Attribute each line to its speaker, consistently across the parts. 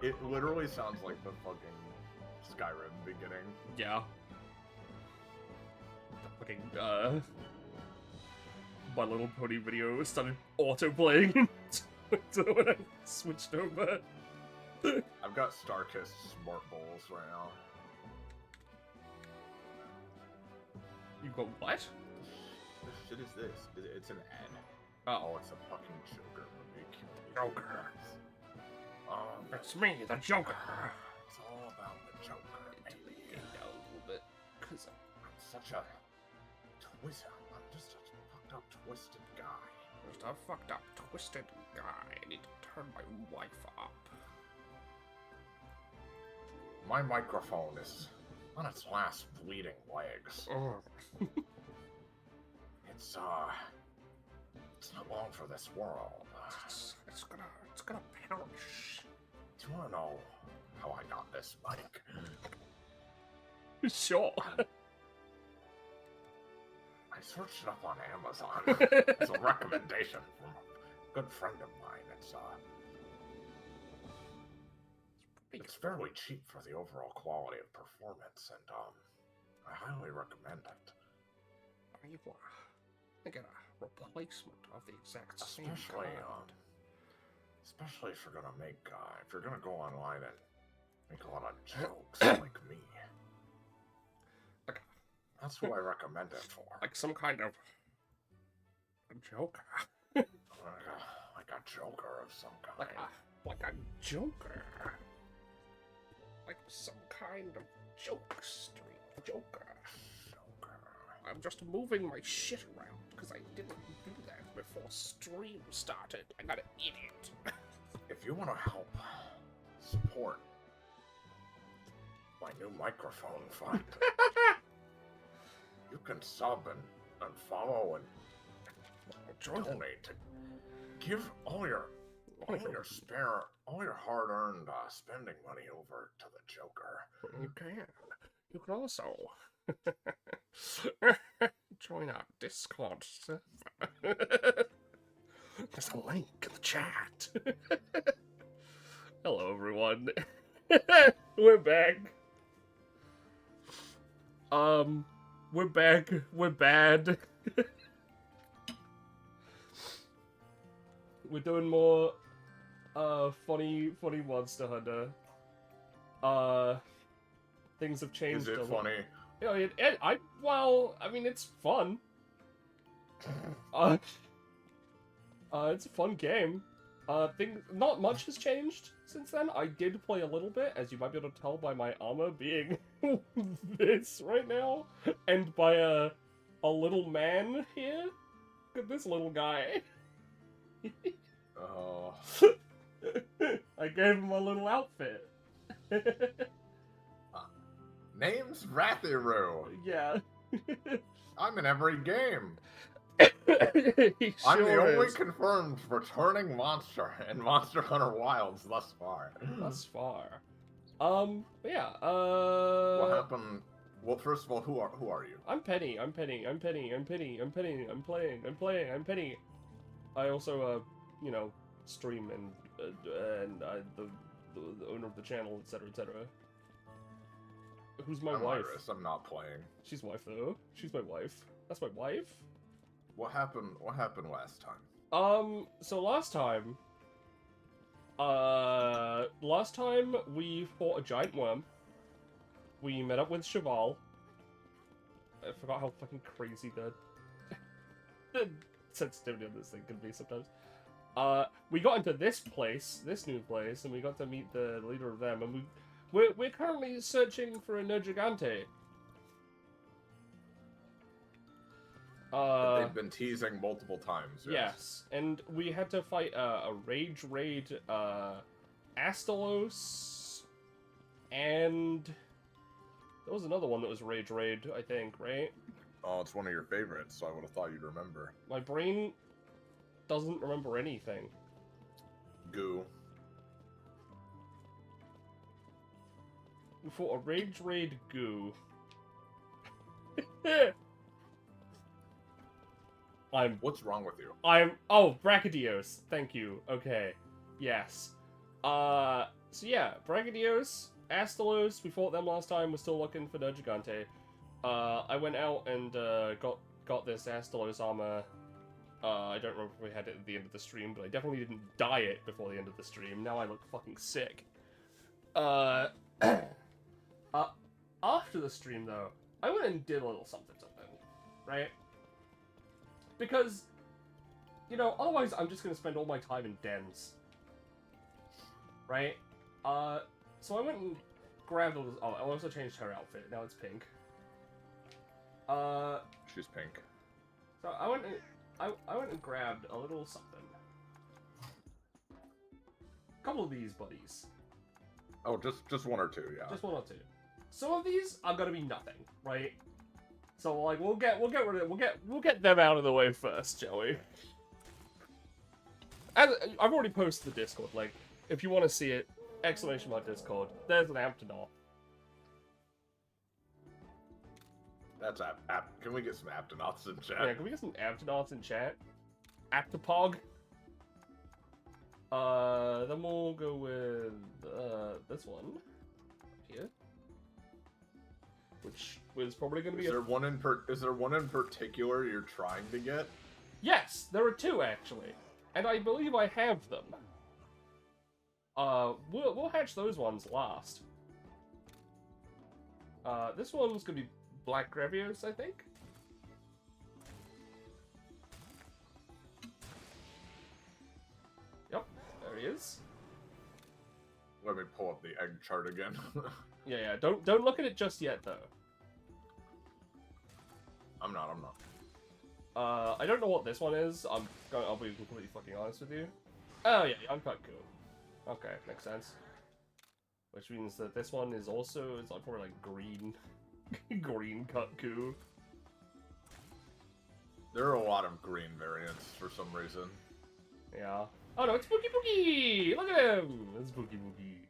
Speaker 1: It literally sounds like the fucking Skyrim beginning.
Speaker 2: Yeah. The fucking, My Little Pony video started auto-playing so when I switched over.
Speaker 1: I've got Starkist smart bowls right now.
Speaker 2: You got what?
Speaker 1: The shit is this? It's an ad.
Speaker 2: Oh,
Speaker 1: It's a fucking Joker movie.
Speaker 2: Joker. It's me, the Joker.
Speaker 1: It's all about the Joker.
Speaker 2: Get down a little bit, cause
Speaker 1: I'm such a twist. I'm just such a fucked up, twisted guy.
Speaker 2: just a fucked up, twisted guy. I need to turn my wife up.
Speaker 1: My microphone is on its last bleeding legs.
Speaker 2: Oh.
Speaker 1: It's not long for this world.
Speaker 2: It's gonna perish.
Speaker 1: Do you wanna know how I got this mic?
Speaker 2: Sure.
Speaker 1: I searched it up on Amazon. It's a recommendation from a good friend of mine. It's fairly cheap for the overall quality of performance, and I highly recommend it.
Speaker 2: I get a replacement of the exact same
Speaker 1: Especially,
Speaker 2: kind.
Speaker 1: especially if you're gonna make, if you're gonna go online and make a lot of jokes like me.
Speaker 2: Like,
Speaker 1: that's who I recommend it for.
Speaker 2: like some kind of a Joker.
Speaker 1: Like a Joker of some kind.
Speaker 2: Like a Joker. Like some kind of joke stream. Joker. I'm just moving my shit around because I didn't do that before stream started. I'm an idiot.
Speaker 1: If you want to help support my new microphone fund, you can sub and follow and donate to give all your hard-earned spending money over to the Joker.
Speaker 2: You can. You can also join our Discord server. There's a link in the chat. Hello, everyone. We're back. We're back. We're bad. We're doing more, funny Monster Hunter. Things have changed.
Speaker 1: Is it funny?
Speaker 2: You know, I mean, it's fun. It's a fun game. Not much has changed since then. I did play a little bit, as you might be able to tell by my armor being this right now, and by a little man here. Look at this little guy.
Speaker 1: Oh.
Speaker 2: I gave him a little outfit.
Speaker 1: Name's Rathiru.
Speaker 2: Yeah.
Speaker 1: I'm in every game.
Speaker 2: He
Speaker 1: I'm the
Speaker 2: sure
Speaker 1: only
Speaker 2: is.
Speaker 1: confirmed returning monster in Monster Hunter Wilds thus far.
Speaker 2: Thus far. Yeah,
Speaker 1: What happened? Well, first of all, who are you?
Speaker 2: I'm Penny. I'm playing. Penny. I also, you know, stream and the owner of the channel, etc., etc. Who's my
Speaker 1: I'm
Speaker 2: wife?
Speaker 1: Iris. I'm not playing.
Speaker 2: She's wife though. She's my wife. That's my wife.
Speaker 1: What happened last time?
Speaker 2: So last time we fought a giant worm. We met up with Cheval. I forgot how fucking crazy the sensitivity of this thing can be sometimes. We got into this new place, and we got to meet the leader of them, and we're currently searching for a Nergigante.
Speaker 1: They've been teasing multiple times.
Speaker 2: Yes, and we had to fight a Rage Raid, Astalos, and there was another one that was Rage Raid, I think, right?
Speaker 1: Oh, it's one of your favorites, so I would have thought you'd remember.
Speaker 2: My brain doesn't remember anything.
Speaker 1: Goo.
Speaker 2: We fought a Rage Raid Goo.
Speaker 1: What's wrong with you?
Speaker 2: Oh, Brachydios. Thank you. Okay. Yes. So yeah, Brachydios, Astalos, we fought them last time, we're still looking for the Gigante. I went out and got this Astalos armor. I don't remember if we had it at the end of the stream, but I definitely didn't dye it before the end of the stream. Now I look fucking sick. After the stream, though, I went and did a little something, right? Because, you know, otherwise I'm just gonna spend all my time in dens. Right? So I went and grabbed all this. Oh, I also changed her outfit. Now it's pink.
Speaker 1: She's pink.
Speaker 2: So I went and grabbed a little something. A couple of these buddies.
Speaker 1: Oh, just one or two, yeah.
Speaker 2: Just one or two. Some of these are gonna be nothing, right? So like we'll get rid of it. We'll get them out of the way first, shall we? And I've already posted the Discord. Like, if you want to see it, !Discord. There's an Aptonaut.
Speaker 1: That's Can we get some Aptonauts in chat?
Speaker 2: Yeah, can we get some Aptonauts in chat? Aptopog. Then we'll go with this one here, which was probably going to be.
Speaker 1: Is there one in particular you're trying to get?
Speaker 2: Yes, there are two actually, and I believe I have them. We'll hatch those ones last. This one's gonna be Black Gravios, I think. Yep, there he is.
Speaker 1: Let me pull up the egg chart again.
Speaker 2: Yeah. Don't look at it just yet, though.
Speaker 1: I'm not.
Speaker 2: I don't know what this one is. I'll be completely fucking honest with you. Oh yeah, uncut cool. Okay, makes sense. Which means that this one is also like probably like green, green cut coup.
Speaker 1: There are a lot of green variants for some reason.
Speaker 2: Yeah. Oh no, it's Pookie Pookie! Look at him! It's Pookie Pookie.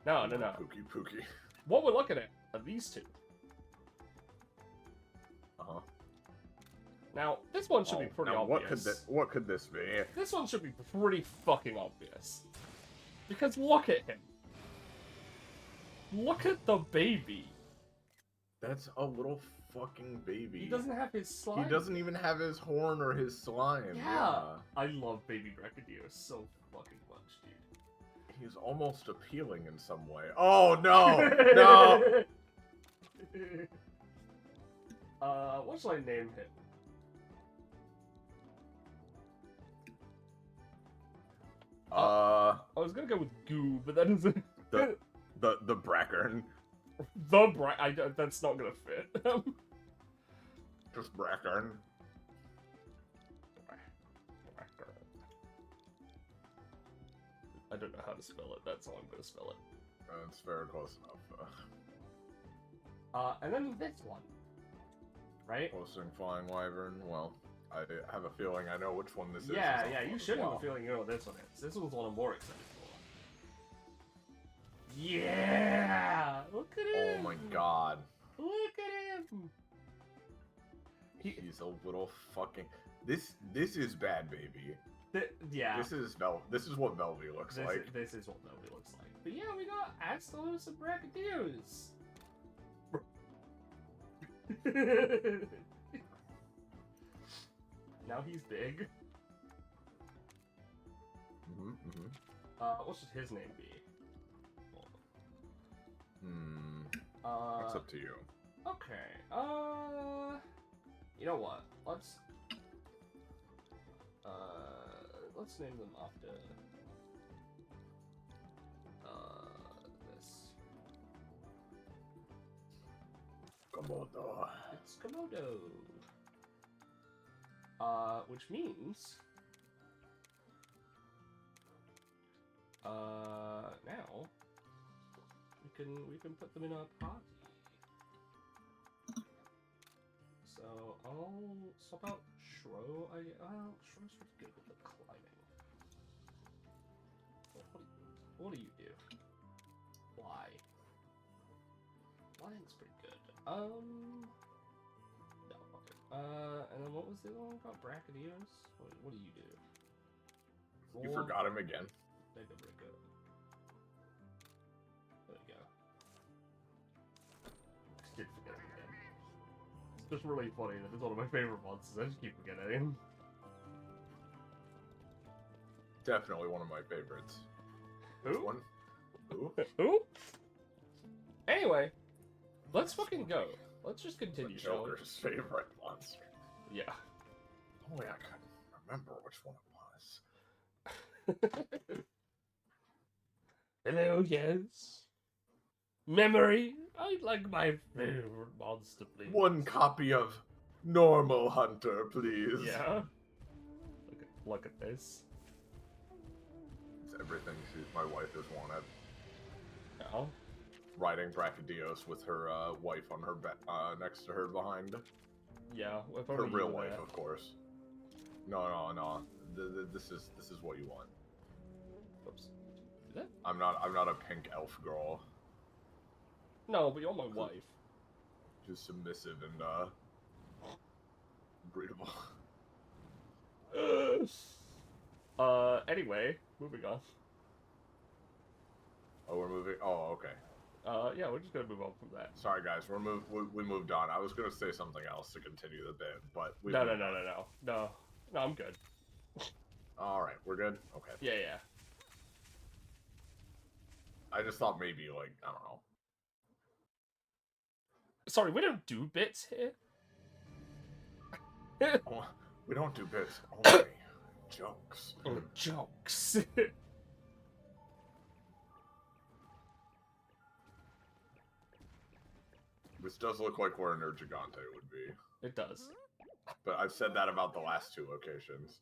Speaker 2: No.
Speaker 1: Pookie.
Speaker 2: What we're looking at are these two.
Speaker 1: Uh-huh.
Speaker 2: Now, this one should be pretty obvious.
Speaker 1: What could this be?
Speaker 2: This one should be pretty fucking obvious. Because look at him. Look at the baby.
Speaker 1: That's a little fucking baby.
Speaker 2: He doesn't have his slime.
Speaker 1: He doesn't even have his horn or his slime.
Speaker 2: Yeah. I love baby Brachydios so fucking much, dude.
Speaker 1: He's almost appealing in some way. Oh, no! No!
Speaker 2: What should I name him? I was gonna go with Goo, but that doesn't...
Speaker 1: the Brackern.
Speaker 2: That's not gonna fit.
Speaker 1: Just Brackern.
Speaker 2: I don't know how to spell it, that's how I'm gonna spell it.
Speaker 1: It's very close enough.
Speaker 2: And then this one. Right?
Speaker 1: Posting Flying Wyvern, well, I have a feeling I know which one this is.
Speaker 2: Yeah, you should have a feeling you know what this one is. This one's one I'm more excited for. Yeah! Look at him!
Speaker 1: Oh my god.
Speaker 2: Look at him!
Speaker 1: He's a little fucking... This is bad, baby.
Speaker 2: Yeah.
Speaker 1: This is what Velvy looks like.
Speaker 2: This is what Velvy looks like. But yeah, we got Astalos and Brachydios. Now he's big. What should his name be?
Speaker 1: That's up to you.
Speaker 2: Okay. You know what? Let's name them after this.
Speaker 1: Komodo.
Speaker 2: It's Komodo. Which means now we can put them in our party. So I'll swap out Shro. Shro's pretty good with the climbing. What do you do? Flying's pretty good. No, okay. And then what was the other one about? Brachydios? What do you do?
Speaker 1: You forgot him again.
Speaker 2: Mega Bricker. just really funny that it's one of my favorite monsters. I just keep forgetting.
Speaker 1: Definitely one of my favorites.
Speaker 2: Who?
Speaker 1: Which one? Who?
Speaker 2: Who? Anyway, let's fucking go. Let's just continue.
Speaker 1: The Joker's favorite monster.
Speaker 2: Yeah.
Speaker 1: Only I couldn't remember which one it was.
Speaker 2: Hello, yes. Memory? I'd like my favorite monster, please.
Speaker 1: One copy of Normal Hunter, please.
Speaker 2: Yeah. Look at this.
Speaker 1: It's everything my wife has wanted.
Speaker 2: Yeah.
Speaker 1: Riding Brachydios with her wife on her next to her behind.
Speaker 2: Yeah.
Speaker 1: Her real wife, of course. No. This is what you want.
Speaker 2: Oops. Is that?
Speaker 1: I'm not a pink elf girl.
Speaker 2: No, but you're my wife.
Speaker 1: Just submissive and breedable.
Speaker 2: Anyway, moving on.
Speaker 1: Oh, we're moving. Oh, okay.
Speaker 2: Yeah, we're just gonna move on from that.
Speaker 1: Sorry, guys. We moved on. I was gonna say something else to continue the bit, but we.
Speaker 2: No, I'm good.
Speaker 1: All right, we're good. Okay.
Speaker 2: Yeah.
Speaker 1: I just thought maybe like I don't know.
Speaker 2: Sorry, we don't do bits here.
Speaker 1: Oh, we don't do bits. Only jokes.
Speaker 2: Oh, jokes.
Speaker 1: This does look like where an Gigante would be.
Speaker 2: It does.
Speaker 1: But I've said that about the last two locations.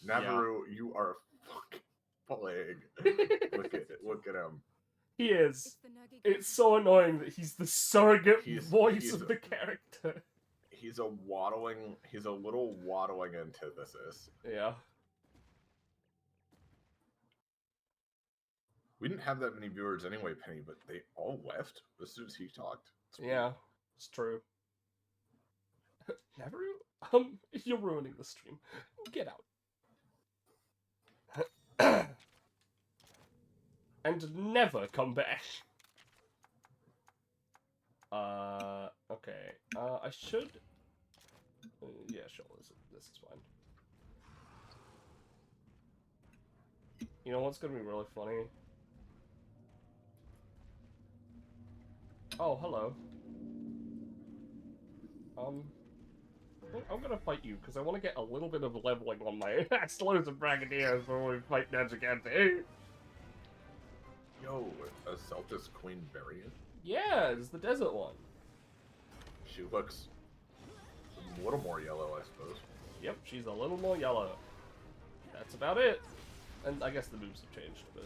Speaker 1: Navarro, yeah. You are a fucking plague. Look at him.
Speaker 2: He is. It's so annoying that he's the surrogate voice of the character.
Speaker 1: He's a little waddling antithesis.
Speaker 2: Yeah.
Speaker 1: We didn't have that many viewers anyway, Penny, but they all left as soon as he talked.
Speaker 2: Yeah, it's true. Never. You're ruining the stream. Get out. And never come back. Okay. I should. Yeah, sure. This is fine. You know what's gonna be really funny? Oh, hello. I'm gonna fight you, because I want to get a little bit of leveling on my Slows and Bragadiers before we fight Gigante.
Speaker 1: Yo, a Celtis Queen variant?
Speaker 2: Yeah, it's the desert one.
Speaker 1: She looks a little more yellow, I suppose.
Speaker 2: Yep, she's a little more yellow. That's about it. And I guess the moves have changed, but,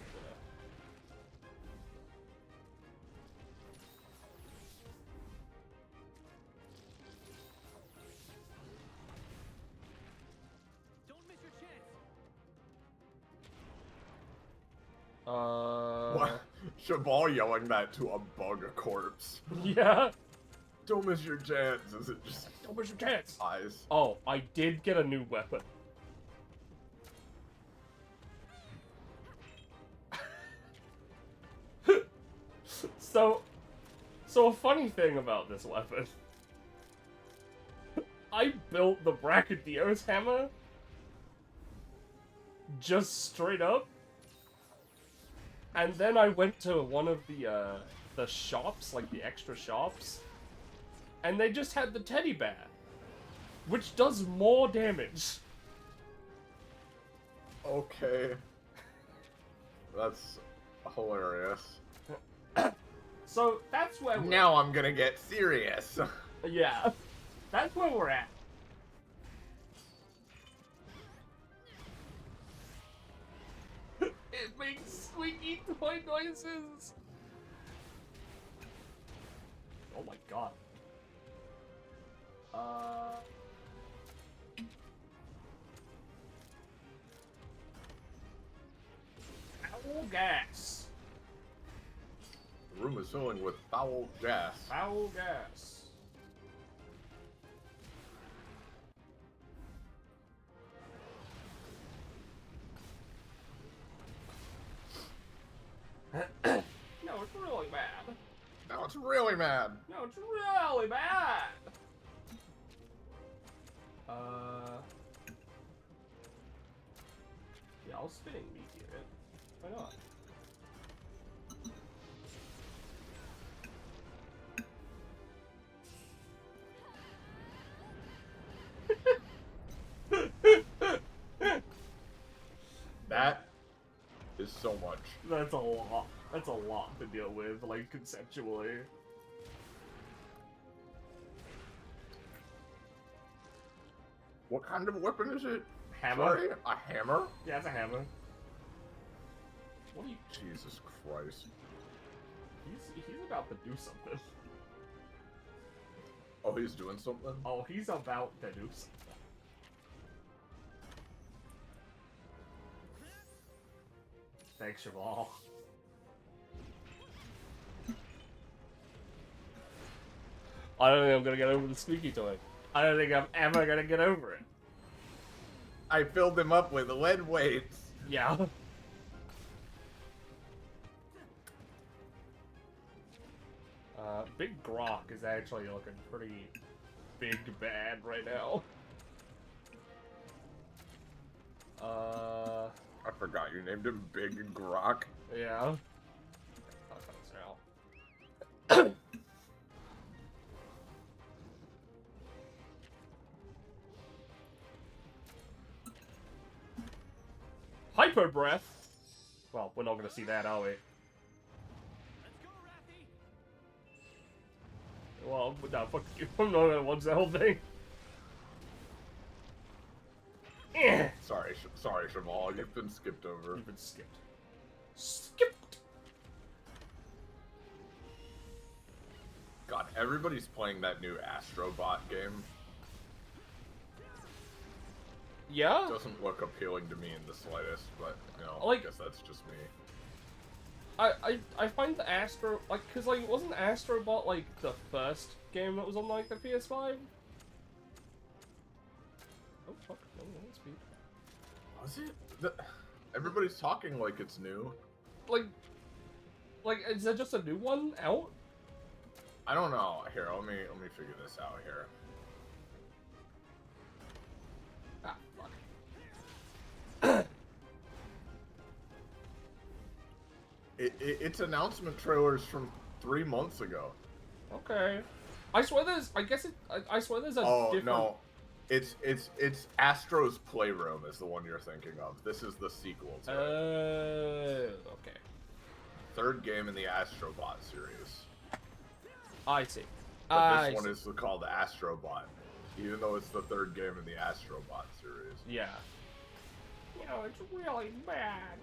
Speaker 1: What? Cheval yelling that to a bug corpse.
Speaker 2: Yeah.
Speaker 1: Don't miss your chance. Is it just...
Speaker 2: Don't miss your chance.
Speaker 1: Eyes.
Speaker 2: Oh, I did get a new weapon. So a funny thing about this weapon. I built the Brachydios hammer just straight up. And then I went to one of the shops, like the extra shops, and they just had the teddy bear, which does more damage.
Speaker 1: Okay. That's hilarious.
Speaker 2: So that's where we're
Speaker 1: Now I'm gonna get serious.
Speaker 2: Yeah, that's where we're at. It makes squeaky toy noises. Oh my god. Foul gas.
Speaker 1: The room is filling with foul gas.
Speaker 2: Foul gas. No, it's really bad.
Speaker 1: Now it's really mad.
Speaker 2: No, it's really bad. I'll spinning meteor it. Why not?
Speaker 1: That is so much.
Speaker 2: That's a lot. That's a lot to deal with, like, conceptually.
Speaker 1: What kind of weapon is it?
Speaker 2: Hammer?
Speaker 1: Sorry? A hammer?
Speaker 2: Yeah, it's a hammer. What are you...
Speaker 1: Jesus Christ.
Speaker 2: He's about to do something.
Speaker 1: Oh, he's doing something?
Speaker 2: Oh, he's about to do something. Thanks, Cheval. I don't think I'm gonna get over the squeaky toy. I don't think I'm ever gonna get over it.
Speaker 1: I filled him up with lead weights.
Speaker 2: Yeah. Big Grok is actually looking pretty big bad right now.
Speaker 1: I forgot you named him Big Grok.
Speaker 2: Yeah. Hyper Breath! Well, we're not gonna see that, are we? Well, no, fuck you. I'm not gonna watch that whole thing.
Speaker 1: Sorry, Shamal, you've been skipped over.
Speaker 2: You've been skipped. Skipped!
Speaker 1: God, everybody's playing that new Astrobot game.
Speaker 2: Yeah?
Speaker 1: It doesn't look appealing to me in the slightest, but, you know,
Speaker 2: Like-
Speaker 1: I guess that's just me.
Speaker 2: I find the Astro, like, cause, like, wasn't Astrobot, like, the first game that was on, like, the PS5? Oh, fuck. No, no, speed.
Speaker 1: Was it? Everybody's talking like it's new.
Speaker 2: Like, is there just a new one out?
Speaker 1: I don't know. Here, let me figure this out here.
Speaker 2: Ah, fuck.
Speaker 1: It's announcement trailers from 3 months ago.
Speaker 2: Okay. I swear there's, I swear there's a different...
Speaker 1: No. It's Astro's Playroom is the one you're thinking of. This is the sequel to it.
Speaker 2: Okay.
Speaker 1: Third game in the Astrobot series.
Speaker 2: I see.
Speaker 1: But this one is called Astrobot, even though it's the third game in the Astrobot series.
Speaker 2: Yeah. You know, it's really bad.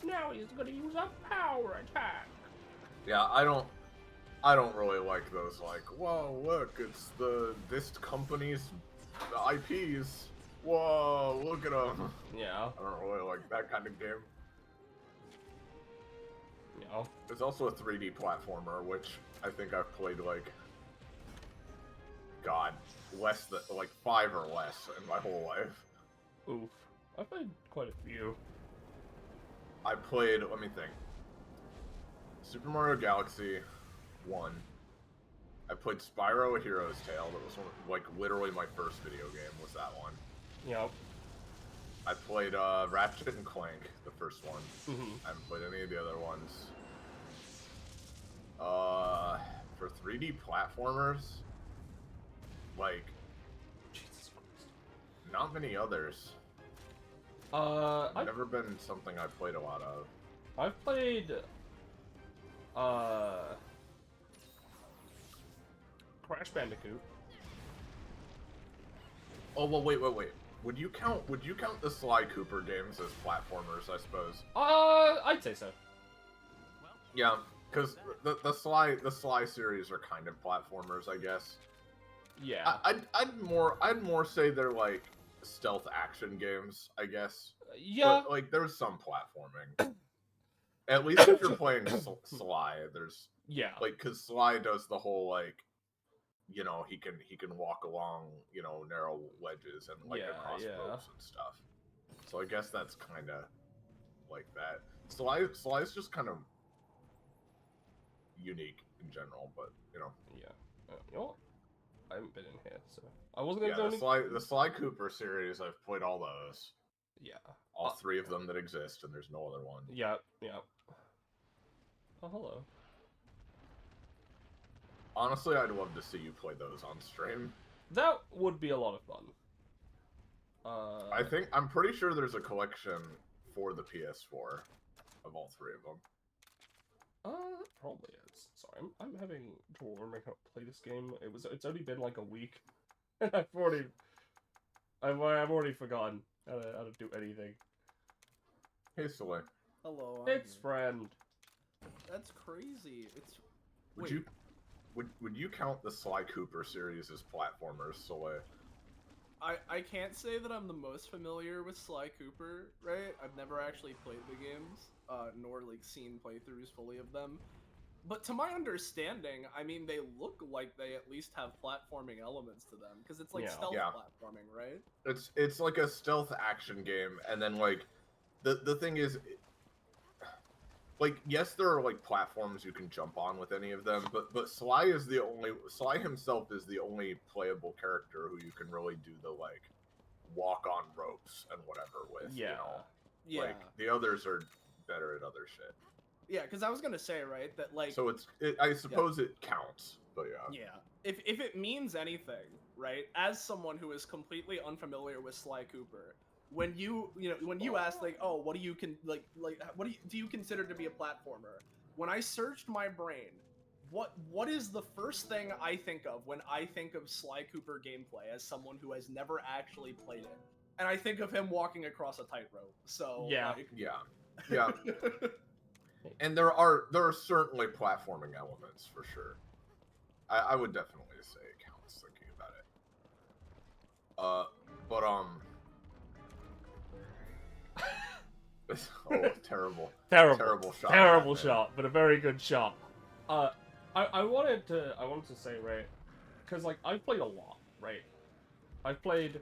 Speaker 2: Now he's gonna use a power attack.
Speaker 1: Yeah, I don't really like those, like, whoa, look, it's this company's IPs. Whoa, look at them.
Speaker 2: Yeah.
Speaker 1: I don't really like that kind of game.
Speaker 2: Yeah.
Speaker 1: There's also a 3D platformer, which I think I've played, like, God, less than, like, 5 or less in my whole life.
Speaker 2: Oof. I've played quite a few.
Speaker 1: I played, let me think, Super Mario Galaxy 1. I played Spyro A Hero's Tale. That was one of, like, literally my first video game was that one.
Speaker 2: Yep.
Speaker 1: I played Ratchet and Clank, the first one.
Speaker 2: Mm-hmm.
Speaker 1: I haven't played any of the other ones. For 3D platformers, like,
Speaker 2: Jesus Christ.
Speaker 1: not many others.
Speaker 2: I've
Speaker 1: Never been something I played a lot of.
Speaker 2: I've played Crash Bandicoot.
Speaker 1: Oh well, wait. Would you count the Sly Cooper games as platformers? I suppose.
Speaker 2: I'd say so.
Speaker 1: Yeah, because the Sly series are kind of platformers, I guess.
Speaker 2: Yeah.
Speaker 1: I'd more say they're like stealth action games, I guess.
Speaker 2: Yeah.
Speaker 1: But, like, there's some platforming. At least if you're playing Sly, there's like, because Sly does the whole, like, you know, he can walk along, you know, narrow ledges and like across ropes and stuff. So I guess that's kind of like that. Sly's just kind of unique in general, but you know.
Speaker 2: Yeah. You know what? I haven't been in here, so I wasn't gonna do
Speaker 1: the Sly Cooper series. I've played all those.
Speaker 2: Yeah.
Speaker 1: All 3 of them that exist, and there's no other one.
Speaker 2: Yeah. Oh, hello.
Speaker 1: Honestly, I'd love to see you play those on stream.
Speaker 2: That would be a lot of fun.
Speaker 1: I'm pretty sure there's a collection for the PS4 of all 3 of them.
Speaker 2: Probably is. Sorry, I'm having trouble remembering how to play this game. It's only been like a week, and I've already forgotten how to do anything.
Speaker 1: Hey, Soleil.
Speaker 3: Hello.
Speaker 2: It's friend.
Speaker 3: That's crazy.
Speaker 1: Would you count the Sly Cooper series as platformers, Soleil?
Speaker 3: I can't say that I'm the most familiar with Sly Cooper, right? I've never actually played the games, nor like seen playthroughs fully of them. But to my understanding, I mean, they look like they at least have platforming elements to them, because it's like stealth platforming, right?
Speaker 1: It's like a stealth action game, and then like the thing is, like, yes, there are like platforms you can jump on with any of them, but Sly himself is the only playable character who you can really do the like walk on ropes and whatever with.
Speaker 3: Yeah.
Speaker 1: You know? Yeah. Like the others are better at other shit.
Speaker 3: Yeah, because I was gonna say, right, that like.
Speaker 1: So I suppose it counts, but yeah.
Speaker 3: Yeah. If it means anything, right, as someone who is completely unfamiliar with Sly Cooper, when you ask like, oh, what do you do you consider to be a platformer? When I searched my brain, what is the first thing I think of when I think of Sly Cooper gameplay as someone who has never actually played it? And I think of him walking across a tightrope. So
Speaker 2: yeah,
Speaker 3: like...
Speaker 1: yeah. And there are certainly platforming elements for sure. I would definitely say it counts thinking about it. But oh, terrible shot.
Speaker 2: Terrible shot, but a very good shot. I wanted to say, right, because like I've played a lot, right? I've played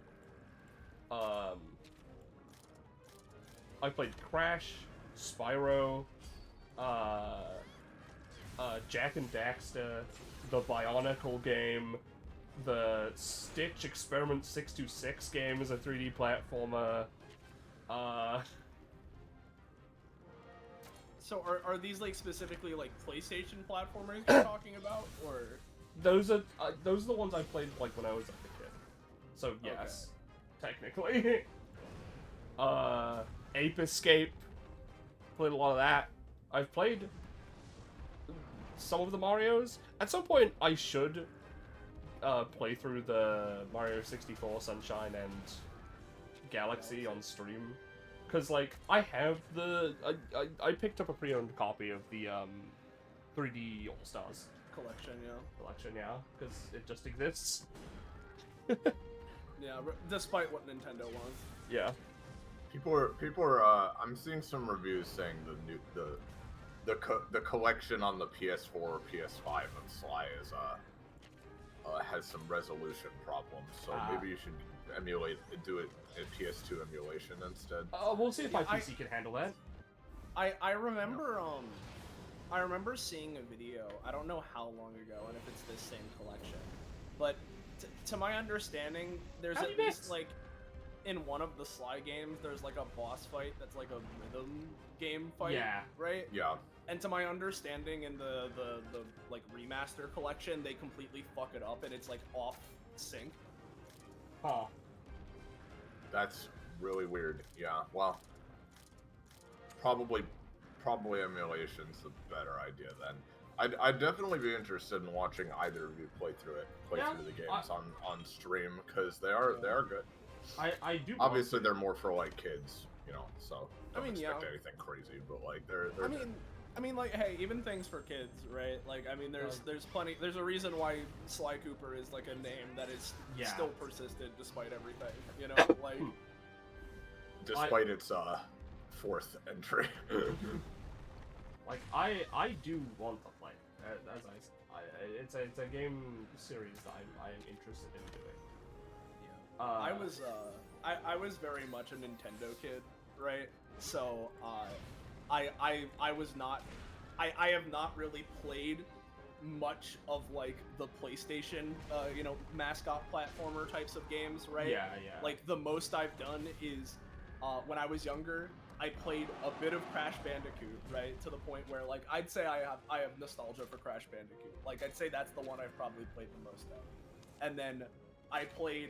Speaker 2: Crash, Spyro, Jack and Daxter, the Bionicle game, the Stitch Experiment 626 game is a 3D platformer.
Speaker 3: So are these like specifically like PlayStation platformers you're talking about, or
Speaker 2: those are the ones I played like when I was like a kid. So yes, technically. Ape Escape, played a lot of that. I've played some of the Marios. At some point, I should play through the Mario 64 Sunshine and Galaxy on stream. Because, like, I have I picked up a pre-owned copy of the 3D All-Stars
Speaker 3: collection,
Speaker 2: because it just exists.
Speaker 3: Yeah, despite what Nintendo wants.
Speaker 2: Yeah.
Speaker 1: People are I'm seeing some reviews saying the collection on the PS4 or PS5 of Sly is has some resolution problems, so maybe you should do it in PS2 emulation instead.
Speaker 2: We'll see if my PC can handle that.
Speaker 3: I remember I remember seeing a video, I don't know how long ago, and if it's this same collection, but to my understanding, there's at least like in one of the Sly games, there's like a boss fight that's like a rhythm game fight, right?
Speaker 1: Yeah.
Speaker 3: And to my understanding, in the like remaster collection, they completely fuck it up, and it's like off sync.
Speaker 2: Oh.
Speaker 1: That's really weird. Yeah. Well, probably emulation's the better idea then. I'd definitely be interested in watching either of you play through the games on stream, because they are good.
Speaker 2: I do.
Speaker 1: Obviously, they're more for like kids, you know. So don't expect
Speaker 3: yeah.
Speaker 1: anything crazy, but like they're
Speaker 3: I mean, like, hey, even things for kids, right? Like, I mean, there's plenty. There's a reason why Sly Cooper is like a name that is still persisted despite everything. You know, like
Speaker 1: despite its fourth entry.
Speaker 2: Like I do want to play, as it's a game series that I am interested in doing.
Speaker 3: Yeah. I was very much a Nintendo kid, right? So I was not. I have not really played much of like the PlayStation, mascot platformer types of games, right?
Speaker 2: Yeah.
Speaker 3: Like the most I've done is when I was younger, I played a bit of Crash Bandicoot, right? To the point where like I'd say I have nostalgia for Crash Bandicoot. Like I'd say that's the one I've probably played the most of. And then I played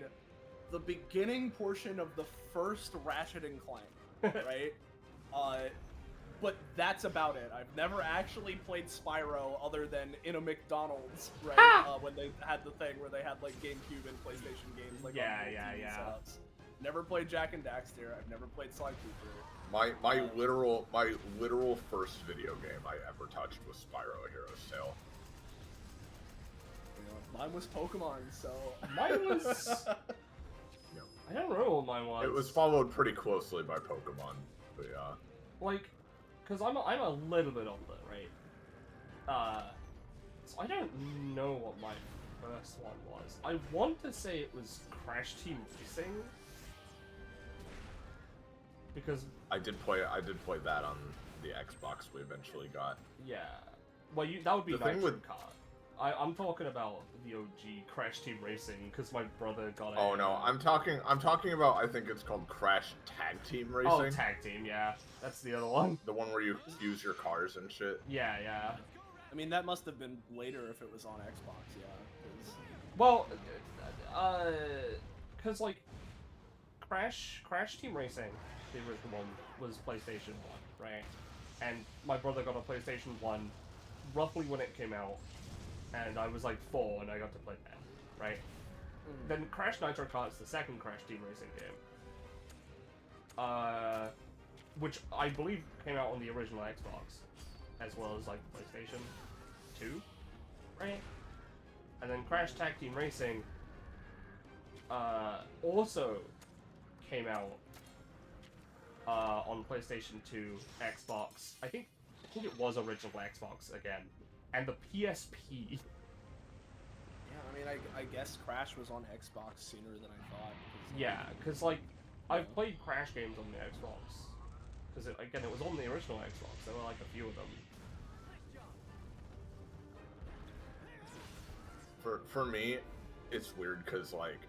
Speaker 3: the beginning portion of the first Ratchet and Clank, right? But that's about it. I've never actually played Spyro other than in a McDonald's, right? When they had the thing where they had like GameCube and PlayStation games, like
Speaker 2: yeah.
Speaker 3: setups. Never played Jak and Daxter. I've never played Sly Cooper.
Speaker 1: My literal first video game I ever touched was Spyro: A Hero's Tale.
Speaker 3: Mine was Pokemon, so
Speaker 2: mine was. I don't know what mine was.
Speaker 1: It was followed pretty closely by Pokemon, but yeah.
Speaker 2: Like, cause I'm a little bit older, right? So I don't know what my first one was. I want to say it was Crash Team Racing. Because
Speaker 1: I did play that on the Xbox we eventually got.
Speaker 2: Yeah. Well, that would be
Speaker 1: the thing with
Speaker 2: Kart. I'm talking about the OG Crash Team Racing because my brother got it.
Speaker 1: Oh no, I'm talking about, I think it's called Crash Tag Team Racing.
Speaker 2: Oh, Tag Team, yeah. That's the other one.
Speaker 1: The one where you use your cars and shit.
Speaker 2: Yeah.
Speaker 3: I mean, that must have been later if it was on Xbox, yeah.
Speaker 2: Well, because like Crash Team Racing, the original one, was PlayStation 1, right? And my brother got a PlayStation 1 roughly when it came out, and I was like 4 and I got to play that, right? Then Crash Nitro Kart's the second Crash Team Racing game. Which I believe came out on the original Xbox, as well as like PlayStation 2, right? And then Crash Tag Team Racing also came out on PlayStation 2, Xbox. I think it was original Xbox again, and the PSP.
Speaker 3: Yeah, I mean, I guess Crash was on Xbox sooner than I thought.
Speaker 2: Yeah, because like I've played Crash games on the Xbox. Because again, it was on the original Xbox. There were like a few of them.
Speaker 1: For me, it's weird because like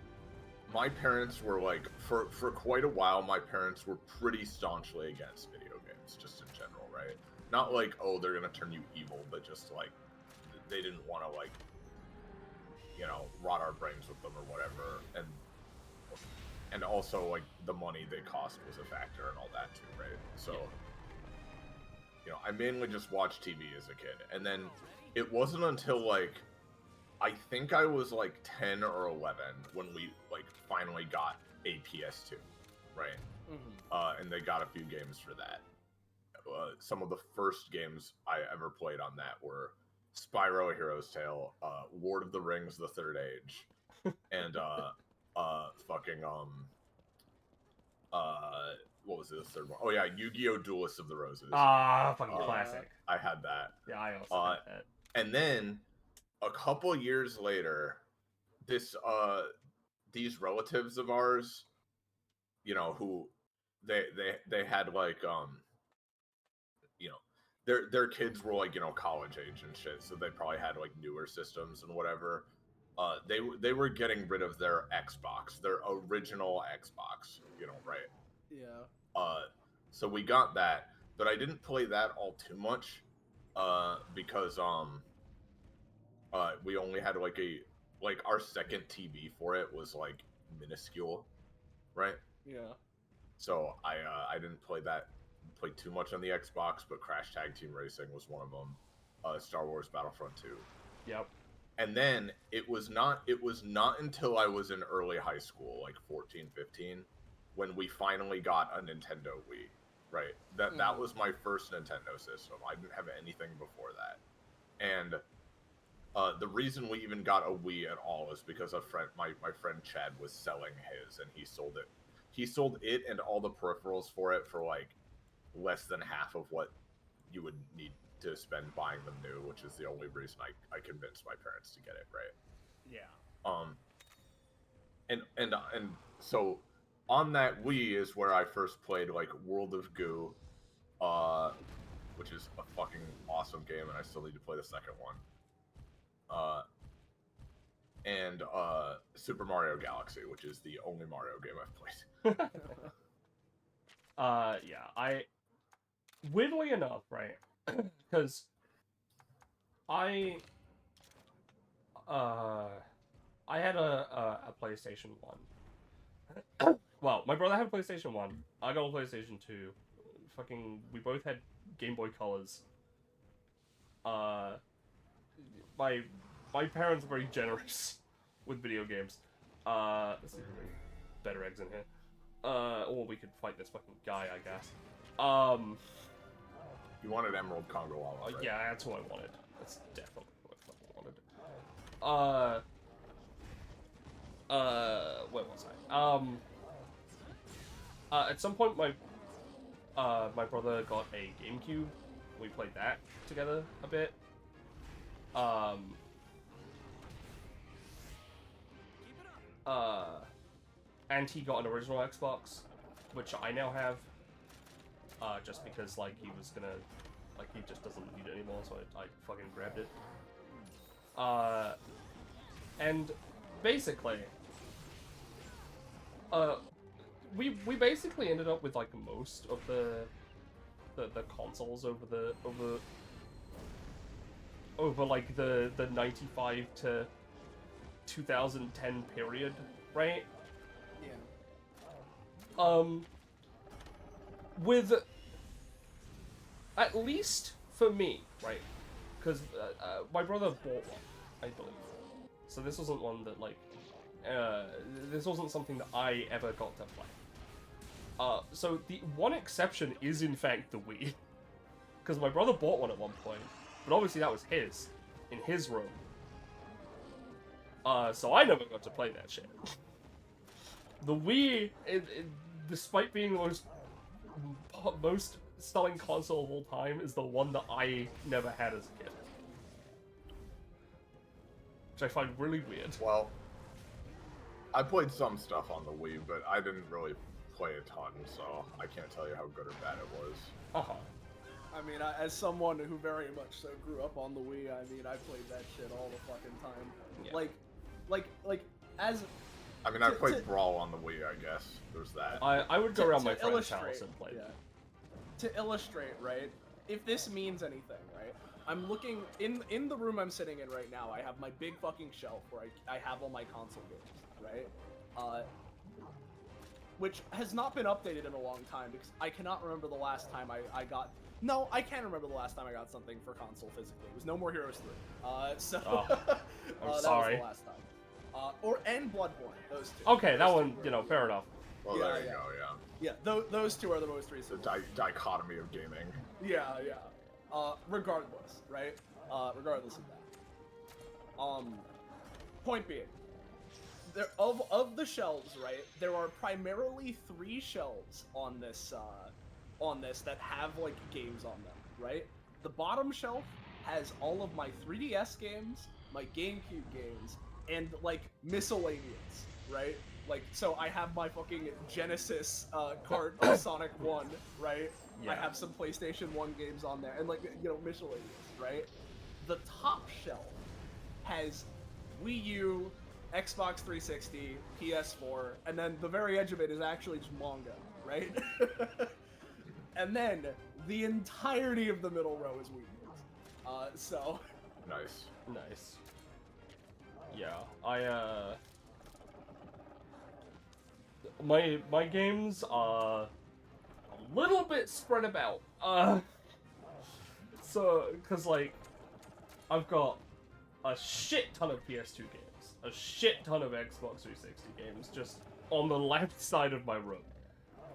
Speaker 1: my parents were like for quite a while. My parents were pretty staunchly against video games, just in general, right? Not like, oh, they're gonna turn you evil, but just like they didn't want to like, rot our brains with them or whatever, and also like the money they cost was a factor and all that too, right? So, I mainly just watched TV as a kid, and then it wasn't until like I think I was like 10 or 11 when we like finally got a PS2, right? Mm-hmm. And they got a few games for that. Some of the first games I ever played on that were Spyro: A Hero's Tale, Lord of the Rings: The Third Age, and what was the third one? Oh yeah, Yu-Gi-Oh! Duelists of the Roses.
Speaker 2: Fucking classic.
Speaker 1: I had that.
Speaker 2: Yeah, I also had that.
Speaker 1: And then a couple years later, these relatives of ours, who they had like their kids were like college age and shit, so they probably had like newer systems and whatever. They were getting rid of their Xbox, their original Xbox, right?
Speaker 3: Yeah.
Speaker 1: So we got that, but I didn't play that all too much, because we only had like our second TV for it was like minuscule, right?
Speaker 3: Yeah.
Speaker 1: So I didn't play too much on the Xbox, but Crash Tag Team Racing was one of them. Star Wars Battlefront 2.
Speaker 2: Yep.
Speaker 1: And then it was not until I was in early high school, like 14, 15, when we finally got a Nintendo Wii, right? That was my first Nintendo system. I didn't have anything before that. And the reason we even got a Wii at all is because my friend Chad was selling his, and he sold it. He sold it and all the peripherals for it for like less than half of what you would need to spend buying them new, which is the only reason I convinced my parents to get it, right?
Speaker 3: Yeah.
Speaker 1: And so on that Wii is where I first played like World of Goo, which is a fucking awesome game, and I still need to play the second one. and Super Mario Galaxy, which is the only Mario game I've played.
Speaker 2: Yeah, weirdly enough, right? Because I had a PlayStation 1. Well, my brother had a PlayStation 1. I got a PlayStation 2. We both had Game Boy Colors. My parents were very generous with video games. Let's see if there's any better eggs in here. Or we could fight this fucking guy, I guess.
Speaker 1: You wanted Emerald Congo Llama, right?
Speaker 2: Yeah, that's what I wanted. That's definitely what I fucking wanted. Where was I? At some point, my brother got a GameCube. We played that together a bit. And he got an original Xbox, which I now have. Just because, like, he was gonna, like, he just doesn't need it anymore, so I fucking grabbed it. And basically, we basically ended up with, like, most of the consoles over like the 95 to 2010 period, right?
Speaker 3: Yeah.
Speaker 2: With at least for me, right? Because my brother bought one, I believe. So this wasn't one that, like, this wasn't something that I ever got to play. So the one exception is, in fact, the Wii. Because my brother bought one at one point, but obviously that was his, in his room. So I never got to play that shit. The Wii, despite being the most selling console of all time, is the one that I never had as a kid. Which I find really weird.
Speaker 1: Well, I played some stuff on the Wii, but I didn't really play a ton, so I can't tell you how good or bad it was.
Speaker 2: Uh-huh.
Speaker 3: I mean, as someone who very much so grew up on the Wii, I mean, I played that shit all the fucking time.
Speaker 2: Yeah.
Speaker 3: Like, as...
Speaker 1: I mean, I played Brawl on the Wii, I guess. There's that.
Speaker 2: I would go around my friend's house and play that.
Speaker 3: To illustrate, right, if this means anything, right, I'm looking, in the room I'm sitting in right now, I have my big fucking shelf where I have all my console games, right? Which has not been updated in a long time, because I cannot remember the last time I got... No, I can remember the last time I got something for console physically. It was No More Heroes 3.
Speaker 2: I'm sorry.
Speaker 3: That was the last time. And Bloodborne, those two.
Speaker 2: Okay, that one, you know, fair enough.
Speaker 1: Well,
Speaker 3: Yeah,
Speaker 1: there you
Speaker 3: yeah.
Speaker 1: go, yeah.
Speaker 3: Yeah, those two are the most recent.
Speaker 1: The dichotomy of gaming.
Speaker 3: Yeah, yeah. Regardless, right? Regardless of that. Point being, there of the shelves, right? There are primarily 3 shelves on this that have, like, games on them, right? The bottom shelf has all of my 3DS games, my GameCube games, and, like, miscellaneous, right? Like, so I have my fucking Genesis cart of Sonic 1, right?
Speaker 2: Yeah.
Speaker 3: I have some PlayStation 1 games on there, and, like, you know, miscellaneous, right? The top shelf has Wii U, Xbox 360, PS4, and then the very edge of it is actually just manga, right? And then the entirety of the middle row is Wii U. So...
Speaker 1: Nice.
Speaker 2: Nice. Yeah, my games are a little bit spread about. So, cause like, I've got a shit ton of PS2 games, a shit ton of Xbox 360 games, just on the left side of my room.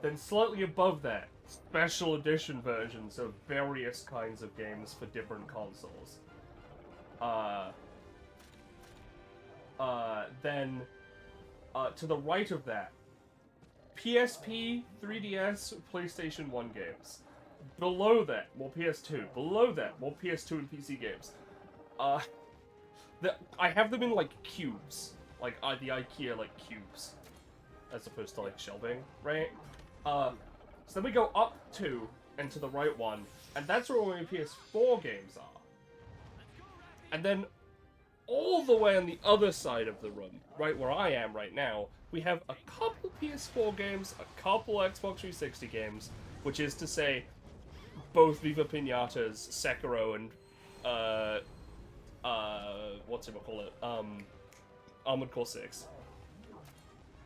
Speaker 2: Then slightly above that, special edition versions of various kinds of games for different consoles. Then, to the right of that, PSP, 3DS, PlayStation 1 games. Below that, more PS2. Below that, more PS2 and PC games. I have them in, like, cubes. Like, the IKEA, like, cubes. As opposed to, like, shelving, right? So then we go up 2, and to the right one, and that's where all my PS4 games are. And then, all the way on the other side of the room, right where I am right now, we have a couple PS4 games, a couple Xbox 360 games, which is to say, both Viva Pinata's Sekiro and Armored Core 6.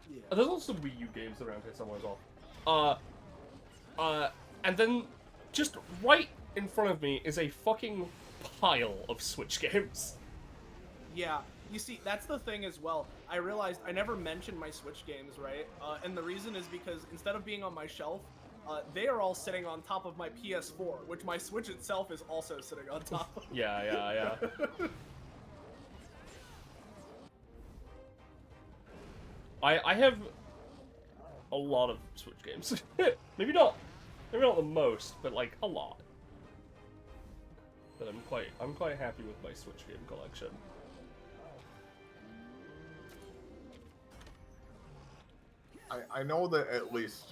Speaker 3: Yeah.
Speaker 2: There's also Wii U games around here somewhere as well. And then just right in front of me is a fucking pile of Switch games.
Speaker 3: Yeah, you see, that's the thing as well. I realized I never mentioned my Switch games, right? And the reason is because instead of being on my shelf, they are all sitting on top of my PS4, which my Switch itself is also sitting on top of.
Speaker 2: Yeah. I have a lot of Switch games. maybe not the most, but like a lot. But I'm quite happy with my Switch game collection.
Speaker 1: I know that at least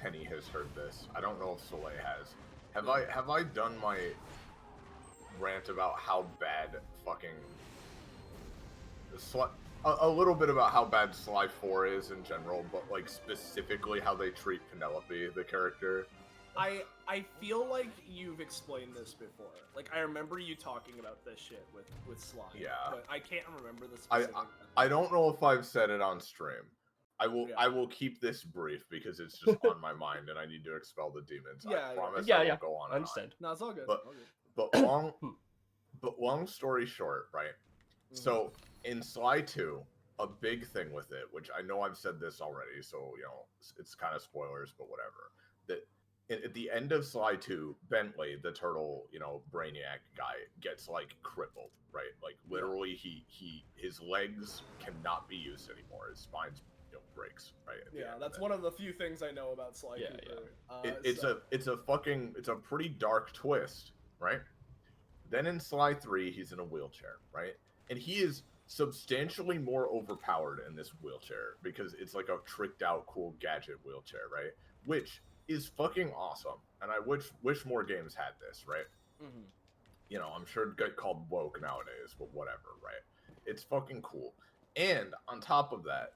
Speaker 1: Penny has heard this. I don't know if Soleil has. Have I done my rant about how bad fucking a little bit about how bad Sly 4 is in general, but like specifically how they treat Penelope, the character?
Speaker 3: I feel like you've explained this before. Like, I remember you talking about this shit with Sly.
Speaker 1: Yeah.
Speaker 3: But I can't remember the specific.
Speaker 1: I don't know if I've said it on stream. I will keep this brief because it's just on my mind and I need to expel the demons. I promise I won't go on.
Speaker 2: I understand.
Speaker 3: No, it's all good.
Speaker 1: But long story short, right? So in Sly 2, a big thing with it, which I know I've said this already, so you know it's kind of spoilers, but whatever. That at the end of Sly 2, Bentley, the turtle, you know, brainiac guy, gets like crippled, right? Like literally, his legs cannot be used anymore. His spine's breaks, right?
Speaker 3: Yeah, that's one of the few things I know about Sly Cooper.
Speaker 1: It's a pretty dark twist, right? Then in Sly 3, he's in a wheelchair, right? And he is substantially more overpowered in this wheelchair because it's like a tricked out cool gadget wheelchair, right? Which is fucking awesome. And I wish more games had this, right?
Speaker 3: Mm-hmm.
Speaker 1: You know, I'm sure it'd get called woke nowadays, but whatever, right? It's fucking cool. And on top of that,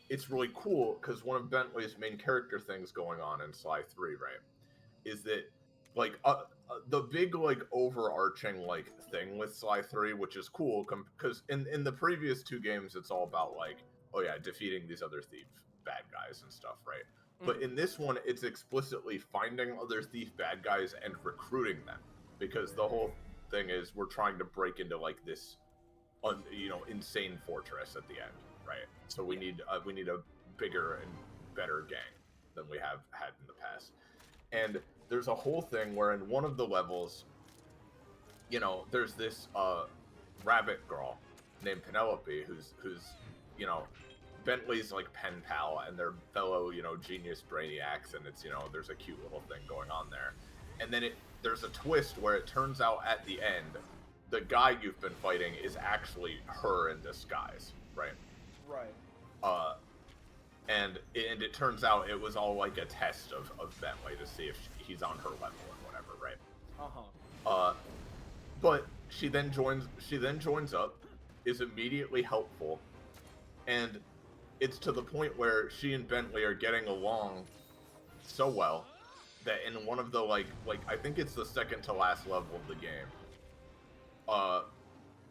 Speaker 1: it's really cool because one of Bentley's main character things going on in Sly 3, right, is that like the big like overarching like thing with Sly 3, which is cool because in the previous two games it's all about like, oh yeah, defeating these other thief bad guys and stuff, right? But in this one it's explicitly finding other thief bad guys and recruiting them, because the whole thing is we're trying to break into like this insane fortress at the end, right? So we need a bigger and better gang than we have had in the past. And there's a whole thing where in one of the levels, you know, there's this rabbit girl named Penelope who's you know, Bentley's like pen pal and they're fellow, you know, genius brainiacs, and it's, you know, there's a cute little thing going on there. And then there's a twist where it turns out at the end the guy you've been fighting is actually her in disguise, right?
Speaker 3: Right.
Speaker 1: And it turns out it was all like a test of Bentley to see if he's on her level and whatever, right? But she then joins up, is immediately helpful, and it's to the point where she and Bentley are getting along so well that in one of the like I think it's the second to last level of the game,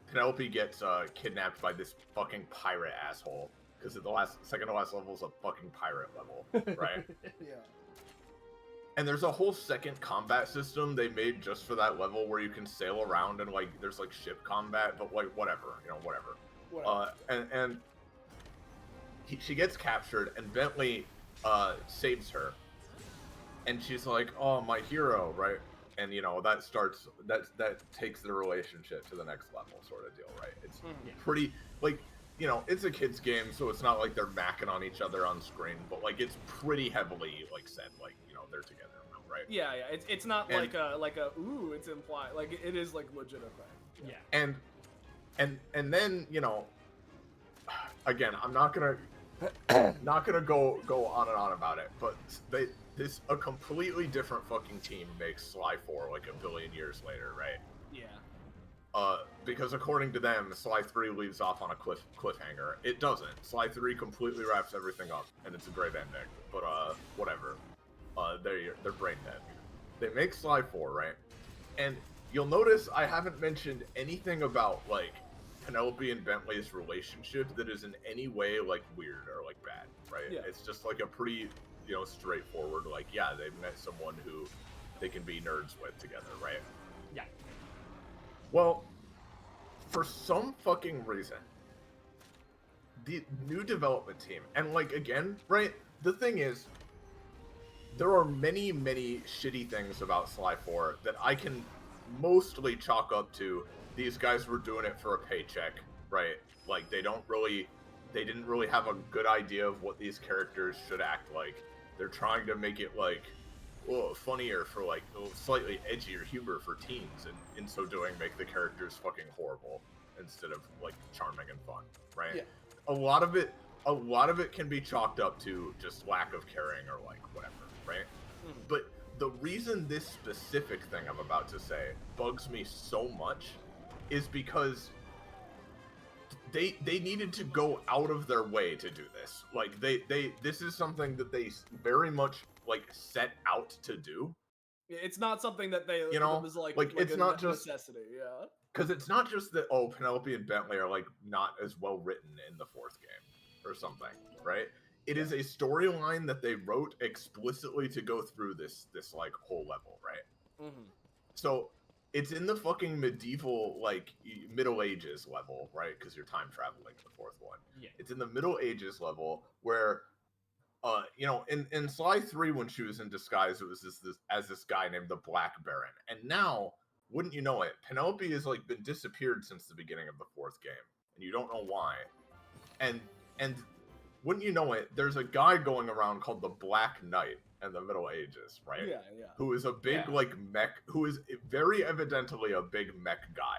Speaker 1: Penelope gets kidnapped by this fucking pirate asshole, because the second to last level is a fucking pirate level, right?
Speaker 3: Yeah.
Speaker 1: And there's a whole second combat system they made just for that level where you can sail around and like there's like ship combat, but like whatever. And she gets captured and Bentley saves her, and she's like, "Oh, my hero," right? And you know that takes the relationship to the next level, sort of deal, right? It's pretty like, you know, it's a kid's game, so it's not like they're macking on each other on screen, but like it's pretty heavily like said, like, you know, they're together, right?
Speaker 3: Yeah. It's not like a ooh, it's implied, like it is like legit a thing.
Speaker 2: Yeah.
Speaker 1: And then, you know, again, I'm not gonna go on and on about it, but a completely different fucking team makes Sly 4 like a billion years later, right?
Speaker 3: Yeah.
Speaker 1: Because according to them, Sly 3 leaves off on a cliffhanger. It doesn't. Sly 3 completely wraps everything up, and it's a great ending. But whatever. They're brain dead. They make Sly 4, right? And you'll notice I haven't mentioned anything about like Penelope and Bentley's relationship that is in any way like weird or like bad, right?
Speaker 3: Yeah.
Speaker 1: It's just like a pretty, straightforward, like, yeah, they've met someone who they can be nerds with together, right?
Speaker 2: Yeah.
Speaker 1: Well, for some fucking reason, the new development team, and like, again, right, the thing is, there are many, many shitty things about Sly 4 that I can mostly chalk up to these guys were doing it for a paycheck, right? Like, they didn't really have a good idea of what these characters should act like. They're trying to make it, like, funnier for, like, slightly edgier humor for teens, and in so doing, make the characters fucking horrible instead of, like, charming and fun, right?
Speaker 3: Yeah.
Speaker 1: A lot of it can be chalked up to just lack of caring or, like, whatever, right?
Speaker 3: Mm-hmm.
Speaker 1: But the reason this specific thing I'm about to say bugs me so much is because they needed to go out of their way to do this. Like, this is something that they very much, like, set out to do.
Speaker 3: It's not something that they, was like
Speaker 1: it's not just
Speaker 3: necessity, yeah.
Speaker 1: Because it's not just that, Penelope and Bentley are, like, not as well written in the fourth game or something, right? It is a storyline that they wrote explicitly to go through this like, whole level, right?
Speaker 3: Mm-hmm.
Speaker 1: So, it's in the fucking medieval, like, Middle Ages level, right? Because you're time traveling in the fourth one.
Speaker 2: Yeah.
Speaker 1: It's in the Middle Ages level where, in Sly 3, when she was in disguise, it was this guy named the Black Baron. And now, wouldn't you know it, Penelope has, like, been disappeared since the beginning of the fourth game. And you don't know why. And wouldn't you know it, there's a guy going around called the Black Knight in the Middle Ages, right?
Speaker 3: Yeah, yeah.
Speaker 1: Who is a big, like, mech, who is very evidently a big mech guy,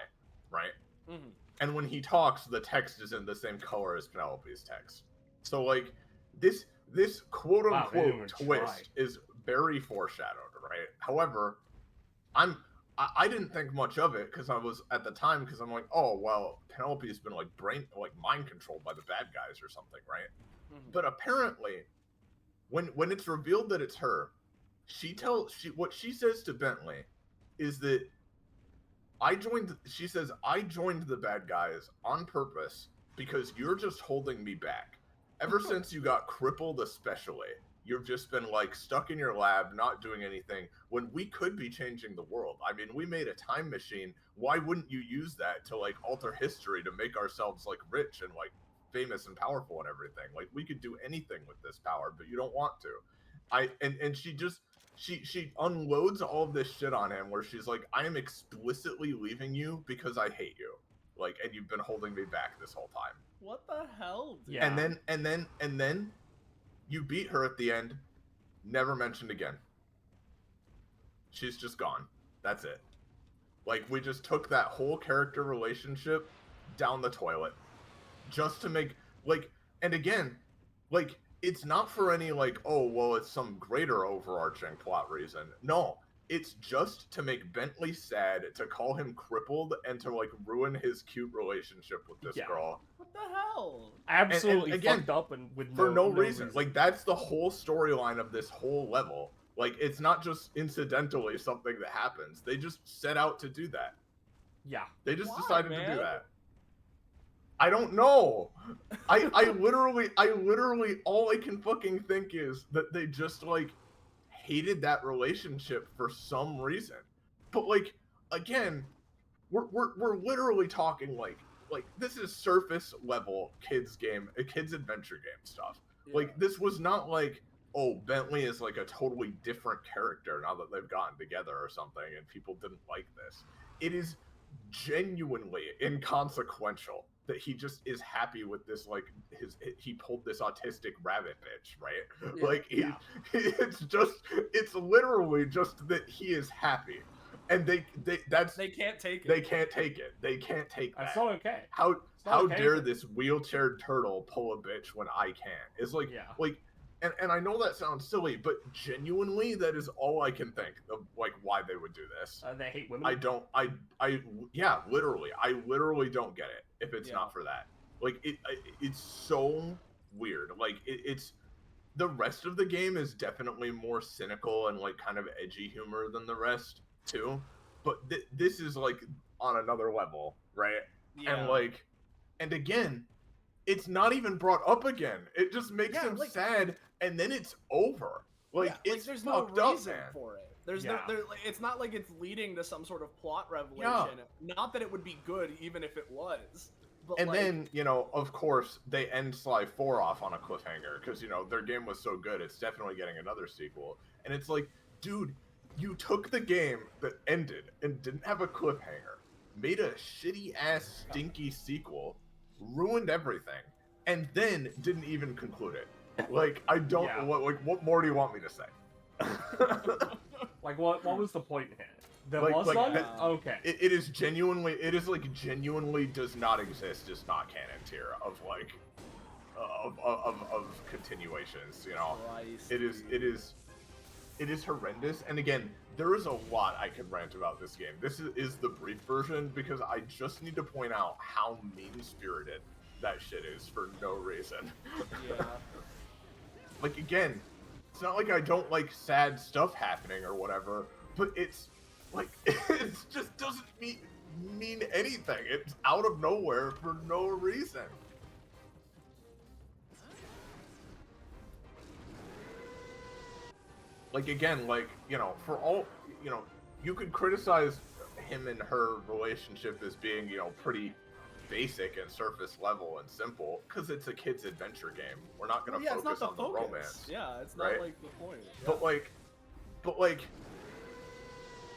Speaker 1: right?
Speaker 3: Mm-hmm.
Speaker 1: And when he talks, the text is in the same color as Penelope's text. So, like, this quote-unquote twist is very foreshadowed, right? However, I didn't think much of it because I was, at the time, because I'm like, oh, well, Penelope's been, like, mind controlled by the bad guys or something, right?
Speaker 3: Mm-hmm.
Speaker 1: But apparently, when it's revealed that it's her, what she says to Bentley is that I joined the bad guys on purpose because you're just holding me back. Ever since you got crippled especially, you've just been, like, stuck in your lab, not doing anything, when we could be changing the world. I mean, we made a time machine. Why wouldn't you use that to, like, alter history, to make ourselves, like, rich and, like, famous and powerful and everything? Like, we could do anything with this power, but you don't want to. And she unloads all of this shit on him, where she's like, I am explicitly leaving you because I hate you. Like, and you've been holding me back this whole time.
Speaker 3: What the hell, dude?
Speaker 2: Yeah.
Speaker 1: And then you beat her at the end, never mentioned again. She's just gone. That's it. Like, we just took that whole character relationship down the toilet. Just to make, like, and again, like, it's not for any, like, oh, well, it's some greater overarching plot reason. No, it's just to make Bentley sad, to call him crippled, and to, like, ruin his cute relationship with this girl.
Speaker 3: What the hell?
Speaker 2: Absolutely
Speaker 1: and again,
Speaker 2: fucked up and with
Speaker 1: for no reason. Like, that's the whole storyline of this whole level. Like, it's not just incidentally something that happens. They just set out to do that.
Speaker 2: Yeah.
Speaker 1: They just decided to do that. I don't know. I literally, all I can fucking think is that they just, like, hated that relationship for some reason. But, like, again, we're literally talking, like, this is surface level kids adventure game stuff. Yeah. Like, this was not like, oh, Bentley is, like, a totally different character now that they've gotten together or something and people didn't like this. It is genuinely inconsequential that he just is happy with this, like, he pulled this autistic rabbit bitch, right? Yeah, like, it's literally just that he is happy. And they can't take it. They can't take it. They can't take that.
Speaker 2: That's not okay.
Speaker 1: How dare this wheelchair turtle pull a bitch when I can't? It's like, like, and I know that sounds silly, but genuinely, that is all I can think of, like, why they would do this.
Speaker 2: They hate women.
Speaker 1: Yeah, literally, I literally don't get it if it's not for that. Like, it's so weird. Like, it's the rest of the game is definitely more cynical and like kind of edgy humor than the rest too. But this is like on another level, right?
Speaker 3: Yeah.
Speaker 1: And like, and again, it's not even brought up again. It just makes him
Speaker 3: like,
Speaker 1: sad, and then it's over. Like, it's
Speaker 3: there's
Speaker 1: fucked
Speaker 3: no
Speaker 1: up,
Speaker 3: reason
Speaker 1: man.
Speaker 3: for it. There's no, like, it's not like it's leading to some sort of plot revelation. Not that it would be good, even if it was. But
Speaker 1: and then, you know, of course, they end Sly 4 off on a cliffhanger, because, you know, their game was so good, it's definitely getting another sequel. And it's like, dude, you took the game that ended and didn't have a cliffhanger, made a shitty-ass, stinky sequel, ruined everything, and then didn't even conclude it. Like, I don't... what more do you want me to say?
Speaker 2: Like, what was the point here? There was one? Okay.
Speaker 1: It is genuinely... It is, like, genuinely does not exist, just not canon tier of, like... Of continuations, you know? It is horrendous, and again, there is a lot I could rant about this game. This is the brief version, because I just need to point out how mean-spirited that shit is for no reason.
Speaker 3: Yeah.
Speaker 1: Like, again, it's not like I don't like sad stuff happening or whatever, but it's, like, it just doesn't mean anything. It's out of nowhere for no reason. Like, again, like, you know, for all, you know, you could criticize him and her relationship as being, you know, pretty basic and surface level and simple, because it's a kid's adventure game. We're not going to focus on the romance.
Speaker 3: Yeah, it's not like the point.
Speaker 1: Yeah.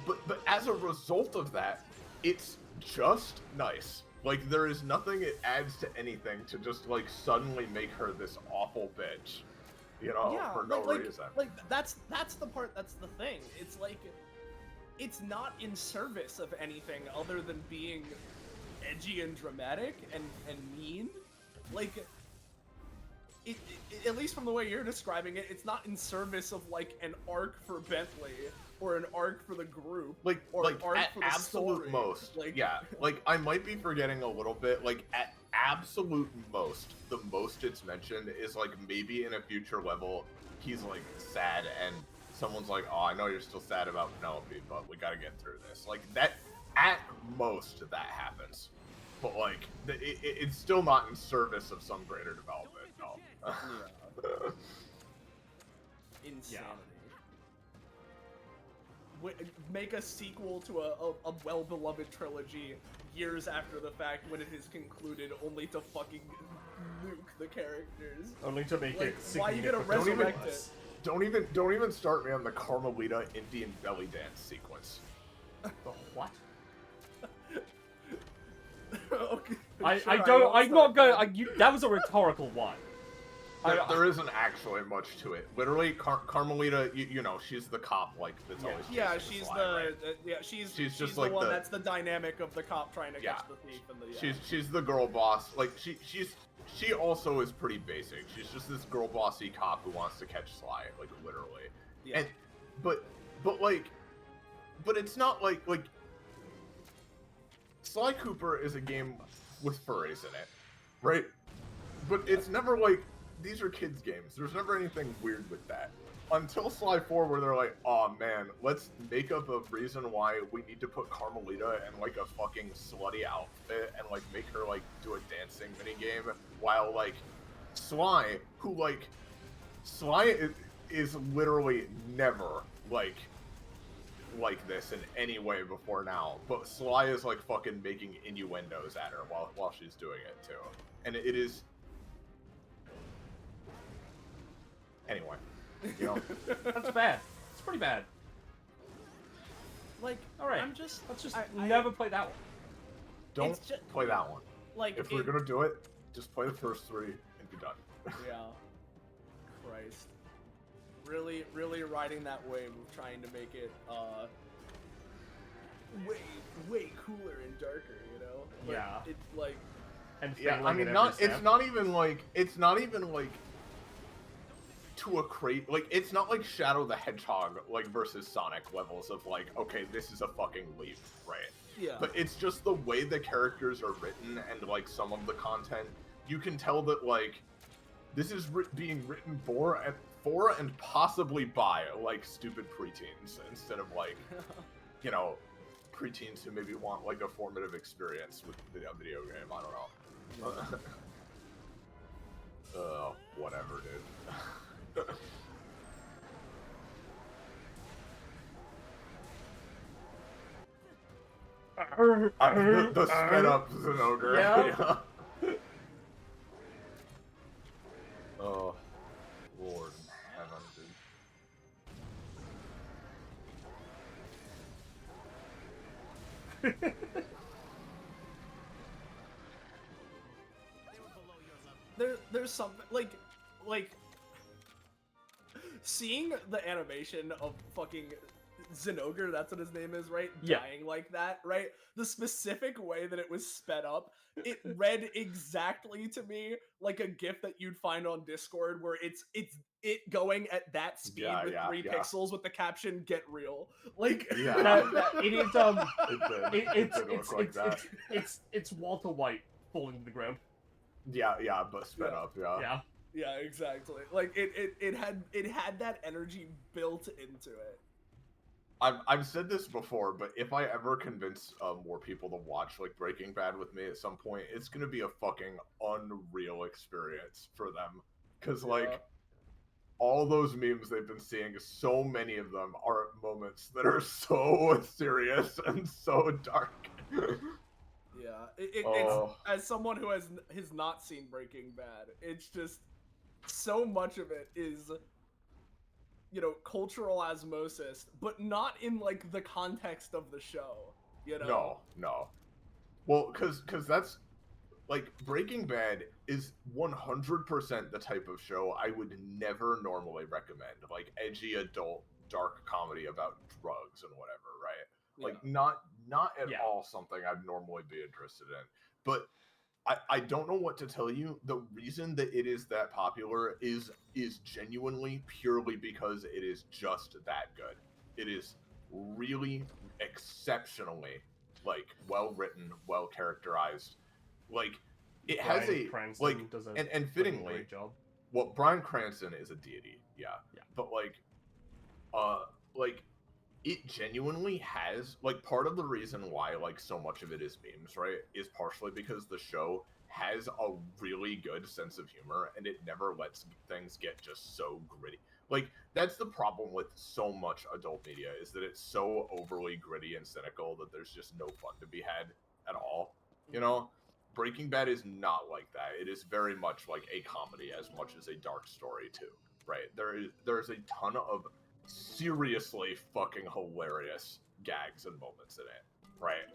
Speaker 1: But as a result of that, it's just nice. Like, there is nothing it adds to anything to just, like, suddenly make her this awful bitch. You know, for no reason.
Speaker 3: Like, that's the part, that's the thing. It's like, it's not in service of anything other than being edgy and dramatic and mean. Like, at least from the way you're describing it, it's not in service of, like, an arc for Bentley or an arc for the group, or an arc for the
Speaker 1: absolute
Speaker 3: story.
Speaker 1: most. Like, yeah, like, I might be forgetting a little bit. Like, at absolute most, the most it's mentioned is, like, maybe in a future level, he's, like, sad, and someone's like, oh, I know you're still sad about Penelope, but we gotta get through this. Like, that, at most, that happens. But, like, it's still not in service of some greater development, no.
Speaker 3: Yeah. Insanity. Make a sequel to a well-beloved trilogy years after the fact when it is concluded, only to fucking nuke the characters.
Speaker 2: Only to make it
Speaker 3: why are you gonna resurrect it?
Speaker 1: Don't even start me on the Carmelita Indian belly dance sequence.
Speaker 2: The what?
Speaker 3: Okay,
Speaker 2: I'm not going. That was a rhetorical one.
Speaker 1: There isn't actually much to it. Literally, Carmelita, you know, she's the cop, like, that's always
Speaker 3: she's just like the one that's the dynamic of the cop trying to catch the thief. And
Speaker 1: she's the girl boss. Like, she also is pretty basic. She's just this girl bossy cop who wants to catch Sly, like, literally. Yeah. And but it's not like Sly Cooper is a game with furries in it, right? But it's never like, these are kids' games. There's never anything weird with that. Until Sly 4, where they're like, oh man, let's make up a reason why we need to put Carmelita in, like, a fucking slutty outfit and, like, make her, like, do a dancing minigame, while, like, Sly, who, like, Sly is literally never, like this in any way before now, but Sly is, like, fucking making innuendos at her while she's doing it, too. And it is... Anyway, you know.
Speaker 2: That's bad. It's pretty bad.
Speaker 3: Like,
Speaker 2: alright, let's just never play that one.
Speaker 1: Don't play that one.
Speaker 3: Like,
Speaker 1: if we're gonna do it, just play the first three and be done.
Speaker 3: Yeah. Christ. Really, really riding that wave of trying to make it, way cooler and darker, you know? But
Speaker 2: yeah.
Speaker 3: It's like...
Speaker 1: And yeah, I mean, it's not even like to a crate. Like, it's not like Shadow the Hedgehog, like, versus Sonic levels of, like, okay, this is a fucking leap, right?
Speaker 3: Yeah.
Speaker 1: But it's just the way the characters are written and, like, some of the content. You can tell that, like, this is being written for and possibly by, like, stupid preteens instead of, like, you know, preteens who maybe want, like, a formative experience with the video game. I don't know. Whatever, dude. The sped up Zinogre.
Speaker 2: Yeah.
Speaker 1: Oh, Lord in heaven, dude.
Speaker 3: There's something like seeing the animation of fucking Zinogre, that's what his name is, right?
Speaker 2: Yeah.
Speaker 3: Dying like that, right? The specific way that it was sped up, it read exactly to me like a GIF that you'd find on Discord where it's it going at that speed with 3 pixels with the caption "Get real." Like
Speaker 2: it is it's Walter White falling to the ground.
Speaker 1: Yeah, but sped up,
Speaker 2: Yeah.
Speaker 3: Yeah, exactly. Like it had that energy built into it.
Speaker 1: I've said this before, but if I ever convince more people to watch like Breaking Bad with me at some point, it's gonna be a fucking unreal experience for them. Cause like all those memes they've been seeing, so many of them are moments that are so serious and so dark.
Speaker 3: Yeah, it's as someone who has not seen Breaking Bad, it's just so much of it is, you know, cultural osmosis, but not in like the context of the show, you know?
Speaker 1: No. Well, cause that's like Breaking Bad is 100% the type of show I would never normally recommend. Like edgy adult dark comedy about drugs and whatever, right? Like not at all something I'd normally be interested in. But I don't know what to tell you. The reason that it is that popular is genuinely purely because it is just that good. It is really exceptionally like well written, well characterized. Like it has a
Speaker 2: Cranston
Speaker 1: like
Speaker 2: does a
Speaker 1: and fittingly
Speaker 2: great job.
Speaker 1: Well, Bryan Cranston is a deity, yeah. But like it genuinely has like part of the reason why like so much of it is memes, right, is partially because the show has a really good sense of humor and it never lets things get just so gritty. Like that's the problem with so much adult media, is that it's so overly gritty and cynical that there's just no fun to be had at all. You know, Breaking Bad is not like that. It is very much like a comedy as much as a dark story too, right? There's a ton of seriously fucking hilarious gags and moments in it, right?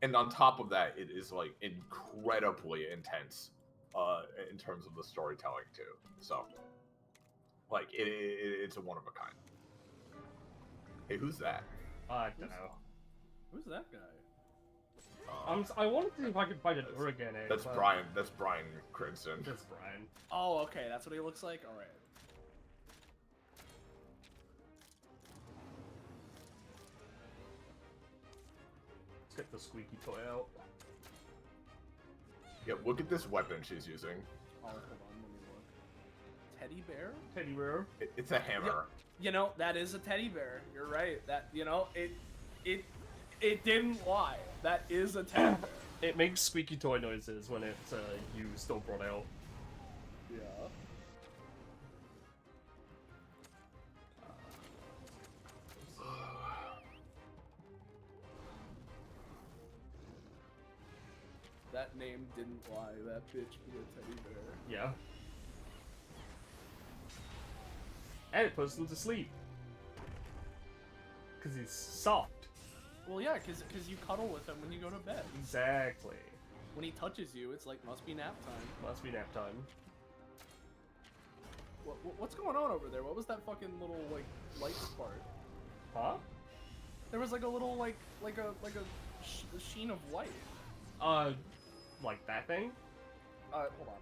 Speaker 1: And on top of that, it is like incredibly intense in terms of the storytelling too. So like it's a one of a kind. Hey, who's that?
Speaker 2: I don't know.
Speaker 3: Who's that guy?
Speaker 2: I wanted to see if I could find an Uragane.
Speaker 1: That's Bryan. That's Bryan Cranston.
Speaker 2: That's Bryan.
Speaker 3: Oh, okay. That's what he looks like. All right.
Speaker 2: Let's get the squeaky toy out.
Speaker 1: Yeah, look at this weapon she's using.
Speaker 3: Oh, hold on. Let me look. Teddy bear?
Speaker 2: Teddy bear.
Speaker 1: It's a hammer.
Speaker 3: You know, that is a teddy bear. You're right. That, you know, it didn't lie. That is a teddy bear.
Speaker 2: It makes squeaky toy noises when it's used or brought out.
Speaker 3: Yeah. That name didn't lie. That bitch be a teddy bear.
Speaker 2: Yeah. And it puts them to sleep. Because he's soft.
Speaker 3: Well, yeah, because you cuddle with him when you go to bed.
Speaker 2: Exactly.
Speaker 3: When he touches you, it's like, must be nap time.
Speaker 2: Must be nap time.
Speaker 3: What's going on over there? What was that fucking little, like, light spark?
Speaker 2: Huh?
Speaker 3: There was like a little, like a sheen of light.
Speaker 2: Like that thing?
Speaker 3: Hold on.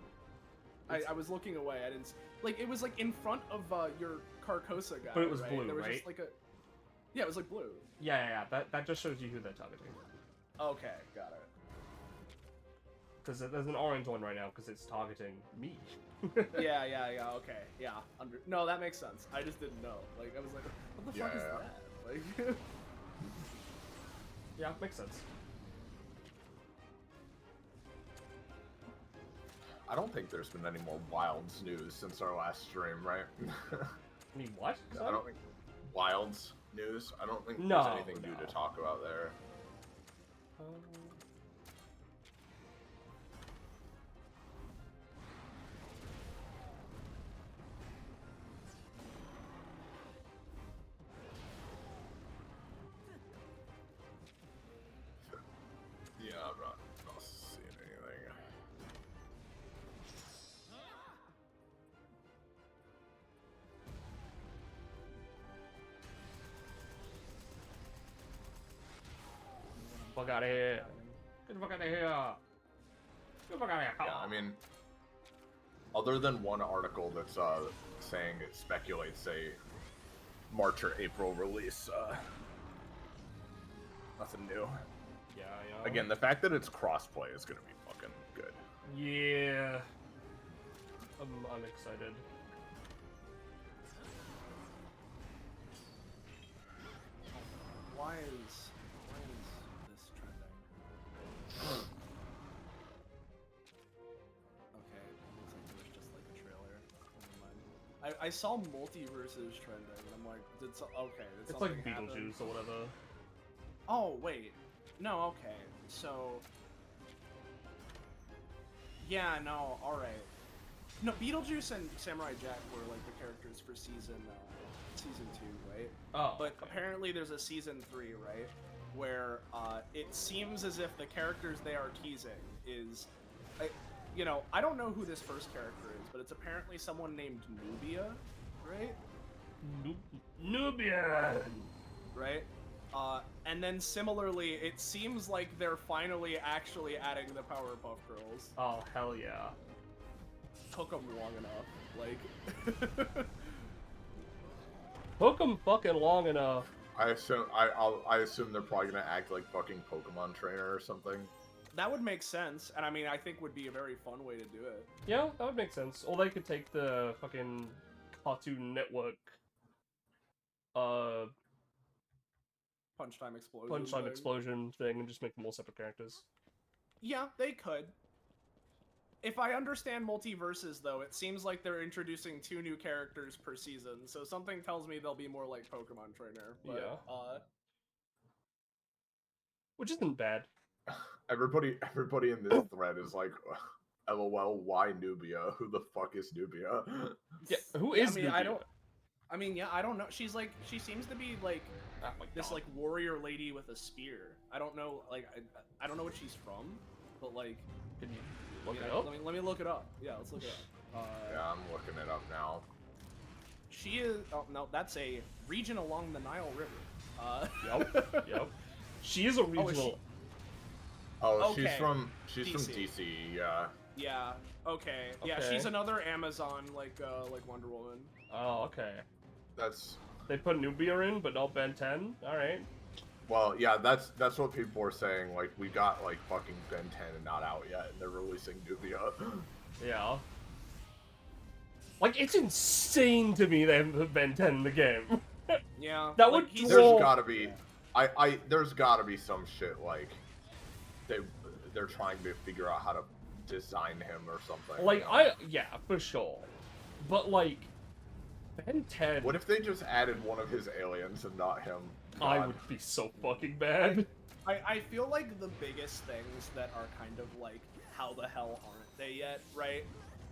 Speaker 3: I was looking away. I didn't like it was like in front of your Carcosa guy.
Speaker 2: But it was
Speaker 3: right?
Speaker 2: blue,
Speaker 3: there was
Speaker 2: right?
Speaker 3: Just like a yeah, it was like blue.
Speaker 2: Yeah. That just shows you who they're targeting.
Speaker 3: Okay, got it.
Speaker 2: Because there's an orange one right now because it's targeting me.
Speaker 3: yeah. Okay, yeah. No, that makes sense. I just didn't know. Like I was like, what the fuck is that? Like.
Speaker 2: Yeah, makes sense.
Speaker 1: I don't think there's been any more Wilds news since our last stream, right?
Speaker 2: I mean, what?
Speaker 1: I don't think Wilds news. I don't think
Speaker 2: No,
Speaker 1: there's anything new to talk about there. Yeah, I'm not seeing anything.
Speaker 2: Fuck out of here. Get the fuck out of here. Get the fuck out of here.
Speaker 1: Yeah, I mean, other than one article that's saying it speculates a March or April release, nothing new.
Speaker 2: Yeah.
Speaker 1: Again, the fact that it's crossplay is gonna be fucking good.
Speaker 2: Yeah. I'm excited.
Speaker 3: Why is this trending? Okay, looks like it was just like a trailer. Never mind. I saw multiverses trending. And I'm like, okay? Did
Speaker 2: It's like
Speaker 3: something happen?
Speaker 2: Beetlejuice or whatever.
Speaker 3: Oh wait, no. Okay, so yeah, no. All right. No, Beetlejuice and Samurai Jack were like the characters for season 2, right?
Speaker 2: Oh.
Speaker 3: But apparently there's a season 3, right? Where it seems as if the characters they are teasing is, I don't know who this first character is, but it's apparently someone named Nubia, right?
Speaker 2: Nubian!
Speaker 3: Right? And then similarly, it seems like they're finally actually adding the Powerpuff Girls.
Speaker 2: Oh, hell yeah.
Speaker 3: Took them long enough, like...
Speaker 2: Took them fucking long enough.
Speaker 1: I assume I assume they're probably gonna act like fucking Pokemon trainer or something.
Speaker 3: That would make sense, and I mean, I think would be a very fun way to do it.
Speaker 2: Yeah, that would make sense. Or they could take the fucking Cartoon Network
Speaker 3: Punch Time
Speaker 2: Explosion thing and just make them all separate characters.
Speaker 3: Yeah, they could. If I understand multiverses, though, it seems like they're introducing 2 new characters per season, so something tells me they'll be more like Pokemon Trainer. But,
Speaker 2: yeah. Which isn't bad.
Speaker 1: Everybody in this thread is like, LOL, why Nubia? Who the fuck is Nubia?
Speaker 2: Yeah, who is Nubia?
Speaker 3: I don't know. She seems to be like this like warrior lady with a spear. I don't know, like I don't know what she's from, but like,
Speaker 2: can you look it up?
Speaker 3: Let me look it up. Yeah, let's look it up.
Speaker 1: Yeah, I'm looking it up now.
Speaker 3: She is. Oh no, that's a region along the Nile River.
Speaker 2: Yep. She is a regional.
Speaker 1: She's from DC. Yeah.
Speaker 3: Yeah. Okay. Yeah, she's another Amazon like Wonder Woman.
Speaker 2: Oh, okay.
Speaker 1: That's.
Speaker 2: They put Nubia in, but not Ben 10. All right.
Speaker 1: Well, yeah, that's what people are saying. Like, we got like fucking Ben 10 and not out yet, and they're releasing Nubia.
Speaker 2: Yeah. Like, it's insane to me they haven't put Ben 10 in the game.
Speaker 3: Yeah.
Speaker 2: That would.
Speaker 1: There's gotta be. There's gotta be some shit like they're trying to figure out how to design him or something.
Speaker 2: Like, yeah, for sure. But like, Ben 10.
Speaker 1: What if they just added one of his aliens and not him? God.
Speaker 2: I would be so fucking bad.
Speaker 3: I feel like the biggest things that are kind of like, how the hell aren't they yet, right?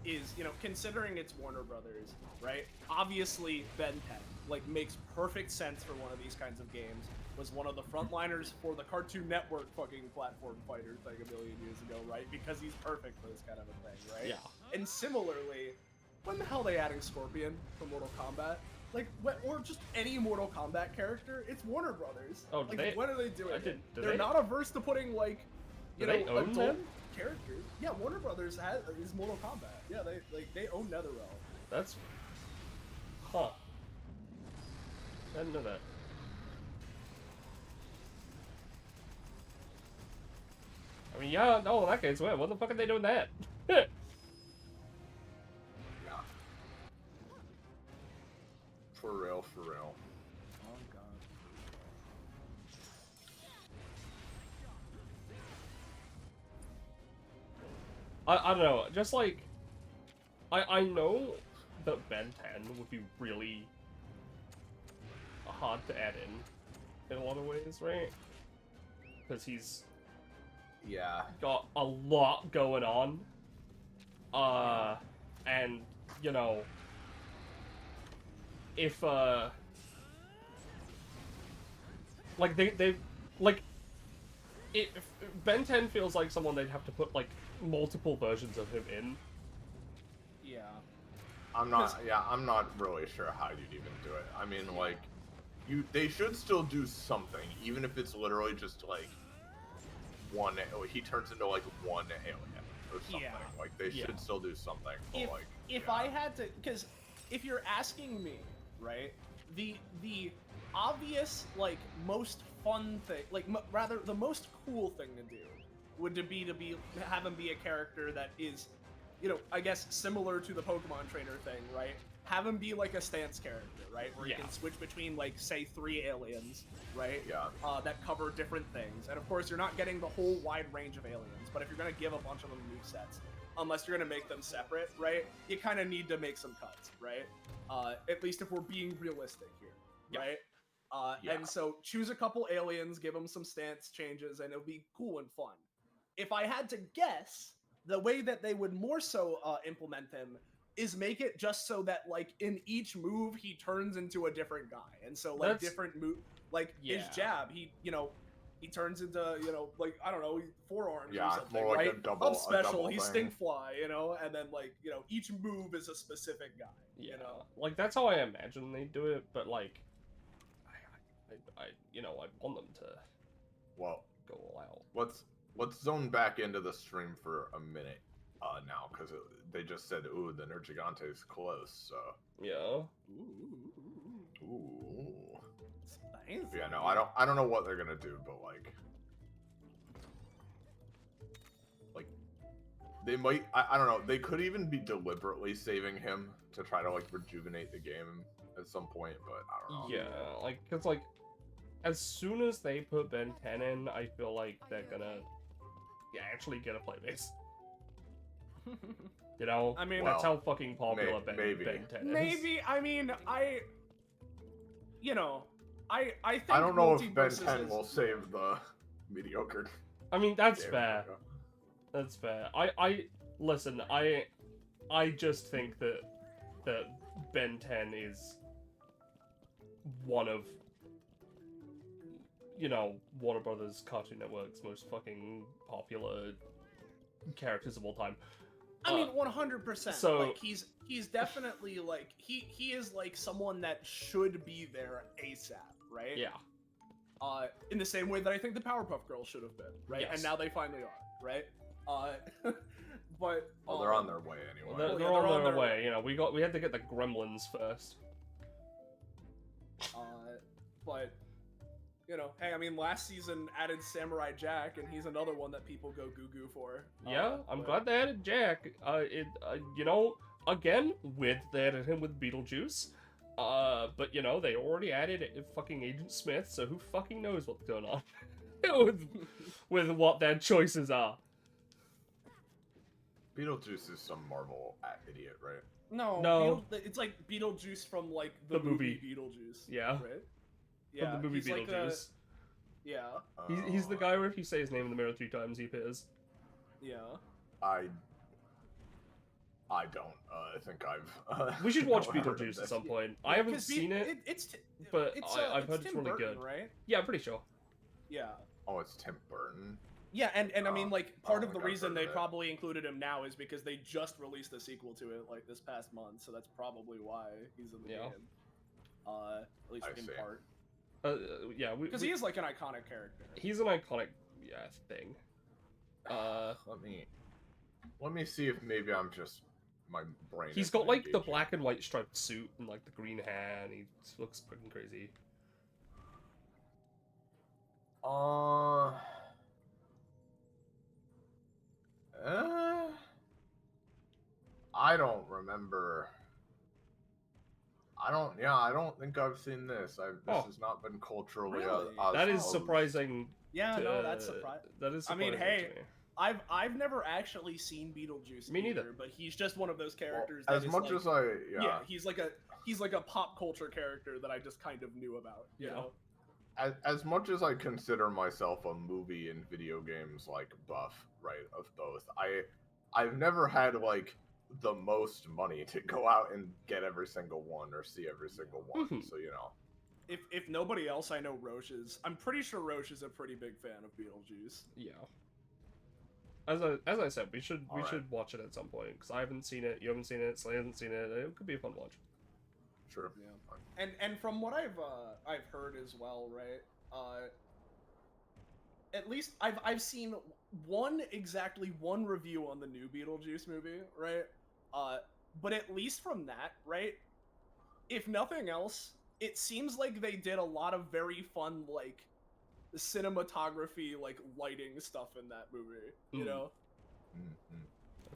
Speaker 3: Is, considering it's Warner Brothers, right? Obviously, Ben 10, like, makes perfect sense for one of these kinds of games. Was one of the frontliners for the Cartoon Network fucking platform fighter thing a million years ago, right? Because he's perfect for this kind of a thing, right?
Speaker 2: Yeah.
Speaker 3: And similarly, when the hell are they adding Scorpion from Mortal Kombat? Like, or just any Mortal Kombat character? It's Warner Brothers.
Speaker 2: Oh,
Speaker 3: like, what are they doing?
Speaker 2: They're
Speaker 3: not averse to putting, like,
Speaker 2: do they own them?
Speaker 3: characters. Yeah, Warner Brothers is Mortal Kombat. Yeah, they own NetherRealm.
Speaker 2: That's... Huh. I didn't know that. I mean, yeah, no, in that case, what the fuck are they doing that?
Speaker 1: Yeah. For real, for real.
Speaker 3: Oh, God.
Speaker 2: I don't know, just like... I know that Ben 10 would be really hard to add in a lot of ways, right? Because he's got a lot going on. And, you know, if, like, they like, if Ben 10 feels like someone they'd have to put, like, multiple versions of him in.
Speaker 3: Yeah.
Speaker 1: I'm not really sure how you'd even do it. I mean, like, they should still do something, even if it's literally just, like, he turns into, like, one alien or something.
Speaker 3: Yeah.
Speaker 1: Like, they should still do something. But,
Speaker 3: if I had to, because if you're asking me, right, the obvious, like, most fun thing, like, rather, the most cool thing to do would be to have him be a character that is, you know, I guess similar to the Pokemon trainer thing, right? Have him be like a stance character, right? Where you can switch between, like, say, 3 aliens, right?
Speaker 1: Yeah.
Speaker 3: That cover different things. And of course, you're not getting the whole wide range of aliens, but if you're going to give a bunch of them movesets, unless you're going to make them separate, right? You kind of need to make some cuts, right? At least if we're being realistic here, right? And so choose a couple aliens, give them some stance changes, and it'll be cool and fun. If I had to guess, the way that they would more so implement him is make it just so that, like, in each move he turns into a different guy, and so, like, different move, like his jab, he turns into, you know, like, I don't know, forearms or something,
Speaker 1: more like
Speaker 3: right?
Speaker 1: a double,
Speaker 3: Up special,
Speaker 1: a
Speaker 3: he's
Speaker 1: thing.
Speaker 3: Stinkfly, you know, and then, like, you know, each move is a specific guy. You know,
Speaker 2: like, that's how I imagine they do it, but, like, I you know, I want them to go all out.
Speaker 1: Let's zone back into the stream for a minute now, because they just said, ooh, the Nergigante is close, so...
Speaker 2: Yeah.
Speaker 1: Ooh.
Speaker 3: Nice.
Speaker 1: Yeah, no, I don't know what they're gonna do, but, like, they might, I don't know, they could even be deliberately saving him to try to, like, rejuvenate the game at some point, but I don't know.
Speaker 2: Yeah, like, because, like, as soon as they put Ben 10 in, I feel like they're gonna actually get a playbase. You know?
Speaker 3: I mean,
Speaker 2: that's how fucking popular Ben 10 is.
Speaker 3: Maybe, I mean, you know, I think
Speaker 1: I don't know if Ben 10 will save the mediocre.
Speaker 2: I mean, that's fair. That's fair. Listen, I just think that Ben 10 is one of, you know, Warner Brothers Cartoon Network's most fucking popular characters of all time.
Speaker 3: I mean, 100%.
Speaker 2: So,
Speaker 3: like, he's definitely, like, he is, like, someone that should be there ASAP, right?
Speaker 2: Yeah.
Speaker 3: In the same way that I think the Powerpuff Girls should have been, right?
Speaker 2: Yes.
Speaker 3: And now they finally are, right? But
Speaker 1: well, they're on their way anyway.
Speaker 2: They're on their way. You know, we had to get the Gremlins first.
Speaker 3: But you know, hey, I mean, last season added Samurai Jack, and he's another one that people go goo for.
Speaker 2: Yeah, I'm glad they added Jack. You know, again, they added him with Beetlejuice. But you know, they already added fucking Agent Smith, so who fucking knows what's going on with what their choices are.
Speaker 1: Beetlejuice is some Marvel idiot, right?
Speaker 3: No. It's like Beetlejuice from, like, the movie Beetlejuice.
Speaker 2: Yeah.
Speaker 3: Right? Yeah.
Speaker 2: From the movie Beetlejuice.
Speaker 3: Yeah.
Speaker 2: He's the guy where if you say his name in the mirror 3 times, he appears.
Speaker 3: Yeah.
Speaker 1: I don't think I've...
Speaker 2: we should watch Beetlejuice at some point. I haven't seen it, but I've heard it's really
Speaker 3: Burton,
Speaker 2: good.
Speaker 3: Right?
Speaker 2: Yeah, I'm pretty sure.
Speaker 3: Yeah.
Speaker 1: Oh, it's Tim Burton.
Speaker 3: Yeah, and I mean, like, part of the reason they probably included him now is because they just released a sequel to it, like, this past month, so that's probably why he's in the game. At least in part.
Speaker 2: Yeah,
Speaker 3: because he is, like, an iconic character.
Speaker 2: He's an iconic, thing.
Speaker 1: Let me see if maybe I'm just my brain.
Speaker 2: He's got like the black and white striped suit and like the green hair, and he looks fucking crazy.
Speaker 1: I don't remember. I don't think I've seen this. This has not been culturally.
Speaker 3: Really?
Speaker 2: That is surprising.
Speaker 3: Yeah, no, that's surprising.
Speaker 2: That is.
Speaker 3: I mean, hey, I've never actually seen Beetlejuice.
Speaker 2: Me neither.
Speaker 3: But he's just one of those characters.
Speaker 1: Well, as much as
Speaker 3: he's like a pop culture character that I just kind of knew about. You know.
Speaker 1: As much as I consider myself a movie and video games like buff, right, of both, I've never had like the most money to go out and get every single one or see every single one. So you know,
Speaker 3: if nobody else, I know Roche is. I'm pretty sure Roche is a pretty big fan of Beetlejuice.
Speaker 2: Yeah. As I said, we should watch it at some point because I haven't seen it. You haven't seen it. Slay hasn't seen it. It could be a fun watch.
Speaker 1: Sure.
Speaker 3: Yeah. And from what I've heard as well, right? At least I've seen one review on the new Beetlejuice movie, right? But at least from that, right? If nothing else, it seems like they did a lot of very fun, like, cinematography, like, lighting stuff in that movie, you know?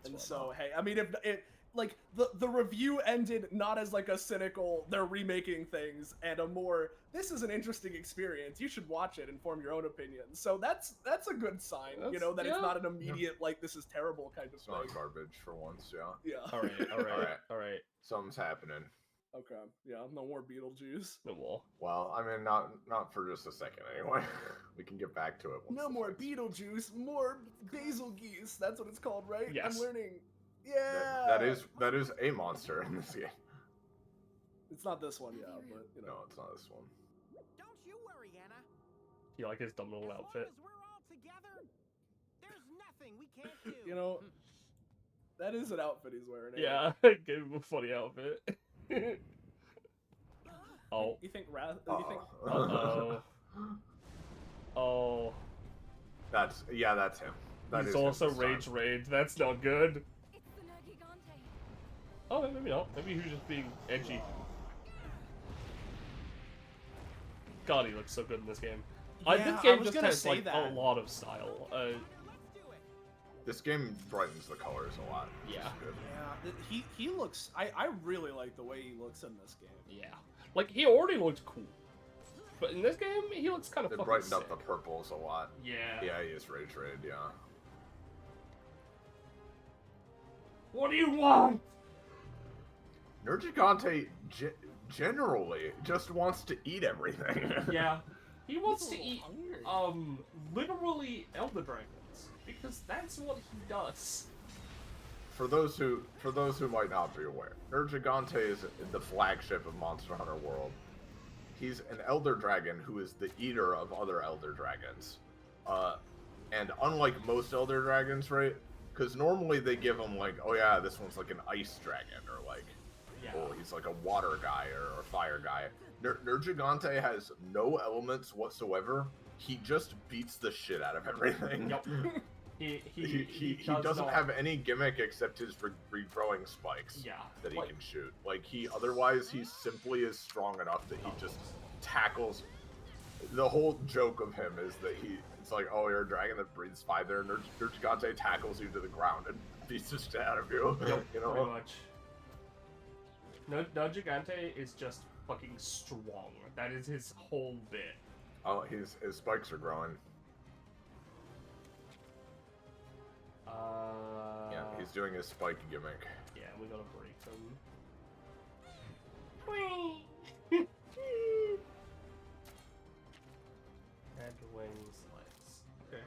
Speaker 3: And so, hey, I mean, if it, like, the review ended not as, like, a cynical, they're remaking things, and a more, this is an interesting experience, you should watch it and form your own opinion. So that's a good sign, you know, that it's not an immediate, like, this is terrible kind of thing.
Speaker 1: It's not garbage for once,
Speaker 3: Yeah.
Speaker 2: All right.
Speaker 1: Something's happening.
Speaker 3: Okay, yeah, no more Beetlejuice.
Speaker 2: No more.
Speaker 1: Well, I mean, not for just a second, anyway. We can get back to it.
Speaker 3: No more Beetlejuice, more basil geese. That's what it's called, right?
Speaker 2: Yes.
Speaker 3: I'm learning. Yeah.
Speaker 1: That is a monster in this game.
Speaker 3: It's not this one, yeah, but you know.
Speaker 1: No, it's not this one.
Speaker 4: Don't you worry, Anna.
Speaker 2: You like his dumb little outfit?
Speaker 4: As long as we're all together, there's nothing we can't do.
Speaker 3: You know, that is an outfit he's wearing.
Speaker 2: Yeah, give him a funny outfit. Oh.
Speaker 3: You think
Speaker 2: Oh.
Speaker 1: That's him.
Speaker 2: He's also Rage Raid. That's not good.
Speaker 5: It's the Nergigante.
Speaker 2: Oh, maybe not. Maybe he was just being edgy. God, he looks so good in this game. This game just has like a lot of style.
Speaker 1: This game brightens the colors a lot.
Speaker 2: Yeah.
Speaker 3: Yeah, he looks. I really like the way he looks in this game.
Speaker 2: Yeah. Like, he already looked cool. But in this game, he looks kind of fucking
Speaker 1: brightened
Speaker 2: sick.
Speaker 1: up the purples a lot.
Speaker 2: Yeah.
Speaker 1: Yeah, he is Rage Raid, yeah.
Speaker 2: What do you want?
Speaker 1: Nergigante generally just wants to eat everything.
Speaker 2: Yeah. He wants to eat, literally Elder Dragons. Because that's what he does.
Speaker 1: For those who might not be aware, Nergigante is the flagship of Monster Hunter World. He's an Elder Dragon who is the eater of other Elder Dragons. And unlike most Elder Dragons, right? Because normally they give him like, oh yeah, this one's like an ice dragon, or like, oh, he's like a water guy or fire guy. Nergigante has no elements whatsoever. He just beats the shit out of everything.
Speaker 2: Yep. He
Speaker 1: doesn't have any gimmick except his regrowing spikes that he can shoot. Like, otherwise he simply is strong enough that he just tackles. The whole joke of him is that it's like, oh, you're a dragon that breathes fire. Nergigante tackles you to the ground and beats the shit out of you.
Speaker 2: Yep,
Speaker 1: you know?
Speaker 2: pretty much. Nergigante is just fucking strong. That is his whole bit.
Speaker 1: Oh, his spikes are growing. Yeah, he's doing his spike gimmick.
Speaker 2: Yeah, we gotta break them. Head, wings, legs. Okay.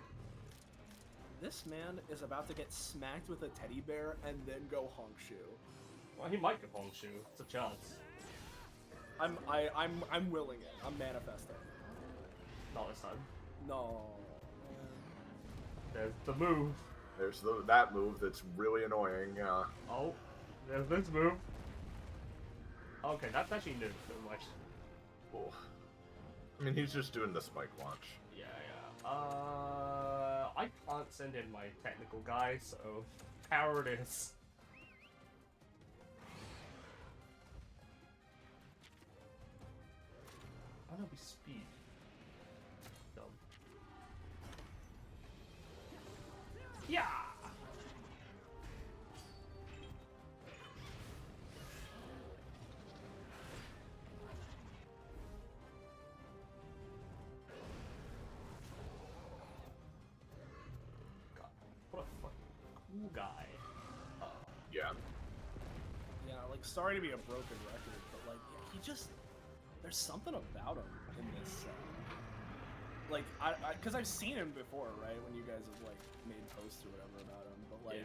Speaker 3: This man is about to get smacked with a teddy bear and then go Hongshu.
Speaker 2: Well, he might get Hongshu. It's a chance.
Speaker 3: I'm willing it. I'm manifesting.
Speaker 2: Not this time.
Speaker 3: No.
Speaker 2: There's the move.
Speaker 1: There's that move that's really annoying.
Speaker 2: Oh, there's this move. Okay, that's actually new. So much.
Speaker 1: Cool. I mean, he's just doing the spike launch.
Speaker 2: Yeah. I can't send in my technical guy, so power it is. I know we speed. Dumb. Yeah! God, what a fucking cool guy.
Speaker 1: Yeah.
Speaker 3: Yeah, like, sorry to be a broken record, but, like, yeah, he just... There's something about him in this, like, because I've seen him before, right? When you guys have, like, made posts or whatever about him, but, like,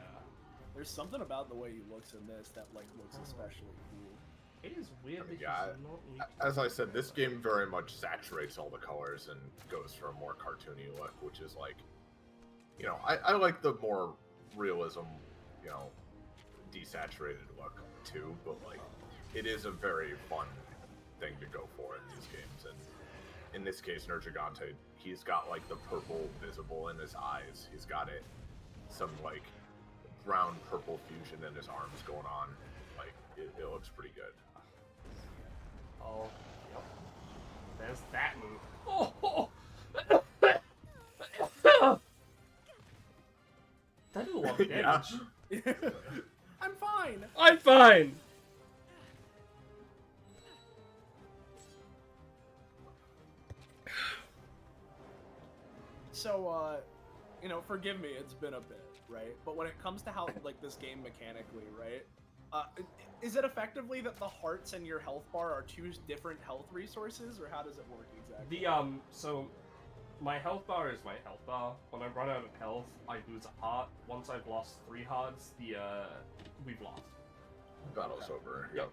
Speaker 3: there's something about the way he looks in this that, like, looks especially cool.
Speaker 2: It is weird that
Speaker 1: Yeah,
Speaker 2: he's not...
Speaker 1: as I said, this game very much saturates all the colors and goes for a more cartoony look, which is, like, you know, I like the more realism, you know, desaturated look, too, but, like, it is a very fun thing to go for in these games, and in this case, Nergigante, he's got like the purple visible in his eyes. He's got it, some like brown purple fusion in his arms going on. Like it looks pretty good.
Speaker 2: Oh, yep. There's that move. Oh, that did a lot of damage.
Speaker 3: Yeah. I'm fine.
Speaker 2: I'm fine.
Speaker 3: So, you know, forgive me, it's been a bit, right? But when it comes to how, like, this game mechanically, right? Is it effectively that the hearts and your health bar are two different health resources, or how does it work exactly?
Speaker 2: So my health bar is my health bar. When I run out of health, I lose a heart. Once I've lost 3 hearts, we've lost.
Speaker 1: Battle's over.
Speaker 2: Yep.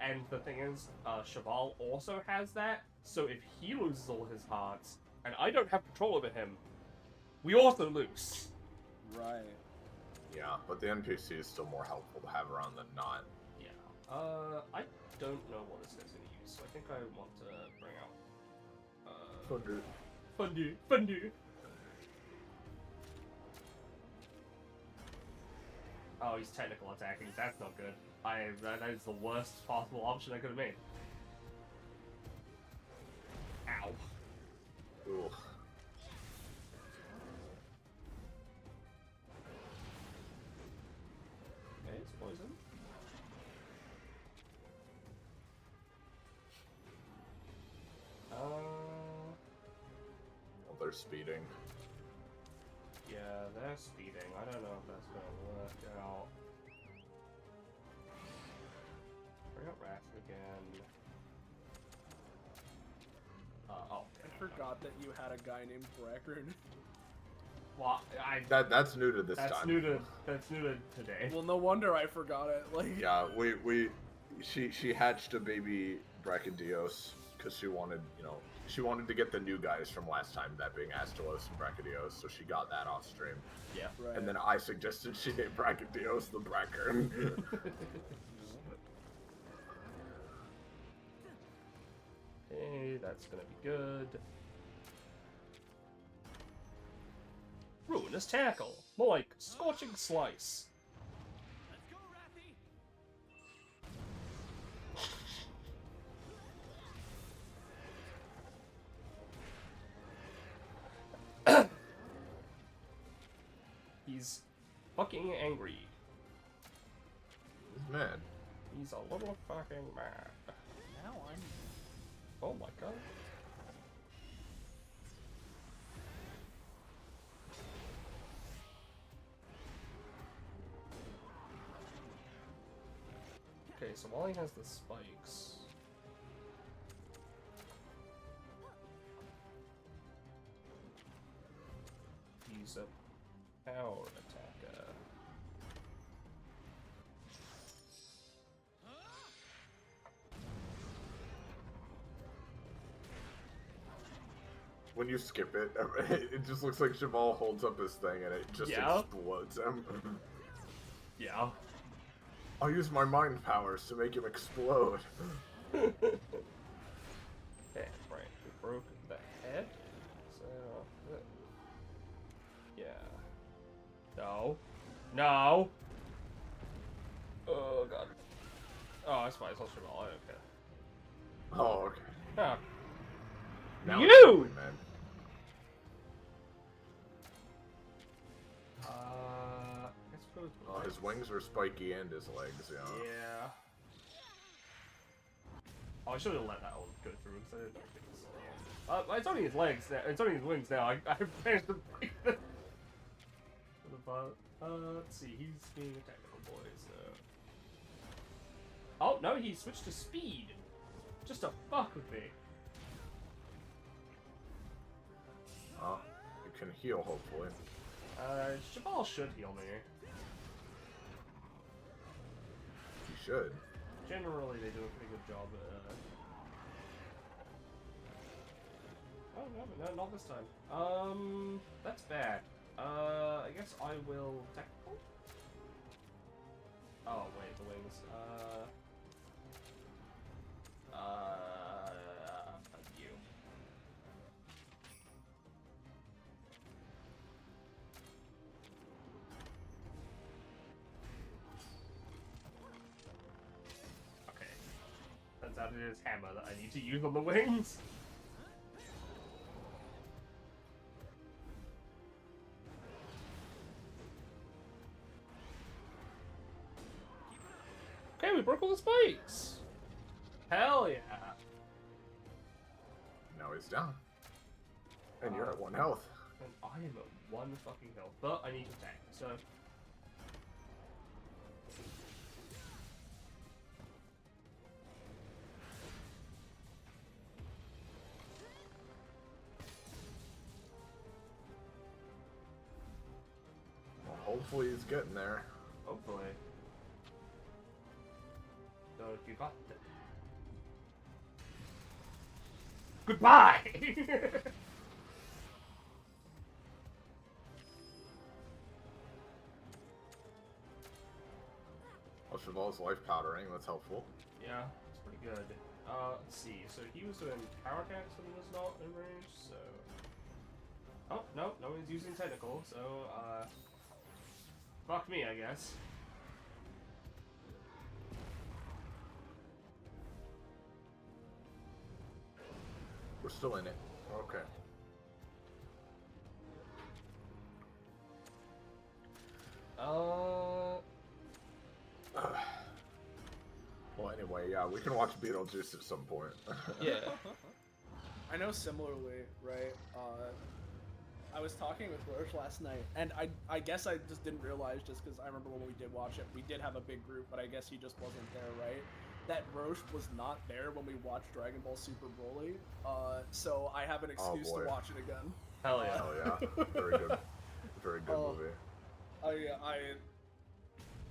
Speaker 2: And the thing is, Cheval also has that, so if he loses all his hearts, and I don't have control over him, we also lose.
Speaker 3: Right.
Speaker 1: Yeah, but the NPC is still more helpful to have around than not.
Speaker 2: Yeah. I don't know what this guy's gonna use, so I think I want to bring out... Fundu. Oh, he's technical attacking. That's not good. That is the worst possible option I could have made. Ow.
Speaker 1: Ooh.
Speaker 2: Okay, it's poison.
Speaker 1: Well, they're speeding.
Speaker 2: Yeah, they're speeding. I don't know if that's gonna work out. Bring up Wrath again. Oh.
Speaker 3: I forgot that you had a guy named Brackern.
Speaker 2: Well,
Speaker 1: That's new to this time.
Speaker 2: That's new to today.
Speaker 3: Well, no wonder I forgot it. Like.
Speaker 1: Yeah, she hatched a baby Brachydios because she wanted, you know, she wanted to get the new guys from last time, that being Astalos and Brachydios, so she got that off stream.
Speaker 2: Yeah.
Speaker 3: Right.
Speaker 1: And then I suggested she name Brachydios the Brackern.
Speaker 2: Hey, that's gonna be good. Ruinous Tackle! More like Scorching Slice.
Speaker 4: Let's go, Rathy.
Speaker 2: He's fucking angry.
Speaker 1: He's mad.
Speaker 2: He's a little fucking mad.
Speaker 3: Now I'm.
Speaker 2: Oh my god. Okay, so while he has the spikes... He's a power attacker.
Speaker 1: When you skip it, it just looks like Cheval holds up his thing and it just explodes him.
Speaker 2: Yeah.
Speaker 1: I'll use my mind powers to make him explode.
Speaker 2: Okay, right. We broke the head. So, Yeah. No. No! Oh, God. Oh, that's fine. It's not Cheval. Okay.
Speaker 1: Oh, okay.
Speaker 2: Huh.
Speaker 1: Now
Speaker 2: You!
Speaker 1: it's really mad.
Speaker 2: Let's go with
Speaker 1: Oh, his wings are spiky and his legs, yeah.
Speaker 2: Yeah. Oh, I should have let that one go through instead of things. It's only his legs now. It's only his wings now. I managed to break them. Let's see. He's being a technical boy, so. Oh no, he switched to speed. Just to fuck with me.
Speaker 1: Oh, you can heal, hopefully.
Speaker 2: Cheval should heal me.
Speaker 1: He should.
Speaker 2: Generally, they do a pretty good job at. Oh no, not this time. That's bad. I guess I will technical. Oh wait, the wings. You. Okay. Turns out it is hammer that I need to use on the wings. Okay, we broke all the spikes! Hell yeah!
Speaker 1: Now he's down. And you're at 1 health.
Speaker 2: And I am at 1 fucking health, but I need to attack, so...
Speaker 1: Well, hopefully he's getting there.
Speaker 2: Hopefully. So if you got the... Goodbye!
Speaker 1: Well, Cheval's life powdering, that's helpful.
Speaker 2: Yeah, it's pretty good. Let's see. So he was doing power attacks when he was not in range, so... Oh, no one's using technical, so, fuck me, I guess.
Speaker 1: We're still in it. Okay. Well, anyway, yeah, we can watch Beetlejuice at some point.
Speaker 2: Yeah.
Speaker 3: I know similarly, right? I was talking with Roche last night, and I guess I just didn't realize, just because I remember when we did watch it, we did have a big group, but I guess he just wasn't there, right? That Roche was not there when we watched Dragon Ball Super Broly, so I have an excuse to watch it again.
Speaker 2: Hell yeah.
Speaker 1: Hell yeah. Very good. Very good movie.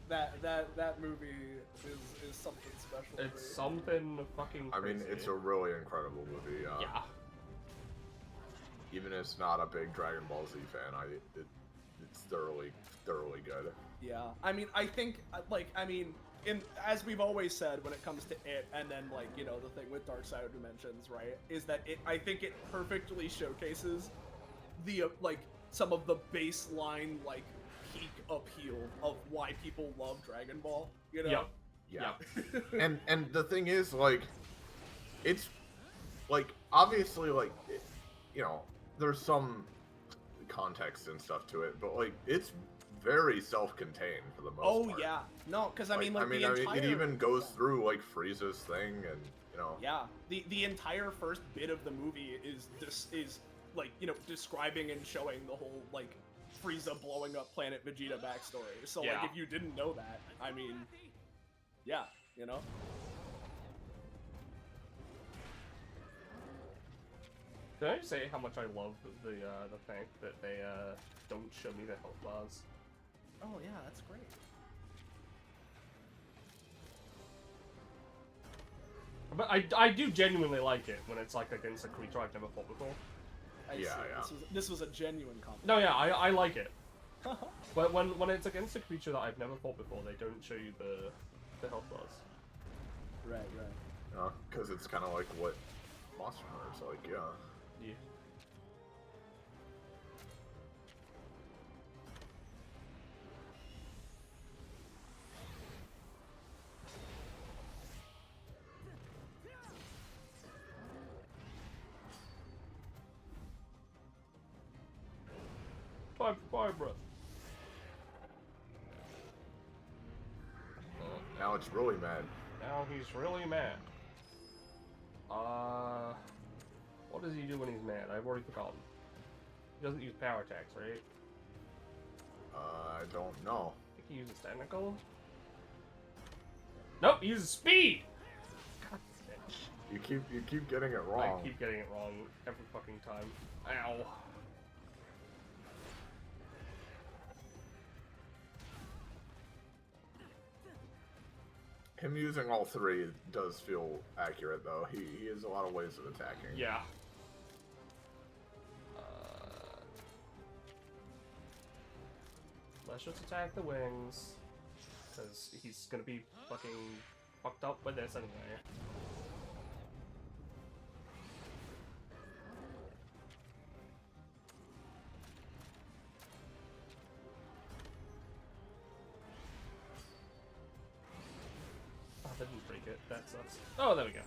Speaker 3: That movie is something special.
Speaker 2: It's something fucking crazy.
Speaker 1: I mean, it's a really incredible movie.
Speaker 2: Yeah.
Speaker 1: Even if it's not a big Dragon Ball Z fan, it's thoroughly good.
Speaker 3: Yeah. I mean, I think, as we've always said when it comes to it, and then, like, you know, the thing with Dark Side of Dimensions, right, is that I think it perfectly showcases the, some of the baseline, peak appeal of why people love Dragon Ball, you know?
Speaker 1: Yeah. and the thing is, it's, obviously, you know, there's some context and stuff to it, but, it's very self-contained for the most part.
Speaker 3: Oh, yeah. No, because, the entire...
Speaker 1: it even goes through, Frieza's thing, and, you know...
Speaker 3: Yeah. The entire first bit of the movie is describing and showing the whole, Frieza blowing up Planet Vegeta backstory. So, if you didn't know that, I mean... Yeah, you know?
Speaker 2: Did I say how much I love the fact that they don't show me the health bars?
Speaker 3: Oh yeah, that's great.
Speaker 2: But I do genuinely like it when it's against a creature I've never fought before.
Speaker 3: Yeah. This was a genuine compliment.
Speaker 2: No, yeah, I like it. But when it's against a creature that I've never fought before, they don't show you the health bars.
Speaker 3: Right.
Speaker 1: Because it's kind of like what Monster Hunter's like, yeah.
Speaker 2: Yeah. fire breath.
Speaker 1: Now it's really mad.
Speaker 2: Now he's really mad. What does he do when he's mad? I've already forgotten. He doesn't use power attacks, right?
Speaker 1: I don't know.
Speaker 2: I think he uses technical. Nope, he uses speed! God damn.
Speaker 1: You keep getting it wrong.
Speaker 2: I keep getting it wrong every fucking time. Ow.
Speaker 1: Him using all three does feel accurate, though. He has a lot of ways of attacking.
Speaker 2: Yeah. Let's just attack the wings, because he's gonna be fucking fucked up by this anyway. Oh, that didn't break it. That sucks. Oh, there we go.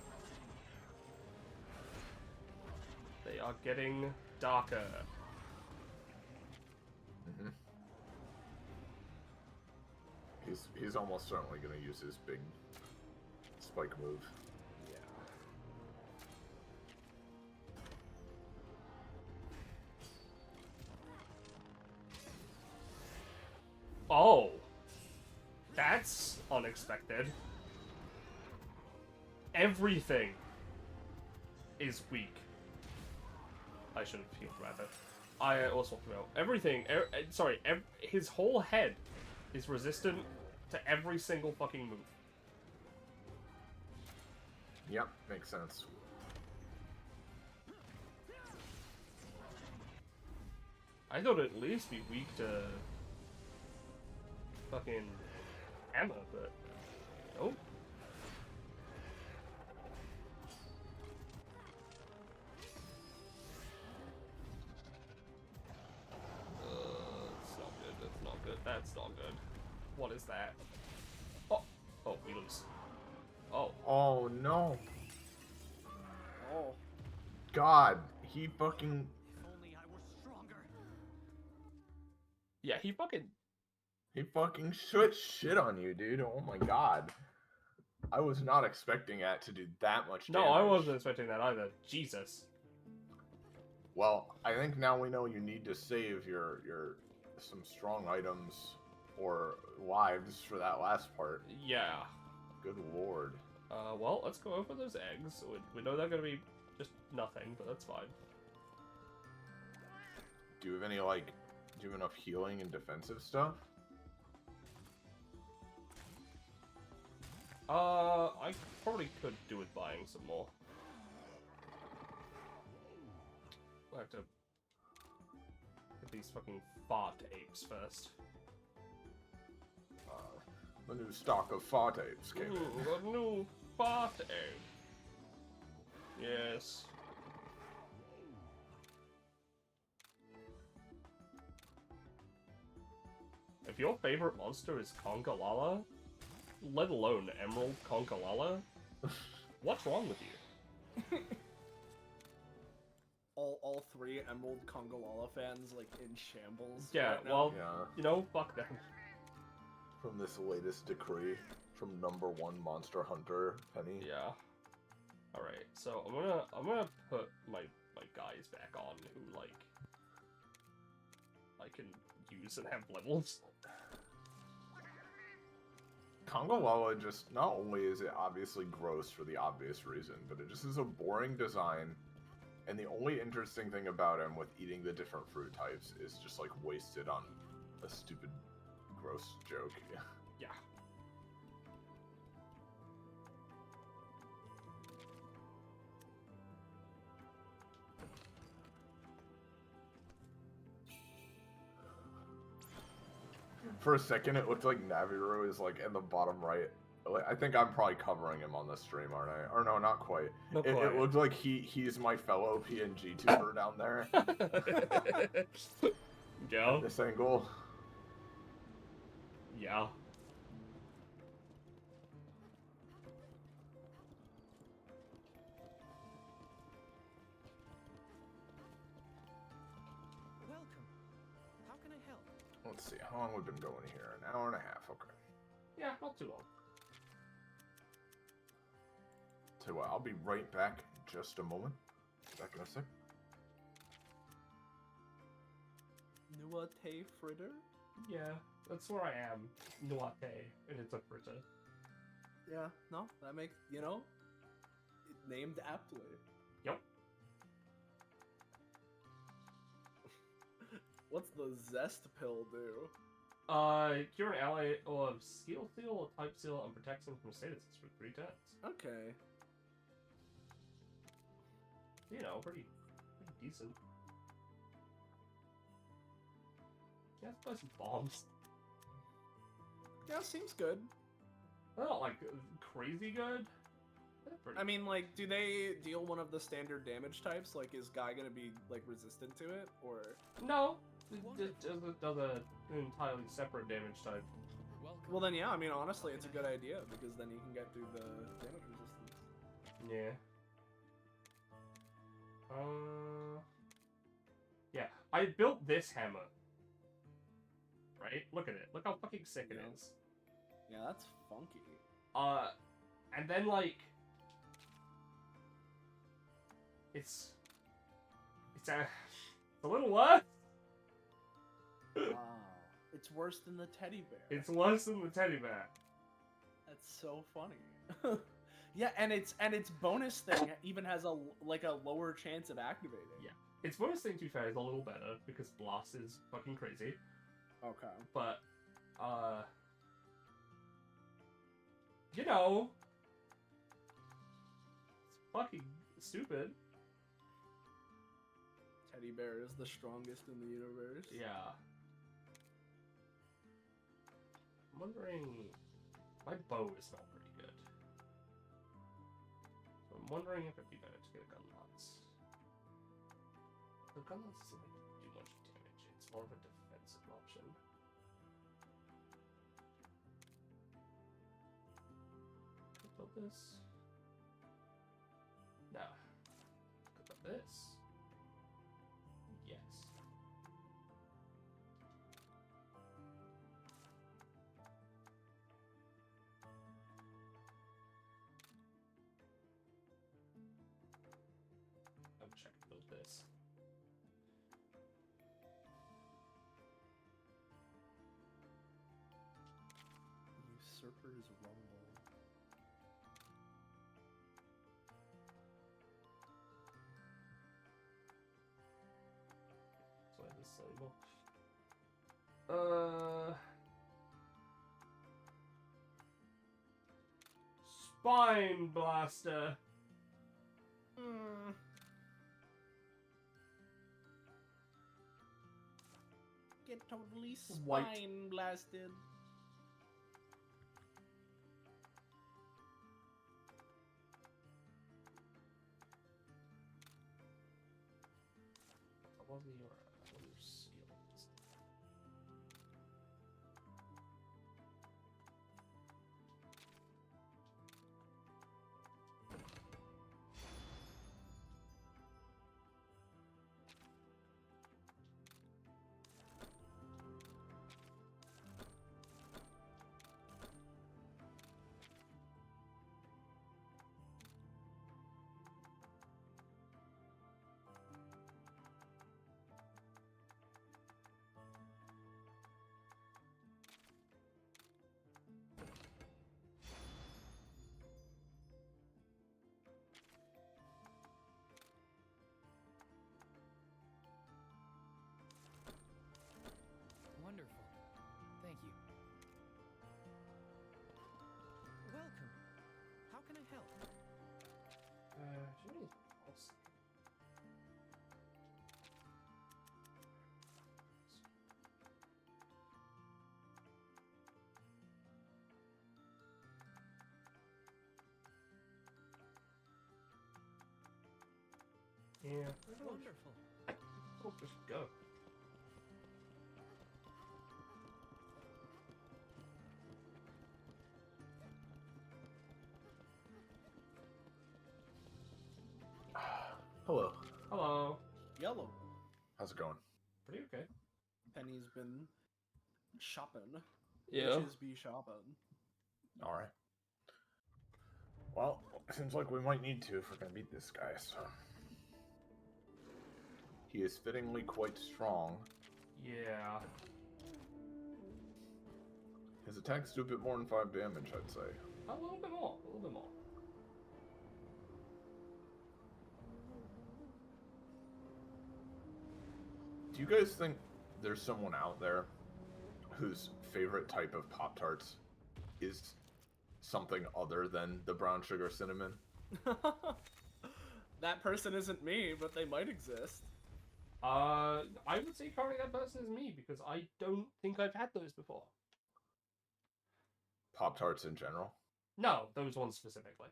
Speaker 2: They are getting darker.
Speaker 1: Mm-hmm. He's almost certainly going to use his big spike move.
Speaker 2: Yeah. Oh! That's unexpected. Everything is weak. I should have healed rather. I also talked about everything. His whole head is resistant to every single fucking move.
Speaker 1: Yep, makes sense.
Speaker 2: I thought it'd at least be weak to fucking hammer, but nope. That's not good. That's not good. That's not good. What is that? Oh, oh, we lose. Oh.
Speaker 1: Oh no.
Speaker 3: Oh.
Speaker 1: God, he fucking.
Speaker 4: If only I were stronger.
Speaker 2: Yeah, he fucking
Speaker 1: shit on you, dude. Oh my god. I was not expecting that to do that much damage.
Speaker 2: No, I wasn't expecting that either. Jesus.
Speaker 1: Well, I think now we know you need to save your some strong items or lives for that last part.
Speaker 2: Yeah.
Speaker 1: Good lord.
Speaker 2: Well, let's go over those eggs. We know they're gonna be just nothing, but that's fine.
Speaker 1: Do you have any, like, do you have enough healing and defensive stuff?
Speaker 2: I probably could do with buying some more. I'll have to get these fucking fart apes first.
Speaker 1: The new stock of fart apes came in.
Speaker 2: Ooh, a new fart ape. Yes. If your favorite monster is Conkalala, let alone Emerald Conkalala, what's wrong with you?
Speaker 3: All three Emerald Congalala fans like in shambles.
Speaker 2: Yeah,
Speaker 3: right now.
Speaker 2: well,
Speaker 1: Yeah.
Speaker 2: you know, fuck them.
Speaker 1: From this latest decree from #1 monster hunter, Penny.
Speaker 2: Yeah. Alright, so I'm gonna put my guys back on who, like, I can use and have levels.
Speaker 1: Congalala just, not only is it obviously gross for the obvious reason, but it just is a boring design, and the only interesting thing about him with eating the different fruit types is just, like, wasted on a stupid, gross joke.
Speaker 2: Yeah.
Speaker 1: For a second, it looked like Naviru is, like, in the bottom right. Like, I think I'm probably covering him on the stream, aren't I? Or no, not quite.
Speaker 2: Not
Speaker 1: It
Speaker 2: quite.
Speaker 1: looked like he's my fellow PNG tuber down there.
Speaker 2: Yeah.
Speaker 1: This angle.
Speaker 2: Yeah.
Speaker 4: Welcome. How can I help?
Speaker 1: Let's see, how long we've been going here? An hour and a half, okay.
Speaker 2: Yeah, not too long.
Speaker 1: Tell you what, I'll be right back in just a moment. Back in a sec.
Speaker 3: Nuate fritter?
Speaker 2: Yeah, that's where I am. Nuate, and it's a fritter.
Speaker 3: Yeah, no, that makes, you know, named aptly.
Speaker 2: Yep.
Speaker 3: What's the zest pill do?
Speaker 2: Cure an ally of skill seal, type seal, and protects them from statuses for 3 turns.
Speaker 3: Okay.
Speaker 2: You know, pretty decent. Yeah, let's play some bombs.
Speaker 3: Yeah, seems good.
Speaker 2: They're not like crazy good.
Speaker 3: I mean, like, do they deal one of the standard damage types? Like, is Guy gonna be like resistant to it, or
Speaker 2: no? It does an entirely separate damage type.
Speaker 3: Well, then, yeah. I mean, honestly, it's a good idea because then you can get through the damage resistance.
Speaker 2: Yeah. Yeah. I built this hammer. Right? Look at it. Look how fucking sick it is.
Speaker 3: Yeah, that's funky.
Speaker 2: And then like, it's a little worse.
Speaker 3: Wow, it's worse than the teddy bear.
Speaker 2: It's worse than the teddy bear.
Speaker 3: That's so funny. Yeah, and its bonus thing even has a lower chance of activating.
Speaker 2: Yeah, its bonus thing, to be fair, is a little better because blast is fucking crazy.
Speaker 3: Okay.
Speaker 2: But you know, it's fucking stupid.
Speaker 3: Teddy bear is the strongest in the universe.
Speaker 2: Yeah. I'm wondering, my bow is not pretty good. So I'm wondering if it'd be better to get a gun lance. The gun lance doesn't like do much damage. It's more of a defensive option. Could I build this? No. Could I build this? Yes. I wish I could build this.
Speaker 3: Usurper's Rumble.
Speaker 2: So I have this symbol. Spine Blaster.
Speaker 3: Get totally
Speaker 2: White.
Speaker 3: spine blasted.
Speaker 2: What are your skills?
Speaker 4: Wonderful. Thank you. Welcome. How can I help?
Speaker 2: Should we else? Yeah.
Speaker 4: Wonderful.
Speaker 2: We'll just go.
Speaker 1: Hello.
Speaker 2: Hello.
Speaker 3: Yellow.
Speaker 1: How's it going?
Speaker 2: Pretty okay.
Speaker 3: Penny's been shopping.
Speaker 2: Yeah.
Speaker 3: Bitches be shopping.
Speaker 1: All right. Well, seems like we might need to if we're gonna beat this guy. So he is fittingly quite strong.
Speaker 2: Yeah.
Speaker 1: His attacks do a bit more than 5 damage, I'd say.
Speaker 2: A little bit more. A little bit more.
Speaker 1: Do you guys think there's someone out there whose favorite type of Pop-Tarts is something other than the brown sugar cinnamon?
Speaker 3: That person isn't me, but they might exist.
Speaker 2: I would say probably that person is me, because I don't think I've had those before.
Speaker 1: Pop-Tarts in general?
Speaker 2: No, those ones specifically.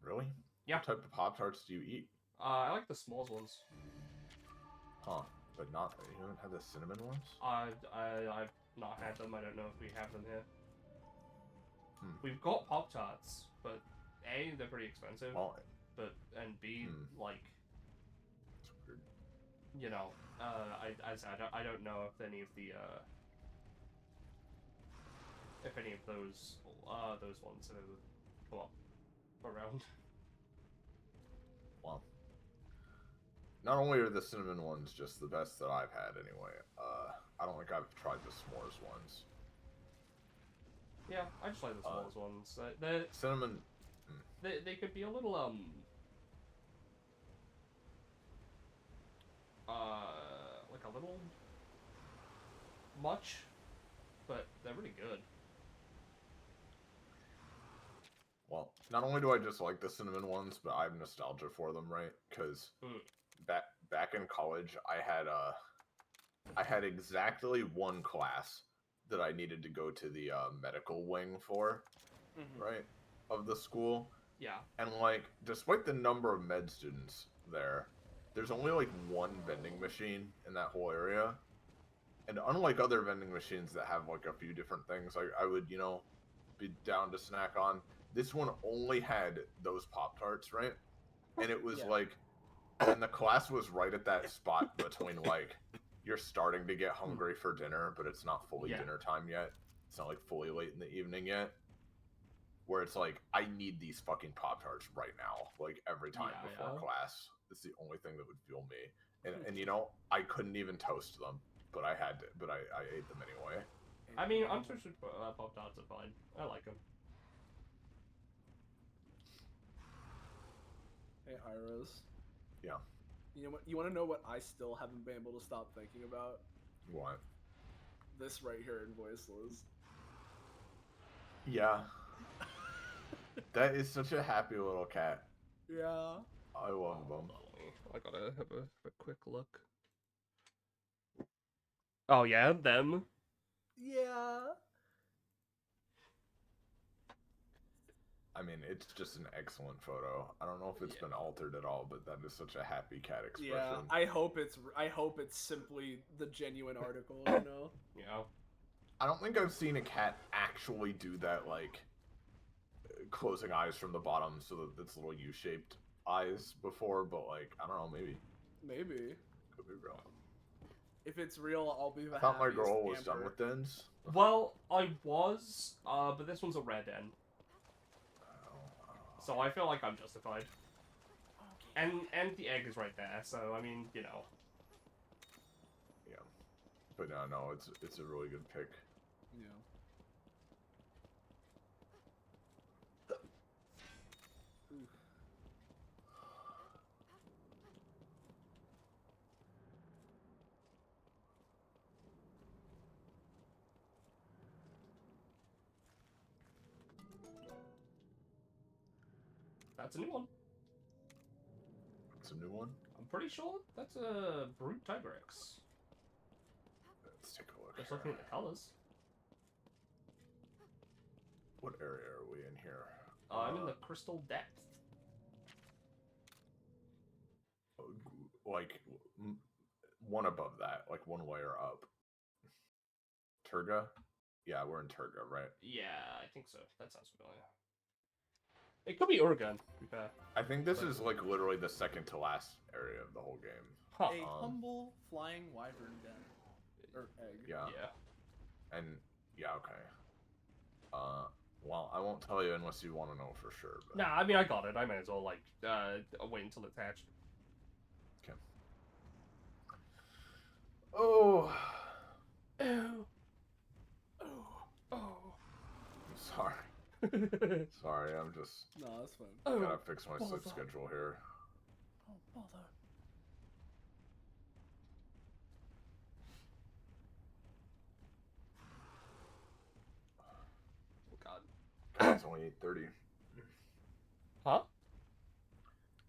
Speaker 1: Really?
Speaker 2: Yeah.
Speaker 1: What type of Pop-Tarts do you eat?
Speaker 2: I like the s'mores ones.
Speaker 1: Huh. But not, you haven't had the cinnamon ones?
Speaker 2: I've not had them. I don't know if we have them here.
Speaker 1: Hmm.
Speaker 2: We've got Pop-Tarts, but A, they're pretty expensive.
Speaker 1: Well,
Speaker 2: But, and B, like,
Speaker 1: it's weird.
Speaker 2: you know, I don't know if any of the, if any of those ones have come up around.
Speaker 1: Well, not only are the cinnamon ones just the best that I've had anyway, I don't think I've tried the s'mores ones.
Speaker 2: Yeah, I just like the s'mores ones. The
Speaker 1: Cinnamon...
Speaker 2: they could be a little, like a little much, but they're really good.
Speaker 1: Well, not only do I just like the cinnamon ones, but I have nostalgia for them, right? Because back in college, I had exactly one class that I needed to go to the medical wing for, right, of the school.
Speaker 2: Yeah.
Speaker 1: And like, despite the number of med students there, there's only like one vending machine in that whole area. And unlike other vending machines that have like a few different things I would, you know, be down to snack on, this one only had those Pop-Tarts, right? And it was like, and the class was right at that spot between like, you're starting to get hungry for dinner, but it's not fully dinner time yet. It's not like fully late in the evening yet. Where it's like, I need these fucking Pop-Tarts right now, like every time before class. It's the only thing that would fuel me. And you know, I couldn't even toast them, but I had to, but I ate them anyway.
Speaker 2: I mean, untoasted Pop-Tarts are fine. I like them.
Speaker 3: Hey, Iris.
Speaker 1: Yeah.
Speaker 3: You know what? You want to know what I still haven't been able to stop thinking about?
Speaker 1: What?
Speaker 3: This right here in Voiceless.
Speaker 1: Yeah. That is such a happy little cat.
Speaker 3: Yeah.
Speaker 1: I love them.
Speaker 2: I gotta have a quick look. Oh yeah, them.
Speaker 3: Yeah.
Speaker 1: I mean, it's just an excellent photo. I don't know if it's been altered at all, but that is such a happy cat expression.
Speaker 3: Yeah, I hope it's simply the genuine article, you know?
Speaker 2: Yeah.
Speaker 1: I don't think I've seen a cat actually do that, like, closing eyes from the bottom so that it's little U-shaped eyes before, but, like, I don't know, maybe.
Speaker 3: Maybe.
Speaker 1: Could be real.
Speaker 3: If it's real, I'll be the
Speaker 1: I thought my
Speaker 3: happiest
Speaker 1: girl was
Speaker 3: camper.
Speaker 1: done with dens.
Speaker 2: Well, I was, but this one's a red den. So I feel like I'm justified. And the egg is right there, so I mean, you know.
Speaker 1: Yeah. But no, it's a really good pick.
Speaker 3: Yeah.
Speaker 2: That's a new one.
Speaker 1: It's a new one?
Speaker 2: I'm pretty sure that's a Brute Tigrex.
Speaker 1: Let's take a look.
Speaker 2: Just looking at the colors.
Speaker 1: What area are we in here?
Speaker 2: I'm in the Crystal Depth.
Speaker 1: Like, one above that, like one layer up. Turga? Yeah, we're in Turga, right?
Speaker 2: Yeah, I think so. That sounds familiar. It could be Oregon, to be fair.
Speaker 1: I think this is like literally the second to last area of the whole game.
Speaker 2: Huh.
Speaker 3: A humble flying wyvern den. Or egg.
Speaker 1: Yeah.
Speaker 2: Yeah.
Speaker 1: And yeah, okay. Well, I won't tell you unless you want to know for sure. But...
Speaker 2: Nah, I mean, I got it. I might as well, like, wait until it's hatched.
Speaker 1: Okay. Oh.
Speaker 2: Oh. Oh.
Speaker 1: I'm sorry. Sorry, I'm just...
Speaker 3: No, that's fine.
Speaker 2: Oh,
Speaker 1: gotta fix my
Speaker 2: bother.
Speaker 1: sleep schedule here.
Speaker 2: Oh, bother. Oh, God.
Speaker 1: It's only 8:30.
Speaker 2: Huh?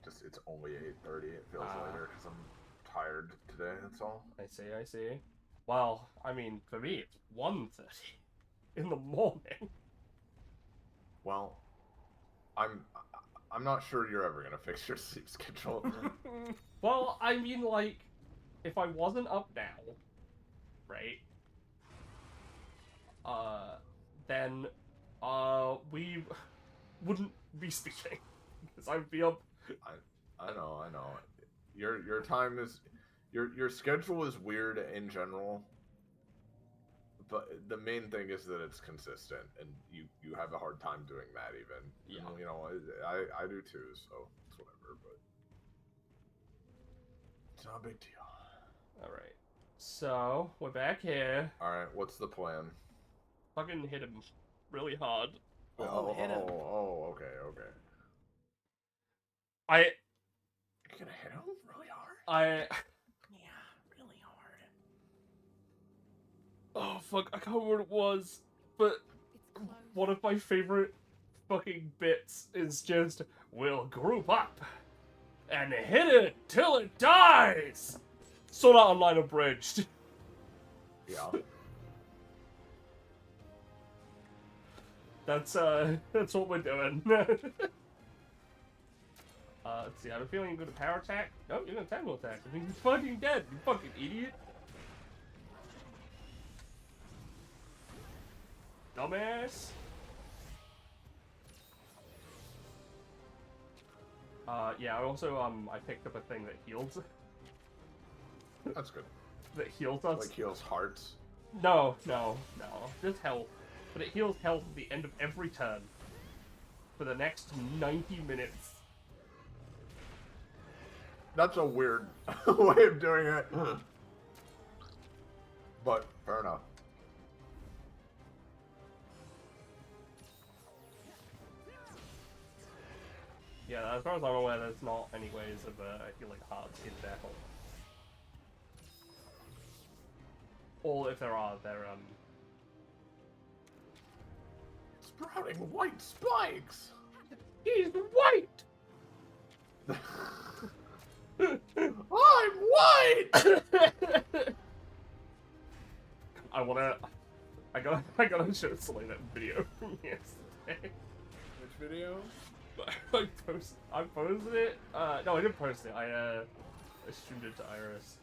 Speaker 1: It's only 8:30. It feels later because I'm tired today, that's all.
Speaker 2: I see. Well, I mean, for me, it's 1:30 in the morning.
Speaker 1: Well, I'm not sure you're ever gonna fix your sleep schedule.
Speaker 2: Well, I mean, like, if I wasn't up now, right? Then, we wouldn't be speaking because I'd be up.
Speaker 1: I know. Your time is your schedule is weird in general, but the main thing is that it's consistent, and you have a hard time doing that even.
Speaker 2: Yeah.
Speaker 1: And, you know, I do too, so it's whatever. But it's not a big deal.
Speaker 2: All right. So we're back here.
Speaker 1: All right, what's the plan?
Speaker 2: Fucking hit him really hard.
Speaker 3: Hit him.
Speaker 1: Oh, okay.
Speaker 2: I.
Speaker 1: You're gonna hit him really hard?
Speaker 3: Yeah, really hard.
Speaker 2: Oh fuck! I can't remember what it was, but one of my favorite fucking bits is just we'll group up and hit it till it dies. Sword Art Online abridged.
Speaker 1: Yeah.
Speaker 2: That's what we're doing. Let's see. I have a feeling you're gonna power attack. No, you're gonna tactical attack. I mean, you're fucking dead. You fucking idiot. Dumbass. Yeah. I also I picked up a thing that heals.
Speaker 1: That's good.
Speaker 2: That heals us.
Speaker 1: Like heals hearts.
Speaker 2: No. Just health. But it heals health at the end of every turn. For the next 90 minutes.
Speaker 1: That's a weird way of doing it. But, fair enough.
Speaker 2: Yeah, as far as I'm aware, there's not any ways of healing hearts in battle. Or if there are, they're
Speaker 1: Sprouting white spikes!
Speaker 2: He's white!
Speaker 1: I'm white!
Speaker 2: I gotta show Selena that video from yesterday.
Speaker 3: Which video?
Speaker 2: I posted it. No, I didn't post it. I streamed it to Iris.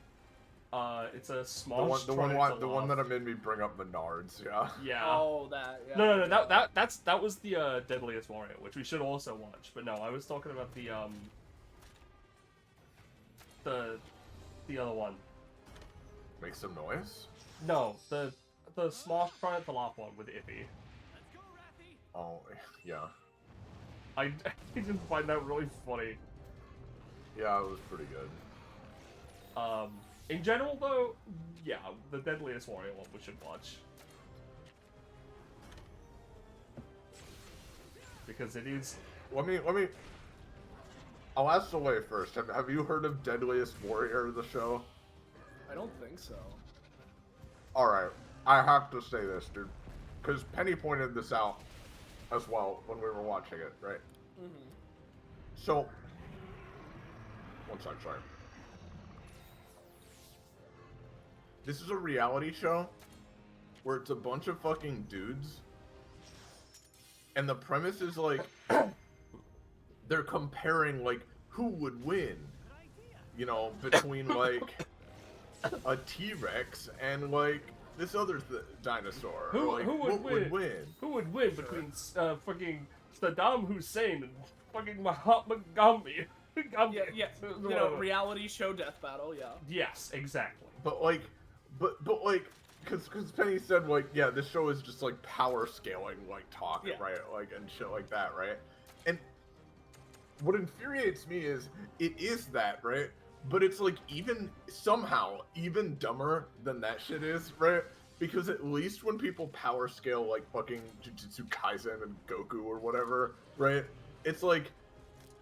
Speaker 2: It's a small.
Speaker 1: The one that made me bring up Menards. Yeah.
Speaker 2: Yeah.
Speaker 3: Oh, that. Yeah.
Speaker 2: No. That was the Deadliest Warrior, which we should also watch. But no, I was talking about the other one.
Speaker 1: Make some noise?
Speaker 2: No, the Smosh Triumph the last one with Iffy.
Speaker 1: Oh, yeah.
Speaker 2: I just find that really funny.
Speaker 1: Yeah, it was pretty good.
Speaker 2: In general though, yeah, the Deadliest Warrior one we should watch. Because it is...
Speaker 1: Let me... I'll ask the way first. Have you heard of Deadliest Warrior, the show?
Speaker 3: I don't think so.
Speaker 1: Alright, I have to say this, dude. Because Penny pointed this out as well when we were watching it, right?
Speaker 3: Mm-hmm.
Speaker 1: So... One sec, sorry. This is a reality show where it's a bunch of fucking dudes. And the premise is like... they're comparing, like, who would win, you know, between, like, a T-Rex and, like, this other dinosaur.
Speaker 2: Who
Speaker 1: like,
Speaker 2: would win? Who would win between fucking Saddam Hussein and fucking Mahatma Gandhi?
Speaker 3: Yeah. You know, reality show death battle. Yeah.
Speaker 2: Yes, exactly.
Speaker 1: But like, because Penny said, like, yeah, this show is just, like, power scaling, like, talk, right? Like, and shit like that, right? And what infuriates me is, it is that, right? But it's, like, somehow, even dumber than that shit is, right? Because at least when people power scale, like, fucking Jujutsu Kaisen and Goku or whatever, right? It's like,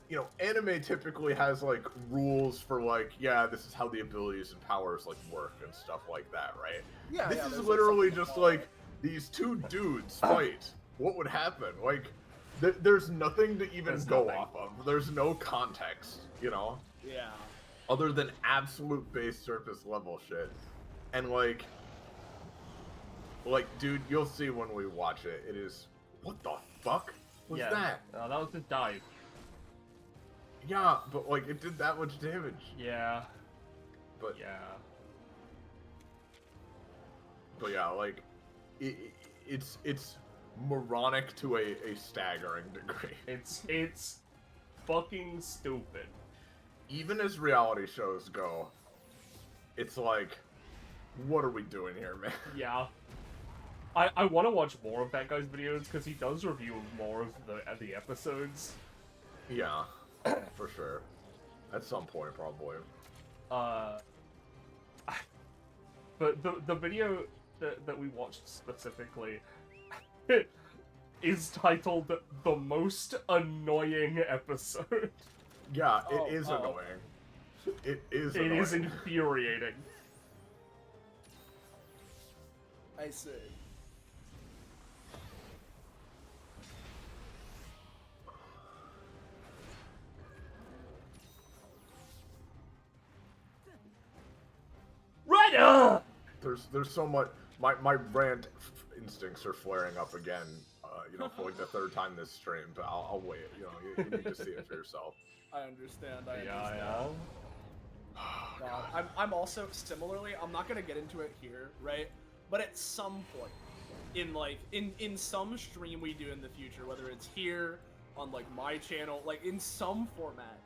Speaker 1: you know, anime typically has, like, rules for, like, yeah, this is how the abilities and powers, like, work and stuff like that, right?
Speaker 3: Yeah,
Speaker 1: this is literally just, like, these two dudes fight. What would happen? Like, there's nothing to even go off of. There's no context, you know?
Speaker 3: Yeah.
Speaker 1: Other than absolute base surface level shit. And, like, dude, you'll see when we watch it. It is... What the fuck was that?
Speaker 2: That was the dive.
Speaker 1: Yeah, but, like, it did that much damage.
Speaker 2: Yeah.
Speaker 1: But...
Speaker 2: Yeah.
Speaker 1: But yeah, like, it's moronic to a staggering degree.
Speaker 2: It's fucking stupid.
Speaker 1: Even as reality shows go, it's like, what are we doing here, man?
Speaker 2: Yeah. I want to watch more of that guy's videos, because he does review more of the episodes.
Speaker 1: Yeah, for sure. At some point, probably.
Speaker 2: But the video that we watched specifically is titled "The Most Annoying Episode."
Speaker 1: Yeah, it is annoying. It is annoying.
Speaker 2: It is infuriating.
Speaker 3: I see.
Speaker 2: Right.
Speaker 1: There's so much. My rant instincts are flaring up again. You know, for like the third time this stream. But I'll wait. You know, you need to see it for yourself.
Speaker 3: I understand.
Speaker 2: Yeah.
Speaker 3: God. I'm also similarly. I'm not gonna get into it here, right? But at some point, in some stream we do in the future, whether it's here on like my channel, like in some format,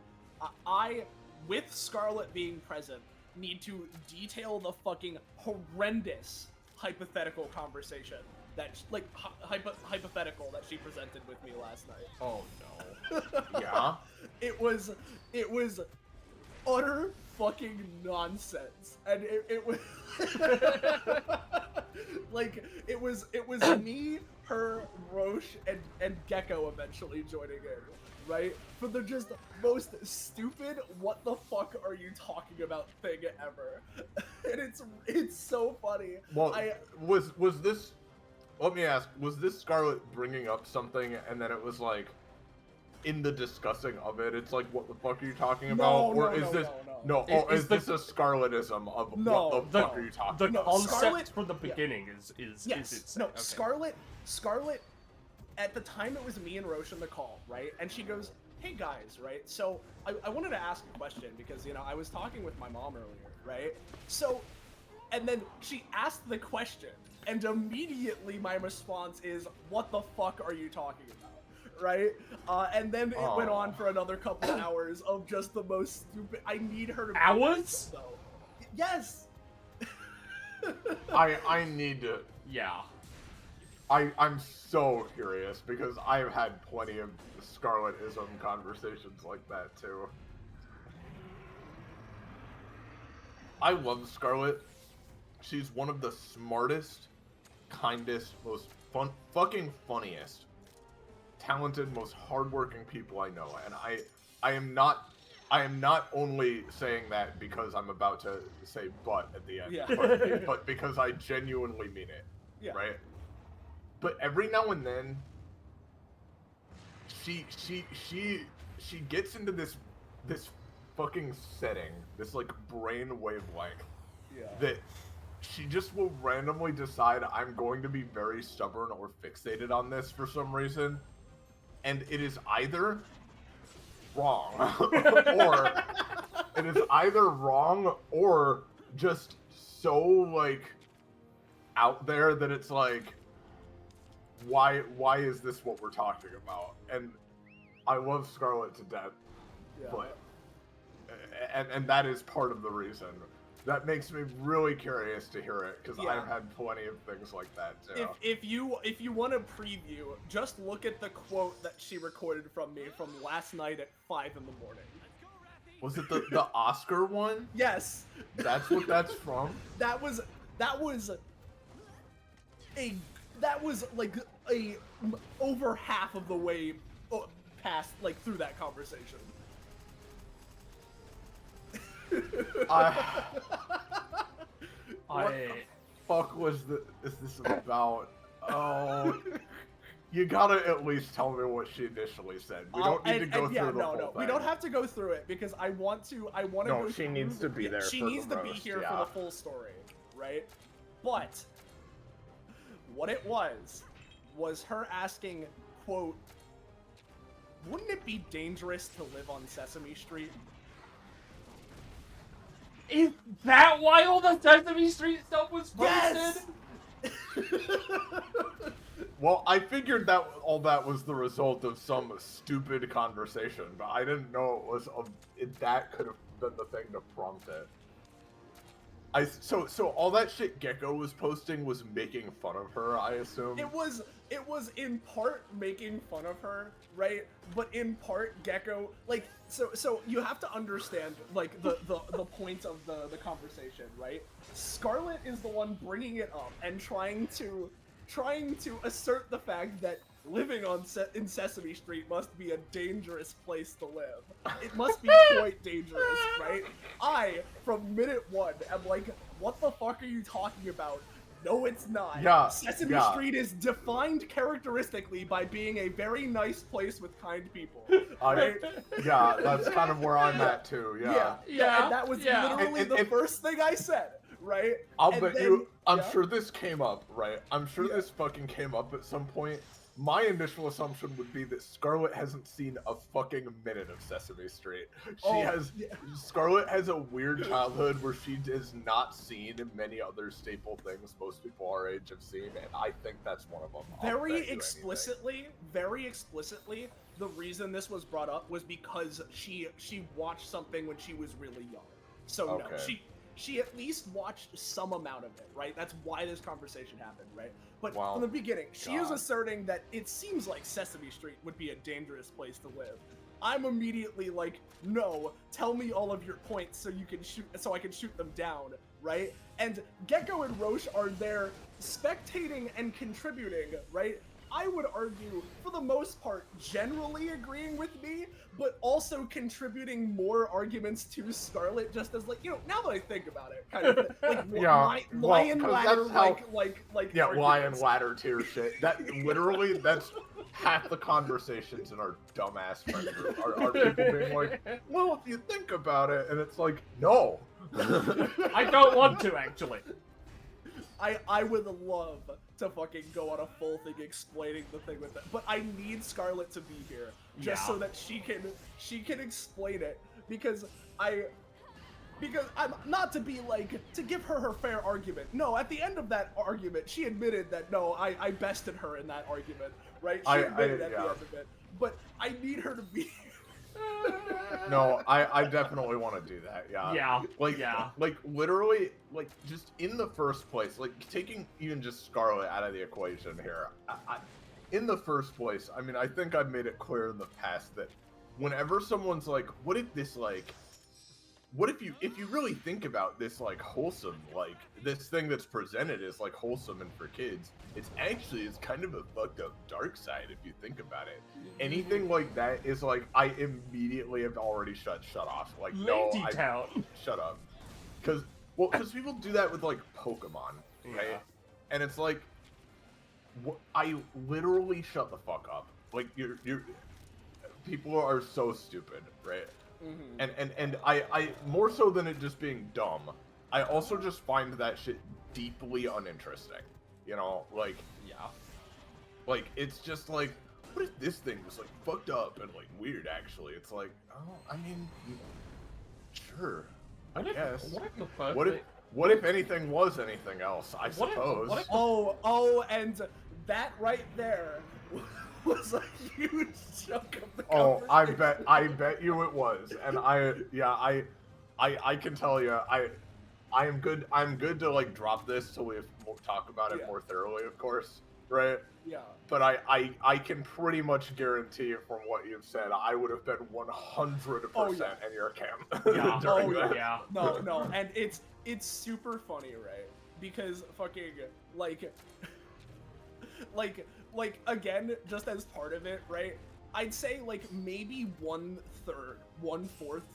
Speaker 3: I with Scarlet being present, need to detail the fucking horrendous hypothetical conversation that like hypothetical that she presented with me last night.
Speaker 2: Oh no.
Speaker 1: Yeah.
Speaker 3: It was utter fucking nonsense, and it was like it was me, her, Roche, and Gecko eventually joining in, right? For the just most stupid "what the fuck are you talking about" thing ever, and it's so funny.
Speaker 1: Well, was this? Let me ask: was this Scarlet bringing up something, and then it was like, in the discussing of it, it's like, what the fuck are you talking about? Is this a Scarletism of what the fuck are you talking about?
Speaker 2: The concept
Speaker 3: Scarlet,
Speaker 2: from the beginning is
Speaker 3: yes. No, okay. Scarlet, at the time it was me and Roche on the call, right? And she goes, hey guys, right? So I wanted to ask a question because, you know, I was talking with my mom earlier, right? So, and then she asked the question, and immediately my response is, what the fuck are you talking about? Right? And then it went on for another couple hours of just the most stupid. I need her to.
Speaker 2: Hours?
Speaker 3: Though. Yes.
Speaker 1: I need to.
Speaker 2: Yeah.
Speaker 1: I'm so curious because I've had plenty of Scarletism conversations like that too. I love Scarlet. She's one of the smartest, kindest, most fucking funniest, talented, most hardworking people I know, and I am not only saying that because I'm about to say "but" at the end, but because I genuinely mean it, right? But every now and then, she gets into this fucking setting, this like brain wavelength, that she just will randomly decide I'm going to be very stubborn or fixated on this for some reason. And it is either wrong, or it is either wrong or just so like out there that it's like, why is this what we're talking about? And I love Scarlet to death, but and that is part of the reason. That makes me really curious to hear it, because
Speaker 3: Yeah.
Speaker 1: I've had plenty of things like that too.
Speaker 3: If you want to preview, just look at the quote that she recorded from me from last night at 5 in the morning.
Speaker 1: Was it the Oscar one?
Speaker 3: Yes.
Speaker 1: That's what that's from?
Speaker 3: That was like over half of the way past, like, through that conversation.
Speaker 1: What the fuck is this about? Oh, you gotta at least tell me what she initially said. We don't need to go through the whole thing.
Speaker 3: We don't have to go through it because I want to.
Speaker 1: No,
Speaker 3: go
Speaker 1: she needs to be there.
Speaker 3: She
Speaker 1: for
Speaker 3: needs
Speaker 1: the
Speaker 3: to be
Speaker 1: roast,
Speaker 3: here
Speaker 1: yeah.
Speaker 3: for the full story, right? But what it was her asking, quote, "Wouldn't it be dangerous to live on Sesame Street?"
Speaker 2: Is that why all the Sesame Street stuff was posted?
Speaker 3: Yes!
Speaker 1: Well, I figured that all that was the result of some stupid conversation, but I didn't know it was that could have been the thing to prompt it. So all that shit Gecko was posting was making fun of her, I assume.
Speaker 3: It was in part making fun of her, right? But in part Gecko, like, so you have to understand, like, the point of the conversation, right? Scarlet is the one bringing it up and trying to assert the fact that living in Sesame Street must be a dangerous place to live. It must be quite dangerous, right? I, from minute one, am like, what the fuck are you talking about? No, it's not.
Speaker 1: Yeah,
Speaker 3: Sesame
Speaker 1: yeah.
Speaker 3: Street is defined characteristically by being a very nice place with kind people.
Speaker 1: Yeah, that's kind of where I'm at too. Yeah.
Speaker 3: And that was literally the first thing I said, right?
Speaker 1: I'm sure this came up, right? I'm sure this fucking came up at some point. My initial assumption would be that Scarlet hasn't seen a fucking minute of Sesame Street. Scarlet has a weird childhood where she has not seen many other staple things most people our age have seen, and I think that's one of them.
Speaker 3: Very explicitly, the reason this was brought up was because she watched something when she was really young. So no, she at least watched some amount of it, right? That's why this conversation happened, right? But from the beginning, she is asserting that it seems like Sesame Street would be a dangerous place to live. I'm immediately like, no, tell me all of your points so I can shoot them down, right? And Gecko and Roche are there spectating and contributing, right? I would argue, for the most part, generally agreeing with me, but also contributing more arguments to Scarlet, just as, like, you know, now that I think about it, kind of, like, lion ladder,
Speaker 1: lion ladder tier shit. That literally, that's half the conversations in our dumbass friend group are people being like, well, if you think about it, and it's like, no.
Speaker 2: I don't want to, actually.
Speaker 3: I would love to fucking go on a full thing explaining the thing with it, but I need Scarlet to be here just so that she can explain it, because I'm not to be like, to give her fair argument. No, at the end of that argument, she admitted that no, I bested her in that argument, right? She admitted at the end of it, but I need her to be here.
Speaker 1: No, I definitely want to do that. Like literally, like, just in the first place, like, taking even just Scarlet out of the equation here. In the first place, I mean, I think I've made it clear in the past that whenever someone's like, what if this, like, what if you really think about this, like, wholesome, like, this thing that's presented as, like, wholesome and for kids, it's kind of a fucked up dark side if you think about it. Anything like that is like, I immediately have already shut off. Like, shut up. Because people do that with, like, Pokemon, right? And it's like, I literally shut the fuck up. Like, people are so stupid, right? And I more so than it just being dumb, I also just find that shit deeply uninteresting. You know, like, like, it's just like, what if this thing was, like, fucked up and, like, weird, actually? It's like, oh, I mean, sure, I guess. What if anything was anything else, I suppose?
Speaker 3: And that right there was a huge chunk of the
Speaker 1: conversation. I bet you it was. And I can tell you, I'm good to like drop this so we talk about it more thoroughly, of course, right?
Speaker 3: Yeah.
Speaker 1: But I can pretty much guarantee from what you've said, I would have been 100% in your camp.
Speaker 2: Yeah.
Speaker 1: during that.
Speaker 2: Yeah.
Speaker 3: No, and it's super funny, right? Because fucking like again, just as part of it, right? I'd say like maybe 1/4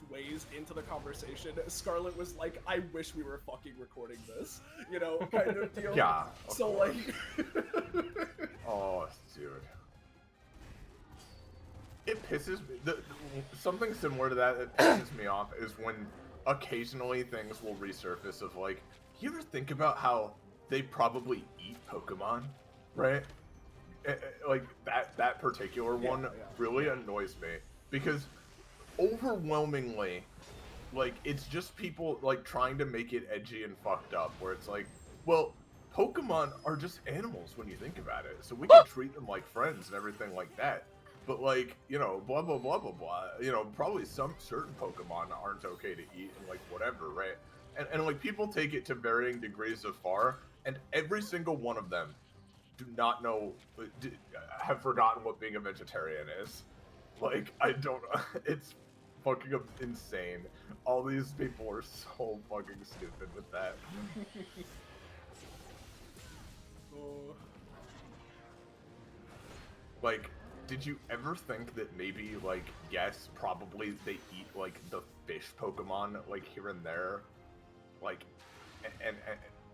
Speaker 3: ways into the conversation, Scarlet was like, "I wish we were fucking recording this," you know, kind of deal.
Speaker 1: Yeah.
Speaker 3: So
Speaker 1: course.
Speaker 3: like,
Speaker 1: oh, dude, it pisses me. Something similar to that pisses me off is when occasionally things will resurface of like, you ever think about how they probably eat Pokemon, right? Like that particular one really annoys me because overwhelmingly, like, it's just people like trying to make it edgy and fucked up where it's like, well, Pokemon are just animals when you think about it, so we can treat them like friends and everything like that, but like, you know, blah blah blah blah blah, you know, probably some certain Pokemon aren't okay to eat and like whatever, right? And like people take it to varying degrees of far, and every single one of them do not know, have forgotten what being a vegetarian is. Like, I don't, it's fucking insane. All these people are so fucking stupid with that. Like, did you ever think that maybe, like, yes, probably they eat, like, the fish Pokemon, like, here and there? Like,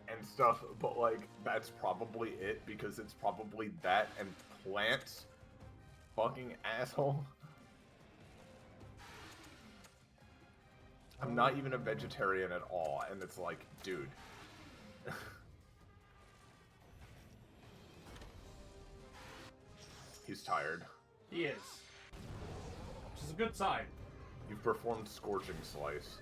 Speaker 1: and stuff, but like that's probably it because it's probably that and plants. Fucking asshole. I'm not even a vegetarian at all, and it's like, dude. He's tired.
Speaker 2: He is. Which is a good sign.
Speaker 1: You've performed Scorching Slice.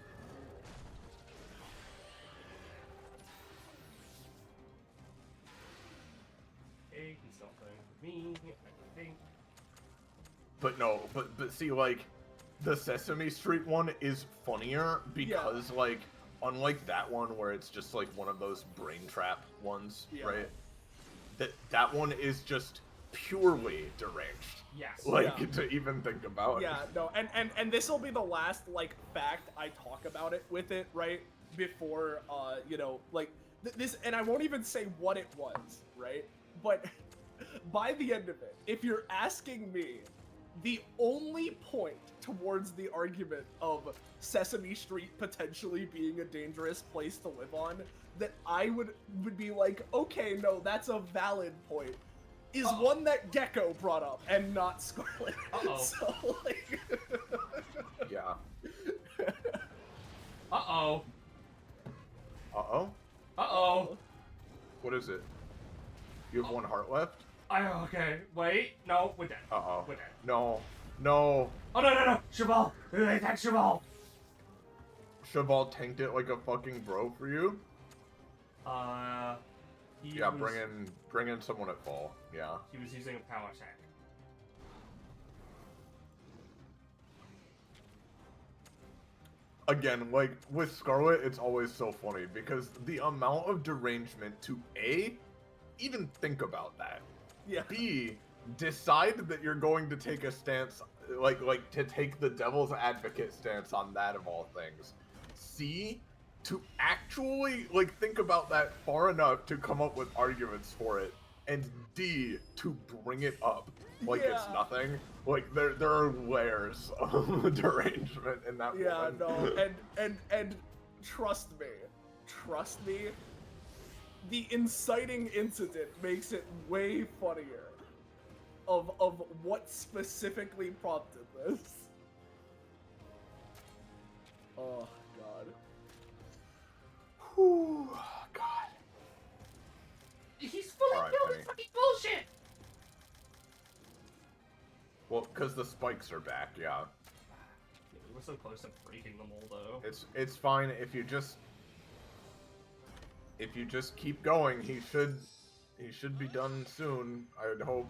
Speaker 2: He's not going for me, I think.
Speaker 1: But no, but see, like, the Sesame Street one is funnier because, like, unlike that one where it's just, like, one of those brain trap ones, right? That one is just purely deranged.
Speaker 2: Yes.
Speaker 1: Like, to even think about.
Speaker 3: Yeah, no, and this will be the last, like, fact I talk about it with it, right? Before, you know, like, this, and I won't even say what it was, right? But by the end of it, if you're asking me, the only point towards the argument of Sesame Street potentially being a dangerous place to live on that I would be like, okay, no, that's a valid point, is one that Gecko brought up and not Scarlet. So, like...
Speaker 1: yeah.
Speaker 2: Uh-oh.
Speaker 1: Uh-oh?
Speaker 2: Uh-oh.
Speaker 1: What is it? You have one heart left?
Speaker 2: Okay. Wait. No, we're dead.
Speaker 1: Uh-oh.
Speaker 2: We're dead.
Speaker 1: No. No.
Speaker 2: Oh, no. Cheval. They attack Cheval.
Speaker 1: Cheval tanked it like a fucking bro for you? Yeah, bring in someone at fall. Yeah.
Speaker 2: He was using a power attack.
Speaker 1: Again, like, with Scarlet, it's always so funny because the amount of derangement to A, even think about that.
Speaker 3: Yeah.
Speaker 1: B, decide that you're going to take a stance, like to take the devil's advocate stance on that of all things. C, to actually, like, think about that far enough to come up with arguments for it. And D, to bring it up like it's nothing. Like, there are layers of derangement in that woman.
Speaker 3: Yeah, no, and trust me, the inciting incident makes it way funnier of what specifically prompted this. Oh, God.
Speaker 1: Whew, God.
Speaker 2: He's fully filled with fucking bullshit!
Speaker 1: Well, because the spikes are back, yeah.
Speaker 2: We're so close to breaking them all, though.
Speaker 1: It's fine if you just keep going. He should be done soon, I would hope.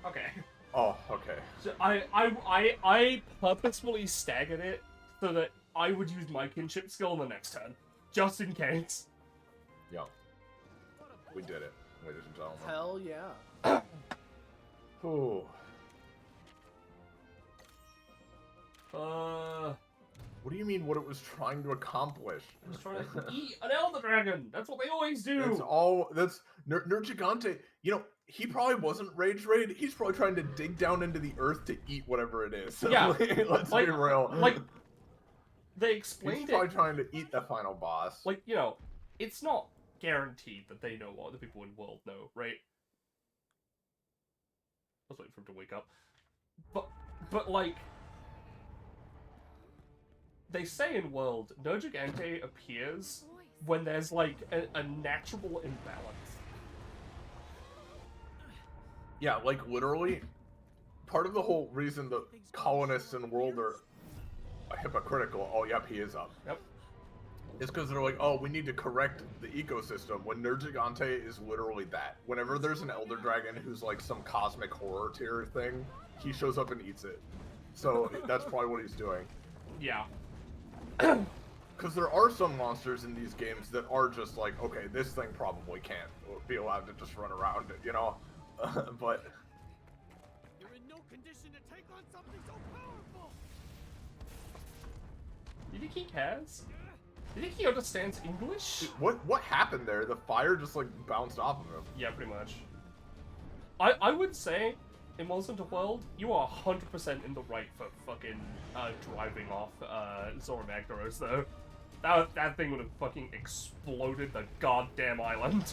Speaker 2: Okay.
Speaker 1: Oh, okay.
Speaker 2: So I purposefully staggered it so that I would use my kinship skill in the next turn, just in case.
Speaker 1: Yeah. We did it, ladies and gentlemen.
Speaker 3: Hell yeah.
Speaker 1: Ooh. What do you mean what it was trying to accomplish?
Speaker 2: It was trying to eat an Elder Dragon! That's what they always do!
Speaker 1: That's Nergigante, you know, he probably wasn't Rage Raid, he's probably trying to dig down into the earth to eat whatever it is.
Speaker 2: Yeah.
Speaker 1: Let's be real.
Speaker 2: Like, they explained
Speaker 1: he's probably trying to eat the final boss.
Speaker 2: Like, you know, it's not guaranteed that they know what the people in World know, right? I was waiting for him to wake up. But like, they say in World, Nergigante appears when there's, like, a natural imbalance.
Speaker 1: Yeah, like, literally, part of the whole reason the colonists in World are hypocritical, oh, yep, he is up.
Speaker 2: Yep.
Speaker 1: It's because they're like, oh, we need to correct the ecosystem, when Nergigante is literally that. Whenever there's an Elder Dragon who's, like, some cosmic horror tier thing, he shows up and eats it. So, that's probably what he's doing.
Speaker 2: Yeah.
Speaker 1: Because there are some monsters in these games that are just like, okay, this thing probably can't be allowed to just run around it, you know? But...
Speaker 4: You're in no condition to take on something so powerful!
Speaker 2: You think he cares? You think he understands English?
Speaker 1: What happened there? The fire just, like, bounced off of him.
Speaker 2: Yeah, pretty much. I would say, in Monster Hunter World, you are 100% in the right for fucking driving off Zora Magdaros, though. That thing would have fucking exploded the goddamn island.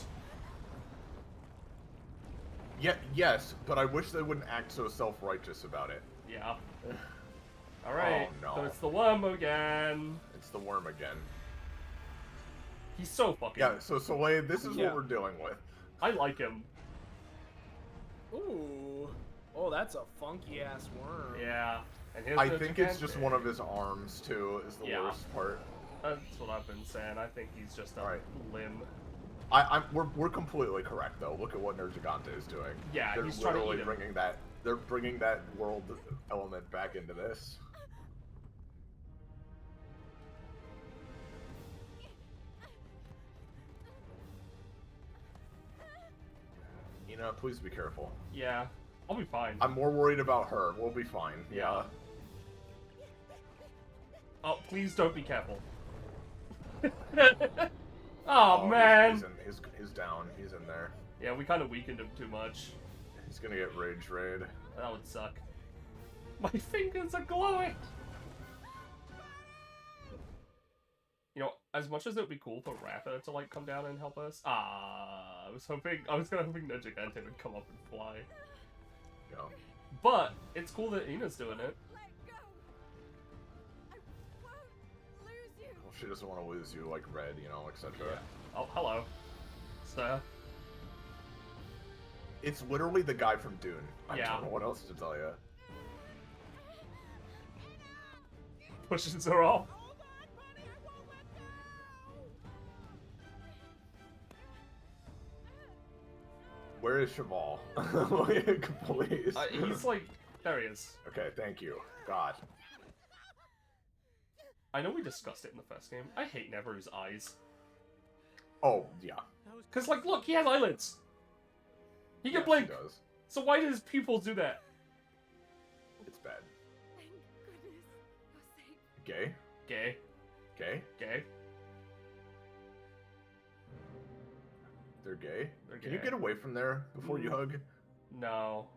Speaker 1: Yeah, yes, but I wish they wouldn't act so self-righteous about it.
Speaker 2: Yeah. Alright,
Speaker 1: Oh, no.
Speaker 2: so it's the worm again.
Speaker 1: It's the worm again.
Speaker 2: He's so fucking...
Speaker 1: Yeah, so Soleil, this is what we're dealing with.
Speaker 2: I like him.
Speaker 3: Ooh. Oh, that's a funky ass worm.
Speaker 2: Yeah. And
Speaker 1: I think it's just one of his arms, too, is the worst part.
Speaker 2: That's what I've been saying. I think he's just a limb.
Speaker 1: We're completely correct, though. Look at what Nergigante is doing.
Speaker 2: Yeah,
Speaker 1: they're
Speaker 2: he's trying to eat him.
Speaker 1: They're bringing that world element back into this. You know, please be careful.
Speaker 2: Yeah, I'll be fine.
Speaker 1: I'm more worried about her. We'll be fine. Yeah.
Speaker 2: Oh, please don't be careful. Oh, man.
Speaker 1: He's down. He's in there.
Speaker 2: Yeah, we kind of weakened him too much.
Speaker 1: He's gonna get Rage Raid.
Speaker 2: That would suck. My fingers are glowing! You know, as much as it would be cool for Ratha to, like, come down and help us, I was kind of hoping Nergigante would come up and fly.
Speaker 1: Yeah.
Speaker 2: But, it's cool that Ina's doing it.
Speaker 1: Well, she doesn't want to lose you like Red, you know, etc.
Speaker 2: Yeah. Oh, hello. Sir.
Speaker 1: It's literally the guy from Dune. I
Speaker 2: Yeah.
Speaker 1: don't know what else to tell you.
Speaker 2: Pushes her off.
Speaker 1: Where is Cheval? Please.
Speaker 2: He's like... There he is.
Speaker 1: Okay, thank you. God.
Speaker 2: I know we discussed it in the first game. I hate Neveru's eyes.
Speaker 1: Oh, yeah.
Speaker 2: Because, like, look, he has eyelids. He can blink.
Speaker 1: He does.
Speaker 2: So why does his pupils do that?
Speaker 1: It's bad.
Speaker 5: Thank goodness you're safe.
Speaker 1: Gay?
Speaker 2: Gay.
Speaker 1: Gay?
Speaker 2: Gay.
Speaker 1: They're gay?
Speaker 2: They're
Speaker 1: Can you
Speaker 2: gay.
Speaker 1: get away from there before you hug?
Speaker 2: No.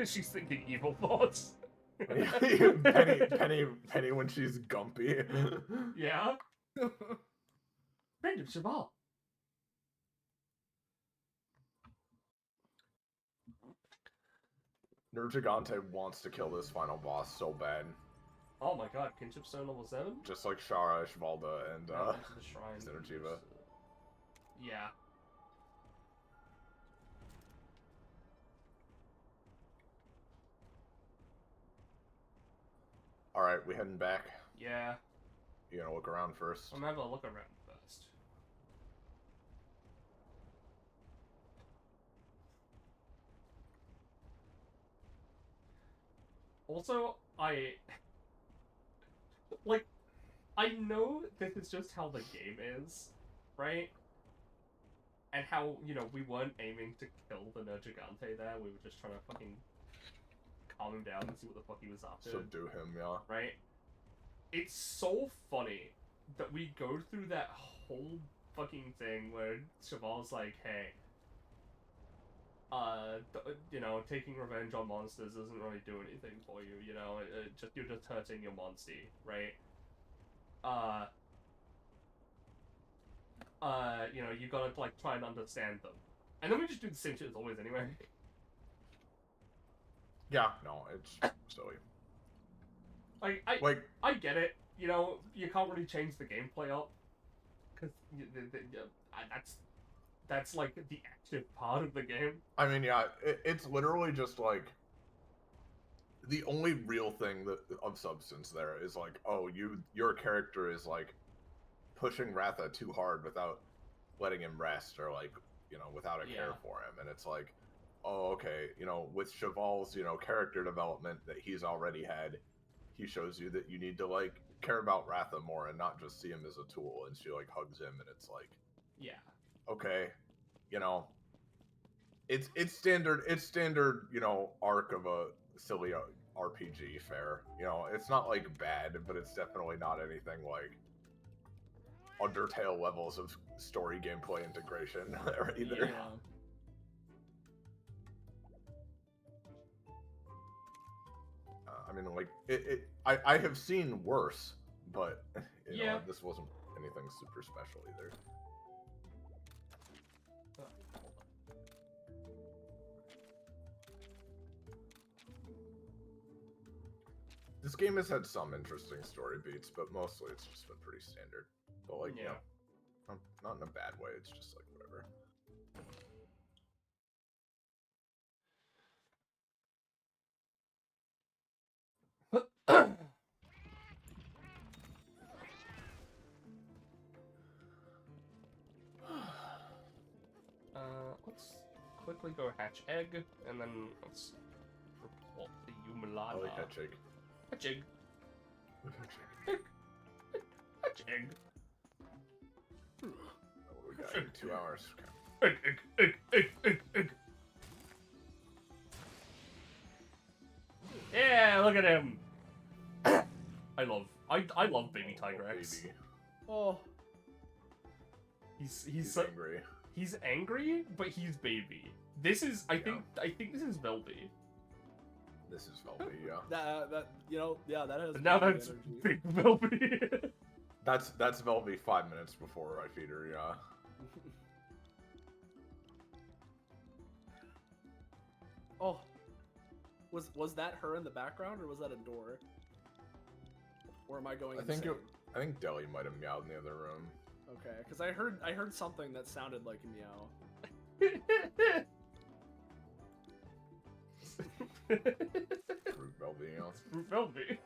Speaker 2: She's thinking evil thoughts.
Speaker 1: Penny when she's gumpy.
Speaker 2: Yeah. Friend of Cheval.
Speaker 1: Nergigante wants to kill this final boss so bad.
Speaker 2: Oh my god, Kinship Stone level 7?
Speaker 1: Just like Shara, Shvalda, and
Speaker 2: Yeah, the shrine.
Speaker 1: Synergiva.
Speaker 2: Yeah.
Speaker 1: Alright, we heading back.
Speaker 2: Yeah.
Speaker 1: You gonna look around first?
Speaker 2: I'm gonna have a look around first. Also, like, I know this is just how the game is, right? And how, you know, we weren't aiming to kill the Nergigante there, we were just trying to fucking calm him down and see what the fuck he was up to.
Speaker 1: Subdue him, yeah.
Speaker 2: Right? It's so funny that we go through that whole fucking thing where Cheval's like, hey, you know, taking revenge on monsters doesn't really do anything for you, you know, you're just hurting your monstie, right? You know, you gotta, like, try and understand them. And then we just do the same shit as always anyway.
Speaker 1: Yeah, no, it's silly.
Speaker 2: I get it, you know, you can't really change the gameplay up, because that's, like, the active part of the game.
Speaker 1: I mean, yeah, it's literally just, like, the only real thing of substance there is, like, oh, your character is, like, pushing Ratha too hard without letting him rest, or, like, you know, without a care for him, and it's like, oh, okay, you know, with Cheval's, you know, character development that he's already had, he shows you that you need to, like, care about Ratha more and not just see him as a tool, and she, like, hugs him, and it's like,
Speaker 2: yeah,
Speaker 1: okay, you know, it's standard, you know, arc of a silly RPG fare, you know, it's not, like, bad, but it's definitely not anything like Undertale levels of story gameplay integration there either.
Speaker 3: Yeah.
Speaker 1: I mean, like, I have seen worse, but, you know, this wasn't anything super special either. This game has had some interesting story beats, but mostly it's just been pretty standard. But, like, you know, not in a bad way, it's just, like, whatever.
Speaker 2: Let's quickly go hatch egg, and then let's report the Yumalana.
Speaker 1: I like hatch egg.
Speaker 2: Hatch egg.
Speaker 1: Hatch egg.
Speaker 2: Hatch egg.
Speaker 1: Oh, we got 2 hours.
Speaker 2: Egg. Yeah, look at him. I love baby Tigrex.
Speaker 1: Baby.
Speaker 3: Oh.
Speaker 2: He's
Speaker 1: angry.
Speaker 2: He's angry, but he's baby. This is I think this is Velby.
Speaker 1: This is Velby, yeah.
Speaker 3: That you know, yeah, that has.
Speaker 2: Now that's big Velby.
Speaker 1: That's Velby 5 minutes before I feed her, yeah.
Speaker 3: Oh, was that her in the background, or was that a door? Or am I going?
Speaker 1: I think Deli might have meowed in the other room.
Speaker 3: Okay, because I heard something that sounded like a meow.
Speaker 1: Fruit Velby, you know.
Speaker 2: Fruit Velby.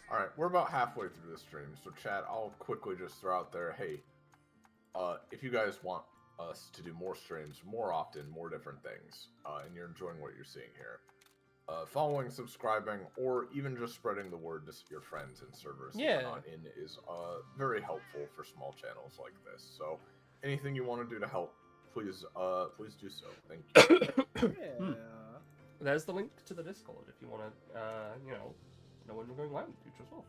Speaker 1: Alright, we're about halfway through the stream, so chat, I'll quickly just throw out there, hey, if you guys want us to do more streams more often, more different things, and you're enjoying what you're seeing here, following, subscribing, or even just spreading the word to your friends and servers that you're not in is very helpful for small channels like this. So anything you want to do to help, please do so. Thank you.
Speaker 3: Yeah.
Speaker 2: There's the link to the Discord if you want to, you know when we're going live in the future as well.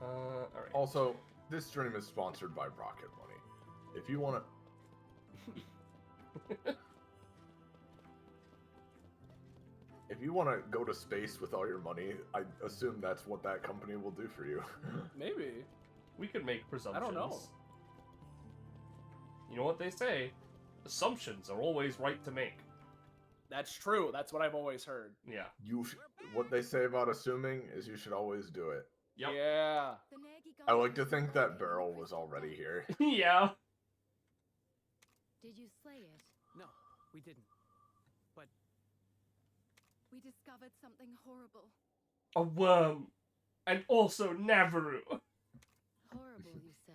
Speaker 2: Alright.
Speaker 1: Also, this stream is sponsored by Rocket Money. If you want to... If you want to go to space with all your money, I assume that's what that company will do for you.
Speaker 3: Maybe.
Speaker 2: We could make presumptions.
Speaker 3: I don't know.
Speaker 2: You know what they say? Assumptions are always right to make.
Speaker 3: That's true. That's what I've always heard.
Speaker 2: Yeah.
Speaker 1: What they say about assuming is you should always do it.
Speaker 2: Yep.
Speaker 3: Yeah.
Speaker 1: I like to think that Beryl was already here.
Speaker 2: Yeah.
Speaker 5: Did you slay it?
Speaker 4: No, we didn't. But
Speaker 5: We discovered something horrible.
Speaker 2: A worm. And also Navarro.
Speaker 5: Horrible, you say?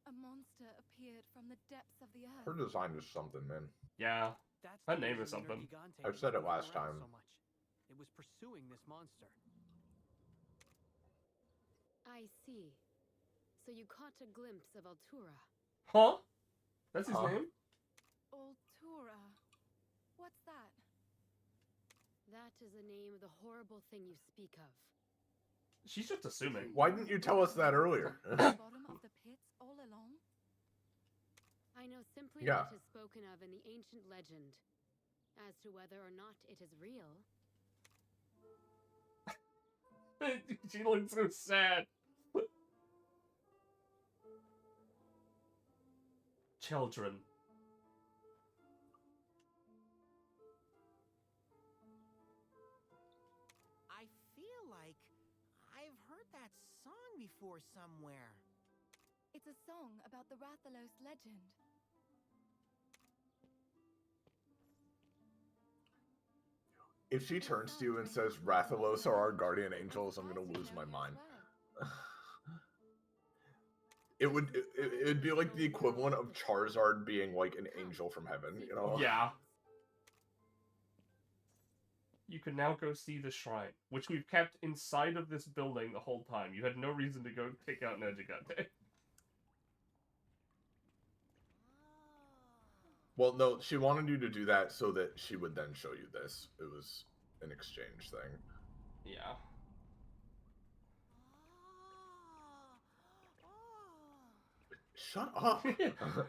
Speaker 5: A monster appeared from the depths of the earth.
Speaker 1: Her design is something, man.
Speaker 2: Yeah.
Speaker 4: That's
Speaker 2: Her
Speaker 4: the
Speaker 2: name
Speaker 4: reason
Speaker 2: is something.
Speaker 4: Gigante
Speaker 1: I've said it
Speaker 4: was
Speaker 1: last
Speaker 4: around
Speaker 1: time.
Speaker 4: So much. It was pursuing this monster.
Speaker 5: I see. So you caught a glimpse of Altura.
Speaker 2: Huh? That's his
Speaker 1: Huh?
Speaker 2: name?
Speaker 5: Altura. What's that? That is the name of the horrible thing you speak of.
Speaker 2: She's just assuming.
Speaker 1: Why didn't you tell us that earlier?
Speaker 5: The bottom of the pits all along? I know simply
Speaker 1: Yeah.
Speaker 5: what is spoken of in the ancient legend. As to whether or not it is real,
Speaker 2: She looks so sad. Children.
Speaker 6: I feel like I've heard that song before somewhere.
Speaker 5: it's a song about the Rathalos legend.
Speaker 1: If she turns to you and says, Rathalos are our guardian angels, I'm gonna lose my mind. It'd be like the equivalent of Charizard being like an angel from heaven, you know?
Speaker 2: Yeah. You can now go see the shrine, which we've kept inside of this building the whole time. You had no reason to go take out Nejigante.
Speaker 1: Well, no, she wanted you to do that so that she would then show you this. It was an exchange thing.
Speaker 2: Yeah.
Speaker 1: Shut up!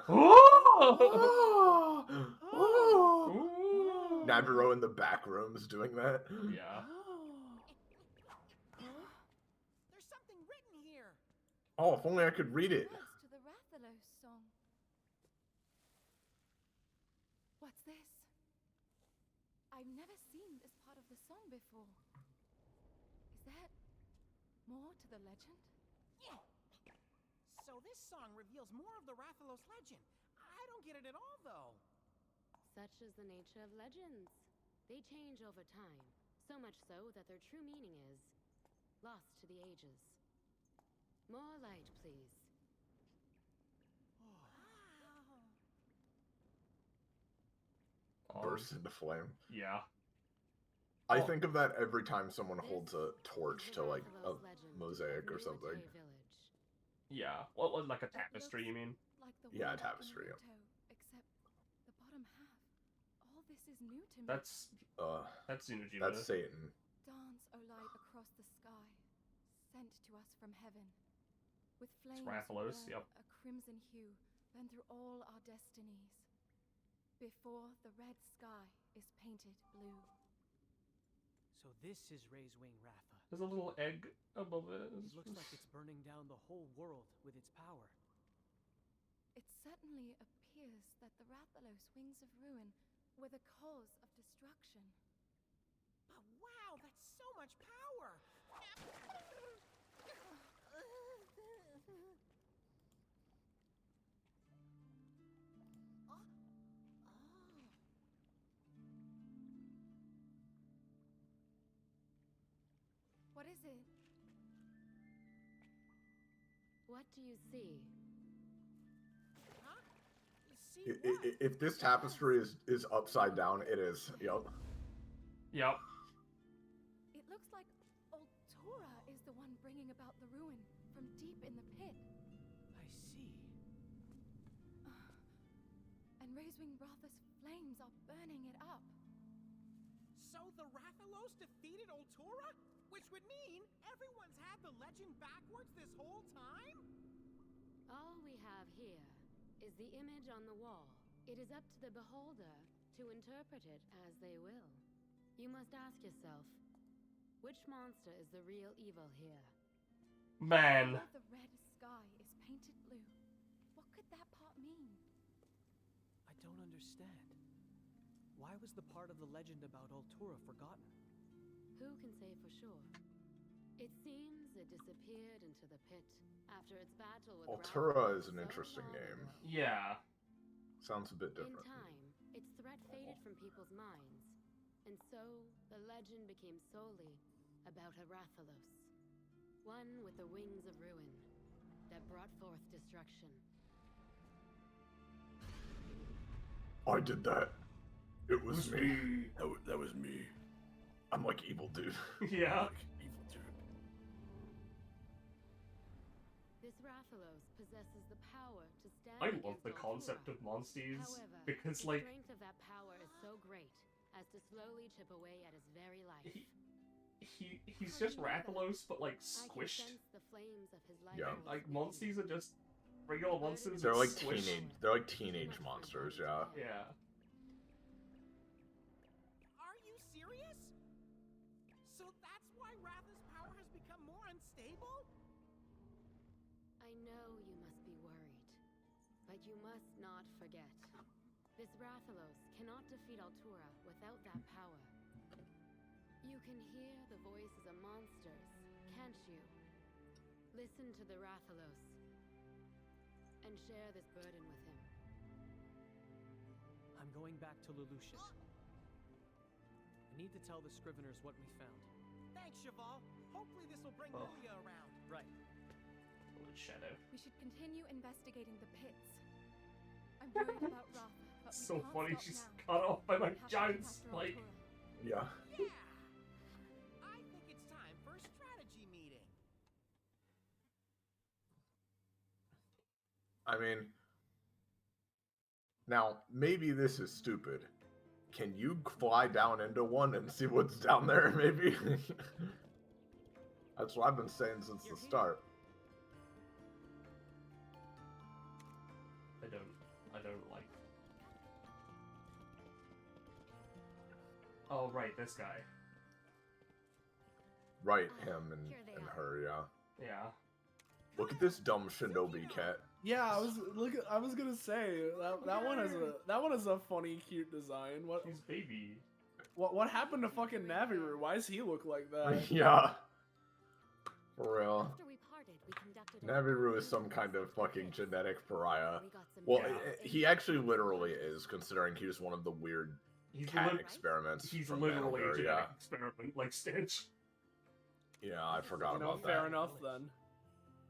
Speaker 2: Oh! Ooh.
Speaker 1: Naburo in the back rooms doing that.
Speaker 2: Yeah.
Speaker 6: There's something written here.
Speaker 1: Oh, if only I could read it.
Speaker 5: Words to the Rathalos song. What's this? I've never seen this part of the song before. Is there more to the legend?
Speaker 6: So this song reveals more of the Rathalos legend. I don't get it at all, though.
Speaker 5: Such is the nature of legends. They change over time, so much so that their true meaning is lost to the ages. More light, please.
Speaker 1: Bursts into flame.
Speaker 2: Yeah.
Speaker 1: I
Speaker 2: Oh.
Speaker 1: think of that every time someone holds a torch to like a mosaic or something.
Speaker 2: Yeah. Well, like a tapestry, you mean?
Speaker 5: Like the
Speaker 1: Yeah,
Speaker 5: one back in
Speaker 1: tapestry, yeah.
Speaker 5: Naruto, except the bottom half. All this is new to me.
Speaker 2: That's Tsunojiba.
Speaker 1: That's Satan.
Speaker 5: Dance, O light, across the sky, sent to us from heaven. With flames
Speaker 2: Rathalos,
Speaker 5: warm,
Speaker 2: yep.
Speaker 5: a crimson hue, burn through all our destinies. Before the red sky is painted blue.
Speaker 4: So this is Ray's Wing Ratha.
Speaker 2: There's a little egg above it.
Speaker 4: It looks like it's burning down the whole world with its power.
Speaker 5: It certainly appears that the Rathalos wings of ruin were the cause of destruction.
Speaker 6: But wow, that's so much power.
Speaker 5: What is it? What do you see?
Speaker 6: Huh? See what?
Speaker 1: If this tapestry is upside down, it is. Yup.
Speaker 2: Yep.
Speaker 5: It looks like Altura is the one bringing about the ruin from deep in the pit.
Speaker 4: I see.
Speaker 5: And Razewing Ratha's flames are burning it up.
Speaker 6: So the Rathalos defeated Altura? Which would mean everyone's had the legend backwards this whole time?
Speaker 5: All we have here is the image on the wall. It is up to the beholder to interpret it as they will. You must ask yourself, which monster is the real evil here?
Speaker 2: Man.
Speaker 5: Before the red sky is painted blue. What could that part mean?
Speaker 4: I don't understand. Why was the part of the legend about Altura forgotten?
Speaker 5: Who can say for sure? It seems it disappeared into the pit after its battle with
Speaker 1: Altura
Speaker 5: Rathalos
Speaker 1: is an
Speaker 5: so
Speaker 1: interesting
Speaker 5: long
Speaker 1: name.
Speaker 5: ago.
Speaker 2: Yeah.
Speaker 1: Sounds a bit
Speaker 5: In
Speaker 1: different.
Speaker 5: time, its threat faded from people's minds, and so the legend became solely about a Rathalos, one with the wings of ruin that brought forth destruction.
Speaker 1: I did that. It was me. That was me. I'm like evil dude.
Speaker 2: Yeah.
Speaker 1: Like, evil dude.
Speaker 5: This Rathalos possesses the power to stand
Speaker 2: I love
Speaker 5: against
Speaker 2: the concept
Speaker 5: Altura.
Speaker 2: of monsters
Speaker 5: However,
Speaker 2: because,
Speaker 5: the
Speaker 2: like,
Speaker 5: strength of that power is so great as to slowly chip away at his very life.
Speaker 2: he's
Speaker 5: How
Speaker 2: just
Speaker 5: do you know that?
Speaker 2: Rathalos, but like
Speaker 5: I can
Speaker 2: squished.
Speaker 5: sense the flames of his life
Speaker 1: Yeah.
Speaker 5: force
Speaker 2: Like
Speaker 5: within
Speaker 2: monsters
Speaker 5: me.
Speaker 2: are just regular monsters.
Speaker 1: They're
Speaker 2: with
Speaker 1: like
Speaker 2: squish.
Speaker 1: teenage monsters, yeah.
Speaker 2: Yeah.
Speaker 6: Are you serious? So that's why Ratha's power has become more unstable?
Speaker 5: I know you must be worried, but you must not forget. This Rathalos cannot defeat Altura without that power. You can hear the voices of monsters, can't you? Listen to the Rathalos and share this burden with him.
Speaker 4: I'm going back to Lelouch. I need to tell the Scriveners what we found.
Speaker 6: Thanks, Cheval. Hopefully this will bring
Speaker 2: Oh.
Speaker 6: Lilia around.
Speaker 4: Right.
Speaker 2: Shadow.
Speaker 7: We should continue investigating the pits. I'm worried about Ratha, but we
Speaker 2: So
Speaker 7: can't
Speaker 2: funny,
Speaker 7: stop
Speaker 2: she's
Speaker 7: now.
Speaker 2: cut off by
Speaker 7: We
Speaker 2: like
Speaker 7: have to
Speaker 2: giant
Speaker 7: look after
Speaker 2: spike.
Speaker 7: Altura.
Speaker 1: Yeah.
Speaker 6: Yeah! I think it's time for a strategy meeting.
Speaker 1: I mean, now maybe this is stupid. Can you fly down into one and see what's down there? Maybe. That's what I've been saying since the start.
Speaker 2: I don't like. Oh right, this guy.
Speaker 1: Right, him and
Speaker 5: Here they are.
Speaker 1: her, yeah.
Speaker 2: Yeah.
Speaker 1: Look at this dumb shinobi cat.
Speaker 3: Yeah, I was gonna say that one has a funny, cute design.
Speaker 2: His baby.
Speaker 3: What happened to fucking Naviru? Why does he look like that?
Speaker 1: Yeah. For real.
Speaker 5: After we parted, we conducted
Speaker 1: Naviru is some kind of fucking genetic pariah.
Speaker 5: We got some
Speaker 1: Well,
Speaker 5: new
Speaker 1: he actually literally is, considering he was one of the weird
Speaker 2: He's
Speaker 1: cat
Speaker 2: lit-
Speaker 1: experiments.
Speaker 2: He's
Speaker 1: from
Speaker 2: literally a
Speaker 1: Manhunter,
Speaker 2: genetic
Speaker 1: yeah.
Speaker 2: experiment, like Stitch.
Speaker 1: Yeah, I forgot
Speaker 3: You know,
Speaker 1: about
Speaker 3: fair
Speaker 1: that.
Speaker 3: enough then.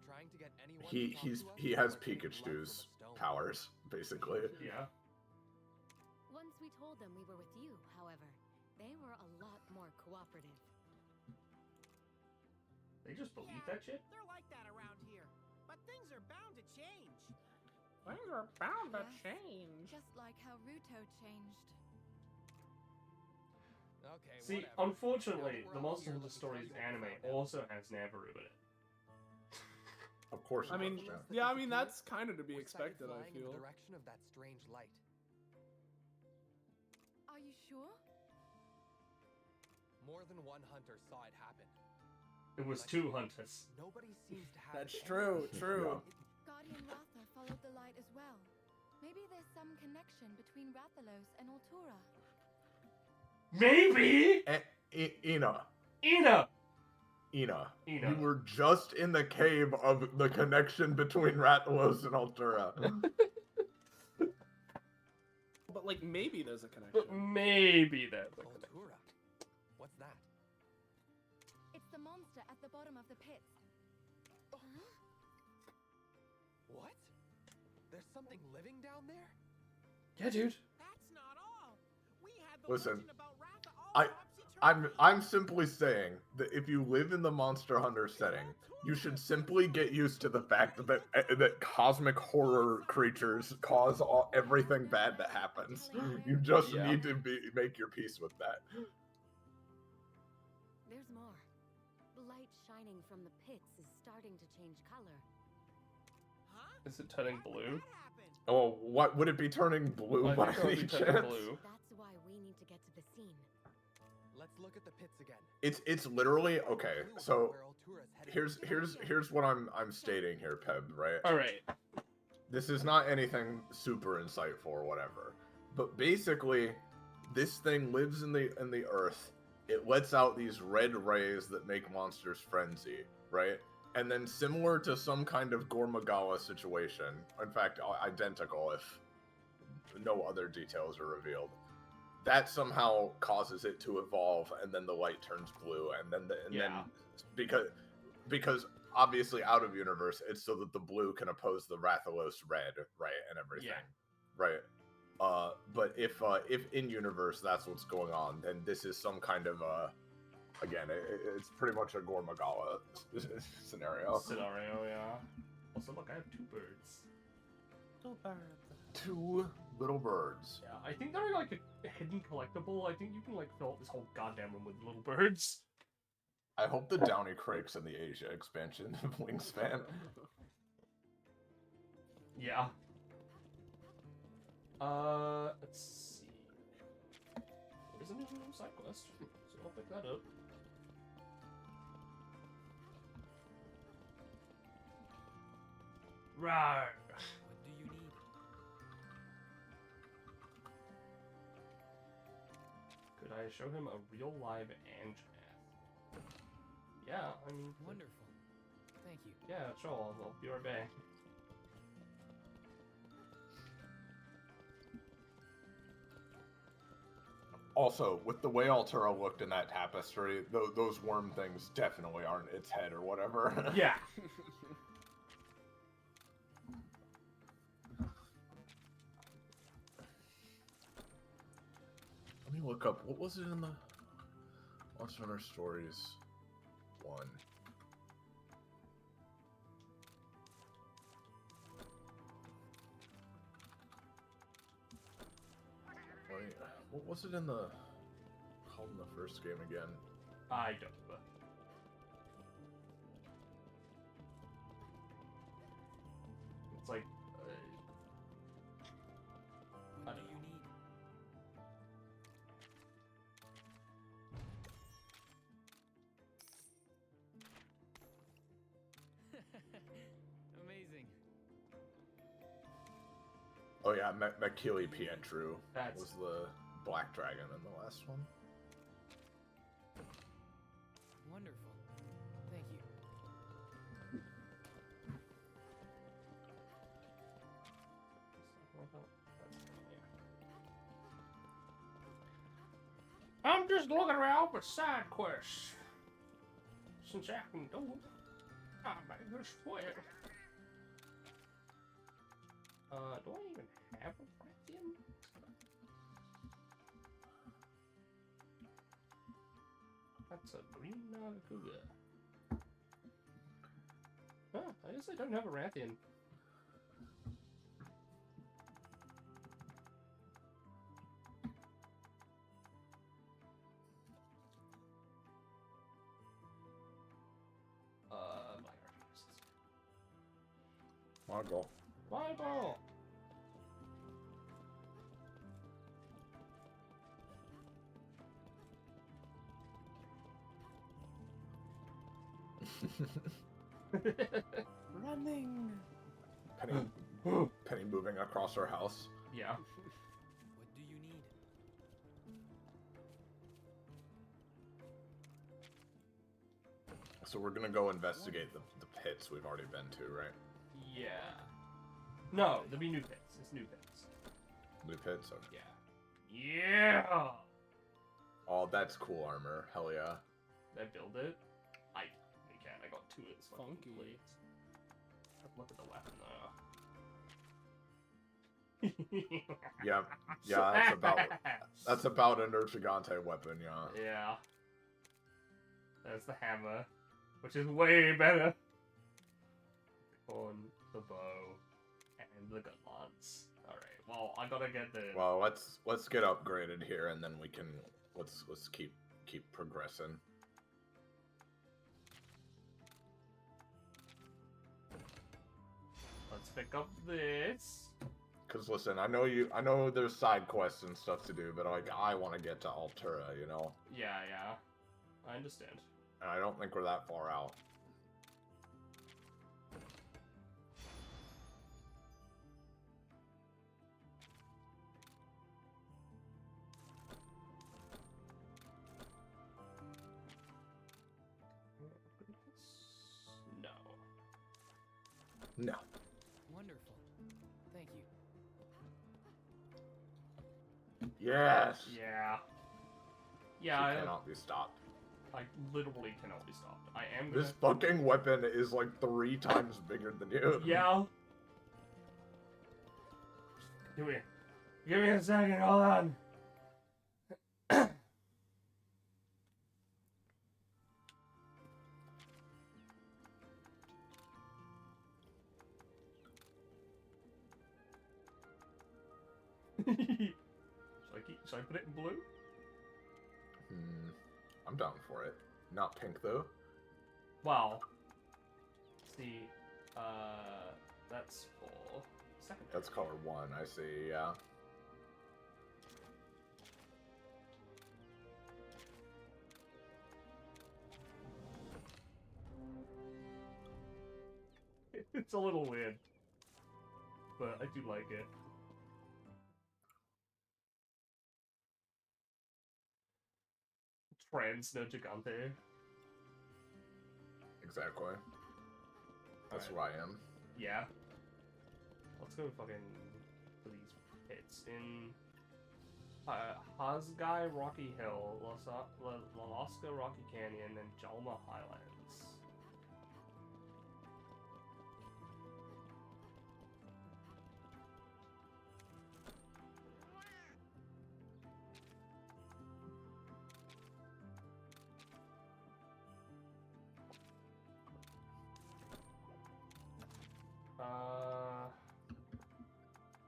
Speaker 8: Trying to get anyone to talk to us
Speaker 1: He has
Speaker 8: like getting blood
Speaker 1: Pikachu's
Speaker 8: from a stone.
Speaker 1: powers, basically.
Speaker 2: Yeah.
Speaker 5: Once we told them we were with you, however, they were a lot more cooperative.
Speaker 2: They just believe
Speaker 6: Yeah,
Speaker 2: that shit?
Speaker 6: They're like that around here. But things are bound to change.
Speaker 3: Things are bound to
Speaker 7: Yes.
Speaker 3: change.
Speaker 7: Just like how Ruto changed.
Speaker 8: Okay,
Speaker 2: See,
Speaker 8: whatever.
Speaker 2: unfortunately,
Speaker 8: Now that
Speaker 2: the
Speaker 8: we're all
Speaker 2: Monster
Speaker 8: here,
Speaker 2: Hunter
Speaker 8: let me tell
Speaker 2: Stories
Speaker 8: you what we
Speaker 2: anime
Speaker 8: found out.
Speaker 2: also has Naviru in it.
Speaker 1: Of course.
Speaker 3: I
Speaker 1: it
Speaker 3: mean,
Speaker 1: does, yeah.
Speaker 3: yeah, I mean that's kind of to be
Speaker 8: We're sighted
Speaker 3: expected. I
Speaker 8: flying in
Speaker 3: feel.
Speaker 8: the direction of that strange light.
Speaker 7: Are you sure?
Speaker 8: More than one hunter saw it happen.
Speaker 2: It was two hunters.
Speaker 8: Nobody seems to have.
Speaker 3: That's
Speaker 8: any
Speaker 3: true.
Speaker 8: idea.
Speaker 3: True.
Speaker 7: Guardian Ratha followed the light as well. Maybe there's some connection between Rathalos and Altura.
Speaker 2: Maybe!
Speaker 1: Ina.
Speaker 2: Ina!
Speaker 1: You were just in the cave of the connection between Rathalos and Altura.
Speaker 3: But like maybe there's a connection.
Speaker 2: But maybe that's a connection.
Speaker 8: Altura. What's that?
Speaker 7: It's the monster at the bottom of the pits.
Speaker 8: What? There's something living down there?
Speaker 2: Yeah, dude.
Speaker 6: That's not all. We had the
Speaker 1: Listen,
Speaker 6: legend about Ratha all
Speaker 1: I'm simply saying that if you live in the Monster Hunter setting, you should simply get used to the fact that cosmic horror creatures cause everything bad that happens. You just
Speaker 2: Yeah.
Speaker 1: need to make your peace with that.
Speaker 5: There's more. The light shining from the pits is starting to change color.
Speaker 6: Huh?
Speaker 2: Is it turning
Speaker 6: How would
Speaker 2: blue?
Speaker 6: that happen?
Speaker 1: Oh, what would it be turning blue
Speaker 2: I
Speaker 1: by
Speaker 2: think it would
Speaker 1: any
Speaker 2: be turning
Speaker 1: chance?
Speaker 2: blue.
Speaker 5: That's why we need to get to the scene.
Speaker 8: Let's look at the pits again.
Speaker 1: It's literally okay.
Speaker 8: Clue
Speaker 1: So
Speaker 8: where Altura's headed.
Speaker 1: here's what I'm stating here, Peb. Right.
Speaker 2: Alright.
Speaker 1: This is not anything super insightful or whatever, but basically, this thing lives in the earth. It lets out these red rays that make monsters frenzy, right? And then, similar to some kind of Gormagala situation, in fact, identical if no other details are revealed, that somehow causes it to evolve, and then the light turns blue, and then because obviously out of universe, it's so that the blue can oppose the Rathalos red, right, and everything,
Speaker 2: Yeah.
Speaker 1: right? But if in universe that's what's going on, then this is some kind of again, it's pretty much a Gormagala scenario.
Speaker 2: Yeah. Also, look, I have 2 birds.
Speaker 3: 2 birds.
Speaker 1: 2 little birds.
Speaker 2: Yeah, I think they're like a hidden collectible. I think you can like fill up this whole goddamn room with little birds.
Speaker 1: I hope the Downy Crake's in the Asia expansion of Wingspan.
Speaker 2: Yeah. Let's see. There's a new side quest, so I'll pick that up. Right.
Speaker 4: What do you need?
Speaker 2: Could I show him a real live Anjath? Yeah, I mean...
Speaker 4: Wonderful. Thank you.
Speaker 2: Yeah, sure, I'll be right back.
Speaker 1: Also, with the way Altura looked in that tapestry, those worm things definitely aren't its head or whatever.
Speaker 2: Yeah.
Speaker 1: Let me look up, what was it in the Monster Hunter Stories 1? Wait, what was it in the called in the first game again?
Speaker 2: I don't know. It's like
Speaker 4: What do you need? Amazing.
Speaker 1: Oh yeah, Makili Pietru
Speaker 2: That's-
Speaker 1: was the black dragon in the last one.
Speaker 4: Wonderful. Thank you.
Speaker 2: I'm just looking around for side quests. Since I can do it, I may as well. Do I even have a Rathian? That's a green Nagakuga. Huh, I guess I don't have a Rathian. My artists.
Speaker 1: Margot.
Speaker 2: Bible!
Speaker 3: Running.
Speaker 1: Penny moving across her house.
Speaker 2: Yeah.
Speaker 4: What do you need?
Speaker 1: So we're gonna go investigate the pits we've already been to, right?
Speaker 2: Yeah. No, there'll be new pits. It's new pits.
Speaker 1: New pits? Okay.
Speaker 2: Yeah. Yeah!
Speaker 1: Oh, that's cool armor. Hell yeah.
Speaker 2: Did I build it? I can. I got 2 of this fucking
Speaker 3: Funky.
Speaker 2: plates. Look at the weapon though.
Speaker 1: Yeah, that's about a Nerd Gigante weapon, yeah.
Speaker 2: Yeah. That's the hammer, which is way better. On the bow and the gun lance. All right. Well, I gotta get the.
Speaker 1: Well, let's get upgraded here, and then we can let's keep progressing.
Speaker 2: Let's pick up this.
Speaker 1: Cause listen, I know there's side quests and stuff to do, but like I want to get to Altura, you know.
Speaker 2: Yeah, yeah. I understand.
Speaker 1: And I don't think we're that far out.
Speaker 2: No.
Speaker 1: No.
Speaker 4: Wonderful. Thank you.
Speaker 1: Yes.
Speaker 2: Yeah.
Speaker 1: She
Speaker 2: Yeah.
Speaker 1: cannot be stopped.
Speaker 2: I literally cannot be stopped. I am gonna...
Speaker 1: This fucking weapon is like 3 times bigger than you.
Speaker 2: Yeah. Come here. Give me a second, hold on. Should I put it in blue?
Speaker 1: I'm down for it. Not pink though.
Speaker 2: Wow. See, that's for secondary.
Speaker 1: That's color 1, I see, yeah.
Speaker 2: It's a little weird, but I do like it. Trans no gigante.
Speaker 1: Exactly. That's who I am.
Speaker 2: Yeah. Let's go fucking to these pits in Hazgai Rocky Hill, Lalaska Rocky Canyon, and Jalma Highlands.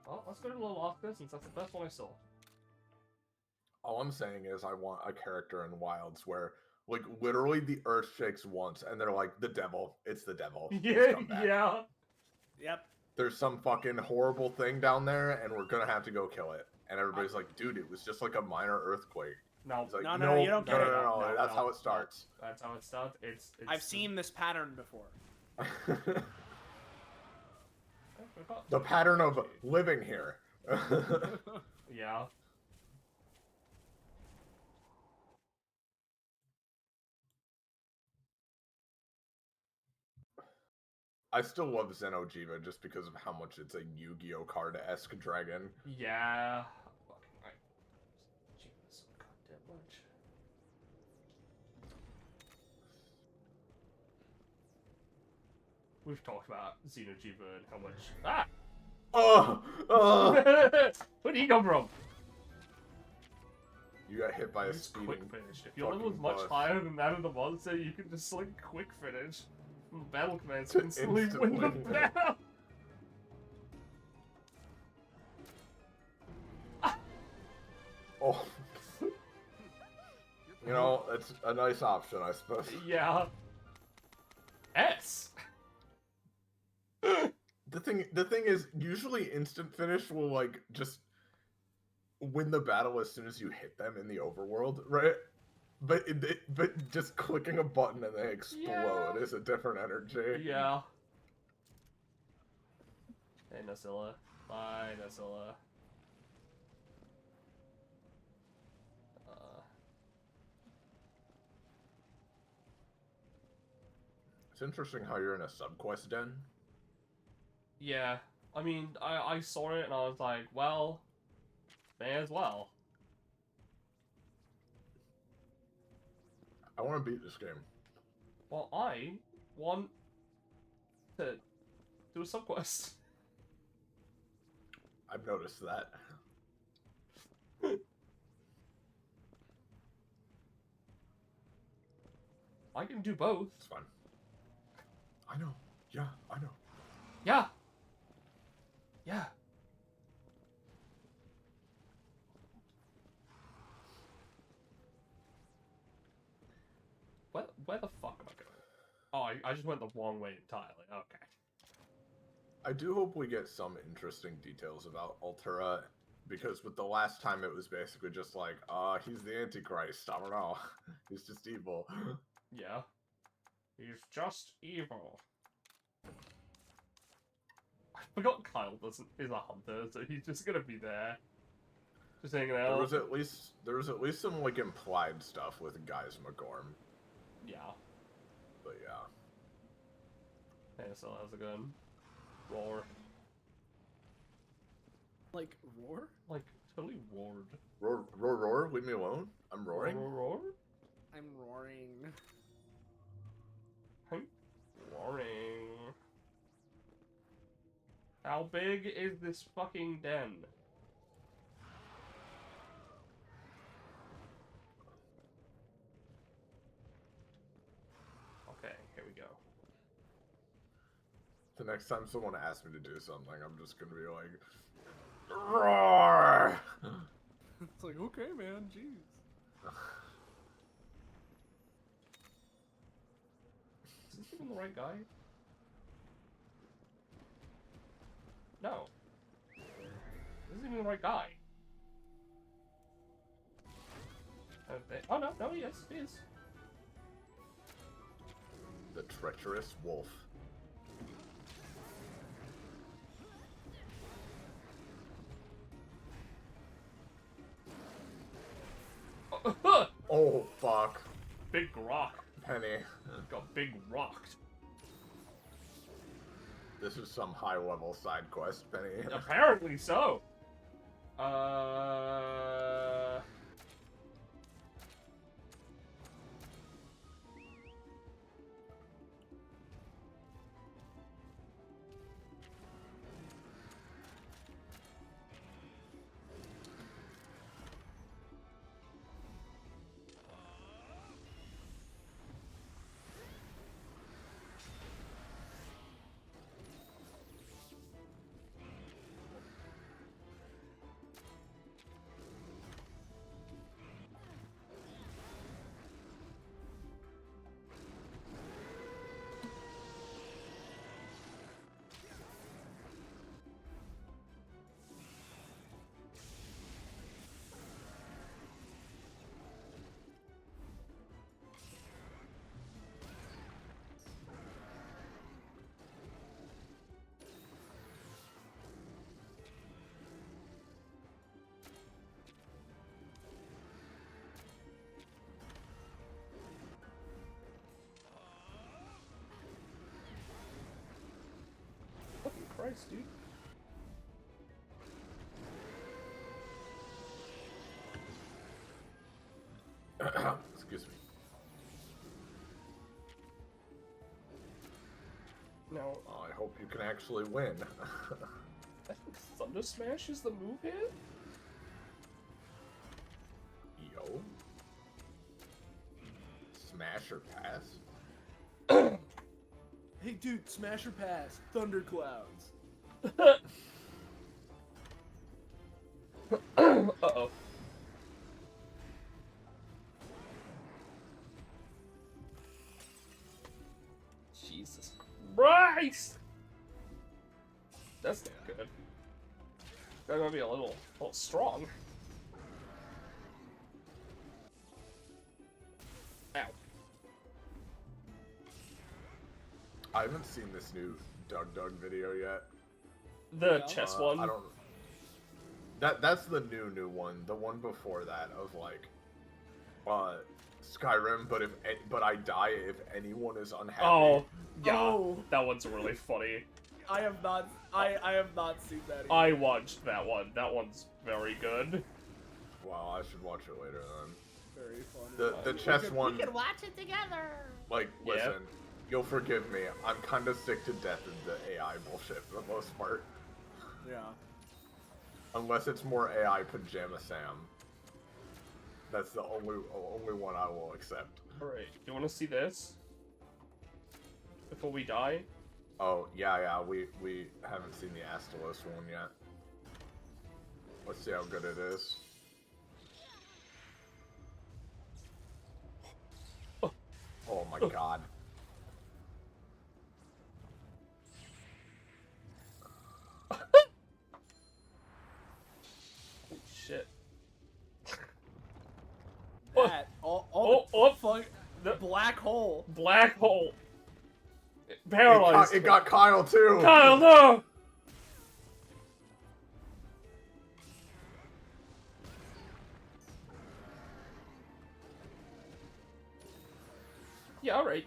Speaker 2: Well, let's go to Lalaska since that's the best one I saw.
Speaker 1: All I'm saying is I want a character in Wilds where, like, literally the earth shakes once and they're like, the devil. It's the devil.
Speaker 2: Yeah, yeah.
Speaker 3: Yep.
Speaker 1: There's some fucking horrible thing down there and we're gonna have to go kill it. And everybody's like, dude, it was just like a minor earthquake.
Speaker 2: No,
Speaker 1: like,
Speaker 3: no, you don't get it.
Speaker 1: No, that's how it starts.
Speaker 2: That's how it starts. It's
Speaker 3: I've seen this pattern before.
Speaker 1: The pattern of living here.
Speaker 2: Yeah.
Speaker 1: I still love Xenojiva just because of how much it's a Yu-Gi-Oh card-esque dragon.
Speaker 2: Yeah. Fucking right. Xenojiva's so goddamn much. We've talked about Xenojiva and how much. Ah! Where did he come from?
Speaker 1: You got hit by a
Speaker 2: Use
Speaker 1: speeding
Speaker 2: quick finish. If your level is much higher than that of the monster, you can just like quick finish from battle commands to instantly win the battle.
Speaker 1: Oh. You know, it's a nice option, I suppose.
Speaker 2: Yeah. S.
Speaker 1: The thing is, usually instant finish will like just win the battle as soon as you hit them in the overworld, right? But but just clicking a button and they explode is a different energy.
Speaker 2: Yeah. Hey, Nasilla. Bye, Nasilla.
Speaker 1: It's interesting how you're in a subquest den.
Speaker 2: Yeah. I mean, I saw it and I was like, well, may as well.
Speaker 1: I want to beat this game.
Speaker 2: Well, I want to do a subquest.
Speaker 1: I've noticed that.
Speaker 2: I can do both.
Speaker 1: It's fun. I know. Yeah, I know.
Speaker 2: Yeah. Yeah. Where the fuck am I going? Oh, I just went the wrong way entirely. Okay.
Speaker 1: I do hope we get some interesting details about Altura, because with the last time it was basically just like, he's the Antichrist. I don't know. He's just evil.
Speaker 2: Yeah. He's just evil. I forgot Kyle is a hunter, so he's just gonna be there. Just hanging out.
Speaker 1: There was at least some like implied stuff with Guys McGorm.
Speaker 2: Yeah.
Speaker 1: But yeah.
Speaker 2: Hey, so how's it going? Roar.
Speaker 3: Like, roar?
Speaker 2: Like, totally roared.
Speaker 1: Roar, leave me alone. I'm roaring.
Speaker 2: Roar?
Speaker 3: I'm roaring.
Speaker 2: I'm roaring. How big is this fucking den?
Speaker 1: The next time someone asks me to do something, I'm just gonna be like, roar!
Speaker 3: It's like, okay, man, jeez.
Speaker 2: Is this even the right guy? No. This isn't even the right guy. Oh no, no, he is. He is.
Speaker 1: The treacherous wolf. Oh, fuck.
Speaker 2: Big rock.
Speaker 1: Penny.
Speaker 2: Got big rocked.
Speaker 1: This is some high-level side quest, Penny.
Speaker 2: Apparently so. Fucking Christ, dude.
Speaker 1: Excuse me.
Speaker 2: Now,
Speaker 1: I hope you can actually win.
Speaker 2: I think Thunder Smash is the move here?
Speaker 1: Yo. Smash or pass?
Speaker 3: Hey, dude, smash or pass? Thunderclouds.
Speaker 2: Uh-oh. Jesus Christ! That's not good. That might be a little strong. Ow.
Speaker 1: I haven't seen this new Doug video yet.
Speaker 2: The chess one?
Speaker 1: I don't. That's the new one. The one before that of like, Skyrim. But I die if anyone is unhappy.
Speaker 2: Oh, yeah.
Speaker 3: Oh.
Speaker 2: That one's really funny.
Speaker 3: I have not seen that either.
Speaker 2: I watched that one. That one's very good.
Speaker 1: Wow, I should watch it later then.
Speaker 3: Very funny.
Speaker 1: The chess one.
Speaker 5: We can watch it together.
Speaker 1: Like,
Speaker 2: Yeah.
Speaker 1: listen, you'll forgive me. I'm kind of sick to death of the AI bullshit for the most part.
Speaker 3: Yeah.
Speaker 1: Unless it's more AI Pajama Sam. That's the only one I will accept.
Speaker 2: Alright, you wanna see this? Before we die?
Speaker 1: Oh, yeah, we haven't seen the Astalos one yet. Let's see how good it is. Oh my god.
Speaker 2: Holy shit.
Speaker 3: That the black hole.
Speaker 2: Black hole. Paralyzed.
Speaker 1: It got Kyle too.
Speaker 2: Kyle, no! Yeah, alright.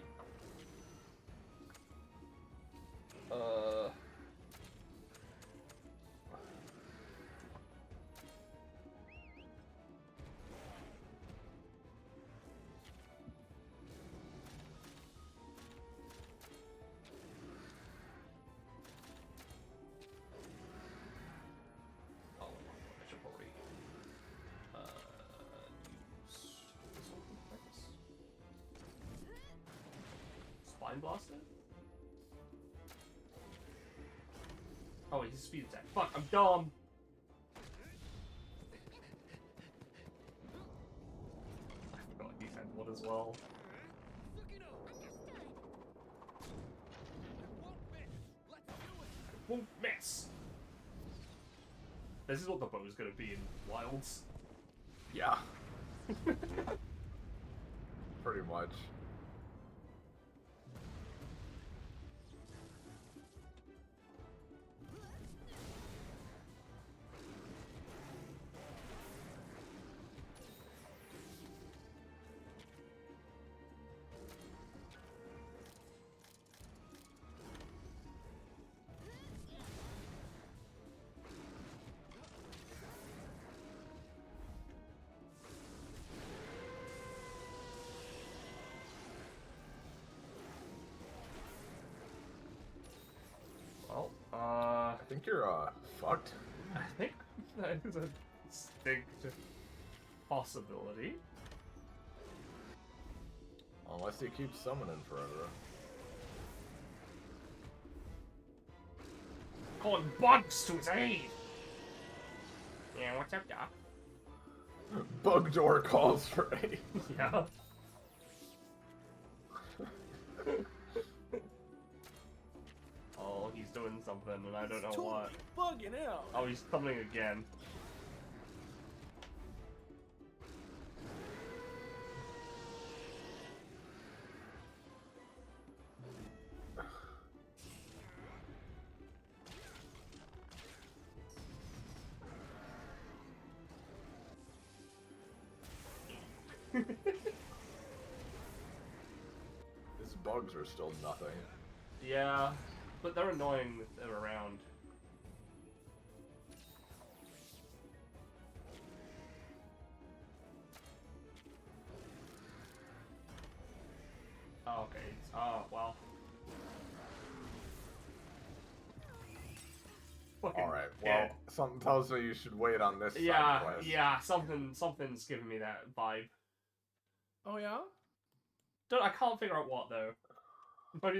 Speaker 2: Spine Blaster? Oh, he's a speed attack. Fuck, I'm dumb. I forgot he had one as well. Won't miss. This is what the bow is gonna be in Wilds.
Speaker 1: Yeah. Pretty much.
Speaker 2: Well,
Speaker 1: I think you're, fucked.
Speaker 2: I think that is a distinct possibility.
Speaker 1: Unless he keeps summoning forever.
Speaker 2: Calling bugs to his aid! Yeah, what's up, Doc?
Speaker 1: Bugdoor calls for aid.
Speaker 2: Yeah. Oh, he's doing something, and I don't know what.
Speaker 3: Bugging out.
Speaker 2: Oh, he's summoning again.
Speaker 1: His bugs are still nothing.
Speaker 2: Yeah, but they're annoying if they're around. Oh, okay. Oh, well.
Speaker 1: Alright, well, something tells me you should wait on this
Speaker 2: Yeah,
Speaker 1: side quest.
Speaker 2: yeah, something's giving me that vibe.
Speaker 3: Oh yeah?
Speaker 2: I can't figure out what, though. But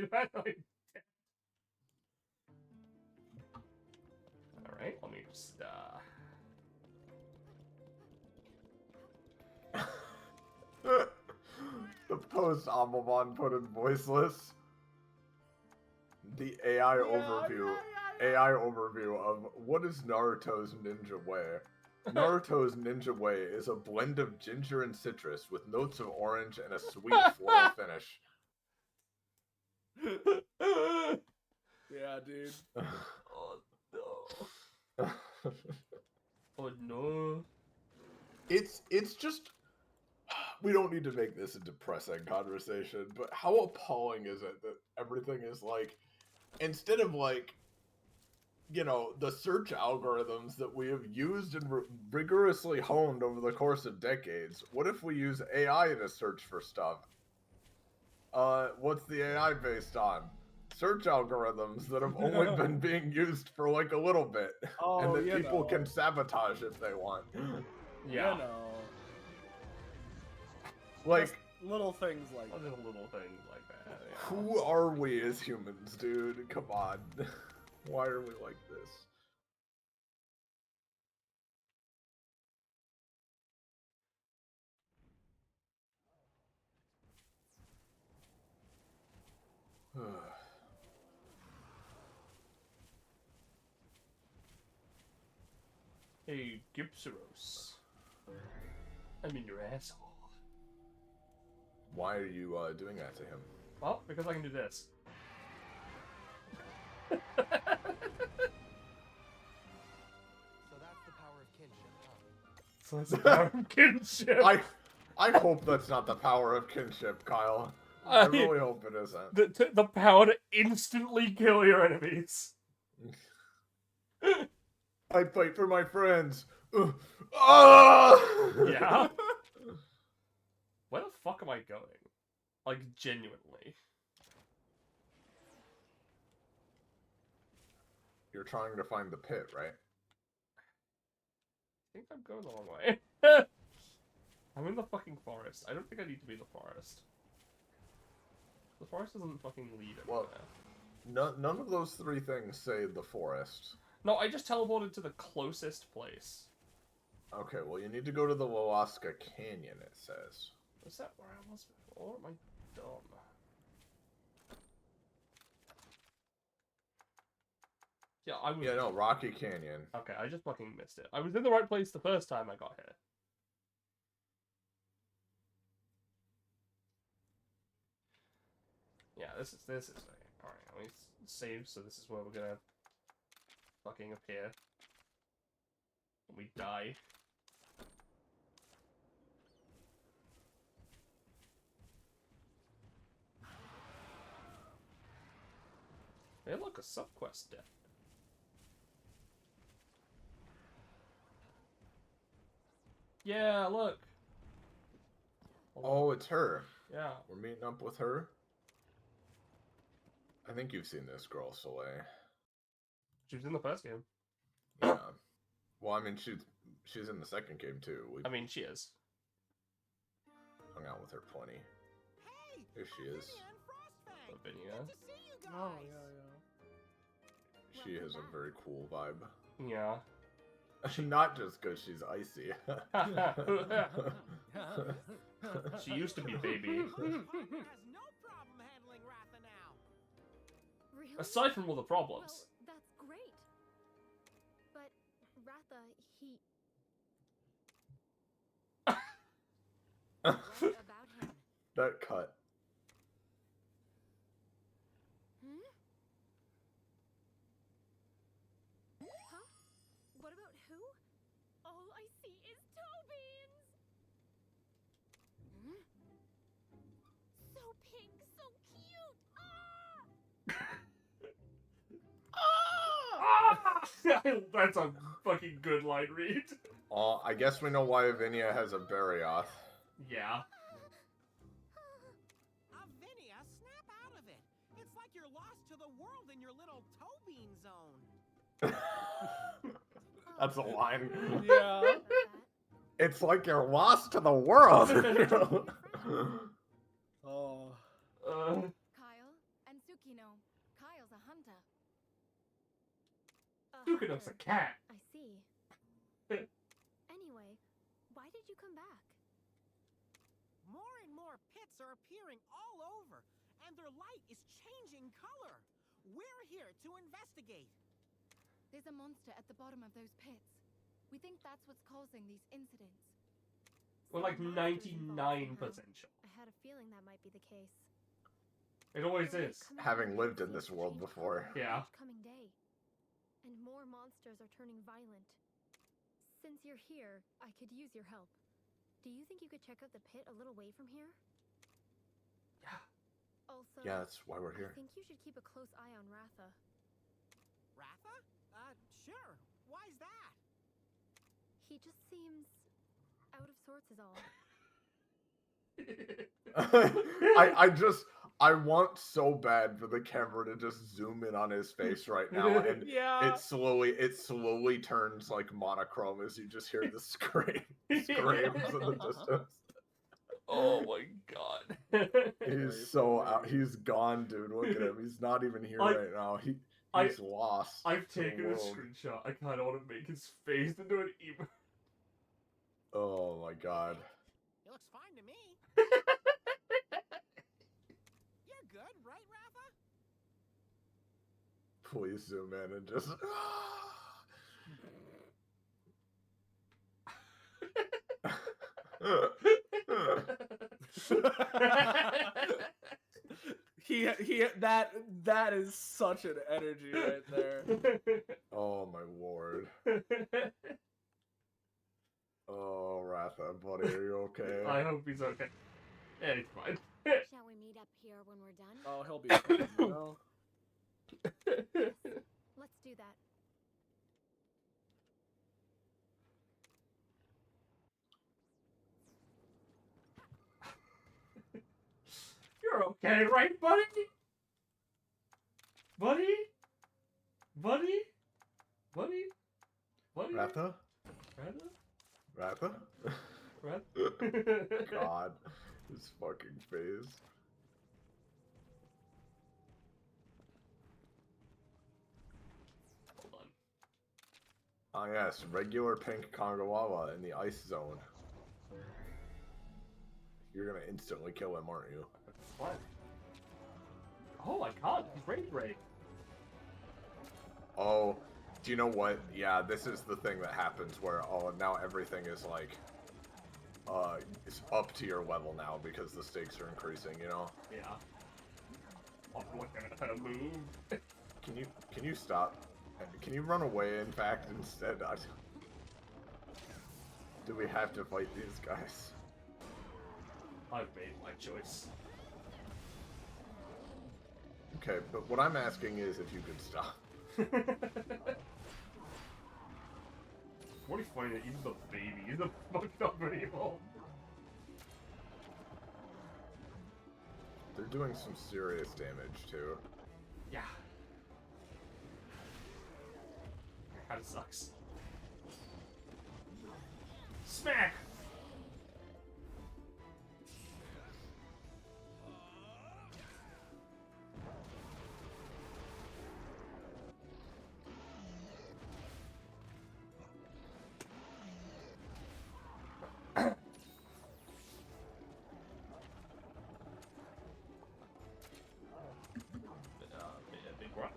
Speaker 2: alright, let me just,
Speaker 1: The post Amamon put in voiceless. The AI overview. AI overview of what is Naruto's ninja way. Naruto's ninja way is a blend of ginger and citrus with notes of orange and a sweet floral finish.
Speaker 3: Yeah, dude.
Speaker 2: oh no. Oh no.
Speaker 1: It's just, we don't need to make this a depressing conversation, but how appalling is it that everything is like, instead of like, you know, the search algorithms that we have used and rigorously honed over the course of decades, what if we use AI to search for stuff? What's the AI based on? Search algorithms that have only been being used for like a little bit, and that people can sabotage if they want.
Speaker 2: Yeah.
Speaker 3: You know.
Speaker 1: Like,
Speaker 3: just little things like that.
Speaker 2: Little things like that. Yeah.
Speaker 1: Who are we as humans, dude? Come on. Why are we like this?
Speaker 2: Hey, Gypseros. I'm in your asshole.
Speaker 1: Why are you doing that to him?
Speaker 2: Well, because I can do this.
Speaker 8: So that's the power of kinship, huh?
Speaker 2: So that's the power of kinship.
Speaker 1: I hope that's not the power of kinship, Kyle. I really hope it isn't.
Speaker 2: The power to instantly kill your enemies.
Speaker 1: I fight for my friends.
Speaker 2: Yeah? Where the fuck am I going? Like, genuinely.
Speaker 1: You're trying to find the pit, right?
Speaker 2: I think I'm going the wrong way. I'm in the fucking forest. I don't think I need to be in the forest. The forest doesn't fucking lead anywhere.
Speaker 1: none of those three things say the forest.
Speaker 2: No, I just teleported to the closest place.
Speaker 1: Okay, well, you need to go to the Loaska Canyon, it says.
Speaker 2: Was that where I was before? Am I dumb? Yeah, I was...
Speaker 1: Yeah, no, Rocky Canyon.
Speaker 2: Okay, I just fucking missed it. I was in the right place the first time I got here. Yeah, this is alright, let me save, so this is where we're gonna fucking appear. And we die. Hey look, a subquest death. Yeah, look!
Speaker 1: Oh, it's her.
Speaker 2: Yeah.
Speaker 1: We're meeting up with her. I think you've seen this girl, Soleil.
Speaker 2: She was in the first game.
Speaker 1: Yeah. Well, I mean, she's in the second game, too.
Speaker 2: I mean, she is.
Speaker 1: Hung out with her plenty.
Speaker 6: Hey,
Speaker 1: Here she is.
Speaker 2: Lavinia.
Speaker 6: Good to see you guys.
Speaker 3: Oh, yeah.
Speaker 1: She has a very cool vibe.
Speaker 2: Yeah.
Speaker 1: Not just because she's icy.
Speaker 2: She used to be baby.
Speaker 6: Has no problem handling Ratha now.
Speaker 5: Really?
Speaker 2: Aside from all the problems.
Speaker 5: Well, that's great. But Ratha, he... What about him?
Speaker 1: That cut.
Speaker 5: Huh? What about who? All I see is toe beans! So pink, so cute!
Speaker 2: That's a fucking good line read.
Speaker 1: I guess we know why Avinia has a Barioth.
Speaker 2: Yeah.
Speaker 6: Avinia, snap out of it. It's like you're lost to the world in your little toe bean zone.
Speaker 1: That's a line.
Speaker 3: Yeah.
Speaker 1: It's like you're lost to the world.
Speaker 3: Oh.
Speaker 7: Kyle and Tsukino. Kyle's a hunter.
Speaker 2: Tsukino's a cat.
Speaker 5: I see. Anyway, why did you come back?
Speaker 6: More and more pits are appearing all over, and their light is changing color. We're here to investigate.
Speaker 7: There's a monster at the bottom of those pits. We think that's what's causing these incidents.
Speaker 2: We're like
Speaker 5: Some monsters
Speaker 2: 99%
Speaker 5: involved
Speaker 2: sure.
Speaker 5: somehow. I had a feeling that might be the case.
Speaker 2: It always
Speaker 5: They're
Speaker 2: is.
Speaker 5: coming
Speaker 1: Having
Speaker 5: from
Speaker 1: lived in this
Speaker 5: seems to
Speaker 1: world
Speaker 5: change
Speaker 1: before.
Speaker 5: color with
Speaker 2: Yeah.
Speaker 5: each coming day. And more monsters are turning violent. Since you're here, I could use your help. Do you think you could check out the pit a little way from here?
Speaker 2: Yeah.
Speaker 5: Also,
Speaker 1: Yeah, that's why we're
Speaker 5: I
Speaker 1: here.
Speaker 5: think you should keep a close eye on Ratha.
Speaker 6: Ratha? Sure. Why's that?
Speaker 5: He just seems out of sorts is all.
Speaker 1: I want so bad for the camera to just zoom in on his face right now, and
Speaker 3: Yeah.
Speaker 1: it slowly turns like monochrome as you just hear the screams in the distance.
Speaker 2: Oh my god.
Speaker 1: He's so out. He's gone, dude. Look at him. He's not even here right now. He's lost.
Speaker 2: I've
Speaker 1: to the
Speaker 2: taken a
Speaker 1: world.
Speaker 2: screenshot. I kind of want to make his face into an emo.
Speaker 1: Oh my god.
Speaker 6: It looks fine to me. You're good, right, Ratha?
Speaker 1: Please zoom in and just.
Speaker 3: That is such an energy right there.
Speaker 1: Oh my lord. Oh, Ratha, buddy, are you okay?
Speaker 2: I hope he's okay. Yeah, he's fine.
Speaker 5: Shall we meet up here when we're done?
Speaker 3: Oh, he'll be fine, you know?
Speaker 5: Yes. Let's do that.
Speaker 2: You're okay, right, buddy? Buddy? Buddy? Buddy? Buddy?
Speaker 1: Ratha?
Speaker 2: Ratha?
Speaker 1: Ratha?
Speaker 2: Ratha?
Speaker 1: God, his fucking face. Ah yes, regular pink Kangawala in the ice zone. You're gonna instantly kill him, aren't you?
Speaker 2: What? Oh, I can't. He's Rage Ray.
Speaker 1: Oh, do you know what? Yeah, this is the thing that happens where, oh, now everything is like, it's up to your level now because the stakes are increasing, you know?
Speaker 2: Yeah. I'm looking at her move.
Speaker 1: Can you stop? Can you run away, in fact, instead? Do we have to fight these guys?
Speaker 2: I've made my choice.
Speaker 1: Okay, but what I'm asking is if you could stop.
Speaker 2: What is funny that even the baby is a fucked up evil.
Speaker 1: They're doing some serious damage, too.
Speaker 2: Yeah. That kinda sucks. Smack! Big rock.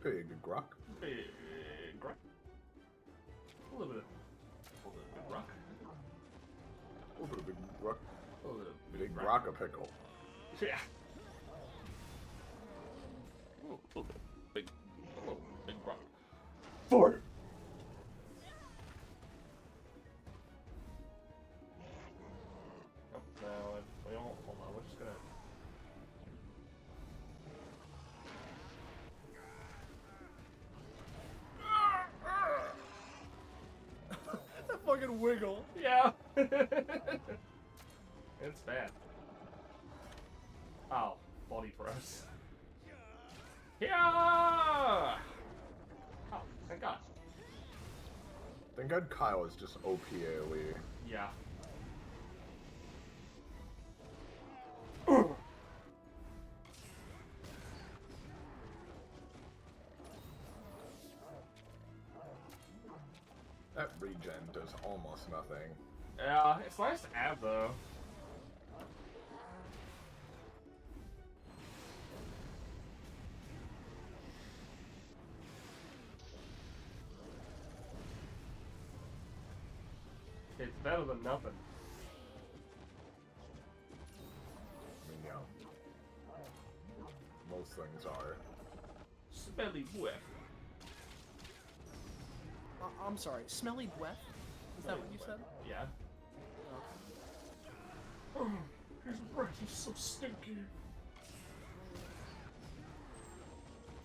Speaker 1: Big Gruck.
Speaker 2: Big rock. A little bit of big rock.
Speaker 1: A little bit of Big Gruck.
Speaker 2: A little bit
Speaker 1: Big
Speaker 2: of
Speaker 1: Rock a pickle.
Speaker 2: Yeah. A little bit big rock. Fort. Oh, no, we don't. Hold on, we're just gonna.
Speaker 3: That fucking wiggle.
Speaker 2: Yeah. It's bad. Oh, body press. Yeah. Oh, thank God.
Speaker 1: Thank God Kyle is just OP AoE.
Speaker 2: Yeah.
Speaker 1: That regen does almost nothing.
Speaker 2: Yeah, it's nice to add though. It's better than nothing.
Speaker 1: I mean, yeah. Most things are.
Speaker 2: Smelly whiff.
Speaker 3: I'm sorry, smelly breath? Is that what you said?
Speaker 2: Yeah. Oh, his breath is so stinky.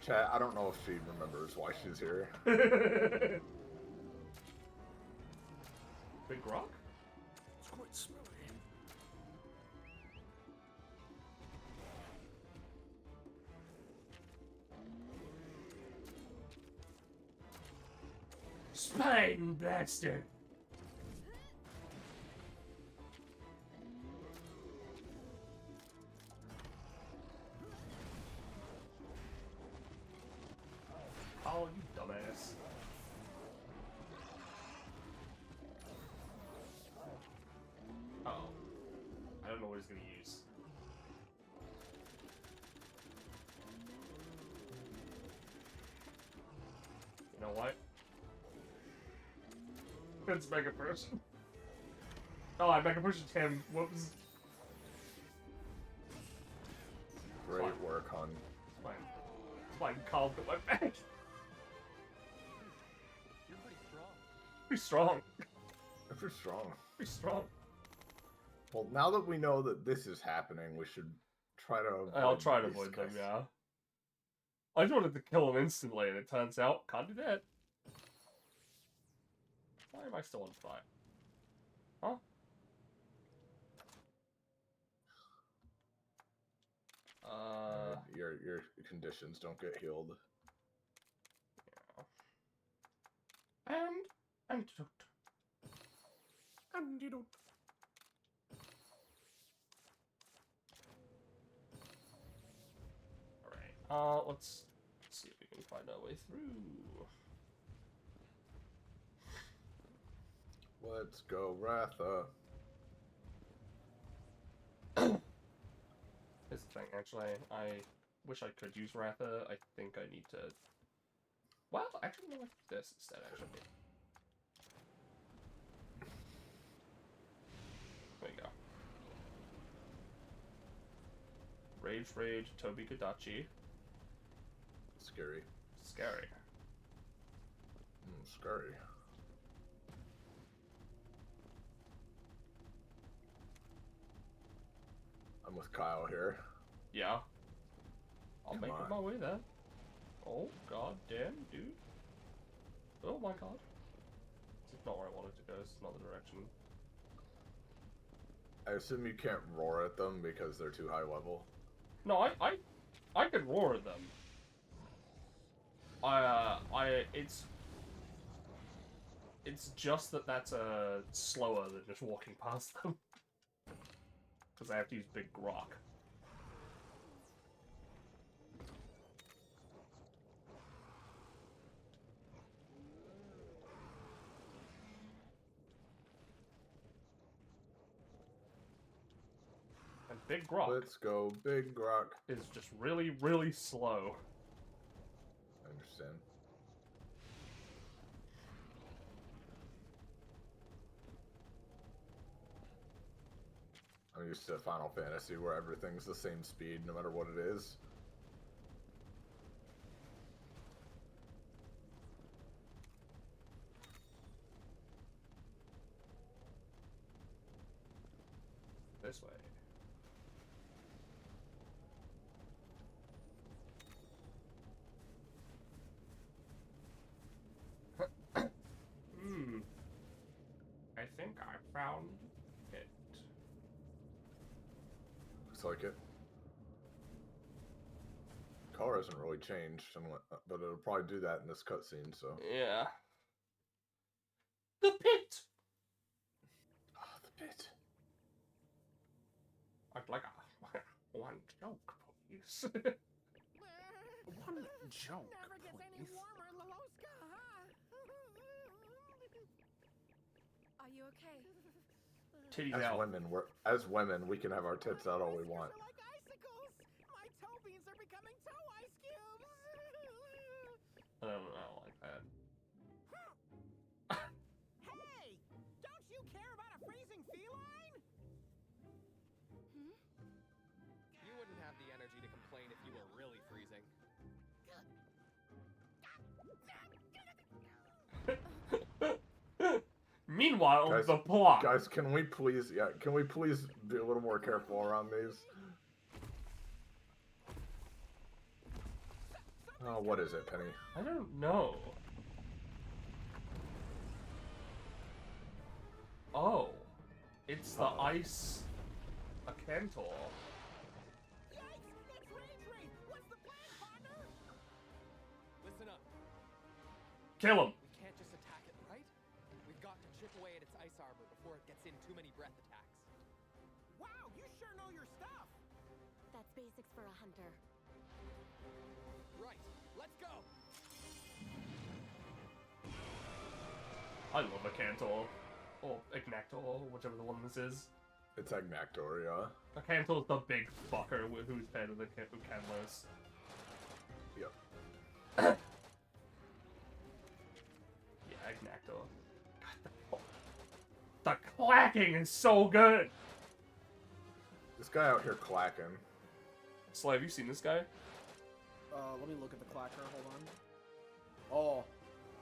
Speaker 1: Chat, I don't know if she remembers why she's here.
Speaker 2: Big rock?
Speaker 3: It's quite smelly.
Speaker 2: Spine blaster. Oh, you dumbass. Uh-oh. I don't know what he's gonna use. You know what? It's Mega Person. Oh, I Mega Personed him. Whoops.
Speaker 1: Great work, hon.
Speaker 2: It's fine. It's fine. Calm to my back.
Speaker 8: You're pretty strong.
Speaker 2: Be strong.
Speaker 1: If you're strong.
Speaker 2: Be strong.
Speaker 1: Well, now that we know that this is happening, we should try to avoid
Speaker 2: I'll try to
Speaker 1: these
Speaker 2: avoid them,
Speaker 1: guys.
Speaker 2: yeah. I just wanted to kill him instantly, and it turns out, can't do that. Why am I still on fire? Huh?
Speaker 1: Your conditions don't get healed.
Speaker 2: Yeah. And antidote.
Speaker 3: Antidote.
Speaker 2: Alright, let's see if we can find our way through.
Speaker 1: Let's go, Ratha.
Speaker 2: Here's the thing, actually, I wish I could use Ratha. I think I need to... Well, actually, no, this instead, actually. There you go. Rage, Toby Kadachi.
Speaker 1: Scary.
Speaker 2: Scary.
Speaker 1: Scary. I'm with Kyle here.
Speaker 2: Yeah. I'll make
Speaker 1: on.
Speaker 2: it my way there. Oh, god damn, dude. Oh my god. It's not where I wanted to go, it's not the direction.
Speaker 1: I assume you can't roar at them because they're too high level.
Speaker 2: No, I can roar at them. It's just that that's slower than just walking past them. Because I have to use big grok. And big grok.
Speaker 1: Let's go, big grok.
Speaker 2: Is just really, really slow.
Speaker 1: I understand. I'm used to Final Fantasy where everything's the same speed no matter what it is.
Speaker 2: This way. I think I found it.
Speaker 1: Looks like it. Color hasn't really changed, but it'll probably do that in this cutscene, so.
Speaker 2: Yeah. The pit!
Speaker 1: Ah, the pit.
Speaker 2: I'd like one joke, please.
Speaker 8: One joke,
Speaker 6: Never gets any
Speaker 8: please.
Speaker 6: warmer, Laloska, huh?
Speaker 7: Are you okay?
Speaker 2: Titties
Speaker 1: As
Speaker 2: out.
Speaker 1: women, we can have our tits out all we want.
Speaker 6: They're like icicles. My toe beans are becoming toe ice cubes.
Speaker 2: I don't like that.
Speaker 6: Hey, don't you care about a freezing feline?
Speaker 8: You wouldn't have the energy to complain if you were really freezing.
Speaker 2: Meanwhile,
Speaker 1: Guys-
Speaker 2: the plot.
Speaker 1: Guys, can we please be a little more careful around these? Oh, what is it, Penny?
Speaker 2: I don't know. Oh. It's the ice... Acantor.
Speaker 6: Yikes, it's Rage Raid. What's the plan, partner?
Speaker 8: Listen up.
Speaker 2: Kill him!
Speaker 8: We can't just attack it, right? We've got to chip away at its ice armor before it gets in too many breath attacks.
Speaker 6: Wow, you sure know your stuff.
Speaker 5: That's basics for a hunter.
Speaker 8: Right, let's go!
Speaker 2: I love Acantor. Or Ignactor, or whichever the one this is.
Speaker 1: It's Agnactor, yeah.
Speaker 2: Acantor's the big fucker who's paired with Canlos.
Speaker 1: Yep.
Speaker 2: Yeah, Ignactor. The clacking is so good!
Speaker 1: This guy out here clacking.
Speaker 2: Sly, have you seen this guy?
Speaker 3: Let me look at the clacker. Hold on. Oh,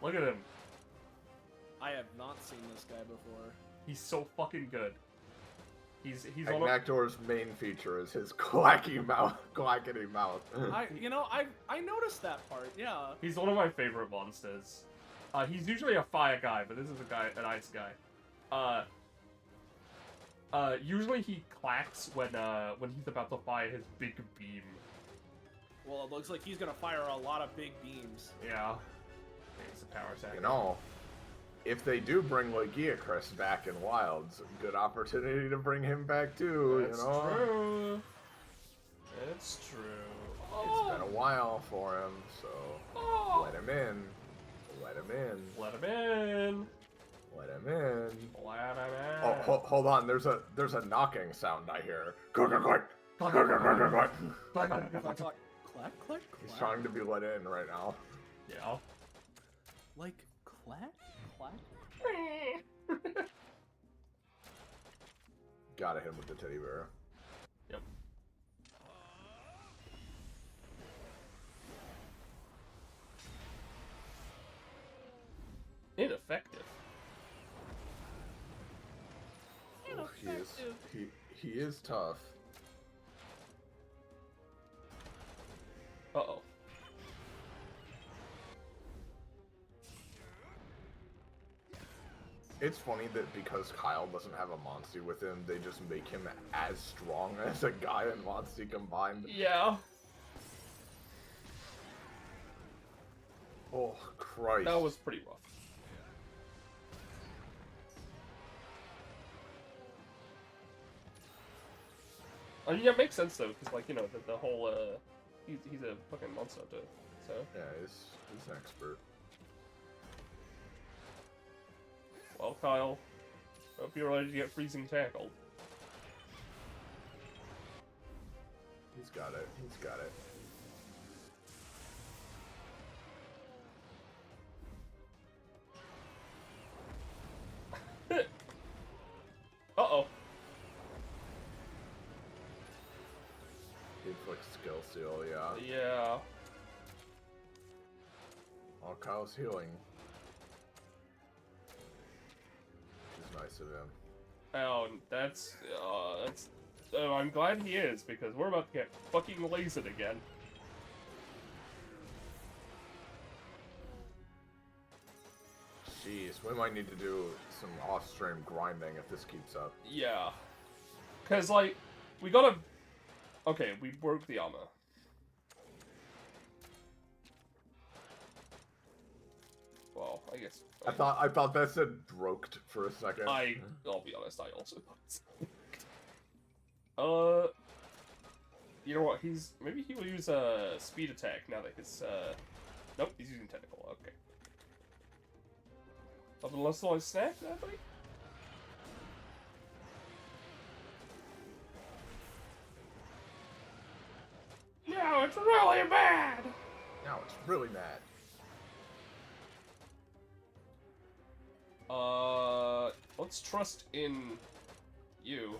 Speaker 2: Look at him.
Speaker 3: I have not seen this guy before.
Speaker 2: He's so fucking good. He's on a...
Speaker 1: Agnactor's main feature is his clackety mouth.
Speaker 3: I noticed that part. Yeah.
Speaker 2: He's one of my favorite monsters. He's usually a fire guy, but this is an ice guy. Usually he clacks when he's about to fire his big beam.
Speaker 3: Well, it looks like he's gonna fire a lot of big beams.
Speaker 2: Yeah. It's a power attack.
Speaker 1: You know, if they do bring Legiacris back in Wilds, good opportunity to bring him back too,
Speaker 2: That's
Speaker 1: you know?
Speaker 2: true. It's true.
Speaker 1: It's been a while for him, so let him in. Let him in.
Speaker 2: Let him in.
Speaker 1: Let him in.
Speaker 2: Let him in.
Speaker 1: Oh, hold on. There's a knocking sound I hear. Click, click, click. Click, click, click, click, click.
Speaker 3: Clack, clack, clack.
Speaker 1: He's trying to be let in right now.
Speaker 2: Yeah.
Speaker 3: Like clack, clack.
Speaker 1: Gotta hit him with the teddy bear.
Speaker 2: Yep. Ineffective.
Speaker 1: Oh, he is tough.
Speaker 2: Uh-oh.
Speaker 1: It's funny that because Kyle doesn't have a Monstie with him, they just make him as strong as a guy and Monstie combined.
Speaker 2: Yeah.
Speaker 1: Oh, Christ.
Speaker 2: That was pretty rough. I mean, yeah, it makes sense though, because like, you know, the whole, he's a fucking monster too, so.
Speaker 1: Yeah, he's an expert.
Speaker 2: Well, Kyle, hope you're ready to get freezing tackled.
Speaker 1: He's got it. He's got it.
Speaker 2: Uh-oh.
Speaker 1: Inflict skill seal, yeah.
Speaker 2: Yeah.
Speaker 1: Oh, Kyle's healing. Which is nice of him.
Speaker 2: Oh, that's, oh, I'm glad he is, because we're about to get fucking lasered again.
Speaker 1: Jeez, we might need to do some off-stream grinding if this keeps up.
Speaker 2: Yeah. Because, like, we gotta... Okay, we broke the armor. Well, I guess...
Speaker 1: I thought that said broked for a second.
Speaker 2: I'll be honest, I also thought you know what, maybe he will use a speed attack now that his, nope, he's using technical, okay. Something less than a snack, there, buddy? No, it's really bad!
Speaker 1: Now it's really mad.
Speaker 2: Let's trust in you.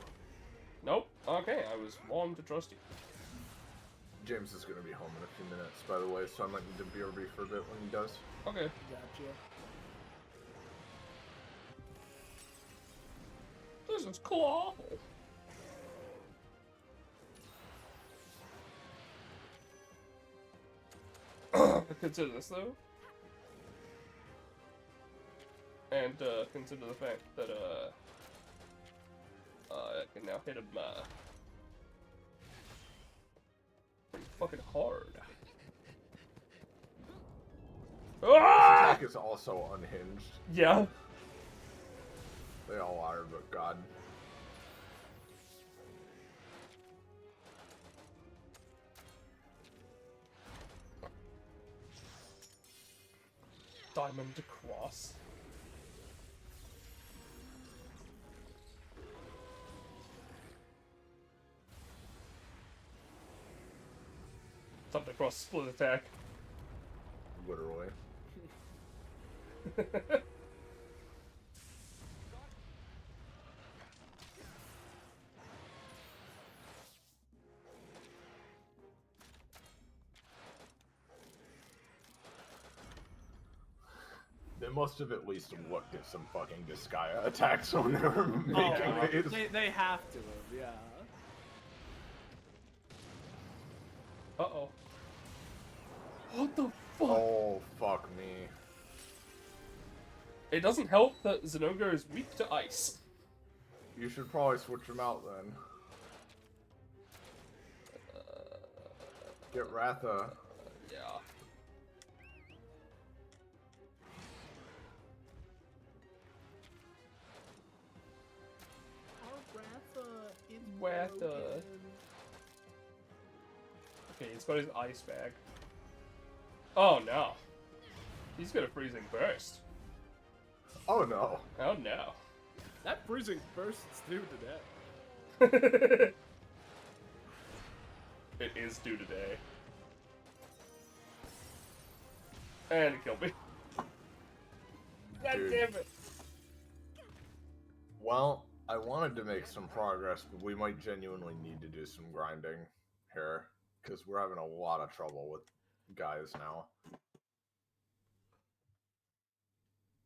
Speaker 2: Nope. Okay, I was wrong to trust you.
Speaker 1: James is gonna be home in a few minutes, by the way, so I might need to BRB for a bit when he does.
Speaker 2: Okay.
Speaker 3: Gotcha.
Speaker 2: This is clawful. Consider this though. And consider the fact that I can now hit him pretty fucking hard.
Speaker 1: This
Speaker 2: Ah!
Speaker 1: attack is also unhinged.
Speaker 2: Yeah.
Speaker 1: They all are, but God.
Speaker 2: Diamond cross. Something cross split attack.
Speaker 1: Literally. They must have at least looked at some fucking Disgaea attacks when they were making these.
Speaker 3: They have to have, yeah.
Speaker 2: Uh-oh. What the fuck?
Speaker 1: Oh, fuck me.
Speaker 2: It doesn't help that Zenogre is weak to ice.
Speaker 1: You should probably switch them out then. Get Ratha.
Speaker 2: Yeah. Ratha. Okay, he's got his ice bag. Oh no. He's got a freezing burst.
Speaker 1: Oh no.
Speaker 2: Oh no.
Speaker 3: That bruising bursts due today.
Speaker 2: It is due today. And it killed me. God
Speaker 1: Dude.
Speaker 2: damn it.
Speaker 1: Well, I wanted to make some progress, but we might genuinely need to do some grinding here, because we're having a lot of trouble with guys now.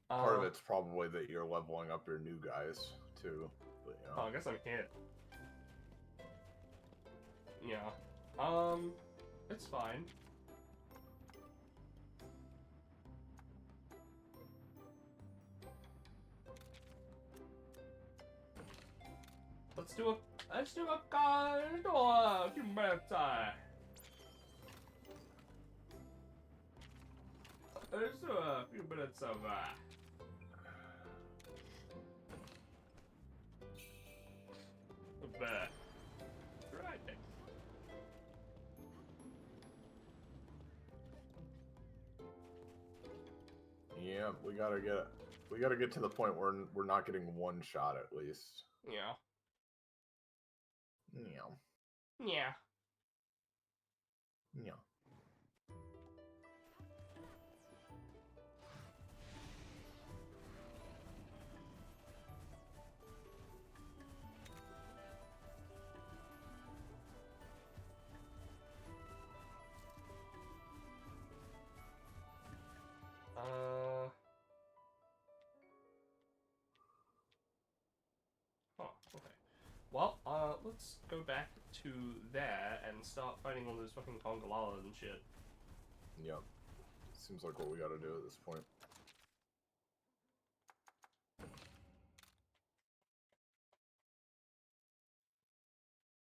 Speaker 1: Part of it's probably that you're leveling up your new guys, too. But, you know.
Speaker 2: Oh, I guess I'm hit. Yeah. It's fine. Let's do a few minutes. Let's do a few minutes of grinding.
Speaker 1: Yeah, we gotta get to the point where we're not getting one shot at least.
Speaker 2: Yeah.
Speaker 1: Yeah.
Speaker 2: Yeah.
Speaker 1: Yeah.
Speaker 2: Oh, okay. Well, let's go back to there and start fighting all those fucking Congalas and shit.
Speaker 1: Yep. Seems like what we gotta do at this point.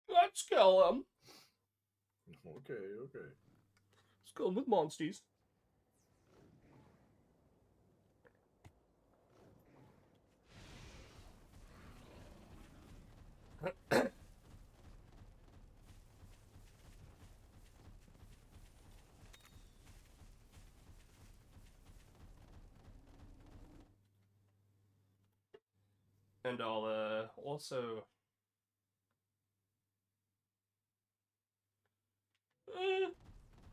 Speaker 2: Let's kill him!
Speaker 1: Okay, okay.
Speaker 2: Let's kill him with monsters. And I'll also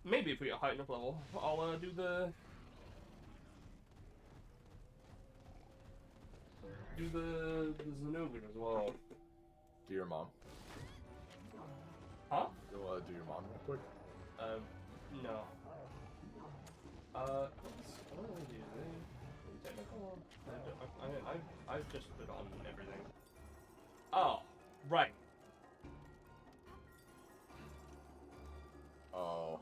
Speaker 2: maybe if we get high enough level, I'll do the Zenobia as well.
Speaker 1: Do your mom.
Speaker 2: Huh?
Speaker 1: You'll do your mom real quick.
Speaker 2: No. What do I do? Technical? I've just put on everything. Oh, right.
Speaker 1: Oh,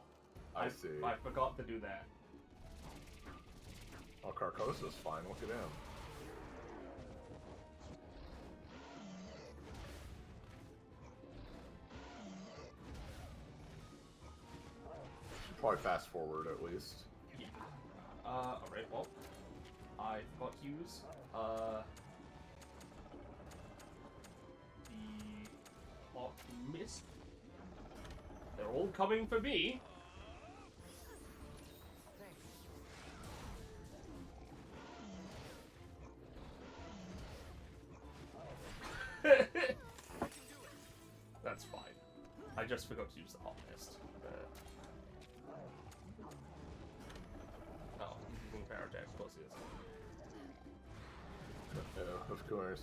Speaker 1: I see.
Speaker 2: I forgot to do that.
Speaker 1: Oh, Carcosa's fine. Look at him. Should probably fast forward at least.
Speaker 2: Yeah. Alright, well. I forgot to use, the hot mist. They're all coming for me. That's fine. I just forgot to use the hot mist. Oh, using power attack, of course he is.
Speaker 1: Of course.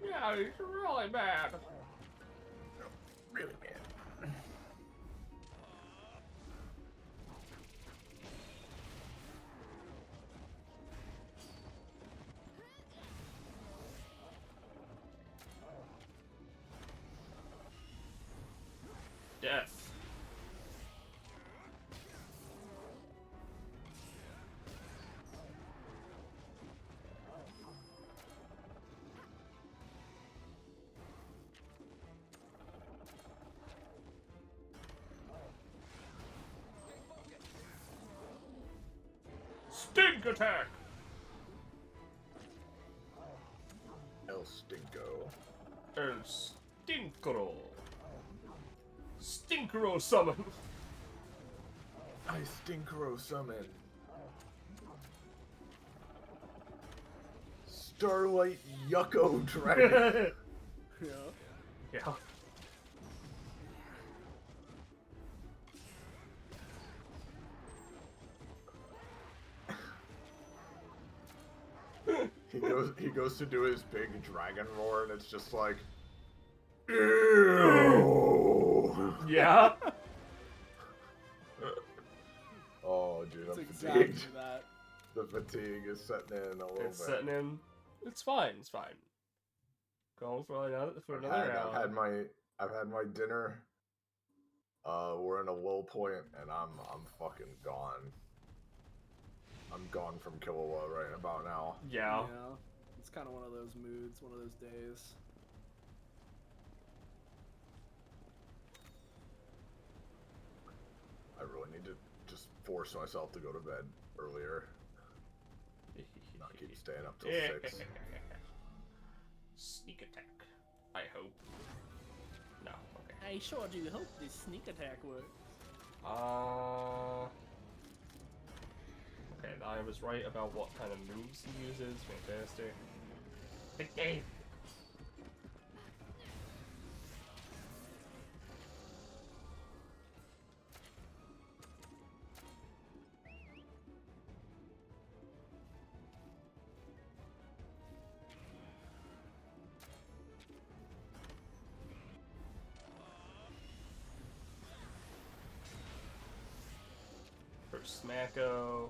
Speaker 2: Yeah, he's really bad.
Speaker 1: Really bad.
Speaker 2: Death. Stink attack!
Speaker 1: El Stinko.
Speaker 2: El Stinkro. Stinkro summon.
Speaker 1: I Stinkro summon. Starlight Yucko Dragon.
Speaker 3: Yeah.
Speaker 2: Yeah.
Speaker 1: He goes to do his big dragon roar, and it's just like, ew.
Speaker 2: Yeah.
Speaker 1: Oh, dude, I'm
Speaker 3: It's
Speaker 1: fatigued.
Speaker 3: exactly that.
Speaker 1: The fatigue is setting in a little
Speaker 2: It's
Speaker 1: bit.
Speaker 2: setting in. It's fine. It's fine. Going for another hour.
Speaker 1: I've had my dinner. We're in a low point, and I'm fucking gone. I'm gone from Killua right about now.
Speaker 2: Yeah.
Speaker 3: Yeah. It's kind of one of those moods, one of those days.
Speaker 1: I really need to just force myself to go to bed earlier. Not keep staying up till 6.
Speaker 2: Sneak attack. I hope. No. Okay.
Speaker 3: I sure do hope this sneak attack works.
Speaker 2: Okay, I was right about what kind of moves he uses. Fantastic. The game. First Smacko.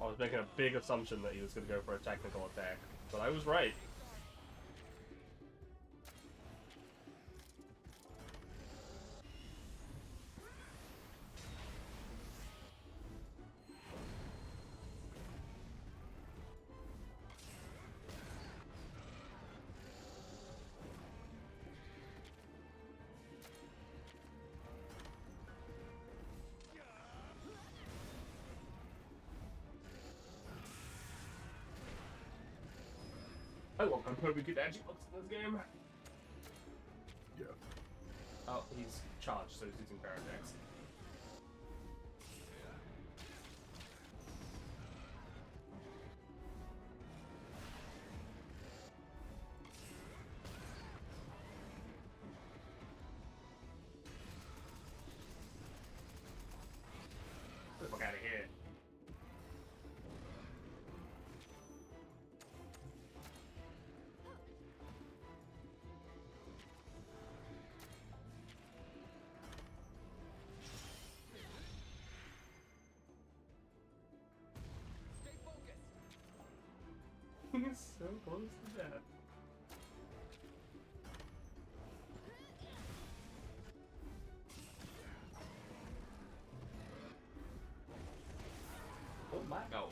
Speaker 2: I was making a big assumption that he was going to go for a technical attack, but I was right. I love how Toby Kadachi looks in this game.
Speaker 1: Yeah.
Speaker 2: Oh, he's charged, so he's using Paradex. Get the fuck out of here.
Speaker 8: Stay focused.
Speaker 2: He's so close to death. Oh my god.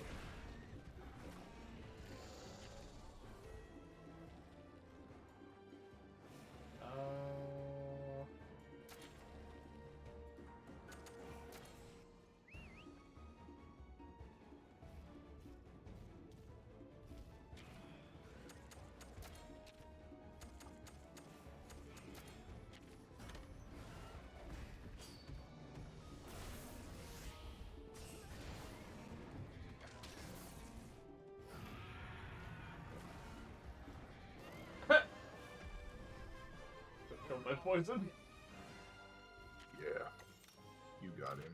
Speaker 2: Killed by poison.
Speaker 1: Yeah. You got him.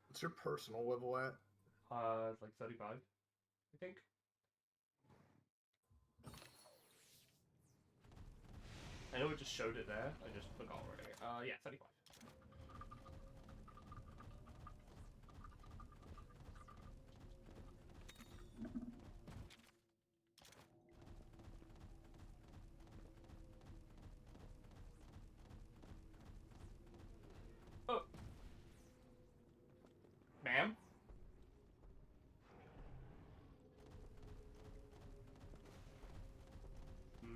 Speaker 1: What's your personal level at?
Speaker 2: It's like 35, I think. I know it just showed it there. I just forgot already. Yeah, 35.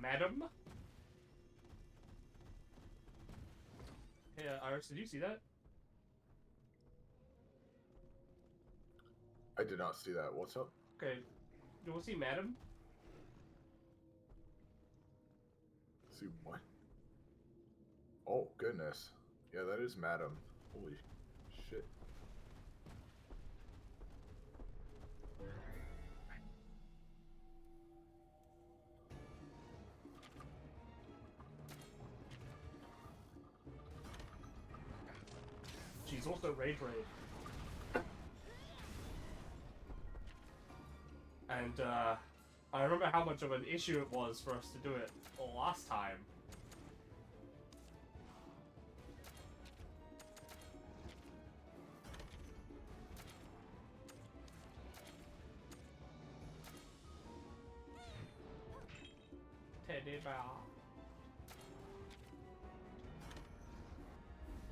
Speaker 2: Madam? Hey, Iris, did you see that?
Speaker 1: I did not see that. What's up?
Speaker 2: Okay. You want to see Madam?
Speaker 1: See what? Oh, goodness. Yeah, that is Madam. Holy shit.
Speaker 2: She's also Rage Raid. And, I remember how much of an issue it was for us to do it last time. Teddy bear.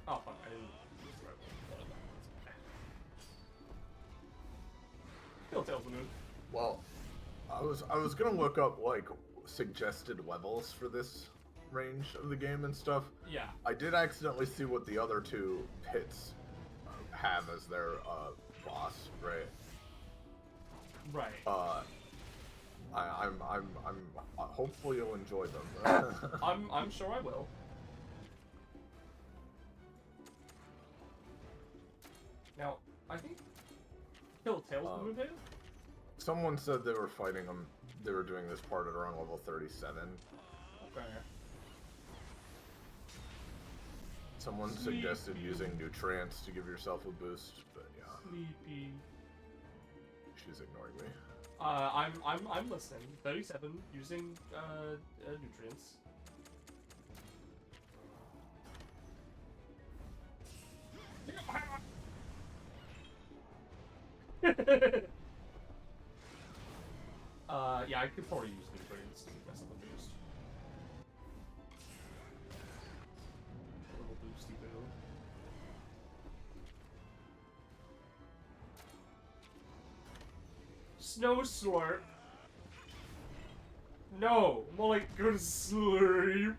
Speaker 2: Oh fuck, I didn't. Kill Tails the Moon.
Speaker 1: Well, I was gonna look up like suggested levels for this range of the game and stuff.
Speaker 2: Yeah.
Speaker 1: I did accidentally see what the other two pits have as their boss, right?
Speaker 2: Right.
Speaker 1: I'm hopefully you'll enjoy them.
Speaker 2: I'm sure I will. Now, I think Kill Tails the Moon hit?
Speaker 1: Someone said they were fighting them. They were doing this part at around level 37.
Speaker 2: Okay.
Speaker 1: Someone suggested using nutrients to give yourself a boost, but yeah.
Speaker 2: Sleepy.
Speaker 1: She's ignoring me.
Speaker 2: I'm listening. 37 using nutrients. Yeah, I could probably use nutrients to mess up a boost. A little boosty boo. Snow Slurp. No, more like go to sleep.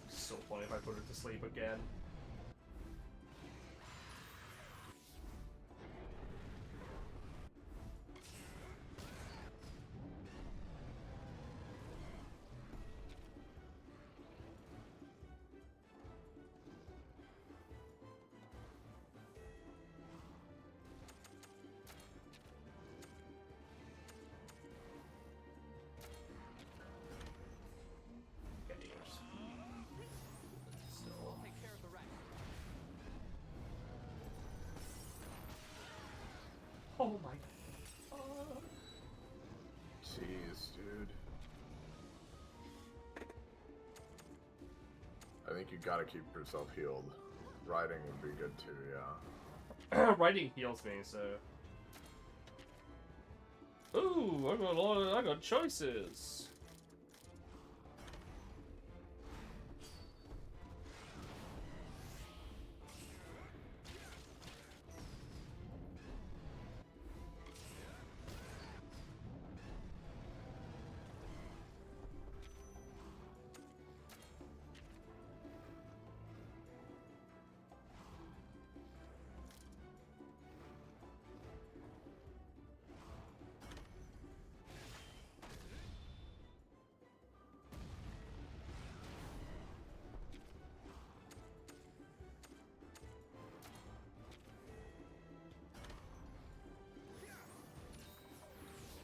Speaker 2: So funny if I put it to sleep again. Oh my god.
Speaker 1: Jeez, dude. I think you gotta keep yourself healed. Riding would be good too, yeah.
Speaker 2: Riding heals me, so. Ooh, I got choices.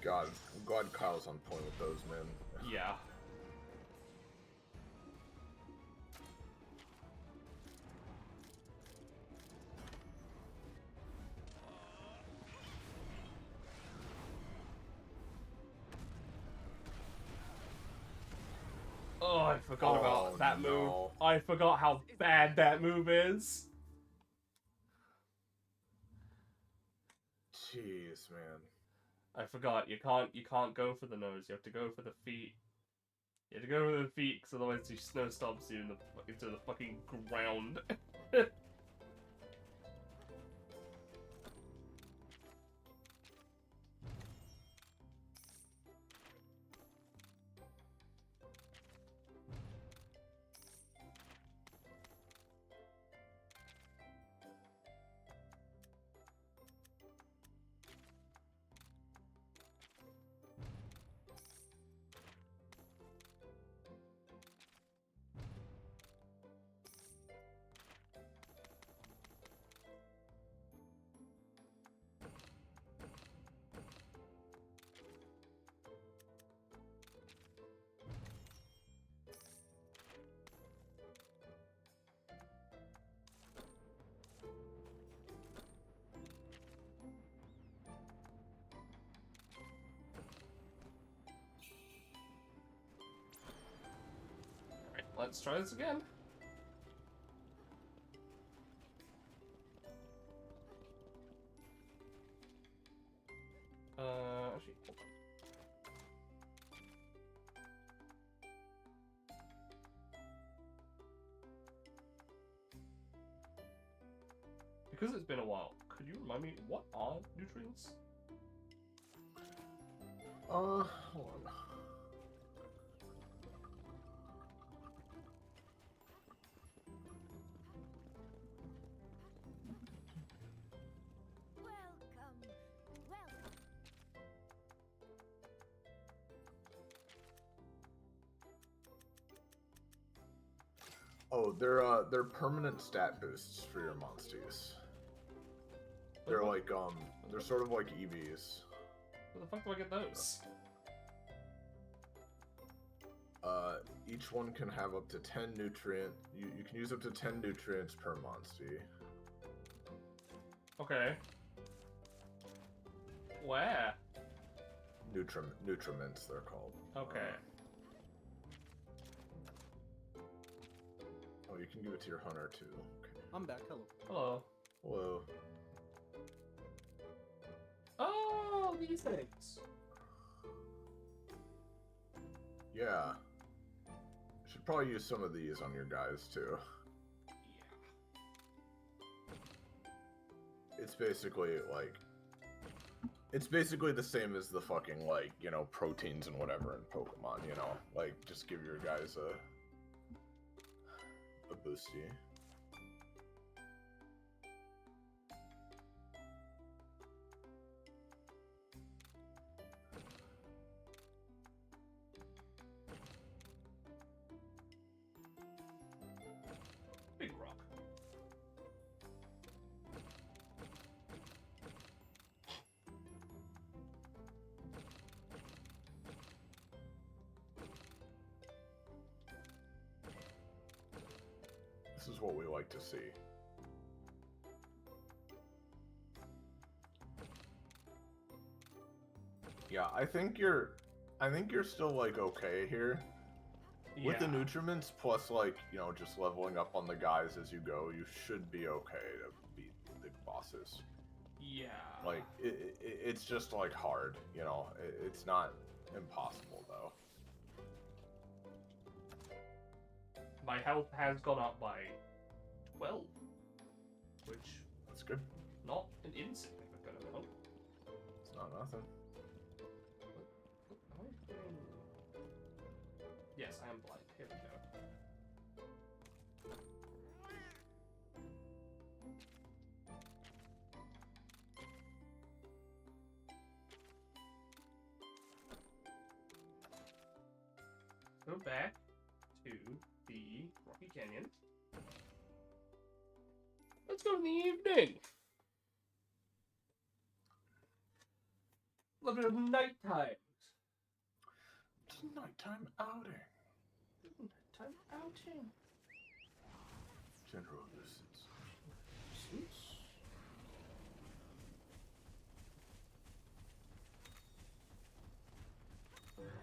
Speaker 1: God, I'm glad Kyle's on point with those, man.
Speaker 2: Yeah. Oh, I forgot about that move. I forgot how bad that move is.
Speaker 1: Jeez, man.
Speaker 2: I forgot. You can't go for the nose. You have to go for the feet. You have to go with the feet, because otherwise he snow stomps you into the fucking ground. Let's try this again. Actually, hold on. Because it's been a while, could you remind me, what are nutrients?
Speaker 1: Hold on. Oh, they're permanent stat boosts for your monsters. They're like they're sort of like EVs.
Speaker 2: Where the fuck do I get those?
Speaker 1: Each one can have up to 10 nutrient. You can use up to 10 nutrients per monster.
Speaker 2: Okay. Where?
Speaker 1: Nutriments, they're called.
Speaker 2: Okay.
Speaker 1: Oh, you can give it to your hunter too. Okay.
Speaker 3: I'm back. Hello.
Speaker 2: Hello.
Speaker 1: Whoa.
Speaker 2: Oh, these things.
Speaker 1: Yeah. Should probably use some of these on your guys too.
Speaker 2: Yeah.
Speaker 1: It's basically like... It's basically the same as the fucking, like, you know, proteins and whatever in Pokemon, you know? Like, just give your guys a boosty.
Speaker 2: Big rock.
Speaker 1: This is what we like to see. Yeah, I think you're still like okay here.
Speaker 2: Yeah.
Speaker 1: With the nutriments plus like, you know, just leveling up on the guys as you go, you should be okay to beat the bosses.
Speaker 2: Yeah.
Speaker 1: Like it's just like hard, you know. It's not impossible though.
Speaker 2: My health has gone up by 12, which
Speaker 1: That's good.
Speaker 2: not an insignificant amount.
Speaker 1: It's not nothing.
Speaker 2: Yes, I am blind. Here we go. Go back to the Rocky Canyon. Let's go in the evening. A little bit of nighttime.
Speaker 1: It's a nighttime outing.
Speaker 2: Nighttime outing.
Speaker 1: General distance.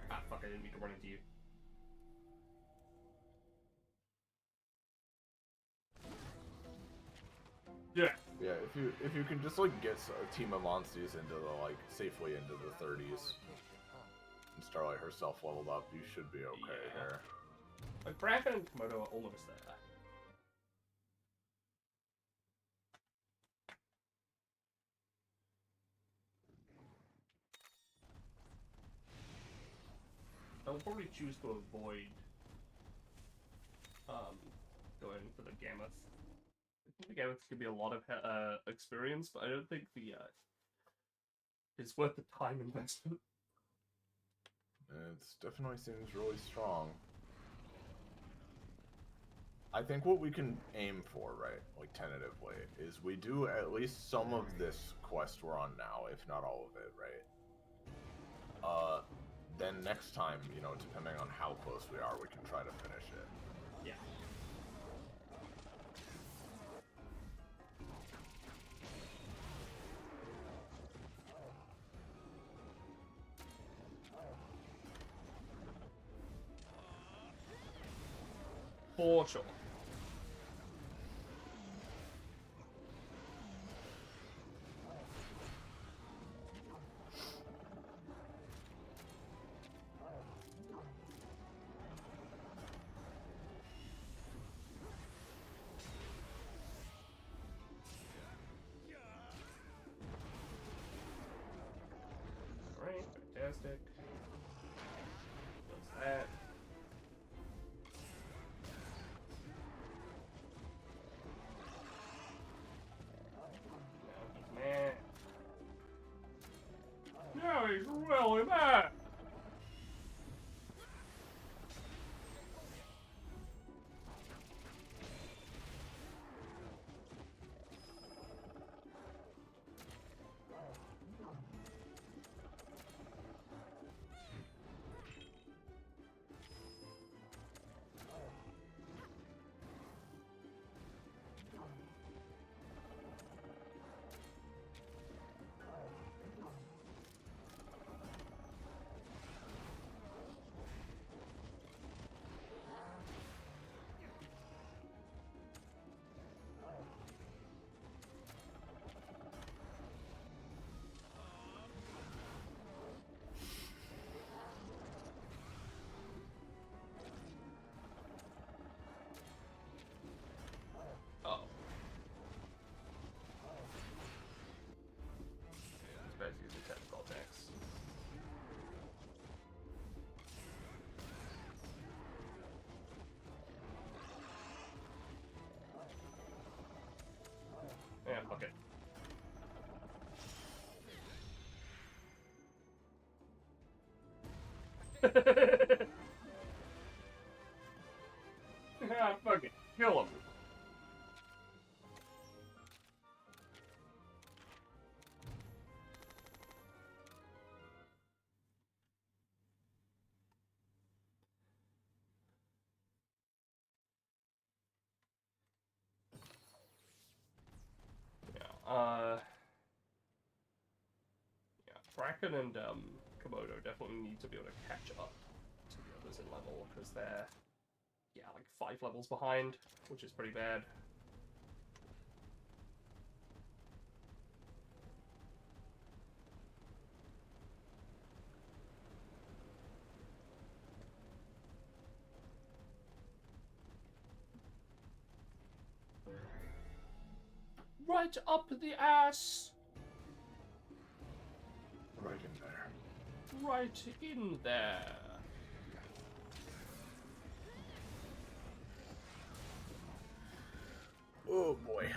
Speaker 2: Ah, fuck! I didn't mean to run into you. Yeah.
Speaker 1: Yeah, if you can just like get a team of monsters into the like safely into the 30s. And Starlight herself leveled up. You should be okay here.
Speaker 2: Like, Bracken and Komodo are almost there. I'll probably choose to avoid going for the Gammoth. I think the Gammoth could be a lot of experience, but I don't think the it's worth the time investment.
Speaker 1: It definitely seems really strong. I think what we can aim for, right, like tentatively, is we do at least some of this quest we're on now, if not all of it, right? Then next time, you know, depending on how close we are, we can try to finish it.
Speaker 2: Yeah. For sure. Alright, fantastic. What's that? Now he's really mad. Oh. These guys use the technical attacks. Yeah, fuck it. Ah, fuck it. Kill him. Yeah, Bracken and Komodo definitely need to be able to catch up to the others in level, because they're, yeah, like 5 levels behind, which is pretty bad. Right up the ass!
Speaker 1: Right in there.
Speaker 2: Right in there.
Speaker 1: Oh boy.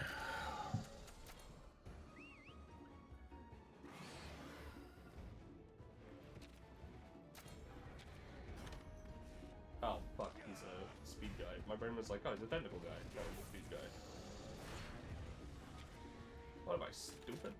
Speaker 2: Oh, fuck, he's a speed guy. My brain was like, oh, he's a technical guy. No, he's a speed guy. What am I, stupid?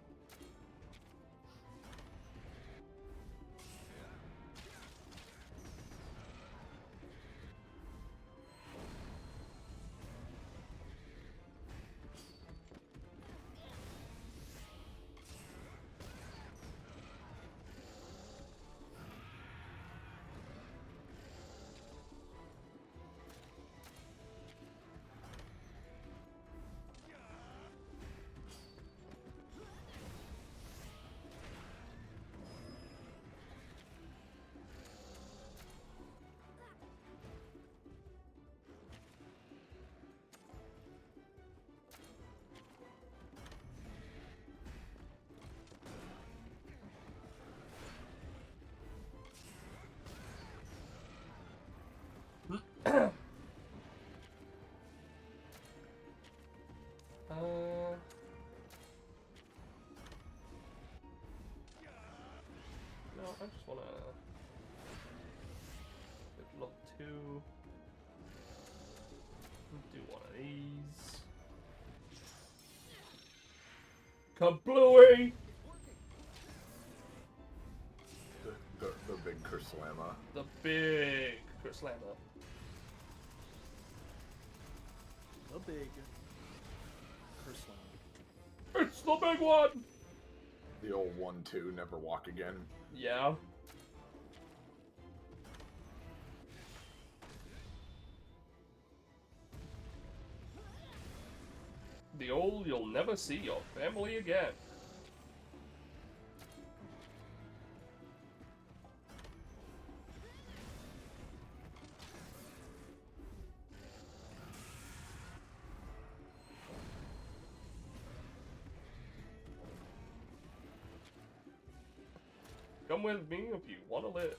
Speaker 2: Just wanna level 2. Do one of these. Kablooey!
Speaker 1: The big Kerslama.
Speaker 2: The big Kerslama.
Speaker 3: The big curse line.
Speaker 2: It's the big one!
Speaker 1: The old 1-2, never walk again.
Speaker 2: Yeah. The old, you'll never see your family again. Come with me if you want to live.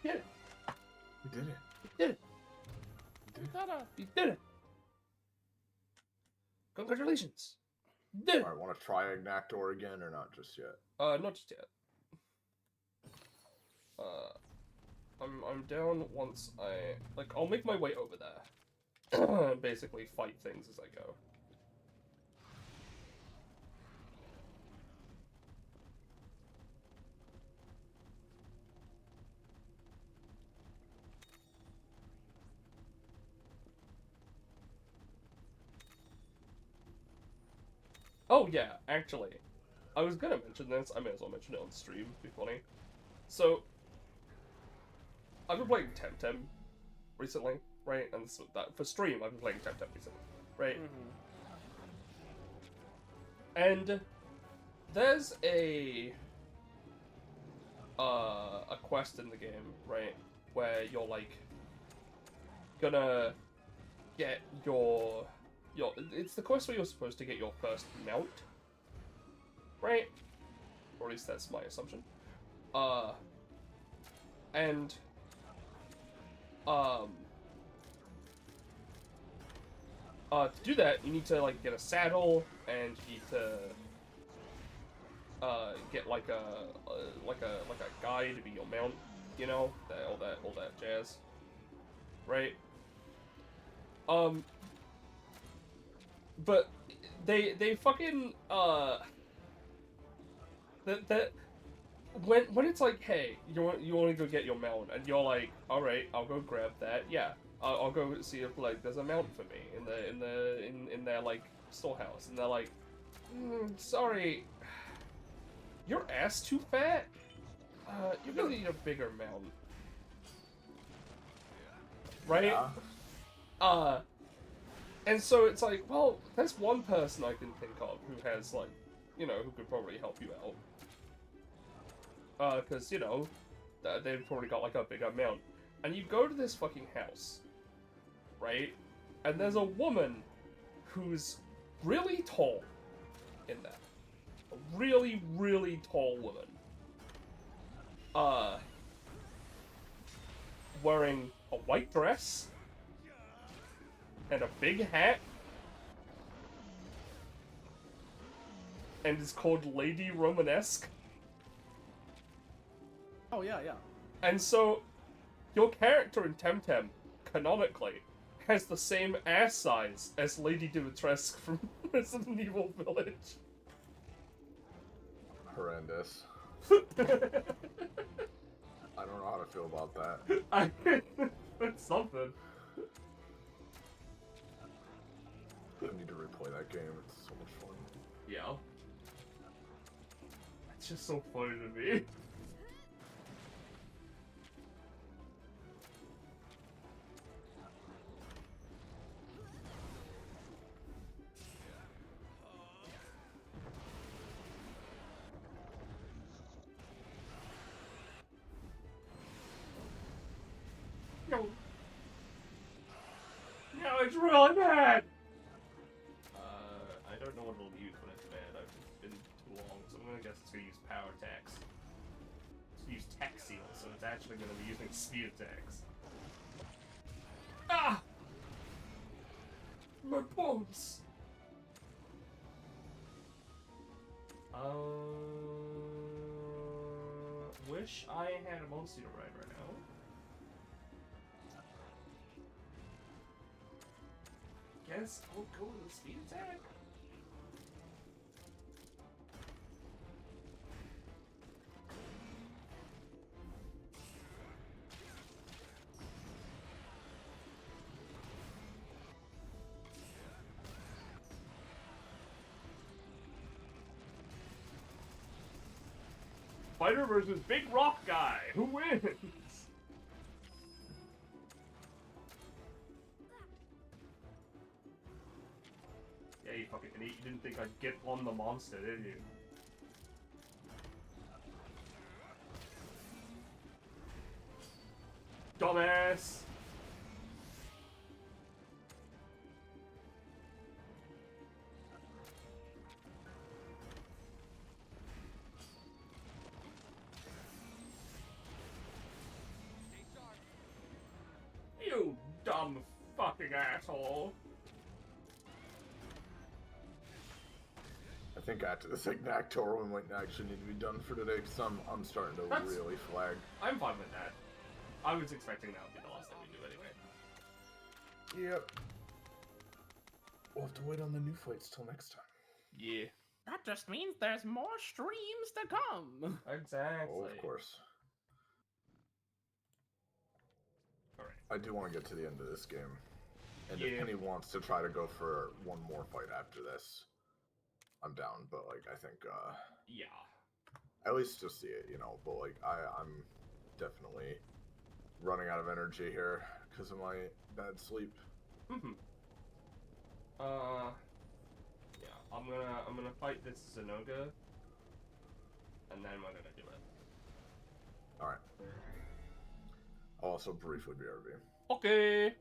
Speaker 1: We did it.
Speaker 2: You did it. You did it. Congratulations. You did it.
Speaker 1: Alright, want to try Agnactor again or not just yet?
Speaker 2: Not just yet. I'm down once I'll make my way over there. And basically fight things as I go. Oh yeah, actually, I was gonna mention this. I may as well mention it on stream. It'd be funny. So, I've been playing Temtem recently, right? And so that for stream, I've been playing Temtem recently, right? Mm-hmm. And there's a quest in the game, right, where you're like gonna get your it's the quest where you're supposed to get your first mount, right? Or at least that's my assumption. And to do that, you need to like get a saddle, and you need to get like a guy to be your mount, you know, all that jazz, right? But they fucking that when it's like, hey, you want to go get your mount, and you're like, all right, I'll go grab that. Yeah, I'll go see if like there's a mount for me in their like storehouse, and they're like, sorry, your ass too fat. You're gonna need a bigger mount, right? Yeah. And so it's like, well, there's one person I can think of who has, like, you know, who could probably help you out. Because, you know, they've probably got, like, a bigger mount. And you go to this fucking house, right? And there's a woman who's really tall in that. A really, really tall woman. Wearing a white dress and a big hat, and is called Lady Romanesque.
Speaker 3: Oh yeah, yeah.
Speaker 2: And so, your character in Temtem, canonically, has the same ass size as Lady Dimitrescu from Resident Evil Village.
Speaker 1: Horrendous. I don't know how to feel about that.
Speaker 2: It's something.
Speaker 1: I need to replay that game. It's so much fun.
Speaker 2: Yeah. It's just so funny to me. No. No, it's really bad. I don't know what it'll use when it's bad. I've been too long, so I'm gonna guess it's gonna use power attacks. It's gonna use tech seal, so it's actually gonna be using speed attacks. Ah! My bones. Wish I had a monster to ride right now. Guess I'll go with the speed attack. Fighter versus Big Rock Guy. Who wins? Yeah, you fucking idiot. You didn't think I'd get on the monster, did you? Dumbass! You dumb fucking asshole!
Speaker 1: I think after this Ignactor we might actually need to be done for today, because I'm starting to really flag.
Speaker 2: I'm fine with that. I was expecting that would be the last thing we do anyway.
Speaker 1: Yep. We'll have to wait on the new fights till next time.
Speaker 2: Yeah.
Speaker 3: That just means there's more streams to come.
Speaker 2: Exactly.
Speaker 1: Oh, of course.
Speaker 2: Alright.
Speaker 1: I do want to get to the end of this game. And
Speaker 2: Yeah.
Speaker 1: if Penny wants to try to go for one more fight after this, I'm down, but like I think
Speaker 2: yeah.
Speaker 1: At least to see it, you know, but like I'm definitely running out of energy here because of my bad sleep.
Speaker 2: Mm-hmm. Yeah, I'm gonna fight this Zenoga, and then we're gonna do it.
Speaker 1: Alright. I'll also briefly BRB.
Speaker 2: Okay.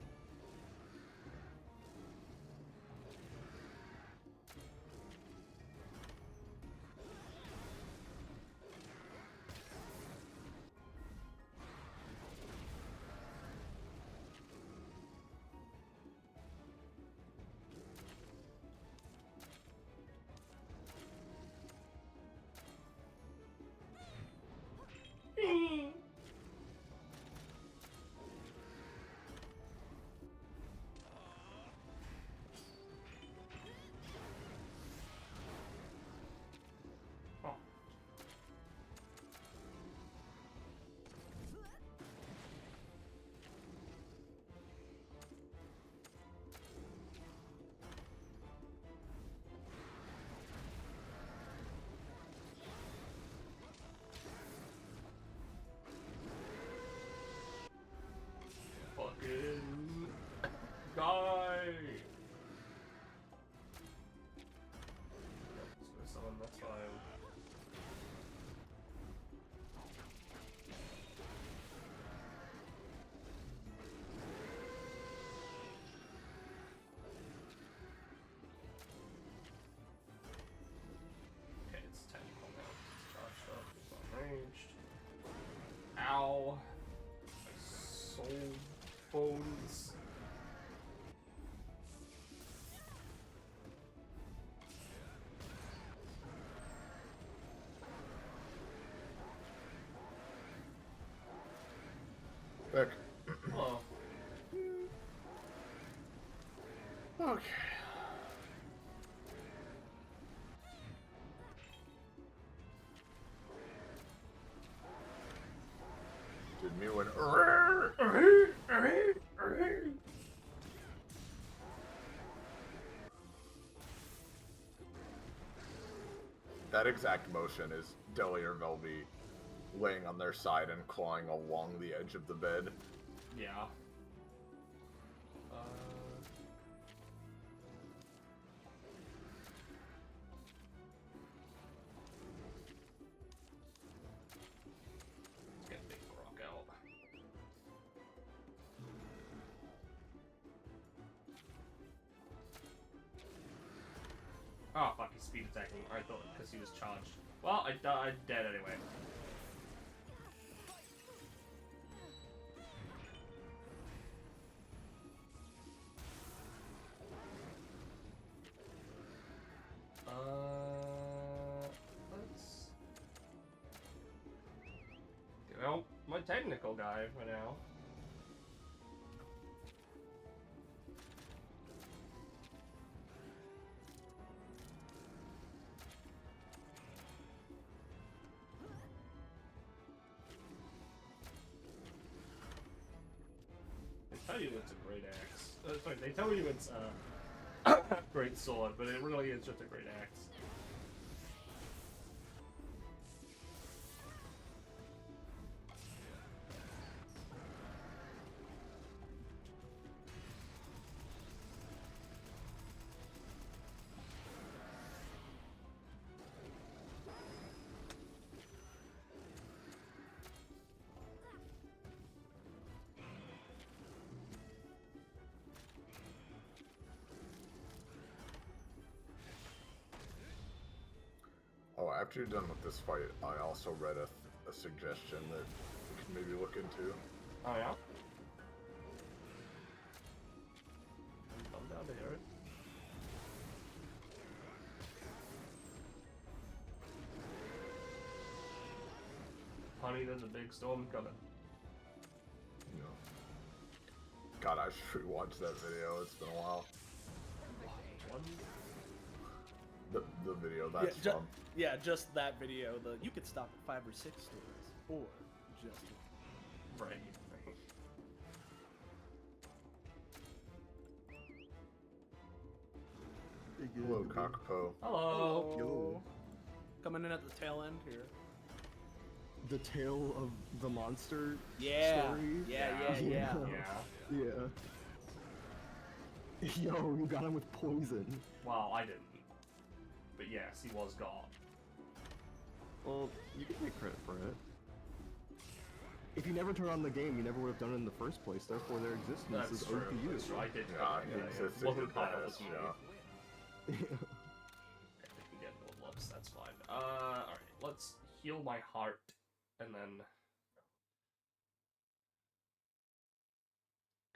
Speaker 2: Fucking guy. Let's go summon, that's fine. Okay, it's technical now. It's charged up, it's not ranged. Ow. My soul bones.
Speaker 1: Back.
Speaker 2: Oh.
Speaker 1: Okay. That exact motion is Deli or Velvy laying on their side and clawing along the edge of the bed.
Speaker 2: Yeah. Let's get Big Rock out. Oh, fuck, he's speed attacking. I thought because he was charged. Well, I died dead anyway. Let's well, my technical guy for now. They tell you it's a great axe. Sorry, they tell you it's a great sword, but it really is just a great axe.
Speaker 1: Oh, after you're done with this fight, I also read a suggestion that we can maybe look into.
Speaker 2: Oh yeah? Come down to hear it. Honey, there's a big storm coming.
Speaker 1: You know. God, I should rewatch that video. It's been a while. The video that's from.
Speaker 3: Yeah, just that video. You could stop at 5 or 6 stores, or just one.
Speaker 2: Right.
Speaker 1: Hello, Cockpo.
Speaker 2: Hello.
Speaker 9: Yo.
Speaker 3: Coming in at the tail end here.
Speaker 9: The tale of the monster
Speaker 3: Yeah.
Speaker 9: story?
Speaker 3: Yeah.
Speaker 9: Yeah. Yo, you got him with poison.
Speaker 2: Well, I didn't. But yes, he was gone.
Speaker 9: Well, you can take credit for it. If you never turn on the game, you never would have done it in the first place. Therefore, their existence
Speaker 2: That's
Speaker 9: is
Speaker 2: true.
Speaker 9: owed to you.
Speaker 2: That's true. I did.
Speaker 1: It
Speaker 2: Wasn't
Speaker 1: by
Speaker 2: Kyle,
Speaker 1: us,
Speaker 2: was me.
Speaker 1: yeah.
Speaker 2: If we can get no loves, that's fine. Alright, let's heal my heart, and then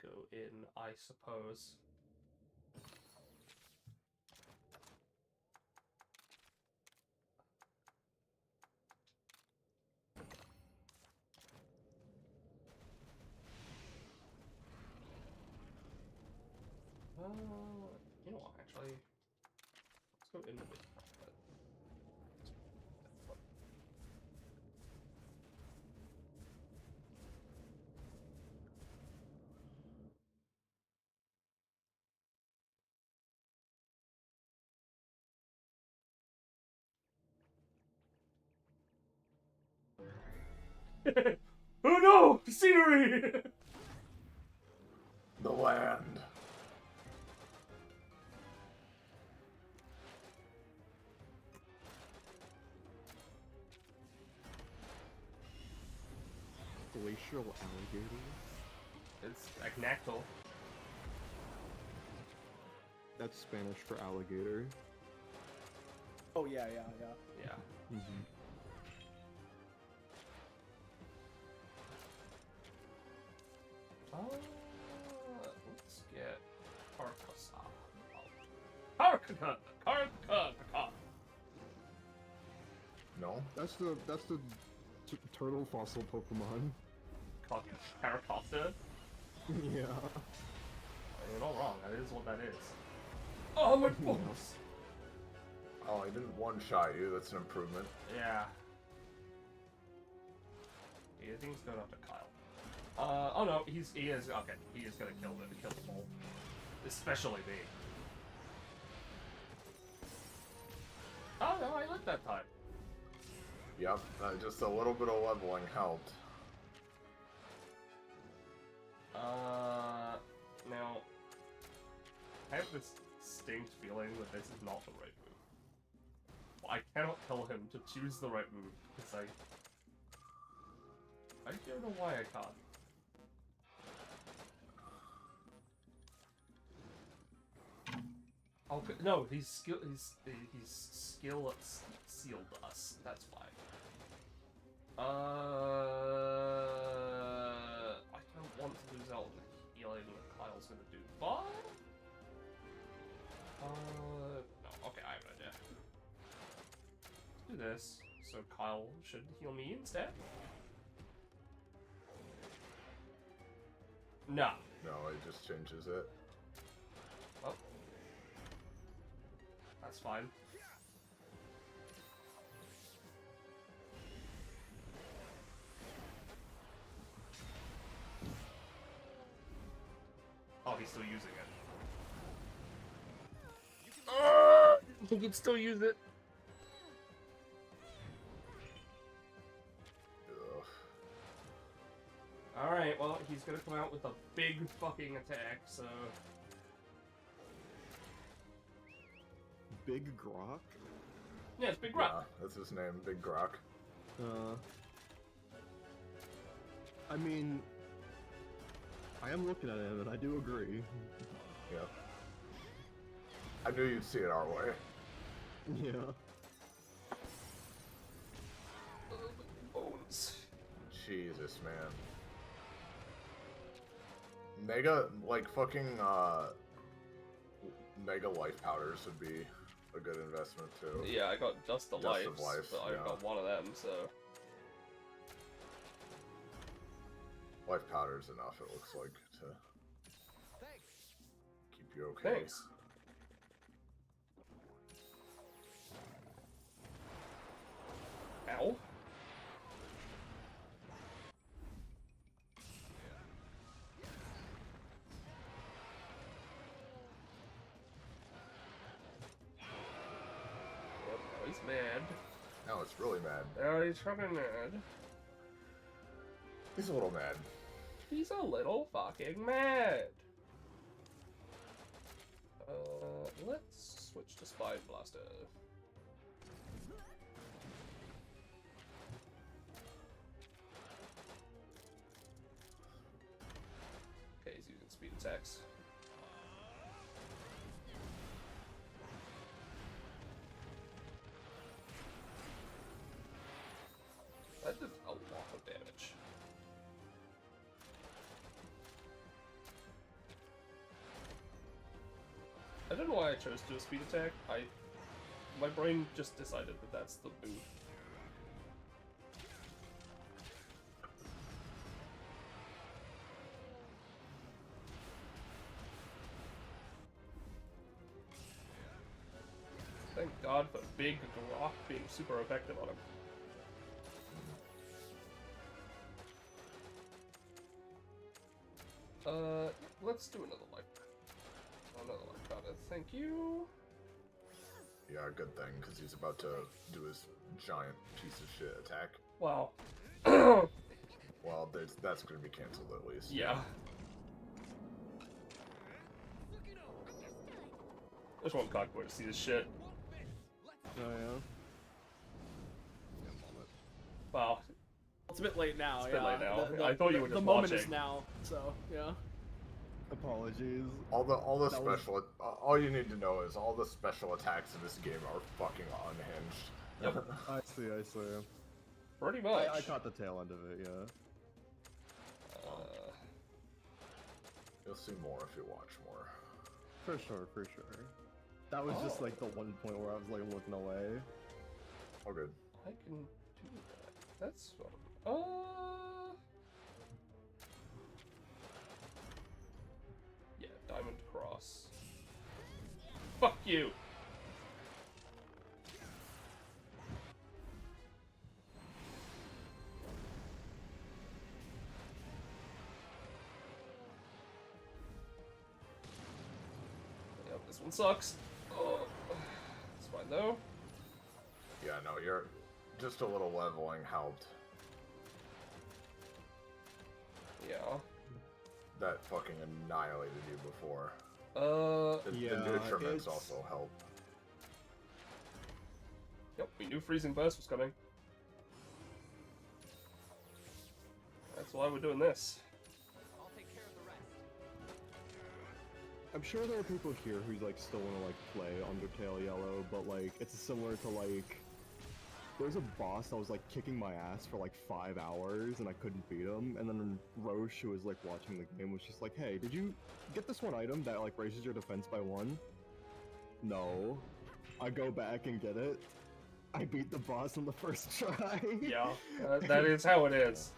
Speaker 2: go in, I suppose. You know what, actually, let's go into it. Oh no! Scenery!
Speaker 1: The land.
Speaker 9: Glacial alligator?
Speaker 2: It's Agnactal.
Speaker 9: That's Spanish for alligator.
Speaker 3: Oh yeah.
Speaker 2: Yeah.
Speaker 9: Mm-hmm.
Speaker 2: Let's get Carcasa.
Speaker 1: No?
Speaker 9: That's the turtle fossil Pokemon.
Speaker 2: Caracasa?
Speaker 9: Yeah.
Speaker 2: You're not wrong, that is what that is. Oh my balls!
Speaker 1: Oh, I didn't one-shot you. That's an improvement.
Speaker 2: Yeah. Yeah, things going up to Kyle. Oh no, he is okay. He is gonna kill them all, especially me. Oh no, I lived that time.
Speaker 1: Yep, just a little bit of leveling helped.
Speaker 2: Now I have this distinct feeling that this is not the right move. I cannot tell him to choose the right move because I don't know why I can't. Oh no, he's skill sealed us. That's why. I don't want to lose out on the healing that Kyle's gonna do, but no. Okay, I have an idea. Let's do this. So Kyle should heal me instead. No.
Speaker 1: No, it just changes it.
Speaker 2: Oh. That's fine. Oh, he's still using it. He can still use it. Alright, well, he's gonna come out with a big fucking attack, so...
Speaker 9: Big Grok?
Speaker 2: Yeah, it's Big Grok.
Speaker 1: Yeah, that's his name, Big Grok.
Speaker 9: I mean... I am looking at him, and I do agree.
Speaker 1: Yeah. I knew you'd see it our way.
Speaker 9: Yeah.
Speaker 2: Bones.
Speaker 1: Jesus, man. Mega, like, fucking, Mega life powders would be a good investment, too.
Speaker 2: Yeah, I got just the lives, but I
Speaker 1: yeah.
Speaker 2: got one of them, so...
Speaker 1: Life powder's enough, it looks like, to keep you okay.
Speaker 2: Thanks. Ow. Oh, he's mad.
Speaker 1: Now it's really mad.
Speaker 2: Oh, he's fucking mad.
Speaker 1: He's a little mad.
Speaker 2: He's a little fucking mad. Let's switch to Spine Blaster. Okay, he's using speed attacks. That did a lot of damage. I don't know why I chose to do a speed attack. My brain just decided that that's the move. Thank God for Big Grok being super effective on him. Let's do another life. Another life powder, thank you.
Speaker 1: Yeah, good thing, because he's about to do his giant piece of shit attack.
Speaker 2: Wow.
Speaker 1: Well, that's going to be canceled at least.
Speaker 2: Yeah. I just want Cockboy to see this shit.
Speaker 9: Oh, yeah?
Speaker 2: Wow.
Speaker 3: It's a bit late now,
Speaker 2: It's a
Speaker 3: yeah.
Speaker 2: bit late now. I thought you were just
Speaker 3: The moment
Speaker 2: watching.
Speaker 3: is now, so, yeah.
Speaker 9: Apologies.
Speaker 1: All you need to know is all the special attacks in this game are fucking unhinged.
Speaker 2: Yep.
Speaker 9: I see.
Speaker 2: Pretty much.
Speaker 9: I caught the tail end of it, yeah.
Speaker 1: You'll see more if you watch more.
Speaker 9: For sure. That was just like the one point where I was like looking away.
Speaker 1: Oh, good.
Speaker 2: I can do that. That's fun. Yeah, Diamond Cross. Fuck you! This one sucks. Oh, it's fine though.
Speaker 1: Yeah, no, you're just a little leveling helped.
Speaker 2: Yeah.
Speaker 1: That fucking annihilated you before. The nutriments also help.
Speaker 2: Yep, we knew freezing burst was coming. That's why we're doing this.
Speaker 8: I'll take care of the rest.
Speaker 9: I'm sure there are people here who like still want to like play Undertale Yellow, but like it's similar to like there's a boss that was like kicking my ass for like 5 hours and I couldn't beat him, and then Roche, who was like watching the game, was just like, "Hey, did you get this one item that like raises your defense by 1?" No. I go back and get it. I beat the boss on the first try.
Speaker 2: Yeah, that is how it is.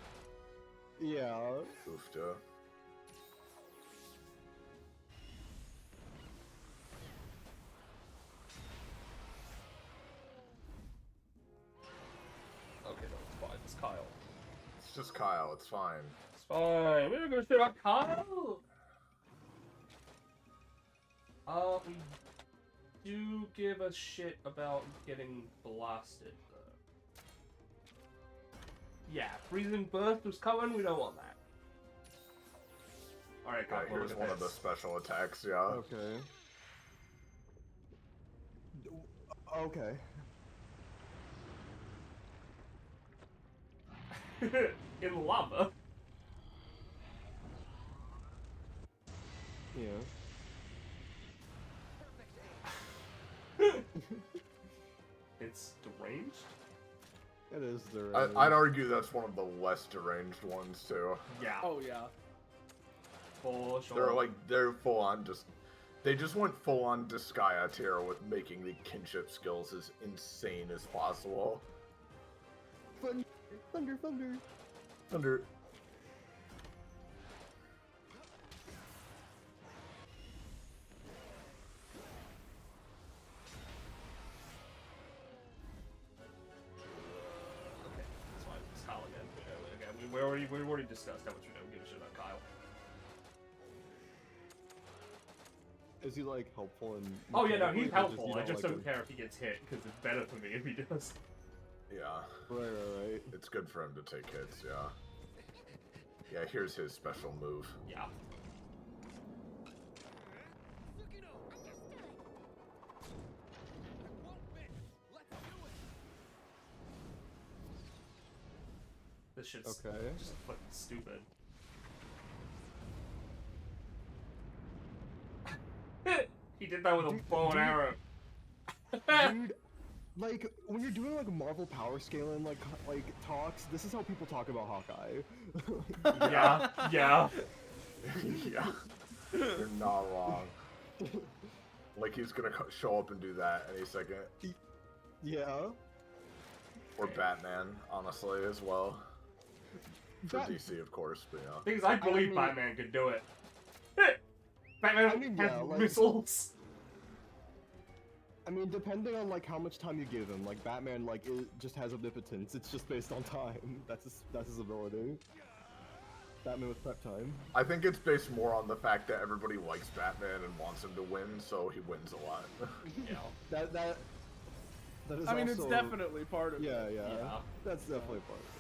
Speaker 9: Yeah.
Speaker 1: Oofta.
Speaker 2: Okay, no, it's fine. It's Kyle.
Speaker 1: It's just Kyle, it's fine.
Speaker 2: It's fine. We're gonna shit about Kyle. We do give a shit about getting blasted, though. Yeah, freezing burst was coming. We don't want that. All right, Kyle.
Speaker 1: Here's one of the special attacks. Yeah.
Speaker 9: Okay. Okay.
Speaker 2: In lava.
Speaker 9: Yeah.
Speaker 2: It's deranged?
Speaker 9: It is deranged.
Speaker 1: I'd argue that's one of the less deranged ones too.
Speaker 2: Yeah.
Speaker 3: Oh yeah.
Speaker 2: For sure.
Speaker 1: They're full on they just went full on Disgaea tier with making the kinship skills as insane as possible.
Speaker 9: Thunder.
Speaker 1: Thunder.
Speaker 2: Okay, that's fine. It's Kyle again. We already discussed how much we don't give a shit about Kyle.
Speaker 9: Is he like helpful in?
Speaker 2: Oh yeah, no, he's helpful.
Speaker 9: You
Speaker 2: I just
Speaker 9: like
Speaker 2: don't care if he gets hit because it's better for me if he does.
Speaker 1: Yeah.
Speaker 9: Right.
Speaker 1: It's good for him to take hits, yeah. Yeah, here's his special move.
Speaker 2: Yeah. This shit's just fucking stupid. He did that with a bow and arrow.
Speaker 9: Dude, like when you're doing like Marvel power scaling like talks, this is how people talk about Hawkeye.
Speaker 2: Yeah.
Speaker 1: Yeah. You're not wrong. Like he's gonna show up and do that any second.
Speaker 9: Yeah.
Speaker 1: Or Batman, honestly, as well. For DC, of course, but yeah.
Speaker 2: Things I believe Batman could do it. Batman has missiles.
Speaker 9: I mean, depending on like how much time you give him, like Batman, like it just has omnipotence. It's just based on time. That's his ability. Batman with prep time.
Speaker 1: I think it's based more on the fact that everybody likes Batman and wants him to win, so he wins a lot.
Speaker 2: Yeah.
Speaker 9: That is
Speaker 3: I mean,
Speaker 9: also...
Speaker 3: it's definitely part of it.
Speaker 9: Yeah. That's definitely part of it.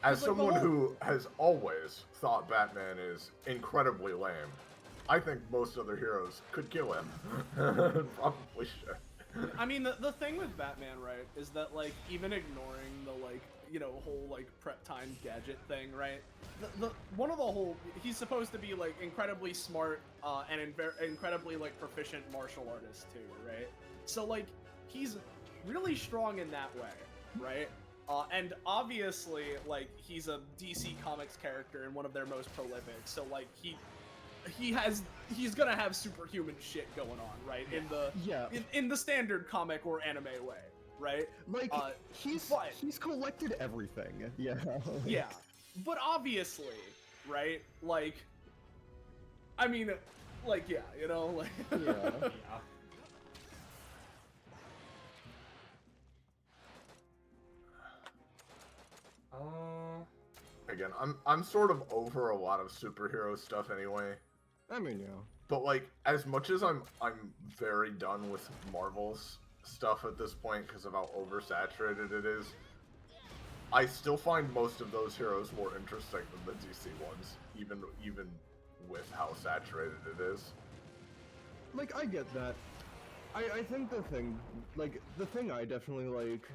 Speaker 1: As someone who has always thought Batman is incredibly lame, I think most other heroes could kill him. Probably should.
Speaker 3: I mean, the thing with Batman, right, is that, like, even ignoring the, like, you know, whole, like, prep time gadget thing, right, he's supposed to be, like, incredibly smart, and incredibly, like, proficient martial artist, too, right? So, like, he's really strong in that way, right? And obviously, like, he's a DC Comics character and one of their most prolific, so, like, he's gonna have superhuman shit going on, right? In the standard comic or anime way, right?
Speaker 9: Like he's collected everything. Yeah.
Speaker 3: Yeah. But obviously, right? Like, I mean, like, yeah, you know, like.
Speaker 9: Yeah.
Speaker 1: Again, I'm sort of over a lot of superhero stuff anyway.
Speaker 9: I mean, yeah.
Speaker 1: But like, as much as I'm very done with Marvel's stuff at this point because of how oversaturated it is, I still find most of those heroes more interesting than the DC ones, even with how saturated it is.
Speaker 9: Like, I get that. I think the thing I definitely, like,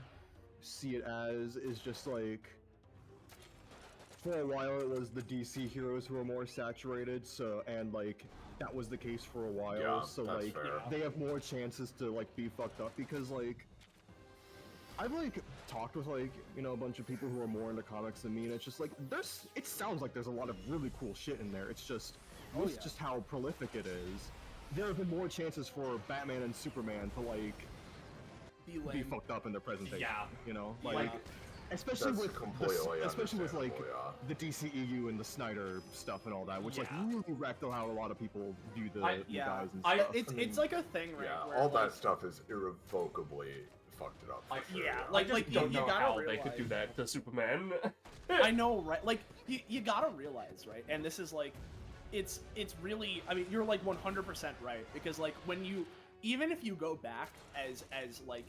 Speaker 9: see it as is just, like, for a while it was the DC heroes who were more saturated, so, and, like, that was the case for a while,
Speaker 1: Yeah,
Speaker 9: so,
Speaker 1: that's
Speaker 9: like,
Speaker 1: fair.
Speaker 9: they have more chances to, like, be fucked up, because, like, I've, like, talked with, like, you know, a bunch of people who are more into comics than me, and it's just, like, it sounds like there's a lot of really cool shit in there, it's just, just how prolific it is. There have been more chances for Batman and Superman to, like, be fucked up in their presentation, you know? Like, especially with, like, the DCEU and the Snyder stuff and all that, which, like, really wrecked how a lot of people view the guys and stuff.
Speaker 3: It's like a thing, right?
Speaker 1: Yeah,
Speaker 3: where,
Speaker 1: all
Speaker 3: like,
Speaker 1: that stuff is irrevocably fucked it up. For sure,
Speaker 2: like you gotta
Speaker 3: how
Speaker 2: realize, they could do that to Superman.
Speaker 3: I know, right? Like, you gotta realize, right? And this is, like, it's really, I mean, you're, like, 100% right, because, like, when you, even if you go back as like,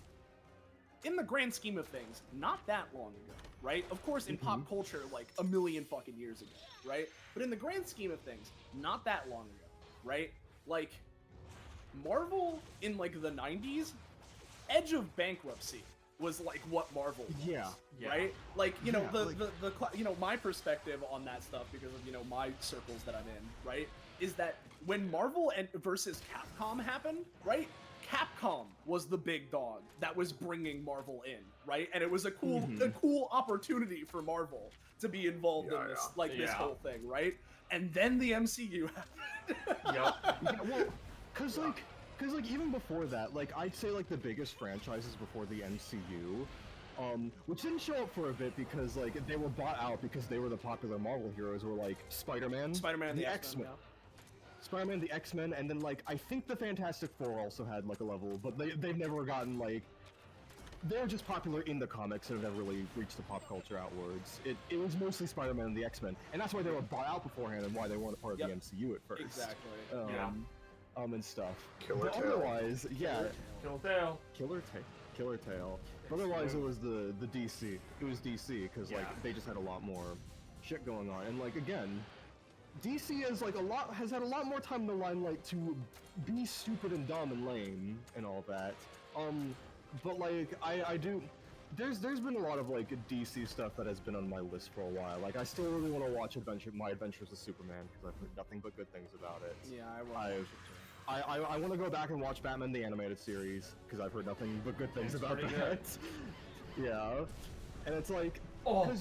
Speaker 3: in the grand scheme of things, not that long ago, right? Of course, in pop culture, like, a million fucking years ago, right? But in the grand scheme of things, not that long ago, right? Like, Marvel in, like, the 90s, edge of bankruptcy was, like, what Marvel was, right? Like, you know, you know, my perspective on that stuff, because of, you know, my circles that I'm in, right, is that when Marvel versus Capcom happened, right, Capcom was the big dog that was bringing Marvel in, right? And it was a cool opportunity for Marvel to be involved in this, like, this whole thing, right? And then the MCU happened.
Speaker 9: Well, cause like even before that, like, I'd say, like, the biggest franchises before the MCU, which didn't show up for a bit because, like, they were bought out because they were the popular Marvel heroes, were, like, Spider-Man,
Speaker 3: the X-Men,
Speaker 9: Spider-Man, the X-Men, and then, like, I think the Fantastic Four also had, like, a level, but they've never gotten, like, they're just popular in the comics and have never really reached the pop culture outwards. It was mostly Spider-Man and the X-Men, and that's why they were bought out beforehand and why they weren't a part of the MCU at first.
Speaker 3: Exactly.
Speaker 9: And stuff.
Speaker 1: Killer Tail.
Speaker 9: Otherwise, Killer Tail. But otherwise, it was the DC. It was DC because like they just had a lot more shit going on, and like again, DC has had a lot more time in the limelight to be stupid and dumb and lame and all that. But like I do. There's been a lot of like DC stuff that has been on my list for a while. Like I still really want to watch My Adventures with Superman because I've heard nothing but good things about it.
Speaker 3: Yeah, I
Speaker 9: want to go back and watch Batman the Animated Series because I've heard nothing but good things about that. Yeah, and it's like,
Speaker 2: God,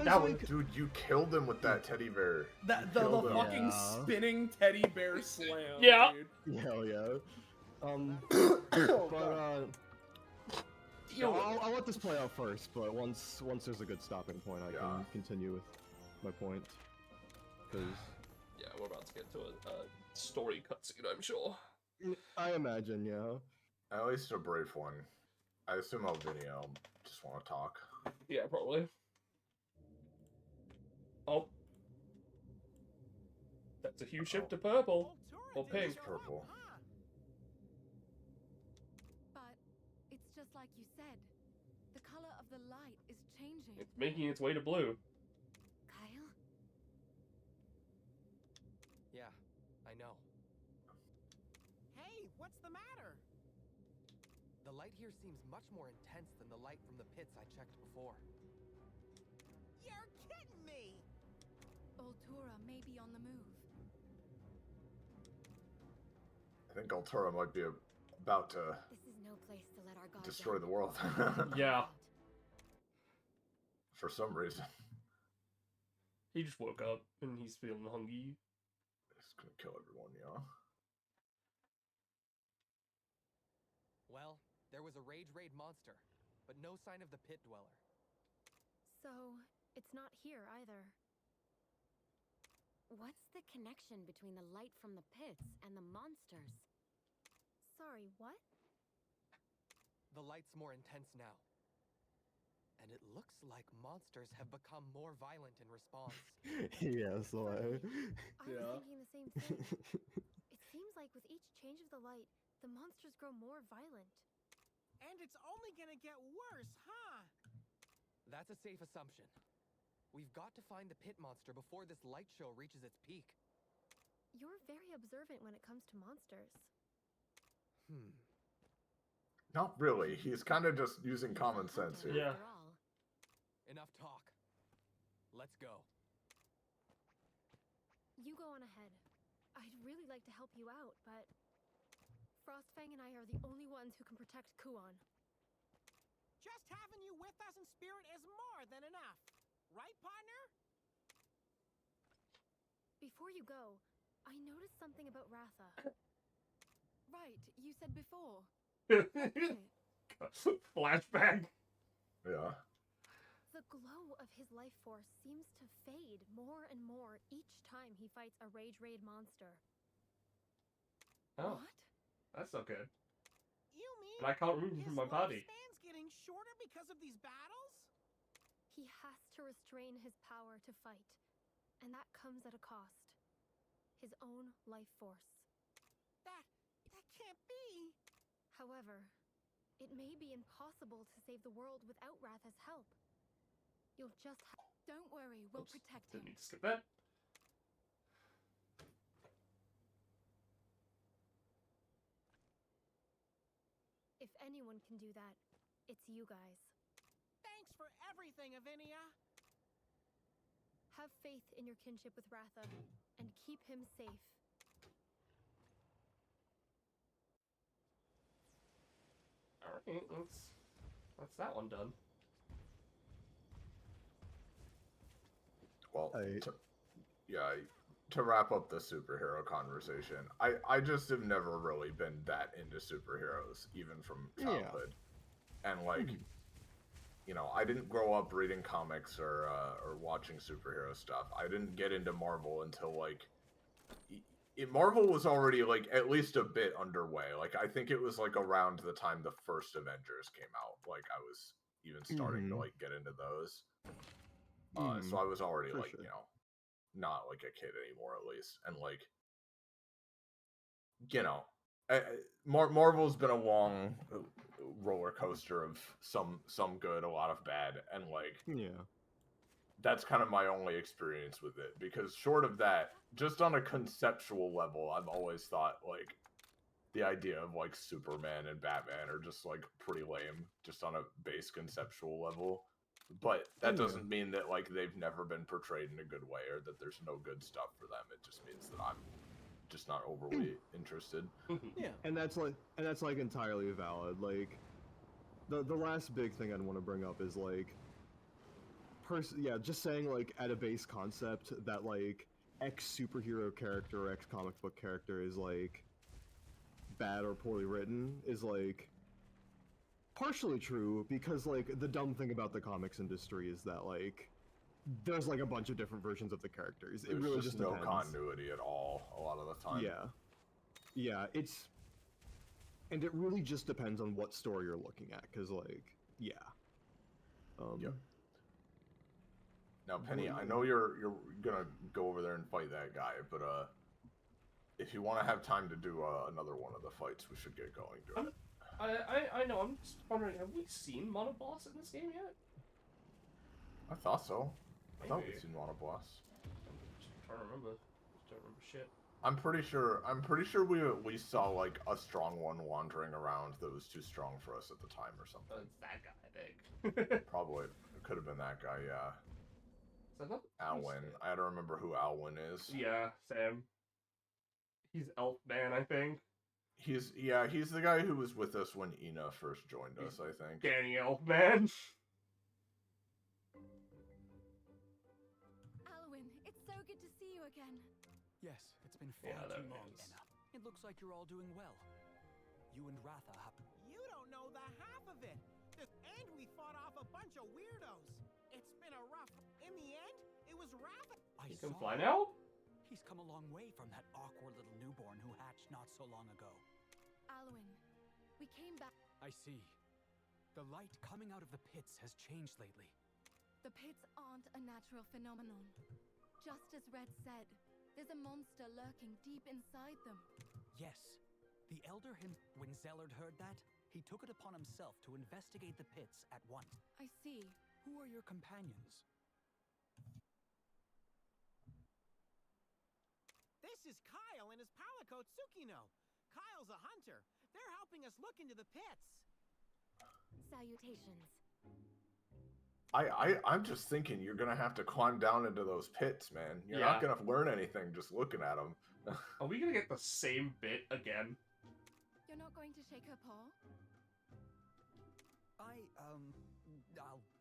Speaker 2: that was
Speaker 1: dude, you killed him with that teddy bear.
Speaker 3: The fucking spinning teddy bear slam.
Speaker 2: Yeah.
Speaker 3: Dude.
Speaker 9: Hell yeah. I'll let this play out first, but once there's a good stopping point, I can continue with my point. Because
Speaker 2: we're about to get to a story cutscene, I'm sure.
Speaker 9: I imagine, yeah.
Speaker 1: At least a brief one. I assume Alvinio just want to talk.
Speaker 2: Yeah, probably. Oh. That's a huge shift to purple. Or pink.
Speaker 1: Purple.
Speaker 7: But it's just like you said. The color of the light is changing.
Speaker 2: It's making its way to blue.
Speaker 7: Kyle?
Speaker 8: Yeah, I know.
Speaker 6: Hey, what's the matter?
Speaker 8: The light here seems much more intense than the light from the pits I checked before.
Speaker 6: You're kidding me!
Speaker 7: Altura may be on the move.
Speaker 1: I think Altura might be about to
Speaker 5: This is no place to let our guard
Speaker 1: destroy
Speaker 5: down.
Speaker 1: the world.
Speaker 2: Yeah.
Speaker 1: For some reason.
Speaker 2: He just woke up and he's feeling hungry.
Speaker 1: He's gonna kill everyone, yeah.
Speaker 8: Well, there was a rage raid monster, but no sign of the pit dweller.
Speaker 5: So, it's not here either. What's the connection between the light from the pits and the monsters? Sorry, what?
Speaker 8: The light's more intense now. And it looks like monsters have become more violent in response.
Speaker 9: Yeah, Slay.
Speaker 7: I was thinking the same thing. It seems like with each change of the light, the monsters grow more violent.
Speaker 6: And it's only gonna get worse, huh?
Speaker 8: That's a safe assumption. We've got to find the pit monster before this light show reaches its peak.
Speaker 7: You're very observant when it comes to monsters.
Speaker 1: Not really. He's kind of just using common sense here.
Speaker 2: Yeah.
Speaker 8: Enough talk. Let's go.
Speaker 7: You go on ahead. I'd really like to help you out, but Frostfang and I are the only ones who can protect Kuon.
Speaker 6: Just having you with us in spirit is more than enough. Right, partner?
Speaker 7: Before you go, I noticed something about Ratha. Right, you said before.
Speaker 2: Flashback.
Speaker 1: Yeah.
Speaker 7: The glow of his life force seems to fade more and more each time he fights a Rage Raid monster.
Speaker 2: Oh.
Speaker 7: What?
Speaker 2: That's not good.
Speaker 6: You mean
Speaker 2: And I can't remove him from my body.
Speaker 6: lifespan's getting shorter because of these battles?
Speaker 7: He has to restrain his power to fight, and that comes at a cost. His own life force.
Speaker 6: That can't be.
Speaker 7: However, it may be impossible to save the world without Ratha's help. You'll just Don't worry, we'll
Speaker 2: Oops,
Speaker 7: protect
Speaker 2: didn't
Speaker 7: him.
Speaker 2: need to skip that.
Speaker 7: If anyone can do that, it's you guys.
Speaker 6: Thanks for everything, Avinia.
Speaker 7: Have faith in your kinship with Ratha, and keep him safe.
Speaker 2: Alright, that's that one done.
Speaker 1: Well, to wrap up the superhero conversation, I just have never really been that into superheroes, even from childhood. And like, you know, I didn't grow up reading comics or watching superhero stuff. I didn't get into Marvel until like, Marvel was already like at least a bit underway. Like I think it was like around the time the first Avengers came out. Like I was even starting to like get into those. So I was already like, you know, not like a kid anymore at least. And like, you know, Marvel's been a long roller coaster of some good, a lot of bad, and like, that's kind of my only experience with it, because short of that, just on a conceptual level, I've always thought like the idea of like Superman and Batman are just like pretty lame, just on a base conceptual level. But that doesn't mean that like they've never been portrayed in a good way or that there's no good stuff for them. It just means that I'm just not overly interested.
Speaker 9: And that's like entirely valid. Like the last big thing I'd want to bring up is like just saying like at a base concept that like X superhero character or X comic book character is like bad or poorly written is like partially true, because like the dumb thing about the comics industry is that like there's like a bunch of different versions of the characters.
Speaker 1: There's
Speaker 9: it really
Speaker 1: just
Speaker 9: depends.
Speaker 1: No continuity at all a lot of the time.
Speaker 9: And it really just depends on what story you're looking at, because like
Speaker 1: Now Penny, I know you're gonna go over there and fight that guy, but if you want to have time to do another one of the fights, we should get going to it.
Speaker 2: I know, I'm just wondering, have we seen Monoboss in this game yet?
Speaker 1: I thought so. I thought
Speaker 2: Maybe.
Speaker 1: we'd seen Monoboss.
Speaker 2: I'm just trying to remember. Just don't remember shit.
Speaker 1: I'm pretty sure we at least saw like a strong one wandering around that was too strong for us at the time or something.
Speaker 2: It's that guy, I think.
Speaker 1: Probably. It could have been that guy, yeah.
Speaker 2: Is that not
Speaker 1: Alwyn. I had to remember who Alwyn is.
Speaker 2: Yeah, Sam. He's Elfman, I think.
Speaker 1: He's the guy who was with us when Ina first joined us, I think.
Speaker 2: Danny Elfman.
Speaker 7: Alwyn, it's so good to see you again.
Speaker 4: Yes, it's been far too long, Enna. It looks like you're all doing well. You and Ratha have...
Speaker 6: You don't know the half of it. And we fought off a bunch of weirdos. It's been a rough... In the end, it was Ratha.
Speaker 2: He can fly now?
Speaker 4: He's come a long way from that awkward little newborn who hatched not so long ago.
Speaker 7: Alwyn, we came back.
Speaker 4: I see. The light coming out of the pits has changed lately.
Speaker 7: The pits aren't a natural phenomenon. Just as Red said, there's a monster lurking deep inside them.
Speaker 10: Yes. The Elder when Zellard heard that, he took it upon himself to investigate the pits at once.
Speaker 7: I see.
Speaker 10: Who are your companions?
Speaker 6: This is Kyle and his palico Tsukino. Kyle's a hunter. They're helping us look into the pits.
Speaker 7: Salutations.
Speaker 1: I'm just thinking you're gonna have to climb down into those pits, man. You're not gonna learn anything just looking at them.
Speaker 2: Are we gonna get the same bit again?
Speaker 7: You're not going to shake her paw?
Speaker 10: I'll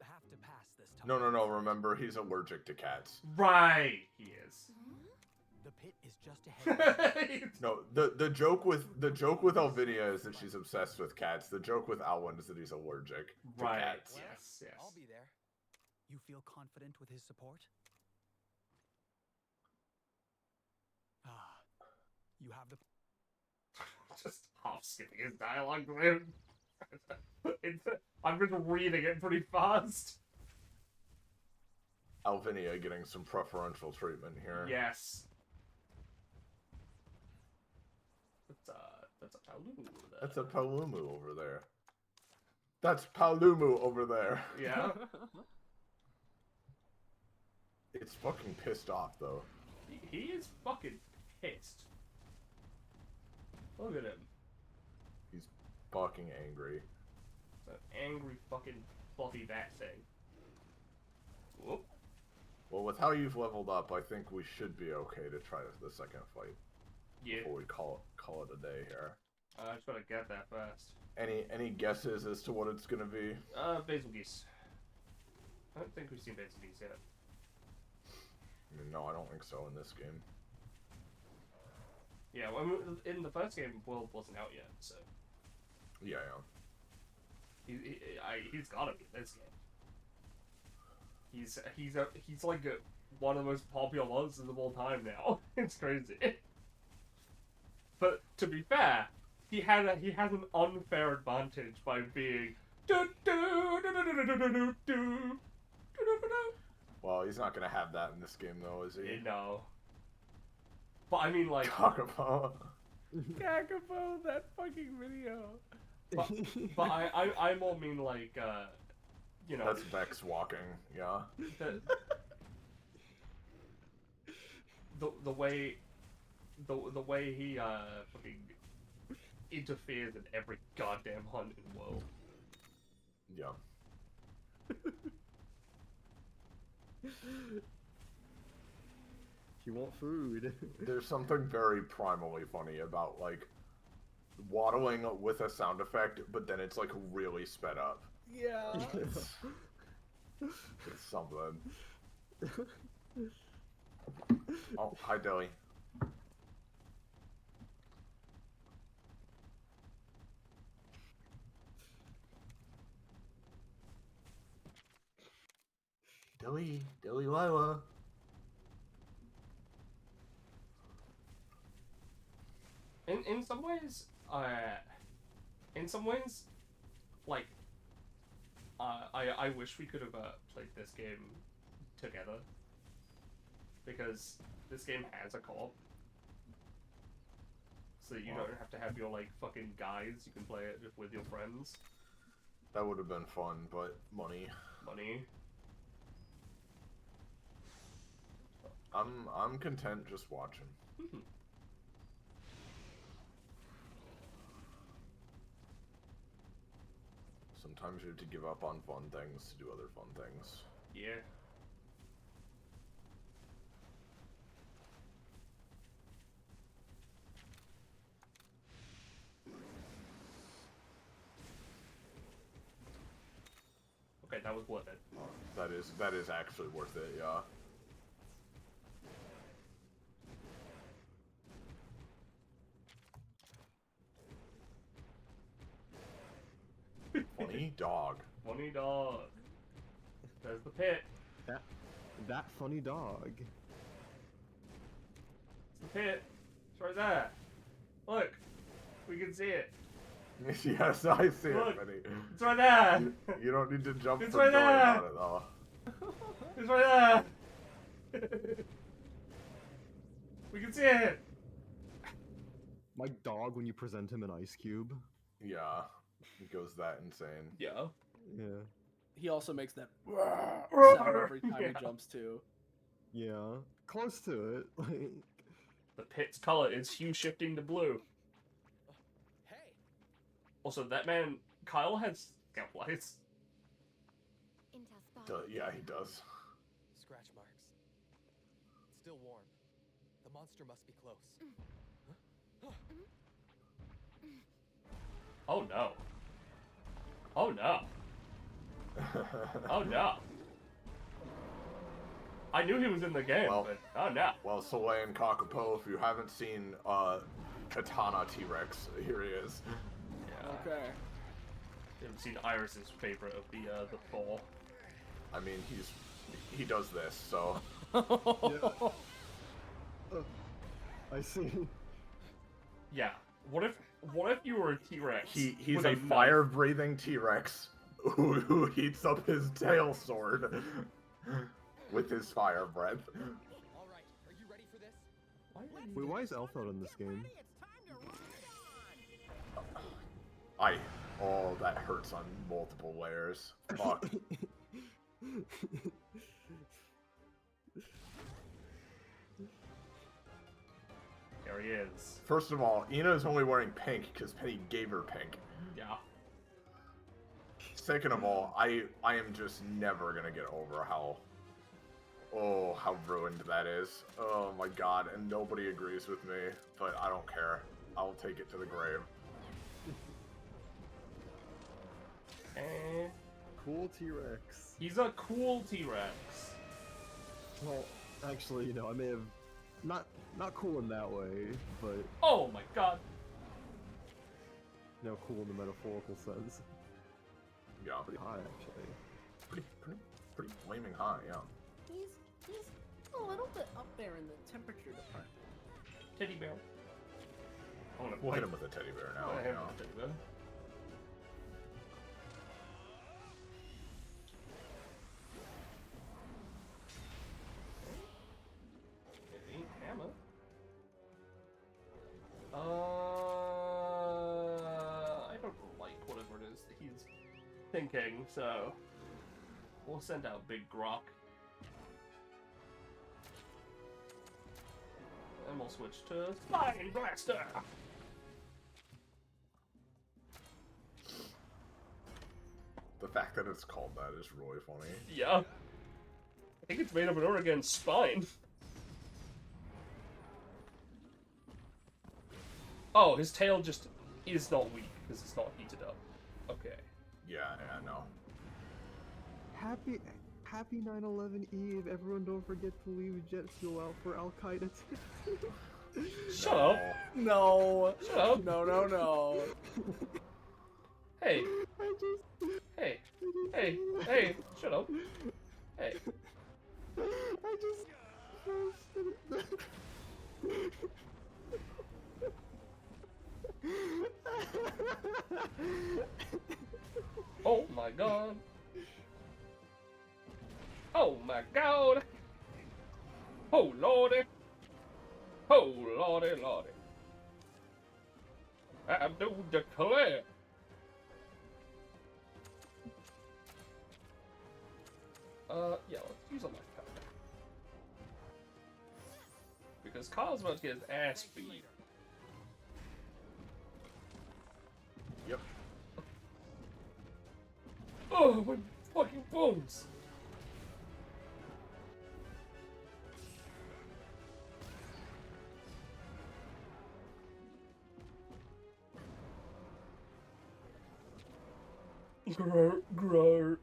Speaker 10: have to pass this time.
Speaker 1: No. Remember, he's allergic to cats.
Speaker 2: Right, he is.
Speaker 10: The pit is just ahead.
Speaker 1: No, the joke with Alvinia is that she's obsessed with cats. The joke with Alwyn is that he's allergic to cats.
Speaker 2: Yes.
Speaker 10: I'll be there. You feel confident with his support? You have the...
Speaker 2: Just half skipping his dialogue there. I'm just reading it pretty fast.
Speaker 1: Alvinia getting some preferential treatment here.
Speaker 2: Yes. That's a Palumu there.
Speaker 1: That's a Palumu over there. That's Palumu over there.
Speaker 2: Yeah.
Speaker 1: It's fucking pissed off, though.
Speaker 2: He is fucking pissed. Look at him.
Speaker 1: He's fucking angry.
Speaker 2: It's an angry fucking fluffy bat thing. Whoop.
Speaker 1: Well, with how you've leveled up, I think we should be okay to try the second fight.
Speaker 2: Yeah.
Speaker 1: Before we call it a day here.
Speaker 2: I just gotta get that first.
Speaker 1: Any guesses as to what it's gonna be?
Speaker 2: Basil geese. I don't think we've seen basil geese yet.
Speaker 1: No, I don't think so in this game.
Speaker 2: Yeah, well, in the first game, World wasn't out yet, so.
Speaker 1: Yeah.
Speaker 2: He's gotta be in this game. He's like one of the most popular monsters of all time now. It's crazy. But to be fair, he has an unfair advantage by being.
Speaker 1: Well, he's not gonna have that in this game, though, is he?
Speaker 2: No. But I mean, like.
Speaker 1: Kakapo,
Speaker 3: that fucking video.
Speaker 2: But I more mean like, you know.
Speaker 1: That's Vex walking, yeah.
Speaker 2: The way he fucking interferes in every goddamn hunt in the world.
Speaker 1: Yeah.
Speaker 9: You want food.
Speaker 1: There's something very primally funny about, like, waddling with a sound effect, but then it's, like, really sped up.
Speaker 3: Yeah.
Speaker 1: It's something. Oh, hi, Dilly. Dilly Lila.
Speaker 2: In some ways, like, I wish we could have played this game together, because this game has a co-op, so that you don't have to have your like fucking guys. You can play it with your friends.
Speaker 1: That would have been fun, but money. I'm content just watching. Sometimes you have to give up on fun things to do other fun things.
Speaker 2: Yeah. Okay, that was worth it.
Speaker 1: That is actually worth it, yeah. Funny dog.
Speaker 2: Funny dog. There's the pit.
Speaker 9: That funny dog.
Speaker 2: It's the pit. It's right there. Look. We can see it.
Speaker 1: Yes, I see
Speaker 2: Look,
Speaker 1: it, Benny.
Speaker 2: It's right there.
Speaker 1: You don't need to jump
Speaker 2: It's
Speaker 1: for
Speaker 2: right
Speaker 1: joy
Speaker 2: there.
Speaker 1: about it, though.
Speaker 2: It's right there. can see it!
Speaker 9: My dog, when you present him an ice cube.
Speaker 1: Yeah, he goes that insane.
Speaker 2: Yeah.
Speaker 9: Yeah.
Speaker 3: He also makes that sound every time he jumps too.
Speaker 9: Yeah. Close to it. Like.
Speaker 2: The pit's color is hue shifting to blue.
Speaker 8: Hey!
Speaker 2: Also, that man, Kyle has scalp lights.
Speaker 1: Yeah, he does.
Speaker 8: Scratch marks. It's still warm. The monster must be close.
Speaker 2: Oh no. Oh no. Oh no. I knew he was in the game, but oh no.
Speaker 1: Well, Soleil and Kakapo, if you haven't seen Katana T-Rex, here he is.
Speaker 2: Yeah.
Speaker 3: Okay.
Speaker 2: You haven't seen Iris's favorite of the fall.
Speaker 1: I mean, he does this, so.
Speaker 9: Yeah. I see.
Speaker 2: Yeah. What if you were a T-Rex?
Speaker 1: He's a fire-breathing T-Rex who heats up his tail sword with his fire breath.
Speaker 8: All right, are you ready for this?
Speaker 9: Wait, why is Elf not in this game?
Speaker 1: Oh, that hurts on multiple layers. Fuck.
Speaker 2: There he is.
Speaker 1: First of all, Ina is only wearing pink because Penny gave her pink.
Speaker 2: Yeah.
Speaker 1: Second of all, I am just never gonna get over how ruined that is. Oh my god, and nobody agrees with me, but I don't care. I'll take it to the grave.
Speaker 9: Cool T-Rex.
Speaker 2: He's a cool T-Rex.
Speaker 9: Well, actually, you know, I may have not cool in that way, but
Speaker 2: oh my god.
Speaker 9: no, cool in the metaphorical sense.
Speaker 1: Yeah,
Speaker 9: Pretty high actually.
Speaker 1: Pretty flaming high, yeah.
Speaker 3: He's a little bit up there in the temperature department.
Speaker 2: Teddy bear.
Speaker 1: We'll hit him with a teddy bear now.
Speaker 2: Hit him with a teddy bear. Hammer. I don't like whatever it is that he's thinking, so we'll send out Big Grok. And we'll switch to Spine Blaster!
Speaker 1: The fact that it's called that is really funny.
Speaker 2: Yeah. I think it's made of an Oregon spine. Oh, his tail just is not weak because it's not heated up. Okay.
Speaker 1: Yeah, no.
Speaker 9: Happy 9/11 Eve. Everyone don't forget to leave jet fuel out for Al Qaeda.
Speaker 2: Shut up.
Speaker 3: No.
Speaker 2: Shut up.
Speaker 3: No.
Speaker 2: Hey. Hey, shut up. Hey.
Speaker 9: I just...
Speaker 2: Oh my god. Oh my god. Oh lordy. Oh lordy. I do declare. Yeah, let's use a life power. Because Kyle's about to get his ass beat.
Speaker 1: Yep.
Speaker 2: Oh, my fucking bones! Grow.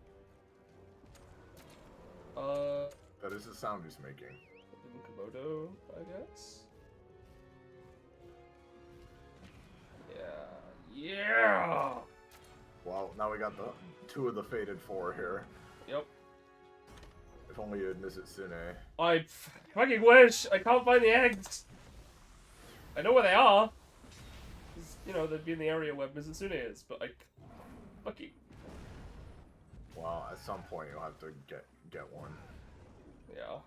Speaker 1: That is the sound he's making.
Speaker 2: Komodo, I guess? Yeah!
Speaker 1: Well, now we got the two of the Fated Four here.
Speaker 2: Yep.
Speaker 1: If only you had Mizitsune.
Speaker 2: I fucking wish! I can't find the eggs! I know where they are! 'Cause, you know, they'd be in the area where Mizitsune is, but fucking...
Speaker 1: Well, at some point you'll have to get one.
Speaker 2: Yeah.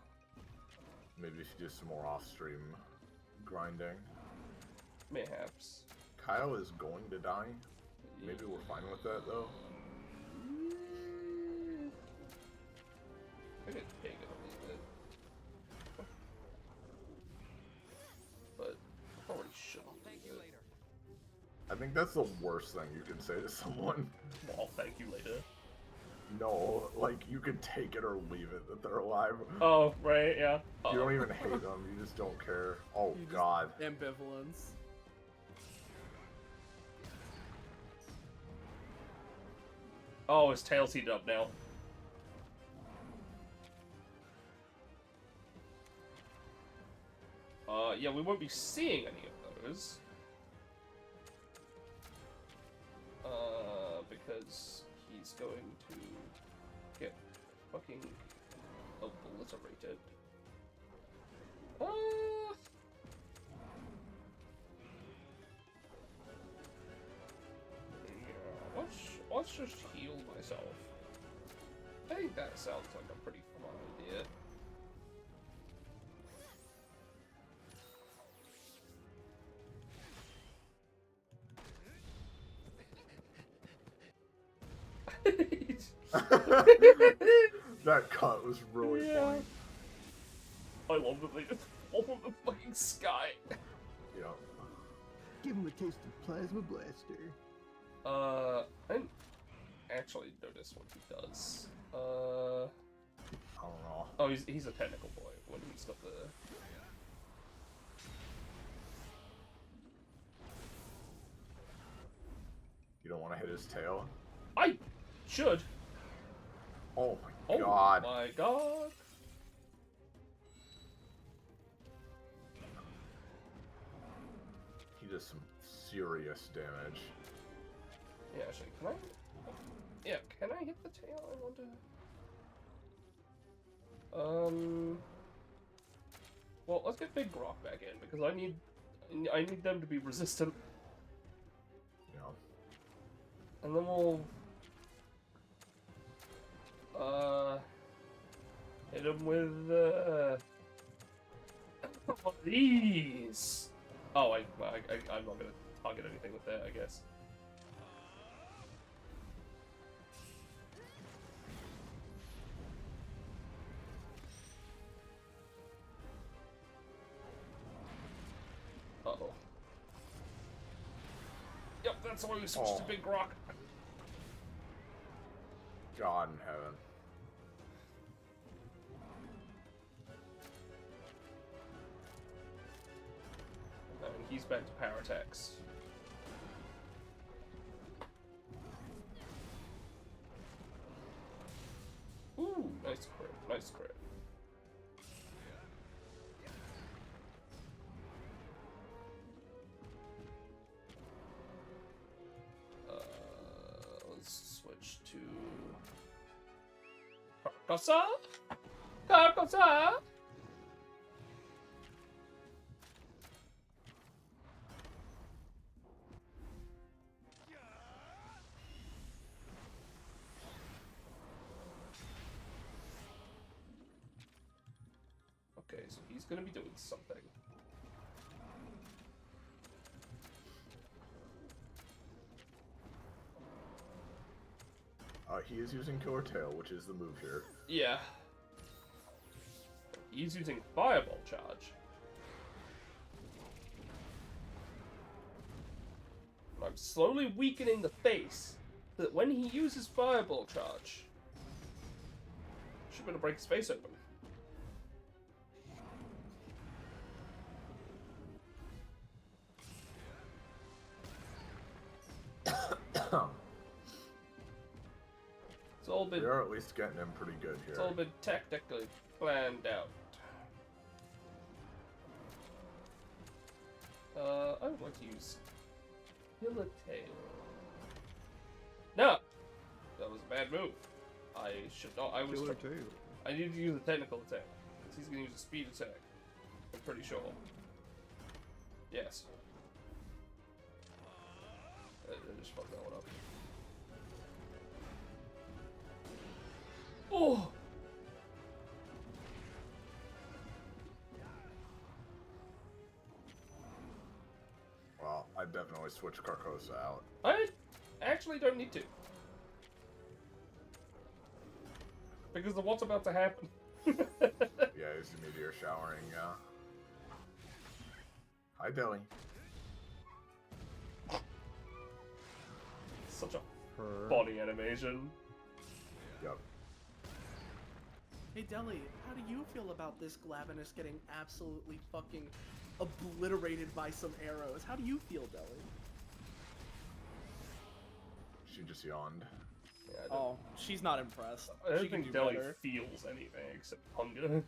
Speaker 1: Maybe if you do some more off-stream grinding.
Speaker 2: Mayhaps.
Speaker 1: Kyle is going to die. Maybe we're fine with that, though.
Speaker 2: I could take it a little bit. But I probably shouldn't.
Speaker 8: Thank you later.
Speaker 1: I think that's the worst thing you can say to someone.
Speaker 2: Well, thank you later.
Speaker 1: No, like, you can take it or leave it that they're alive.
Speaker 2: Oh, right, yeah.
Speaker 1: You don't even hate them, you just don't care. Oh,
Speaker 3: You just-
Speaker 1: God.
Speaker 3: Ambivalence.
Speaker 2: Oh, his tail's heated up now. Yeah, we won't be seeing any of those. Because he's going to get fucking obliterated. Yeah, let's just heal myself. I think that sounds like a pretty fun idea.
Speaker 1: That cut was really funny.
Speaker 2: I love that they just fall from the fucking sky.
Speaker 1: Yeah.
Speaker 9: Give him a taste of Plasma Blaster.
Speaker 2: I didn't actually notice what he does.
Speaker 1: I don't know.
Speaker 2: Oh, he's a technical boy when he's got the...
Speaker 1: You don't want to hit his tail?
Speaker 2: I should.
Speaker 1: Oh my God.
Speaker 2: Oh my God.
Speaker 1: He does some serious damage.
Speaker 2: Yeah, actually, can I... Yeah, can I hit the tail? I want to... Well, let's get Big Rock back in, because I need them to be resistant.
Speaker 1: Yeah.
Speaker 2: And then we'll... hit him with, one of these! Oh, I'm not gonna target anything with that, I guess. Uh-oh. Yep, that's why we switched to Big Rock.
Speaker 1: God in heaven.
Speaker 2: And he's back to power attacks. Ooh, nice crit, nice crit. Let's switch to Carcosa? Carcosa? Okay, so he's gonna be doing something.
Speaker 1: He is using Killer Tail, which is the move here.
Speaker 2: Yeah. He's using Fireball Charge. I'm slowly weakening the face so that when he uses Fireball Charge, should be able to break his face open. It's all been...
Speaker 1: They're at least getting him pretty good here.
Speaker 2: It's all been tactically planned out. I would like to use Killer Tail. No! That was a bad move. I should not. I was.
Speaker 9: Killer Tail.
Speaker 2: I need to use a technical attack. Because he's going to use a speed attack. I'm pretty sure. Yes. I just fucked that one up. Oh!
Speaker 1: I'd definitely switch Carcosa out.
Speaker 2: I actually don't need to. Because of what's about to happen.
Speaker 1: Yeah, he's meteor showering, yeah. Hi, Billy.
Speaker 2: Such a body animation.
Speaker 1: Yep.
Speaker 3: Hey Deli, how do you feel about this Glavenus getting absolutely fucking obliterated by some arrows? How do you feel, Deli?
Speaker 1: She just yawned.
Speaker 2: Yeah,
Speaker 3: oh, she's not impressed.
Speaker 2: I don't
Speaker 3: she can
Speaker 2: think
Speaker 3: do
Speaker 2: Deli
Speaker 3: better.
Speaker 2: feels anything except hunger.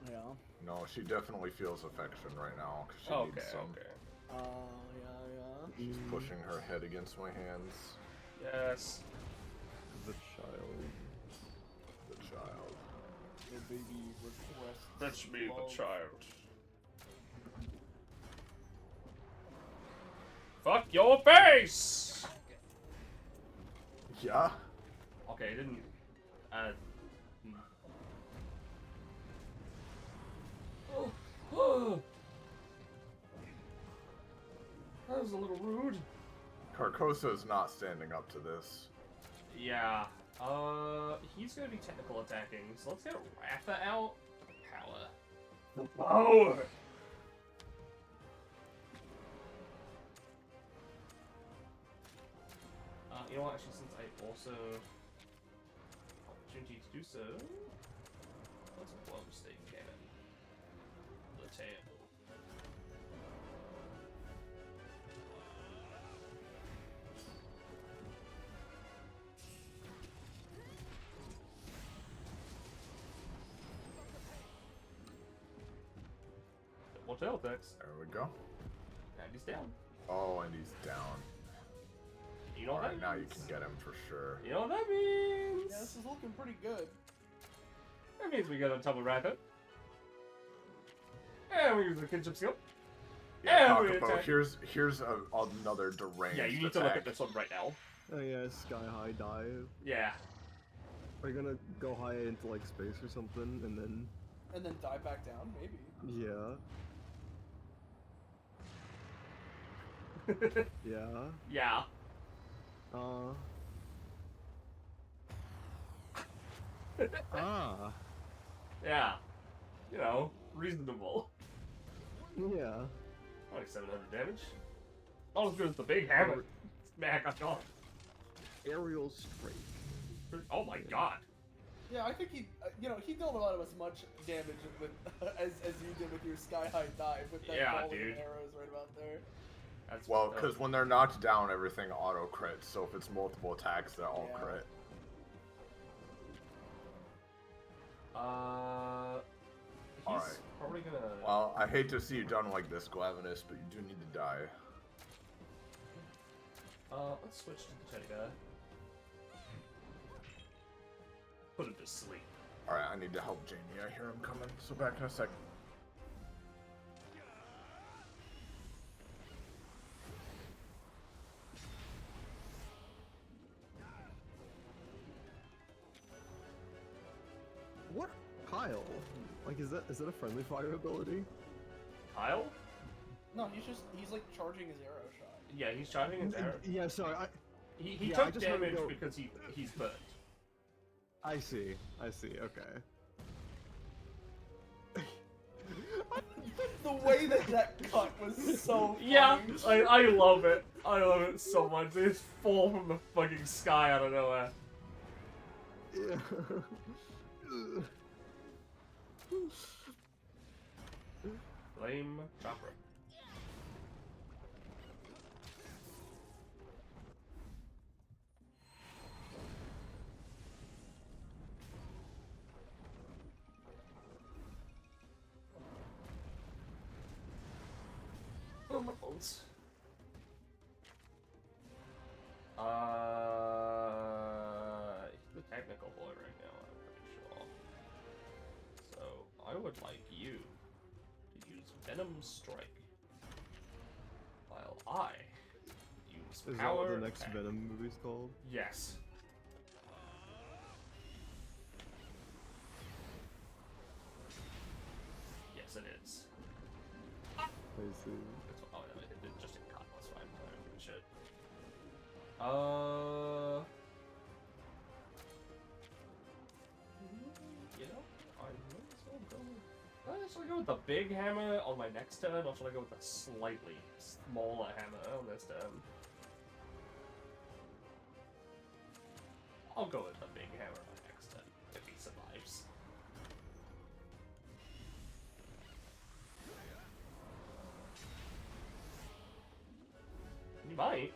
Speaker 3: Yeah.
Speaker 1: No, she definitely feels affection right now because she needs some.
Speaker 2: Okay.
Speaker 3: Oh, yeah.
Speaker 1: She's pushing her head against my hands.
Speaker 2: Yes.
Speaker 9: The child.
Speaker 1: The child.
Speaker 3: The baby requests.
Speaker 2: Fetch me the child. Fuck your face!
Speaker 1: Yeah?
Speaker 2: Okay, it didn't... Oh. That was a little rude.
Speaker 1: Carcosa is not standing up to this.
Speaker 2: Yeah. He's gonna be technical attacking, so let's get Ratha out. Power. The power! You know what, actually, since I also... opportunity to do so... Let's blow mistake cannon. The tail. More tail attacks.
Speaker 1: There we go.
Speaker 2: And he's down.
Speaker 1: Oh, and he's down.
Speaker 2: You know what that
Speaker 1: Alright, now you
Speaker 2: means?
Speaker 1: can get him for sure.
Speaker 2: You know what that means?
Speaker 3: Yeah, this is looking pretty good.
Speaker 2: That means we get on top of Rapid. And we use the kinship skill.
Speaker 1: Yeah,
Speaker 2: and we
Speaker 1: Kakapo,
Speaker 2: attack.
Speaker 1: here's another deranged
Speaker 2: Yeah, you need to look at this one right now.
Speaker 9: Oh yeah, sky high dive.
Speaker 2: Yeah.
Speaker 9: Are you gonna go high into like space or something and then?
Speaker 3: And then dive back down, maybe.
Speaker 9: Yeah. Yeah.
Speaker 2: Yeah. Yeah. You know, reasonable.
Speaker 9: Yeah.
Speaker 2: Only 700 damage. Not as good as the big hammer. Smack on top.
Speaker 9: Aerial strike.
Speaker 2: Oh my god.
Speaker 3: Yeah, I think he, he dealt a lot of as much damage with as you did with your sky high dive with that falling arrows right about there.
Speaker 2: That's
Speaker 1: well, because when they're knocked down, everything auto crits. So if it's multiple attacks, they're all crit.
Speaker 2: He's probably gonna.
Speaker 1: Well, I hate to see you done like this, Glavenus, but you do need to die.
Speaker 2: Let's switch to the teddy guy. Put him to sleep.
Speaker 1: Alright, I need to help Jamie. I hear him coming, so back in a sec.
Speaker 9: What? Kyle? Like, is that a friendly fire ability?
Speaker 2: Kyle?
Speaker 3: No, he's like charging his arrow shot.
Speaker 2: Yeah, he's charging his arrow.
Speaker 9: Yeah, sorry.
Speaker 2: He took damage because he's burnt.
Speaker 9: I see. Okay.
Speaker 3: The way that cut was so funny.
Speaker 2: Yeah, I love it. I love it so much. They just fall from the fucking sky out of nowhere.
Speaker 9: Yeah.
Speaker 2: Flame chopper. Oh, my phones. He's the technical boy right now, I'm pretty sure. So, I would like you to use Venom Strike. While I use
Speaker 9: Is
Speaker 2: Power
Speaker 9: that what the next
Speaker 2: Attack.
Speaker 9: Venom movie's called?
Speaker 2: Yes. Yes, it is.
Speaker 9: I see.
Speaker 2: It's, oh, it just didn't cut. You know, I might as well go. Should I go with the big hammer on my next turn, or should I go with the slightly smaller hammer on this turn? I'll go with the big hammer on my next turn, if he survives. You might.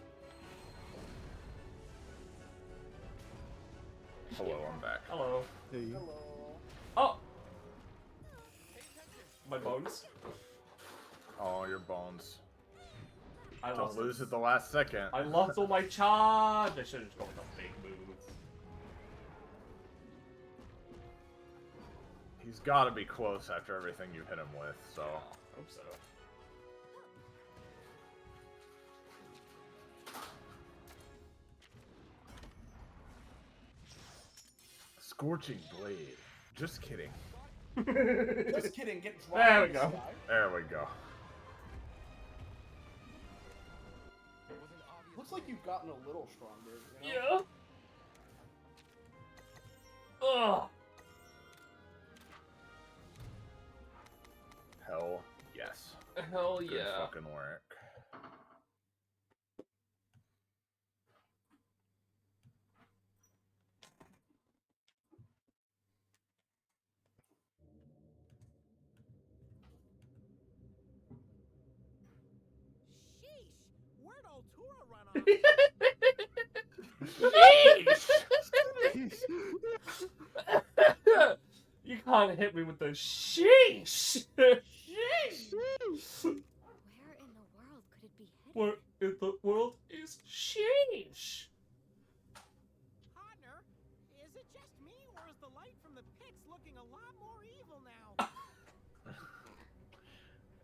Speaker 1: Hello, I'm back.
Speaker 2: Hello.
Speaker 9: Hey.
Speaker 3: Hello.
Speaker 2: Oh! My bones.
Speaker 1: Oh, your bones.
Speaker 2: I
Speaker 1: Don't lose at the last second.
Speaker 2: I lost all my charge! I should have just gone with a big move.
Speaker 1: He's got to be close after everything you've hit him with, so...
Speaker 2: Yeah, I hope so.
Speaker 1: Scorching Blade. Just kidding.
Speaker 3: Just kidding, get dropped.
Speaker 2: There we go.
Speaker 1: There we go.
Speaker 3: Looks like you've gotten a little stronger, you know?
Speaker 2: Yeah. Ugh.
Speaker 1: Hell yes.
Speaker 2: Hell
Speaker 1: Good
Speaker 2: yeah.
Speaker 1: fucking work.
Speaker 6: Sheesh! Where'd old Tura run off?
Speaker 2: You can't hit me with the sheesh! Sheesh!
Speaker 7: Where in the world could it be headed?
Speaker 2: Where in the world is sheesh?
Speaker 6: Partner, is it just me, or is the light from the pits looking a lot more evil now?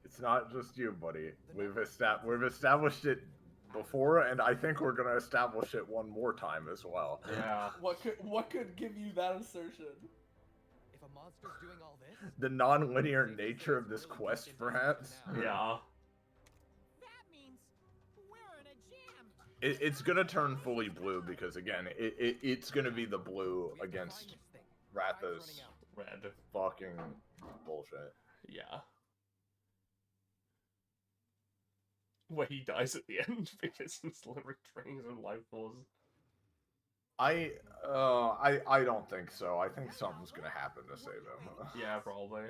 Speaker 1: It's not just you, buddy. We've established it before, and I think we're gonna establish it one more time as well.
Speaker 2: Yeah.
Speaker 3: What could give you that assertion?
Speaker 8: If a monster's doing all this,
Speaker 1: The non-linear nature of this quest, perhaps?
Speaker 2: Yeah.
Speaker 6: That means we're in a jam.
Speaker 1: It's gonna turn fully blue because, again, it's gonna be the blue against Ratha's
Speaker 2: Red.
Speaker 1: fucking bullshit.
Speaker 2: Yeah. Where he dies at the end because he's literally draining his own life force.
Speaker 1: I don't think so. I think something's gonna happen to save him.
Speaker 2: Yeah, probably.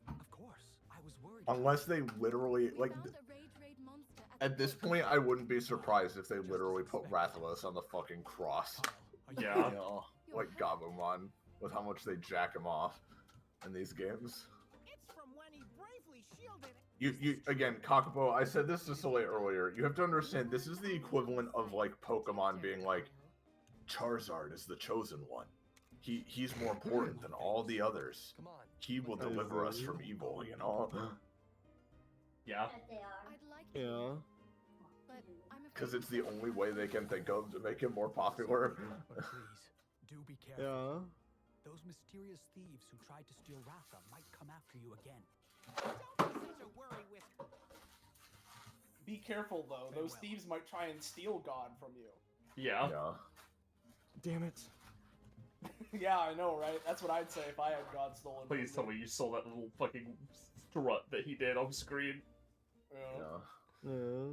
Speaker 10: Of course, I was worried.
Speaker 1: Unless they literally, like,
Speaker 7: Found a rage raid monster at
Speaker 1: at this point, I wouldn't be surprised if they literally put Rathalos on the fucking cross.
Speaker 2: Yeah.
Speaker 1: You know, like Gabumon, with how much they jack him off in these games.
Speaker 6: It's from when he bravely shielded.
Speaker 1: You again, Kakapo, I said this to Soleil earlier, you have to understand, this is the equivalent of, like, Pokemon being like, Charizard is the chosen one. He's more important than all the others.
Speaker 8: come on.
Speaker 1: He will deliver us from evil, you know?
Speaker 2: Yeah.
Speaker 7: I'd like
Speaker 9: Yeah.
Speaker 7: to, but I'm
Speaker 1: Because
Speaker 7: afraid
Speaker 1: it's the only way they can think of to make him more popular.
Speaker 10: But please, do be careful.
Speaker 9: Yeah.
Speaker 10: Those mysterious thieves who tried to steal Ratha might come after you again.
Speaker 6: Don't be such a worry whisper.
Speaker 3: Be careful though, those thieves might try and steal God from you.
Speaker 2: Yeah.
Speaker 1: Yeah.
Speaker 9: Damn it.
Speaker 3: Yeah, I know, right? That's what I'd say if I had God stolen from
Speaker 2: Please tell
Speaker 3: me.
Speaker 2: me you saw that little fucking strut that he did on screen.
Speaker 3: Yeah.
Speaker 1: Yeah.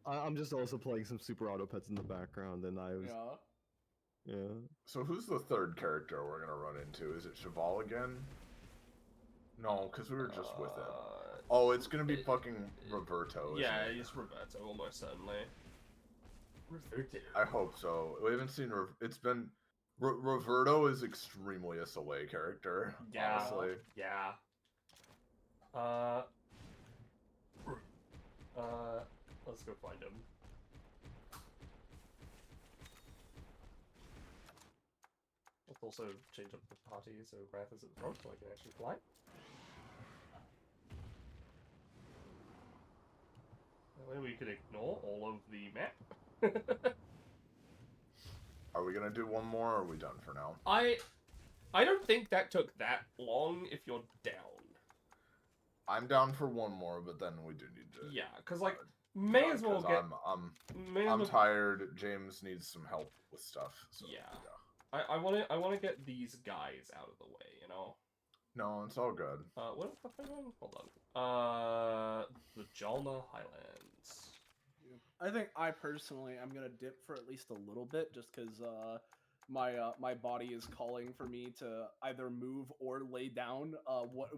Speaker 9: I'm just also playing some Super Auto Pets in the background, and I was.
Speaker 3: Yeah.
Speaker 9: Yeah.
Speaker 1: So who's the third character we're gonna run into? Is it Cheval again? No, because we were just with him. Oh, it's gonna be fucking Roberto. Isn't
Speaker 2: Yeah,
Speaker 1: it?
Speaker 2: he's Roberto, almost certainly. Roberto.
Speaker 1: I hope so. We haven't seen. It's been. Roberto is extremely a Soleil character.
Speaker 2: Yeah.
Speaker 1: Honestly.
Speaker 2: Yeah. Let's go find him. Let's also change up the party so Wrath is at the front so I can actually fly. That way we can ignore all of the map.
Speaker 1: Are we gonna do one more, or are we done for now?
Speaker 2: I don't think that took that long if you're down.
Speaker 1: I'm down for one more, but then we do need to.
Speaker 2: Yeah, because like may as well get.
Speaker 1: I'm tired. James needs some help with stuff. So,
Speaker 2: yeah. I want to get these guys out of the way, you know.
Speaker 1: No, it's all good.
Speaker 2: What the fuck am I doing? Hold on. The Jalna Highlands.
Speaker 3: I think I personally am gonna dip for at least a little bit, just because my body is calling for me to either move or lay down,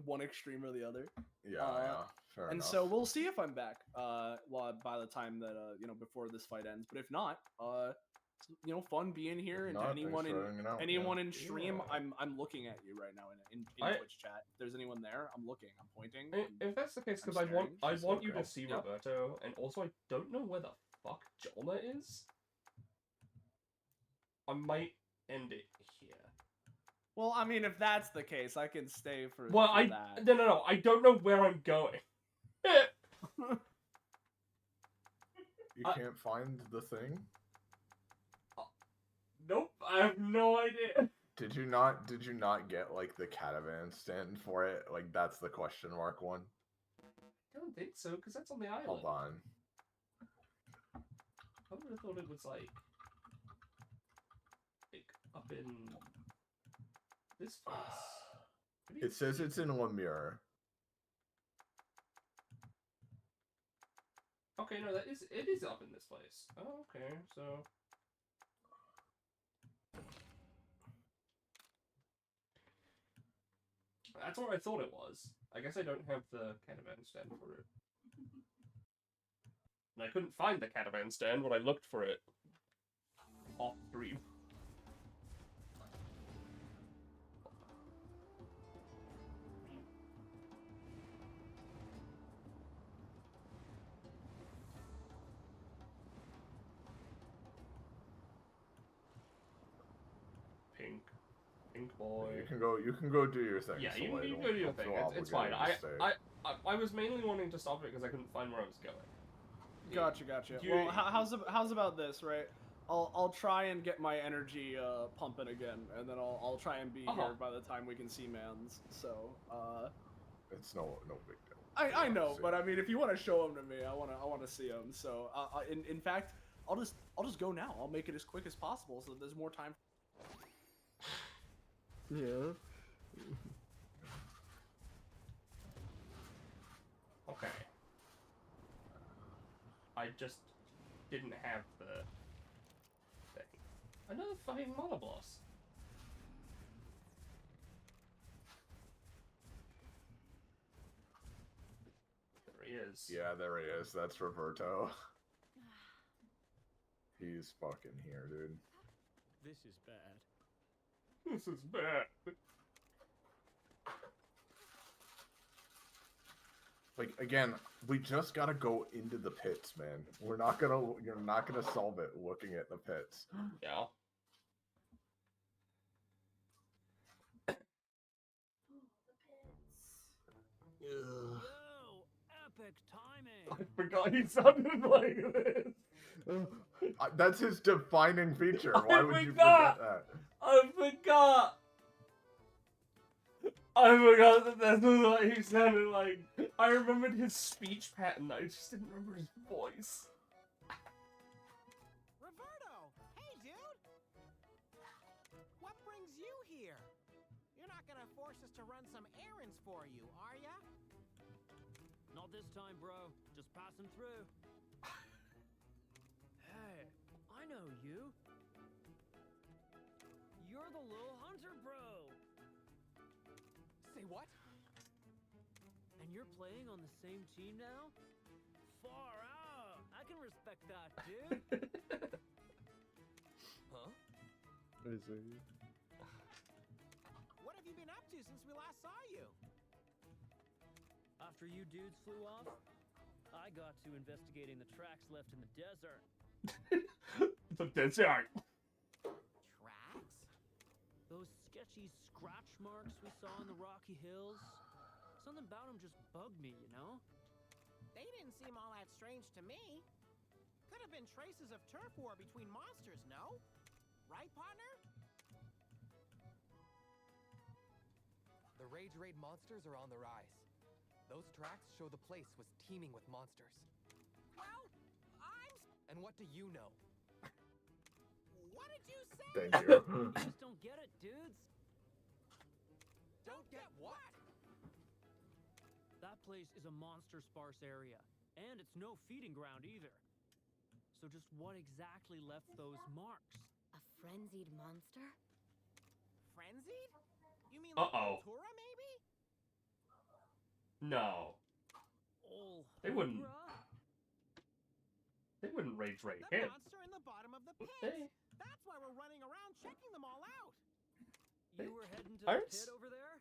Speaker 3: one extreme or the other.
Speaker 1: Yeah, fair enough.
Speaker 3: And so we'll see if I'm back by the time that before this fight ends. But if not, fun being here, and anyone in stream, I'm looking at you right now in Twitch chat. If there's anyone there, I'm looking, I'm pointing.
Speaker 2: If that's the case, because I want you to see Roberto, and also I don't know where the fuck Jalna is. I might end it here.
Speaker 3: Well, I mean, if that's the case, I can stay for.
Speaker 2: that. No. I don't know where I'm going.
Speaker 1: You can't find the thing?
Speaker 2: Nope, I have no idea.
Speaker 1: Did you not get like the caravan stand for it? Like that's the question mark one?
Speaker 2: I don't think so, because that's on the island.
Speaker 1: Hold on.
Speaker 2: I would have thought it was like up in this place.
Speaker 1: It says it's in Lemire.
Speaker 2: Okay, no, it is up in this place. Oh, okay, so that's what I thought it was. I guess I don't have the caravan stand for it. And I couldn't find the caravan stand when I looked for it off stream. Pink boy.
Speaker 1: You can go do your thing.
Speaker 2: Yeah, you can go do your thing. It's fine. I was mainly wanting to stop it because I couldn't find where I was going.
Speaker 3: Gotcha. Well, how's about this, right? I'll try and get my energy pumping again, and then I'll try and be here by the time we can see Mans. So
Speaker 1: it's no big deal.
Speaker 3: I know, but I mean, if you want to show them to me, I want to see them. So in fact, I'll just go now. I'll make it as quick as possible so that there's more time.
Speaker 9: Yeah.
Speaker 2: Okay. I just didn't have the thing. Another fucking monoboss. There he is.
Speaker 1: Yeah, there he is. That's Roberto. He's fucking here, dude.
Speaker 4: This is bad.
Speaker 2: This is bad.
Speaker 1: Like again, we just gotta go into the pits, man. You're not gonna solve it looking at the pits.
Speaker 2: Yeah.
Speaker 6: Yo, epic timing.
Speaker 2: I forgot he sounded like this.
Speaker 1: That's his defining feature. Why would you forget that?
Speaker 2: I forgot that that's what he sounded like. I remembered his speech pattern. I just didn't remember his voice.
Speaker 6: Roberto! Hey, dude! What brings you here? You're not gonna force us to run some errands for you, are ya?
Speaker 4: Not this time, bro. Just passing through. Hey, I know you. You're the little hunter, bro.
Speaker 8: Say what?
Speaker 4: And you're playing on the same team now? Far out. I can respect that, dude.
Speaker 8: Huh?
Speaker 9: I see.
Speaker 6: What have you been up to since we last saw you?
Speaker 4: After you dudes flew off, I got to investigating the tracks left in the desert.
Speaker 2: The desert.
Speaker 6: Tracks?
Speaker 4: Those sketchy scratch marks we saw in the Rocky Hills. Something about them just bugged me, you know?
Speaker 6: They didn't seem all that strange to me. Could have been traces of turf war between monsters, no? Right, partner?
Speaker 8: The Rage Raid monsters are on the rise. Those tracks show the place was teeming with monsters.
Speaker 6: Well,
Speaker 8: And what do you know?
Speaker 6: what did you say?
Speaker 1: Thank you.
Speaker 4: I just don't get it, dudes.
Speaker 8: Don't get what?
Speaker 4: That place is a monster-sparse area, and it's no feeding ground either. So just what exactly left those marks?
Speaker 5: A frenzied monster?
Speaker 6: Frenzied? You mean like Tura, maybe?
Speaker 2: No.
Speaker 4: Oh,
Speaker 2: They wouldn't.
Speaker 4: Hydra?
Speaker 2: They wouldn't rage raid
Speaker 6: The
Speaker 2: him.
Speaker 6: monster in the bottom of the pit.
Speaker 2: They-
Speaker 6: That's why we're running around checking them all out.
Speaker 4: You were heading to
Speaker 2: Aren't-
Speaker 4: the pit over there?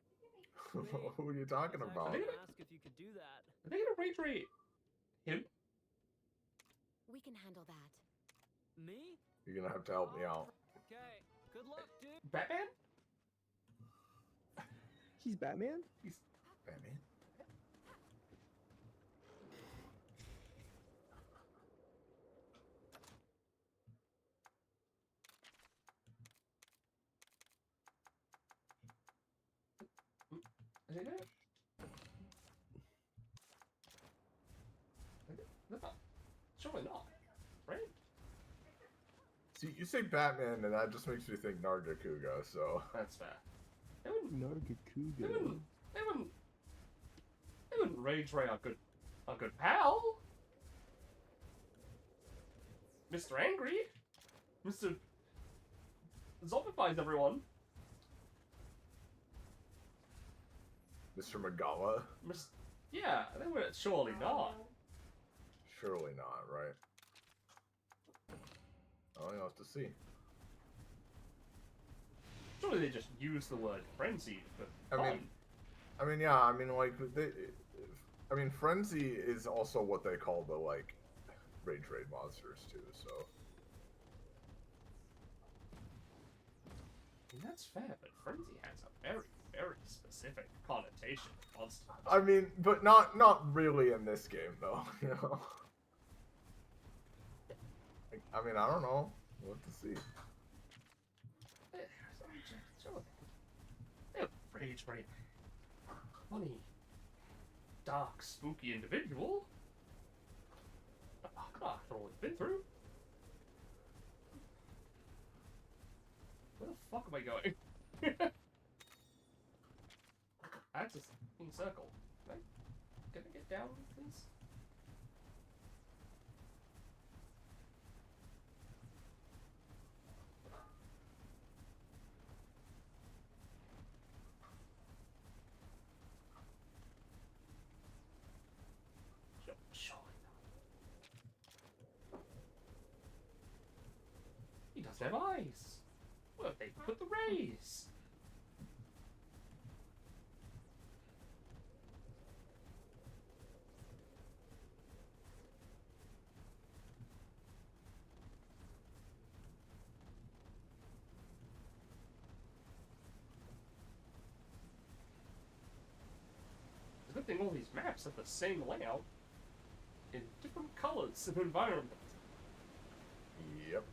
Speaker 1: Who are you talking
Speaker 4: I was
Speaker 1: about?
Speaker 4: actually gonna ask if you could do that.
Speaker 2: Are they gonna rage raid him?
Speaker 5: We can handle that.
Speaker 4: Me?
Speaker 1: You're gonna have to help me out.
Speaker 4: Okay. Good luck, dude.
Speaker 2: Batman?
Speaker 9: He's Batman?
Speaker 2: He's
Speaker 1: Batman.
Speaker 2: Is it there? No, surely not. Right?
Speaker 1: See, you say Batman, and that just makes me think Nargacuga. So
Speaker 2: That's fair. They wouldn't.
Speaker 9: Nargacuga.
Speaker 2: They wouldn't rage raid our good pal. Mr. Angry. Mr. Zombifies everyone.
Speaker 1: Mr. Magawa.
Speaker 2: Yeah, they would surely not.
Speaker 1: Surely not, right? Oh, you'll have to see.
Speaker 2: Surely they just use the word frenzy for fun.
Speaker 1: I mean, yeah. I mean, like I mean, frenzy is also what they call the like rage raid monsters too. So.
Speaker 2: I mean, that's fair, but frenzy has a very, very specific connotation. Monster.
Speaker 1: I mean, but not really in this game though. You know. I mean, I don't know. We'll have to see.
Speaker 2: They're rage raid. Funny, dark, spooky individual. After all he's been through. Where the fuck am I going? That's a fucking circle. Can I get down, please? Surely not. He doesn't have eyes. Where have they put the rays? It's a good thing all these maps have the same layout in different colors and environments.
Speaker 1: Yep.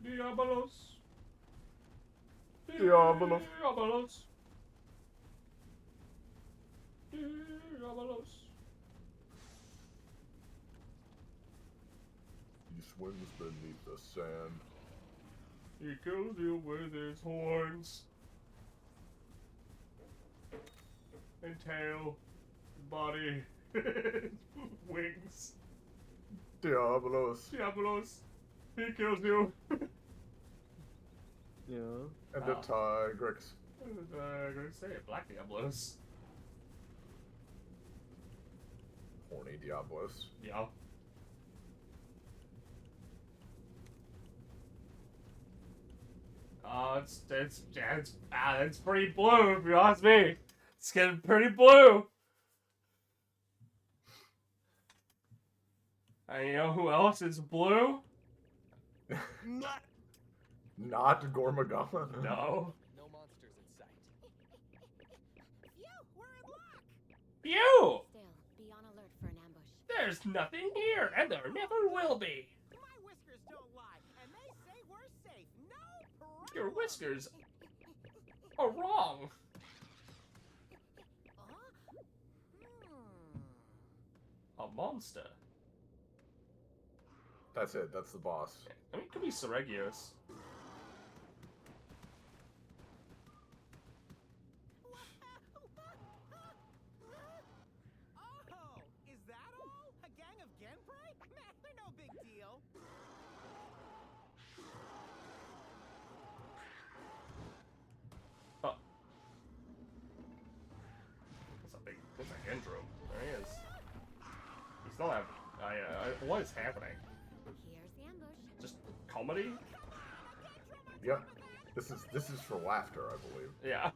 Speaker 2: Diabolos.
Speaker 1: Diabolos.
Speaker 2: Diabolos. Diabolos.
Speaker 1: He swims beneath the sand.
Speaker 2: He kills you with his horns. And tail. Body. Wings.
Speaker 1: Diabolos.
Speaker 2: Diabolos. He kills you.
Speaker 9: Yeah.
Speaker 1: And the Tigrex.
Speaker 2: I'm gonna say it. Black Diablos.
Speaker 1: Horny Diablos.
Speaker 2: Yeah. it's pretty blue if you ask me. It's getting pretty blue. And you know who else is blue?
Speaker 1: Not Gormagama.
Speaker 2: No.
Speaker 8: No monsters in sight.
Speaker 6: Phew, we're in luck.
Speaker 2: Phew!
Speaker 5: Still, be on alert for an ambush.
Speaker 2: There's nothing here, and there never will be.
Speaker 6: My whiskers don't lie, and they say we're safe. No problem.
Speaker 2: Your whiskers are wrong. A monster.
Speaker 1: That's it. That's the boss.
Speaker 2: I mean, it could be Seregios.
Speaker 6: Oh, is that all? A gang of Genprey? Man, they're no big deal.
Speaker 2: Oh. That's a Gendro. There he is. He's still having. What is happening?
Speaker 5: Here's the ambush.
Speaker 2: Just comedy?
Speaker 1: Yep. This is for laughter, I believe.
Speaker 2: Yeah.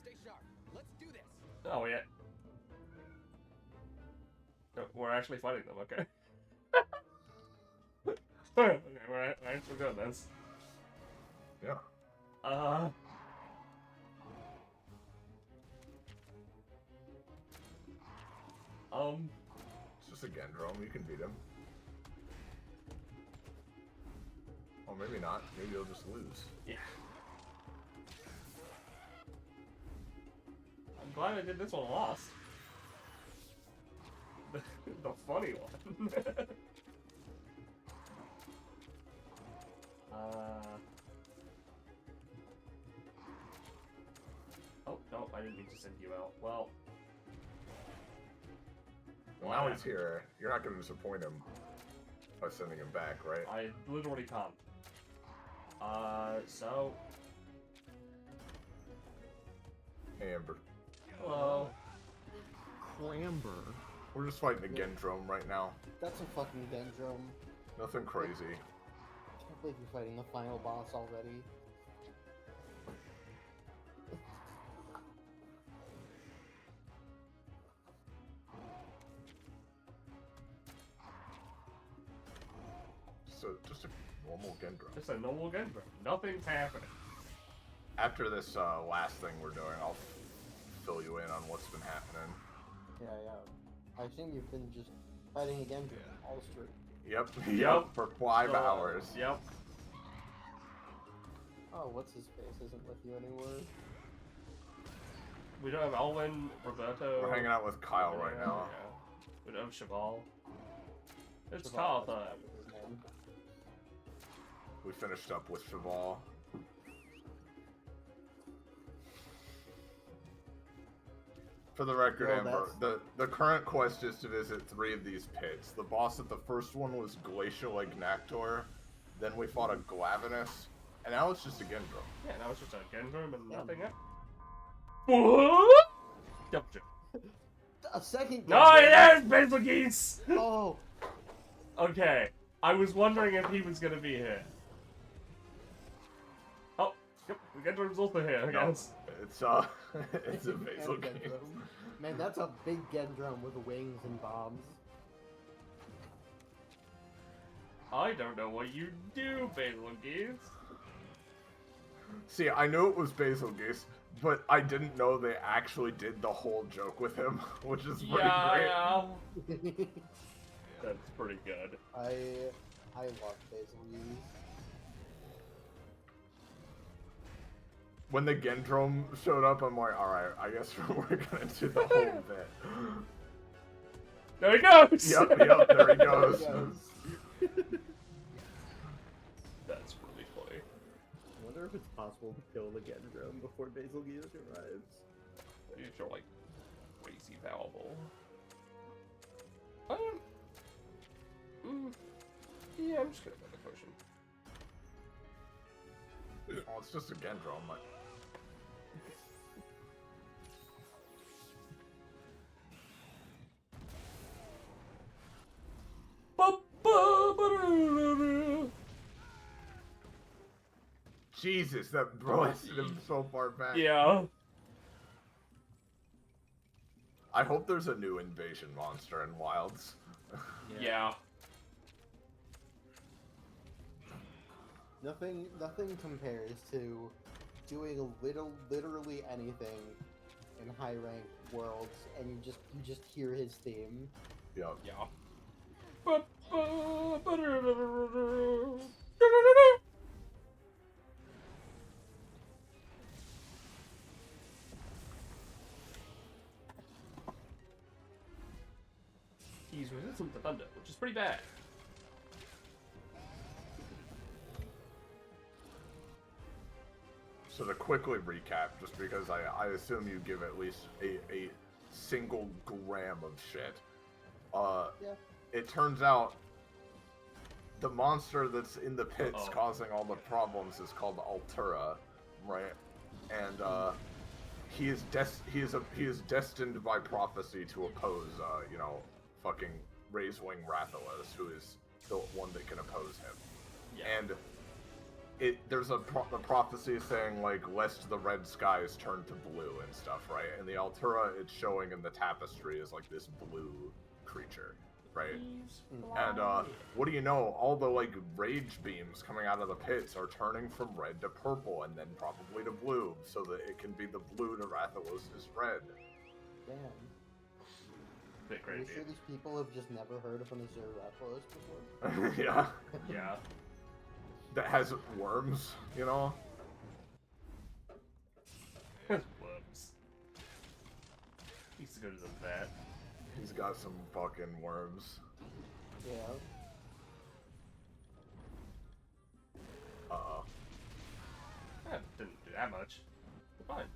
Speaker 8: Stay sharp. Let's do this.
Speaker 2: Oh, yeah. No, we're actually fighting them, okay. Okay, we're actually doing this.
Speaker 1: Yeah. It's just a Gendrome, you can beat him. Oh, maybe not. Maybe you'll just lose.
Speaker 2: Yeah. I'm glad I did this one last. The funny one. Oh, no, I didn't mean to send you out. Well,
Speaker 1: now he's here. You're not going to disappoint him by sending him back, right?
Speaker 2: I literally can't. So...
Speaker 1: Hey, Amber.
Speaker 2: Hello.
Speaker 9: Cramber.
Speaker 1: We're just fighting a Gendrome right now.
Speaker 11: That's a fucking Dendrome.
Speaker 1: Nothing crazy.
Speaker 11: I can't believe you're fighting the final boss already.
Speaker 1: Just a normal Gendrome.
Speaker 2: Just a normal Gendrome. Nothing's happening.
Speaker 1: After this last thing we're doing, I'll fill you in on what's been happening.
Speaker 11: Yeah. I think you've been just fighting again all straight.
Speaker 1: Yep. Yep. For 5 hours.
Speaker 2: Yep.
Speaker 11: Oh, what's his face isn't with you anymore.
Speaker 2: We don't have Alwyn, Roberto.
Speaker 1: We're hanging out with Kyle right now.
Speaker 2: Yeah. We don't have Cheval. It's
Speaker 11: Cheval,
Speaker 2: Kyle
Speaker 11: that's
Speaker 2: time.
Speaker 11: his name.
Speaker 1: We finished up with Cheval. For the record, Amber, the current quest is to visit 3 of these pits. The boss at the first one was Glacial Ignactor, then we fought a Glavenus, and now it's just a Gendrome.
Speaker 2: Yeah, now it's just a Gendrome and nothing else. What? Double jump.
Speaker 11: A second.
Speaker 2: No, it is Basil Geese!
Speaker 11: Oh.
Speaker 2: Okay, I was wondering if he was gonna be here. Oh, yep, the Gendrome's also here, I guess.
Speaker 1: It's it's a Basil Geese.
Speaker 11: Man, that's a big Gendrome with wings and bombs.
Speaker 2: I don't know what you do, Basil Geese.
Speaker 1: See, I knew it was Basil Geese, but I didn't know they actually did the whole joke with him, which is pretty great.
Speaker 2: Yeah. That's pretty good.
Speaker 11: I love Basil Geese.
Speaker 1: When the Gendrome showed up, I'm like, alright, I guess we're gonna do the whole bit.
Speaker 2: There he goes!
Speaker 1: Yep, there he goes.
Speaker 2: That's really funny.
Speaker 11: I wonder if it's possible to kill the Gendrome before Basil Geese arrives.
Speaker 2: These are like crazy powerful. Yeah, I'm just gonna put the potion.
Speaker 1: Oh, it's just a Gendrome. Like... Jesus, that blasted him so far back.
Speaker 2: Yeah.
Speaker 1: I hope there's a new invasion monster in Wilds.
Speaker 2: Yeah.
Speaker 11: Nothing compares to doing literally anything in high rank worlds, and you just hear his theme.
Speaker 1: Yeah.
Speaker 2: Yeah. He's resistant to thunder, which is pretty bad.
Speaker 1: So to quickly recap, just because I assume you give at least a single gram of shit.
Speaker 11: Yeah.
Speaker 1: It turns out the monster that's in the pits causing all the problems is called Altura, right? And he is destined by prophecy to oppose fucking Raisewing Rathalos, who is the one that can oppose him.
Speaker 2: Yeah.
Speaker 1: And there's the prophecy saying, like, lest the red skies turn to blue and stuff, right? And the Altura it's showing in the tapestry is like this blue creature, right? And what do you know? All the like rage beams coming out of the pits are turning from red to purple and then probably to blue, so that it can be the blue to Rathalos' red.
Speaker 11: Damn.
Speaker 2: Bit
Speaker 11: Are you
Speaker 2: crazy.
Speaker 11: sure these people have just never heard of an Azure Rathalos before?
Speaker 1: Yeah.
Speaker 2: Yeah.
Speaker 1: That has worms, you know?
Speaker 2: Whoops. He used to go to the vet.
Speaker 1: He's got some fucking worms.
Speaker 11: Yeah.
Speaker 1: Uh-oh.
Speaker 2: That didn't do that much. We're fine.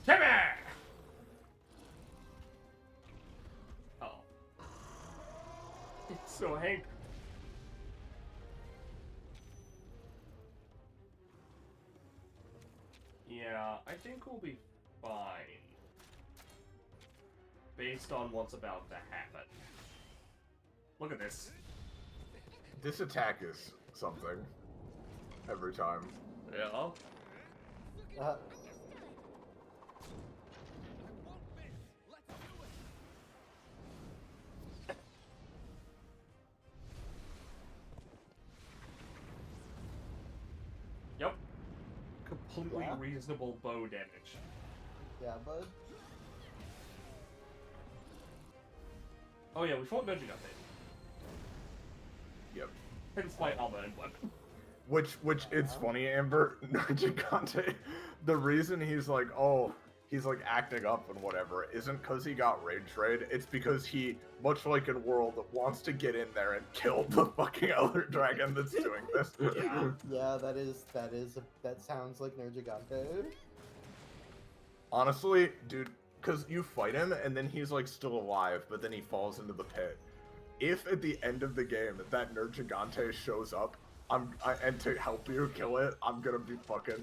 Speaker 2: Timmy! Oh. So Hank. Yeah, I think we'll be fine. Based on what's about to happen. Look at this.
Speaker 1: This attack is something. Every time.
Speaker 2: Yeah. Yep. Completely reasonable bow damage.
Speaker 11: Yeah, bud.
Speaker 2: Oh yeah, we fought Nergigante.
Speaker 1: Yep.
Speaker 2: Hence my armor and weapon.
Speaker 1: Which it's funny, Amber, Nergigante, the reason he's like acting up and whatever isn't because he got rage raid, it's because he, much like in World, wants to get in there and kill the fucking other dragon that's doing this.
Speaker 2: Yeah.
Speaker 11: Yeah, that sounds like Nergigante.
Speaker 1: Honestly, dude, because you fight him and then he's like still alive, but then he falls into the pit. If at the end of the game that Nergigante shows up, and to help you kill it, I'm gonna be fucking.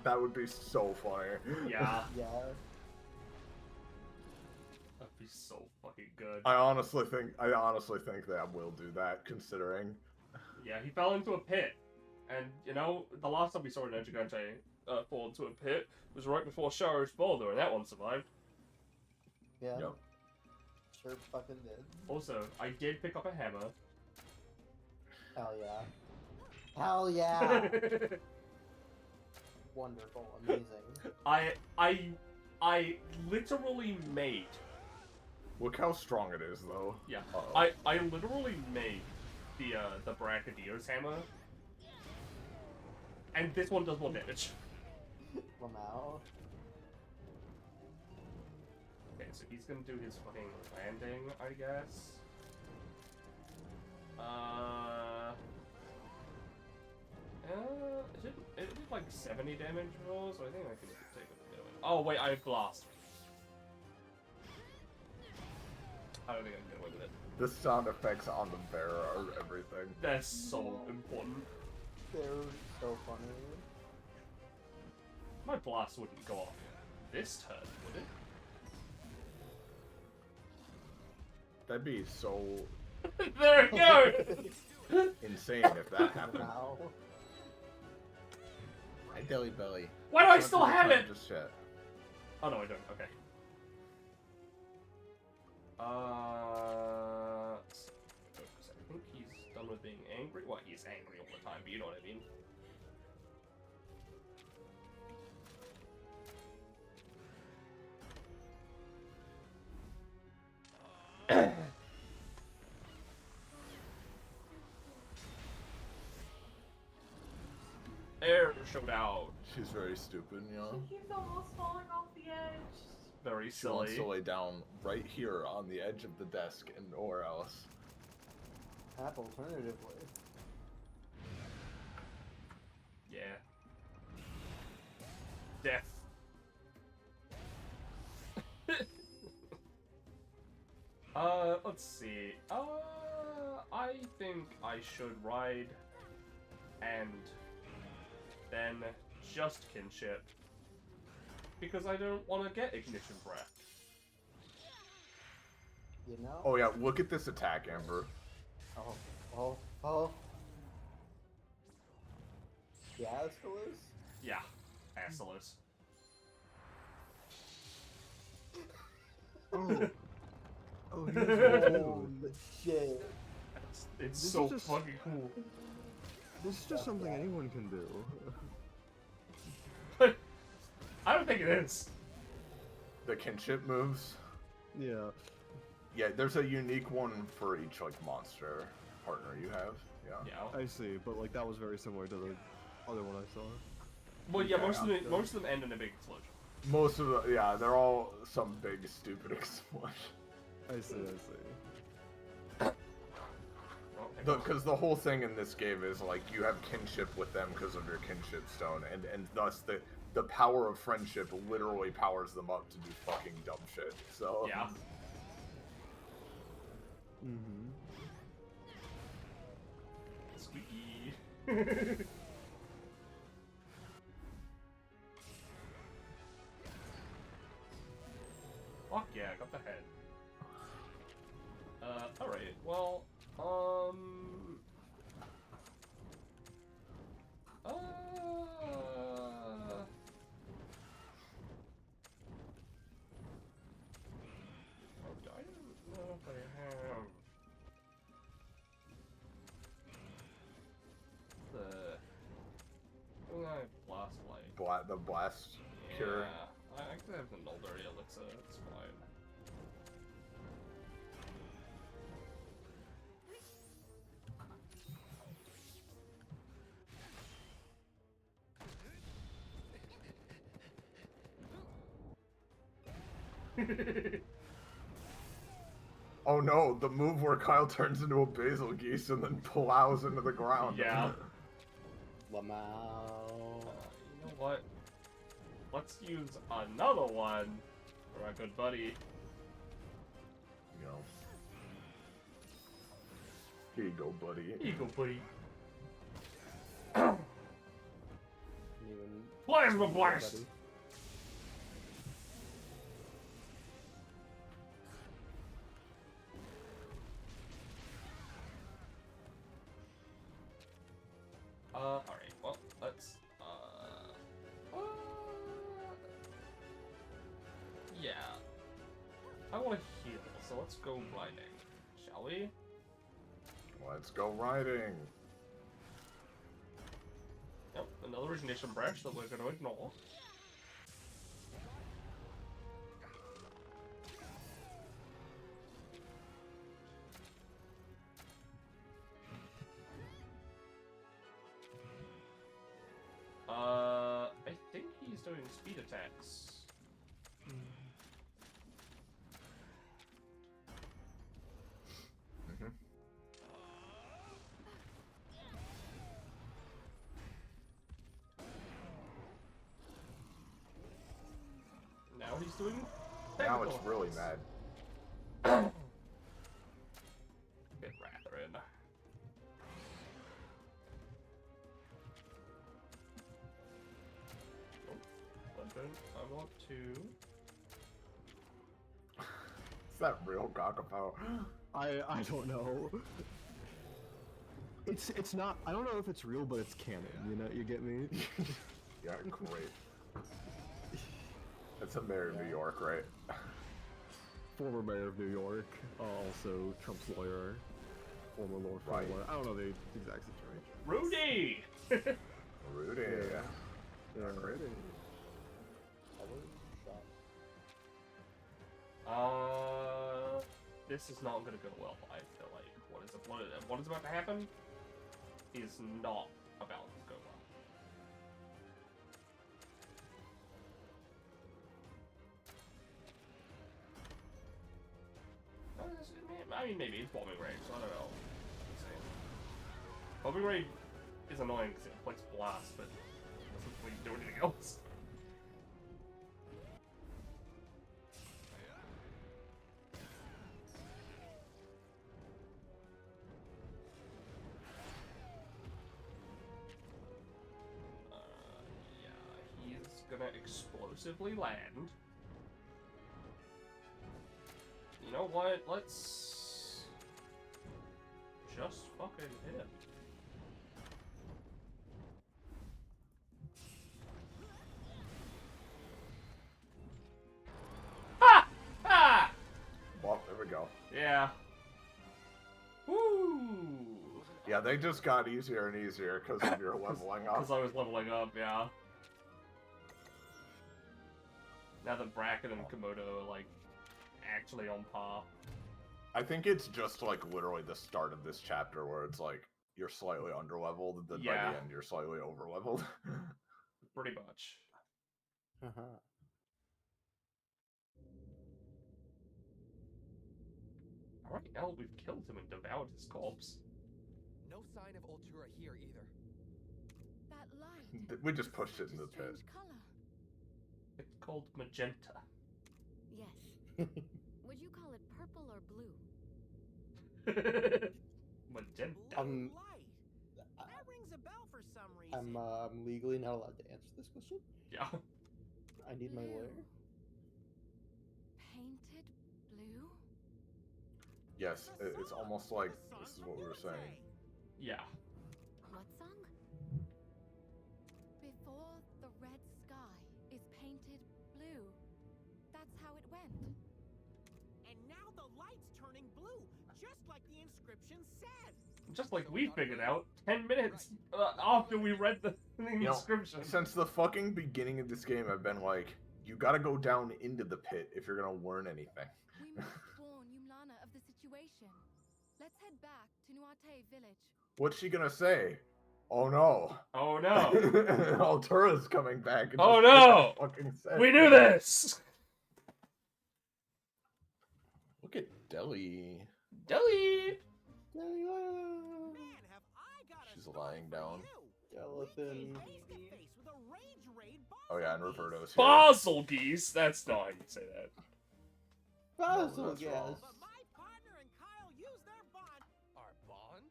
Speaker 1: That would be so funny.
Speaker 2: Yeah.
Speaker 11: Yeah.
Speaker 2: That'd be so fucking good.
Speaker 1: I honestly think that I will do that, considering.
Speaker 2: Yeah, he fell into a pit, and you know the last time we saw Nergigante fall into a pit was right before Sharo's Boulder, and that one survived.
Speaker 11: Yeah.
Speaker 1: Yep.
Speaker 11: Sure fucking did.
Speaker 2: Also, I did pick up a hammer.
Speaker 11: Hell yeah. Hell yeah! Wonderful, amazing.
Speaker 2: I literally made.
Speaker 1: Look how strong it is, though.
Speaker 2: Yeah.
Speaker 1: Uh-oh.
Speaker 2: I literally made the Bracadillo's hammer, and this one does more damage.
Speaker 11: Lamau.
Speaker 2: Okay, so he's gonna do his fucking landing, I guess. It did like 70 damage roll, so I think I can take a bit of it. Oh wait, I have blast. I don't think I can get away with it.
Speaker 1: The sound effects on the bear are everything.
Speaker 2: That's so important.
Speaker 11: They're so funny.
Speaker 2: My blast wouldn't go off this turn, would it?
Speaker 1: That'd be so
Speaker 2: There it goes!
Speaker 1: insane. insane if that happened.
Speaker 11: Wow. Hi, Dilly Billy.
Speaker 2: Why do I still have it?
Speaker 1: Just shit.
Speaker 2: Oh no, I don't. Okay. Focus. I think he's done with being angry. Well, he's angry all the time, but you know what I mean. Air showdown.
Speaker 1: She's very stupid, you know?
Speaker 12: She keeps almost falling off the edge.
Speaker 2: Very
Speaker 1: She wants
Speaker 2: silly.
Speaker 1: to lay down right here on the edge of the desk and nowhere else.
Speaker 11: Alternatively.
Speaker 2: Yeah. Death. Let's see. I think I should ride and then just kinship because I don't want to get ignition breath.
Speaker 11: You know?
Speaker 1: Oh yeah, look at this attack, Amber.
Speaker 11: Oh. Yeah, Aeschylus?
Speaker 2: Yeah, Aeschylus.
Speaker 9: Oh,
Speaker 11: Holy shit.
Speaker 2: It's
Speaker 9: This
Speaker 2: so
Speaker 9: is just-
Speaker 2: fucking cool.
Speaker 9: This is just something anyone can do.
Speaker 2: I don't think it is.
Speaker 1: The kinship moves.
Speaker 9: Yeah.
Speaker 1: Yeah, there's a unique one for each like monster partner you have. Yeah.
Speaker 2: Yeah.
Speaker 9: I see, but like that was very similar to the other one I saw.
Speaker 2: Well, yeah,
Speaker 1: Okay,
Speaker 2: most of them end in a big explosion.
Speaker 1: Most of the they're all some big stupid explosion.
Speaker 9: I see.
Speaker 1: Because the whole thing in this game is like you have kinship with them because of your kinship stone, and thus the power of friendship literally powers them up to do fucking dumb shit. So
Speaker 2: Yeah.
Speaker 9: Mm-hmm.
Speaker 2: Squeaky. Fuck yeah, I got the head. Alright, well, I don't know if I have blast light.
Speaker 1: The blast cure.
Speaker 2: Yeah, I could have the Nulberry elixir, it's fine.
Speaker 1: Oh no, the move where Kyle turns into a basil geese and then plows into the ground.
Speaker 2: Yeah.
Speaker 11: Lamau.
Speaker 2: You know what? Let's use another one for our good buddy.
Speaker 1: You know. Here you go, buddy.
Speaker 2: Here you go, buddy.
Speaker 11: Even
Speaker 2: Plasma blast!
Speaker 11: buddy.
Speaker 2: Alright, well, let's, yeah. I want to heal, so let's go riding, shall we?
Speaker 1: Let's go riding.
Speaker 2: Yep, another ignition branch that we're going to ignore. I think he's doing speed attacks. Now he's doing.
Speaker 1: Now it's
Speaker 2: technical
Speaker 1: really
Speaker 2: attacks.
Speaker 1: mad.
Speaker 2: Get Rather in. I want to.
Speaker 1: Is that real Gagapow?
Speaker 9: I don't know. It's not. I don't know if it's real, but it's canon. You know, you get me?
Speaker 1: Yeah, great. That's a mayor of New York, right?
Speaker 9: Former mayor of New York, also Trump's lawyer, former Lord
Speaker 1: Right.
Speaker 9: Fuller. I don't know the exact situation.
Speaker 2: Rudy!
Speaker 1: Rudy.
Speaker 9: Yeah,
Speaker 1: Great.
Speaker 2: This is not gonna go well, I feel like. What is about to happen is not about to go well. I mean, maybe it's bombing raid, so I don't know. Let's see. Bombing raid is annoying because it inflicts blast, but doesn't really do anything else. Gonna explosively land. You know what? Let's just fucking hit him. Ha! Ha!
Speaker 1: Well, there we go.
Speaker 2: Yeah. Woo!
Speaker 1: Yeah, they just got easier and easier because of your leveling up.
Speaker 2: Because I was leveling up, yeah. Now that Bracken and Komodo are, like, actually on par.
Speaker 1: I think it's just, like, literally the start of this chapter where it's, like, you're slightly underleveled, and then by the end you're slightly overleveled.
Speaker 2: Pretty much. Alright, now we've killed him and devoured his corpse.
Speaker 8: No sign of Ultura here either.
Speaker 7: That light.
Speaker 1: We just pushed it in the pit.
Speaker 7: Color.
Speaker 2: It's called magenta.
Speaker 5: Yes. Would you call it purple or blue?
Speaker 2: Magenta.
Speaker 6: That rings a bell for some reason.
Speaker 11: I'm legally not allowed to answer this question.
Speaker 2: Yeah.
Speaker 11: I need my lawyer.
Speaker 5: Painted blue?
Speaker 1: Yes, it's almost like this is what we were saying.
Speaker 2: Yeah.
Speaker 5: What song? Before the red sky is painted blue. That's how it went.
Speaker 6: And now the light's turning blue, just like the inscription said.
Speaker 2: Just like we figured out 10 minutes after we read the inscription.
Speaker 1: Since the fucking beginning of this game, I've been like, you gotta go down into the pit if you're gonna learn anything.
Speaker 5: We must warn Yumlana of the situation. Let's head back to Nuate village.
Speaker 1: What's she gonna say? Oh no.
Speaker 2: Oh no.
Speaker 1: Altura's coming back. And
Speaker 2: Oh no.
Speaker 1: Fucking
Speaker 2: We knew this.
Speaker 1: Look at Deli.
Speaker 2: Deli.
Speaker 1: She's lying down.
Speaker 11: Skeleton.
Speaker 1: Oh yeah, and Roberto's here.
Speaker 2: Basel geese. That's not how you say that.
Speaker 11: Basel, yes.
Speaker 8: Our bond?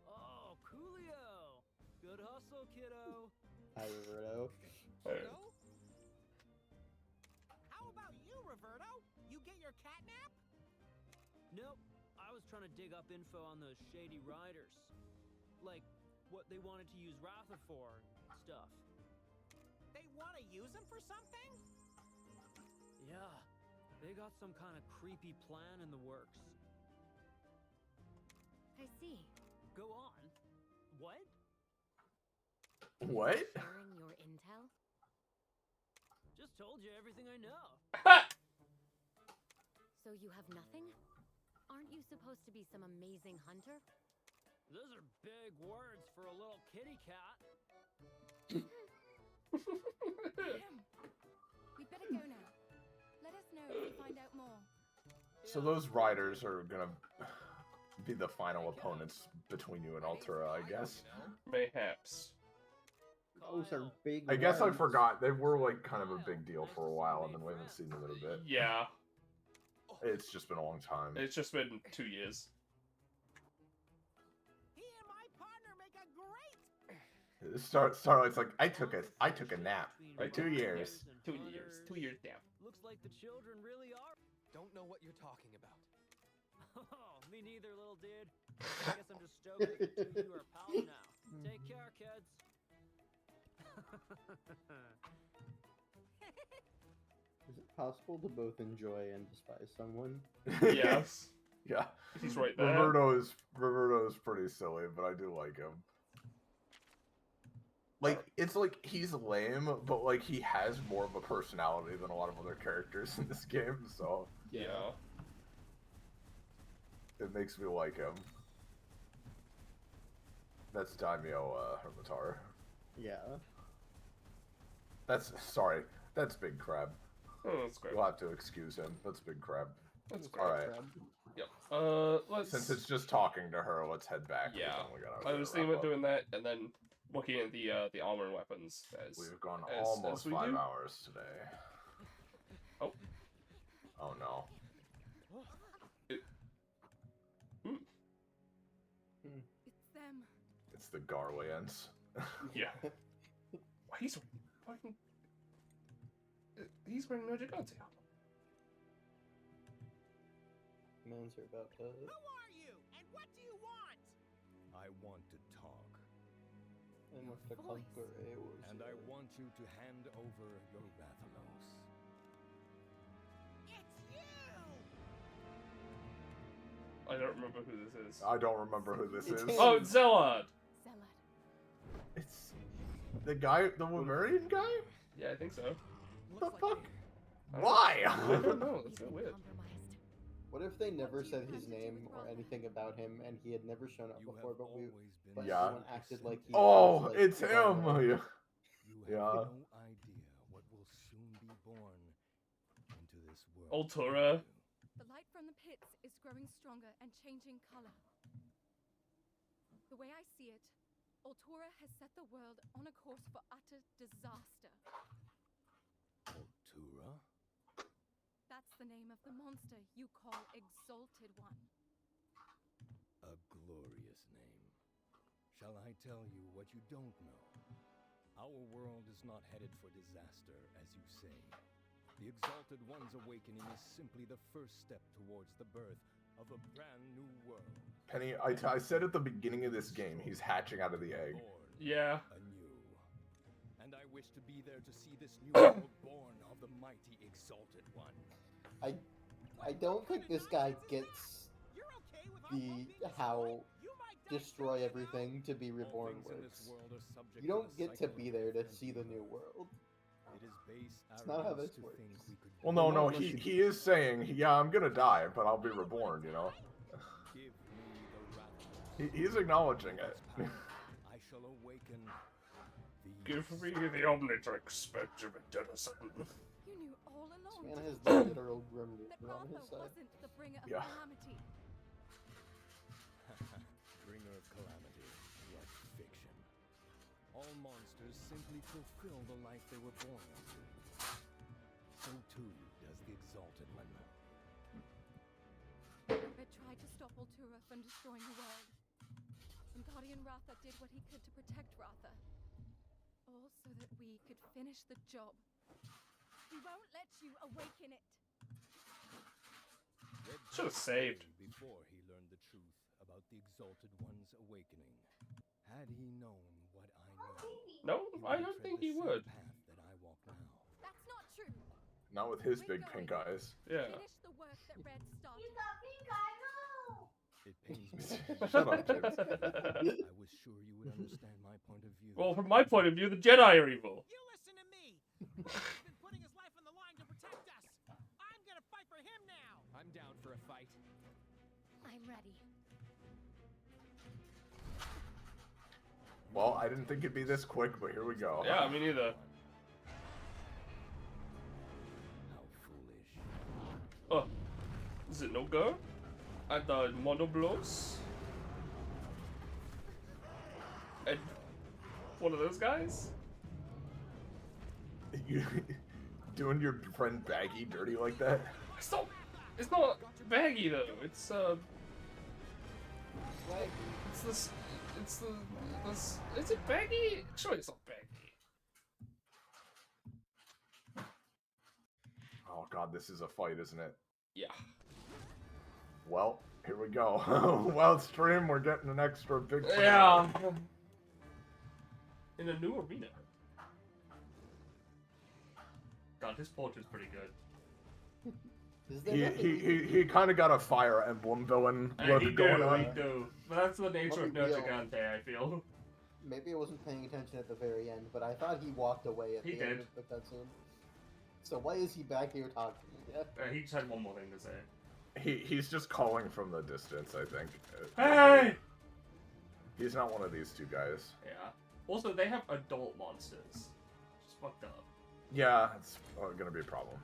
Speaker 4: Oh, coolio. Good hustle, kiddo.
Speaker 11: Hi, Roberto.
Speaker 6: How about you, Roberto? You get your catnap?
Speaker 4: Nope. I was trying to dig up info on those shady riders. Like, what they wanted to use Ratha for, stuff.
Speaker 6: They want to use him for something?
Speaker 4: Yeah. They got some kind of creepy plan in the works.
Speaker 5: I see.
Speaker 4: Go on. What?
Speaker 1: What?
Speaker 5: Sharing your intel?
Speaker 4: Just told you everything I know.
Speaker 5: So you have nothing? Aren't you supposed to be some amazing hunter?
Speaker 4: Those are big words for a little kitty cat.
Speaker 7: We better go now. Let us know if you find out more.
Speaker 1: So those riders are gonna be the final opponents between you and Altura, I guess.
Speaker 2: Mayhaps.
Speaker 11: Those are big.
Speaker 1: I guess I
Speaker 11: words.
Speaker 1: forgot. They were like kind of a big deal for a while, and then we haven't seen them in a bit.
Speaker 2: Yeah.
Speaker 1: It's just been a long time.
Speaker 2: It's just been 2 years.
Speaker 6: He and my partner make a great.
Speaker 1: Starlight's like, I took a nap. Right, 2 years.
Speaker 2: 2 years. 2 years down.
Speaker 4: Looks like the children really are.
Speaker 8: Don't know what you're talking about.
Speaker 4: Oh, me neither, little dude. I guess I'm just stoked that the two of you are pals now. Take care, kids.
Speaker 11: Is it possible to both enjoy and despise someone?
Speaker 2: Yes.
Speaker 1: Yeah.
Speaker 2: He's right there.
Speaker 1: Roberto is pretty silly, but I do like him. Like, it's like he's lame, but like he has more of a personality than a lot of other characters in this game, so
Speaker 2: Yeah.
Speaker 1: It makes me like him. That's Daimyo Hermitar.
Speaker 11: Yeah.
Speaker 1: That's Big Crab.
Speaker 2: Oh, that's great.
Speaker 1: You'll have to excuse him. That's Big Crab.
Speaker 2: That's great.
Speaker 1: All right.
Speaker 2: Yep. Let's.
Speaker 1: Since it's just talking to her, let's head back.
Speaker 2: Yeah.
Speaker 1: I
Speaker 2: was thinking about doing that, and then looking at the armor and weapons.
Speaker 1: We've gone almost 5 hours today.
Speaker 2: Oh.
Speaker 1: Oh no.
Speaker 7: It's them.
Speaker 1: It's the Garleans.
Speaker 2: Yeah. He's fucking. He's wearing no Gigante.
Speaker 11: Mans are about to.
Speaker 6: Who are you? And what do you want?
Speaker 10: I want to talk.
Speaker 11: And with the conquer
Speaker 10: And I want you to hand over your Rathalos.
Speaker 6: It's you!
Speaker 2: I don't remember who this is.
Speaker 1: I don't remember who this is.
Speaker 2: Oh, it's Zelad!
Speaker 1: It's the guy, the Lemurian guy?
Speaker 2: Yeah, I think so.
Speaker 1: The fuck? Why?
Speaker 2: I don't know. That's so weird.
Speaker 11: What if they never said his name or anything about him, and he had never shown up before, but everyone acted like he
Speaker 1: Oh,
Speaker 11: was, like,
Speaker 1: it's him!
Speaker 10: You
Speaker 1: Yeah.
Speaker 10: have no idea what will soon be born into this world.
Speaker 2: Altura.
Speaker 7: The light from the pits is growing stronger and changing color. The way I see it, Altura has set the world on a course for utter disaster.
Speaker 10: Altura?
Speaker 7: That's the name of the monster you call Exalted One.
Speaker 10: A glorious name. Shall I tell you what you don't know? Our world is not headed for disaster, as you say. The Exalted One's awakening is simply the first step towards the birth of a brand new world.
Speaker 1: Penny, I said at the beginning of this game, he's hatching out of the egg.
Speaker 2: Yeah.
Speaker 10: Anew. And I wish to be there to see this new world born of the mighty Exalted One.
Speaker 11: I don't think this guy gets the how destroy everything to be reborn works. You don't get to be there to see the new world. It's not how this works.
Speaker 1: Well, no, he is saying, yeah, I'm gonna die, but I'll be reborn, you know? He's acknowledging it.
Speaker 10: I shall awaken.
Speaker 2: Give me the Omnitrix spectrum of Dennison.
Speaker 7: You knew all along.
Speaker 11: This man has the literal Grim Reaper on his side.
Speaker 7: Wasn't the bringer of
Speaker 1: Yeah.
Speaker 7: calamity.
Speaker 10: Bringer of calamity. What fiction. All monsters simply fulfill the life they were born into. So too does the Exalted One.
Speaker 7: Red tried to stop Altura from destroying the world. And Guardian Ratha did what he could to protect Ratha. All so that we could finish the job. We won't let you awaken it.
Speaker 2: Should have saved.
Speaker 10: Before he learned the truth about the Exalted One's awakening. Had he known what I know,
Speaker 2: No, I don't think he would.
Speaker 10: path that I walk now.
Speaker 7: That's not true.
Speaker 1: Not with his big pink eyes.
Speaker 2: Yeah.
Speaker 7: Finish the work that Red started.
Speaker 12: He's got pink eye, no!
Speaker 10: It pains me. to
Speaker 1: Shut up,
Speaker 10: say
Speaker 1: James.
Speaker 10: I was sure you would understand my point of view.
Speaker 2: Well, from my point of view, the Jedi are evil.
Speaker 6: You listen to me! He's been putting his life on the line to protect us! I'm gonna fight for him now!
Speaker 8: I'm down for a fight.
Speaker 7: I'm ready.
Speaker 1: Well, I didn't think it'd be this quick, but here we go.
Speaker 2: Yeah, me neither.
Speaker 10: How foolish.
Speaker 2: Oh, is it no go? At the Mondo Blows? And one of those guys?
Speaker 1: You doing your friend Baggy dirty like that?
Speaker 2: It's not baggy though. It's is it baggy? Sure, it's not baggy.
Speaker 1: Oh god, this is a fight, isn't it?
Speaker 2: Yeah.
Speaker 1: Well, Here we go. Wild stream, we're getting an extra big
Speaker 2: Yeah. In a new arena. God, his portrait's pretty good.
Speaker 1: He kind of got a Fire Emblem villain look going on.
Speaker 2: He do. But that's the nature of No Gigante, I feel.
Speaker 11: Maybe I wasn't paying attention at the very end, but I thought he walked away at the end of the cutscene. So why is he back here talking again?
Speaker 2: He just had one more thing to say.
Speaker 1: He's just calling from the distance, I think.
Speaker 2: Hey!
Speaker 1: He's not one of these two guys.
Speaker 2: Yeah. Also, they have adult monsters. Just fucked up.
Speaker 1: Yeah, it's gonna be a problem.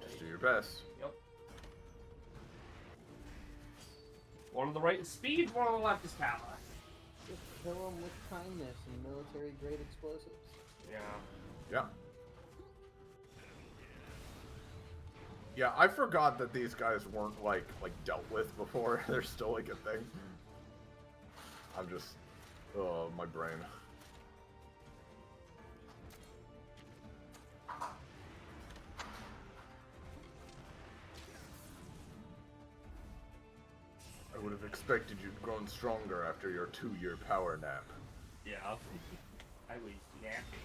Speaker 1: Just do your best.
Speaker 2: Yep. One on the right is speed, one on the left is power.
Speaker 11: Just kill him with kindness and military-grade explosives.
Speaker 2: Yeah.
Speaker 1: Yeah. Yeah, I forgot that these guys weren't like dealt with before. They're still like a thing. I'm just, my brain. I would have expected you'd grown stronger after your 2-year power nap.
Speaker 2: Yeah. I was napping.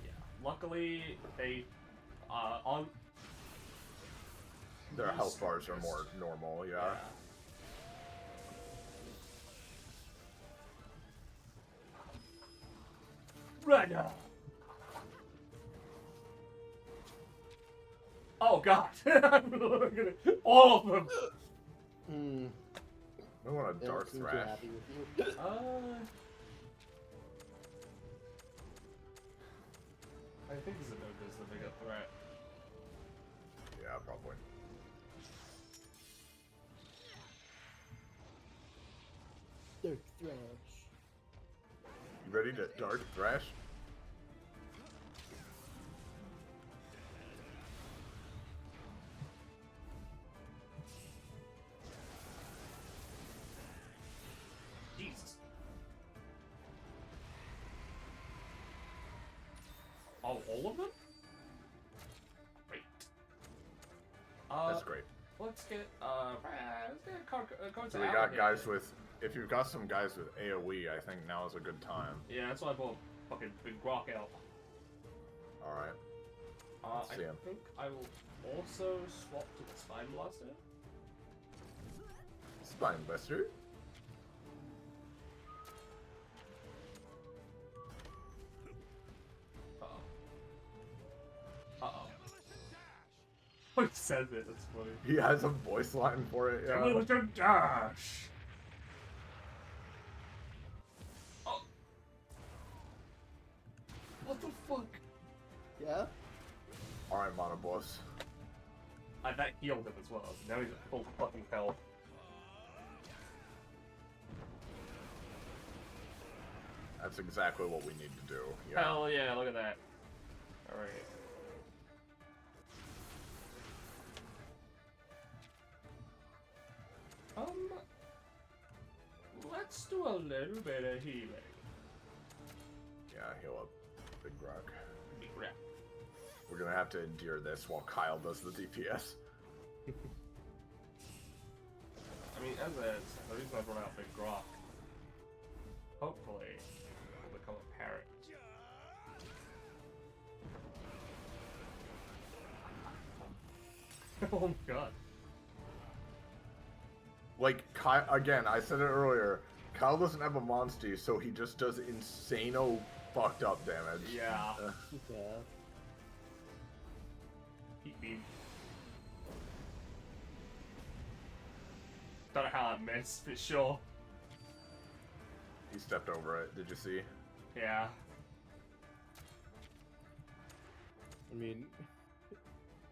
Speaker 2: Yeah. Luckily, they on
Speaker 1: their health bars are more normal, yeah.
Speaker 2: Runner. Oh god. All of them.
Speaker 1: I want a Dark Thrash.
Speaker 2: I think Zenoga's the bigger threat.
Speaker 1: Yeah, probably.
Speaker 11: Dark Thrash.
Speaker 1: You ready to Dark Thrash?
Speaker 2: Jesus. Oh, all of them? Great.
Speaker 1: That's great.
Speaker 2: Let's get
Speaker 1: So we got guys with. If you've got some guys with AoE, I think now is a good time.
Speaker 2: Yeah, that's why I bought fucking Big Rock out.
Speaker 1: Alright.
Speaker 2: I think I will also swap to the Spine Blaster.
Speaker 1: Spine Buster?
Speaker 2: He says it, that's funny.
Speaker 1: He has a voice line for it, yeah.
Speaker 2: Demolition Dash! Oh. What the fuck?
Speaker 11: Yeah?
Speaker 1: Alright, Mono Boss.
Speaker 2: That healed him as well, so now he's at full fucking health.
Speaker 1: That's exactly what we need to do. Yeah.
Speaker 2: Hell yeah, look at that. Alright. Let's do a little bit of healing.
Speaker 1: Yeah, heal up. Big Rock.
Speaker 2: Big Rock.
Speaker 1: We're gonna have to endure this while Kyle does the DPS.
Speaker 2: I mean, as is, the reason I've run out Big Rock, hopefully, will become apparent. Oh my god.
Speaker 1: Like, Kyle, again, I said it earlier, Kyle doesn't have a Monstie, so he just does insano fucked up damage.
Speaker 2: Yeah.
Speaker 11: Yeah.
Speaker 2: Heat beam. Don't know how that missed, but sure.
Speaker 1: He stepped over it, did you see?
Speaker 2: Yeah.
Speaker 11: I mean,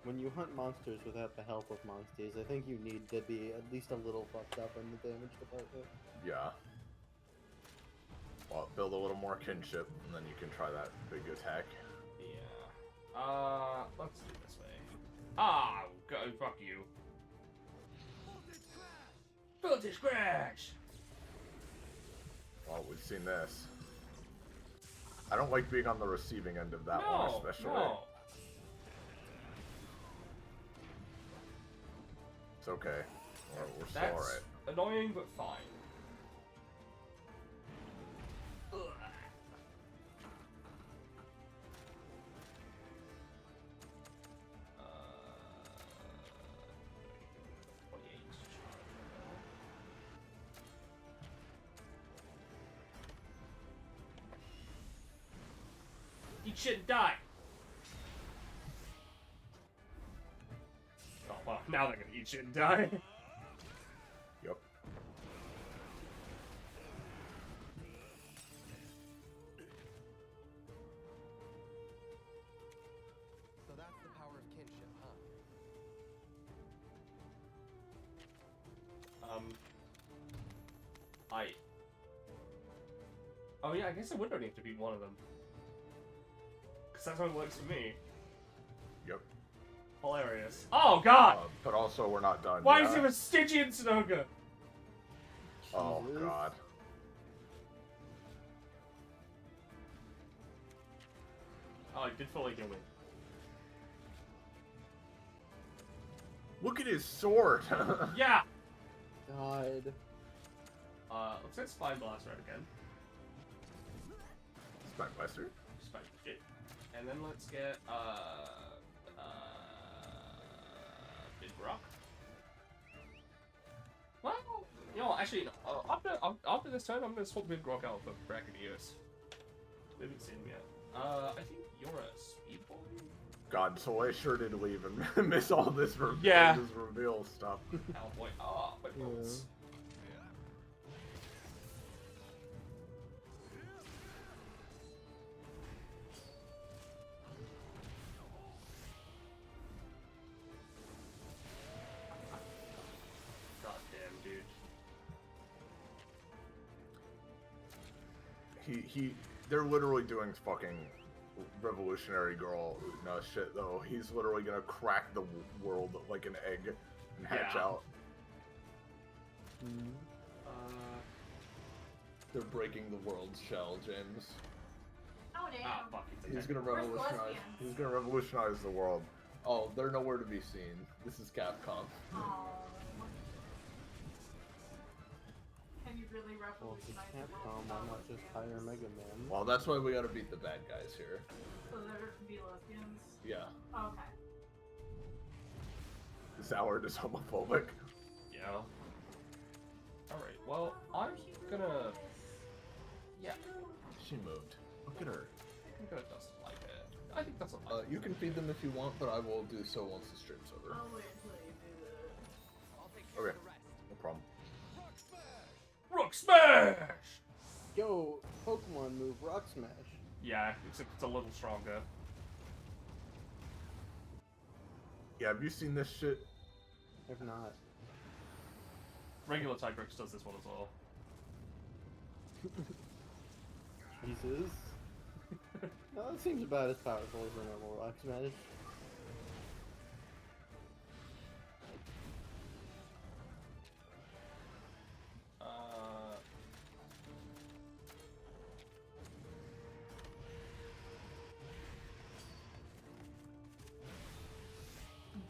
Speaker 11: when you hunt monsters without the help of Monsties, I think you need to be at least a little fucked up in the damage department.
Speaker 1: Yeah. Well, build a little more kinship, and then you can try that big attack.
Speaker 2: Yeah. Let's do it this way. Ah, go, fuck you. Voltage Crash!
Speaker 1: Well, we've seen this. I don't like being on the receiving end of that one, especially.
Speaker 2: No.
Speaker 1: It's okay. We're still
Speaker 2: That's
Speaker 1: alright.
Speaker 2: annoying, but fine. Ugh. Eat shit and die! Oh, well, now they're gonna eat shit and die.
Speaker 1: Yep.
Speaker 8: So that's the power of kinship, huh?
Speaker 2: Oh yeah, I guess it would only have to be one of them. Because that's what works for me.
Speaker 1: Yep.
Speaker 2: Hilarious. Oh god!
Speaker 1: But also, we're not done
Speaker 2: Why
Speaker 1: yet.
Speaker 2: is there a Stygian Snoga?
Speaker 1: Oh god.
Speaker 2: Oh, I did fully heal me.
Speaker 1: Look at his sword!
Speaker 2: Yeah!
Speaker 11: God.
Speaker 2: Let's get Spine Blaster out again.
Speaker 1: Spine Blaster?
Speaker 2: Spine shit. And then let's get, Big Rock. Well, you know, actually, no. After this turn, I'm gonna swap Big Rock out for Brachydios. We haven't seen him yet. I think you're a Speed Boy?
Speaker 1: God, so I sure did leave and miss all this,
Speaker 2: Yeah.
Speaker 1: this reveal stuff.
Speaker 2: Cowboy. Oh, but bolts. God damn, dude.
Speaker 1: They're literally doing fucking Revolutionary Girl shit though. He's literally gonna crack the world like an egg and hatch out. They're breaking the world's shell, James.
Speaker 12: Oh damn.
Speaker 2: Ah, fuck.
Speaker 1: He's gonna
Speaker 12: Where's
Speaker 1: revolutionize.
Speaker 12: lesbians?
Speaker 1: He's gonna revolutionize the world. Oh, they're nowhere to be seen. This is Capcom.
Speaker 12: Oh. Can you really
Speaker 11: Well, if it's
Speaker 12: revolutionize the
Speaker 11: Capcom,
Speaker 12: world?
Speaker 11: why not just hire Mega Man?
Speaker 1: Well, that's why we gotta beat the bad guys here.
Speaker 12: So there can be lesbians?
Speaker 1: Yeah.
Speaker 12: Oh, okay.
Speaker 1: This Howard is homophobic.
Speaker 2: Yeah. Alright, well, I'm gonna... Yeah.
Speaker 1: She moved. Look at her.
Speaker 2: I'm gonna doesn't like it. I think that's a
Speaker 1: You can feed them if you want, but I will do so once the stream's over.
Speaker 12: I'll wait until you do that.
Speaker 1: Okay, no problem.
Speaker 2: Rock Smash!
Speaker 11: Yo, Pokemon move Rock Smash.
Speaker 2: Yeah, except it's a little stronger.
Speaker 1: Yeah, have you seen this shit?
Speaker 11: If not.
Speaker 2: Regular Tigrex does this one as well.
Speaker 11: Jesus. No, it seems about as powerful as a normal Rock Smash.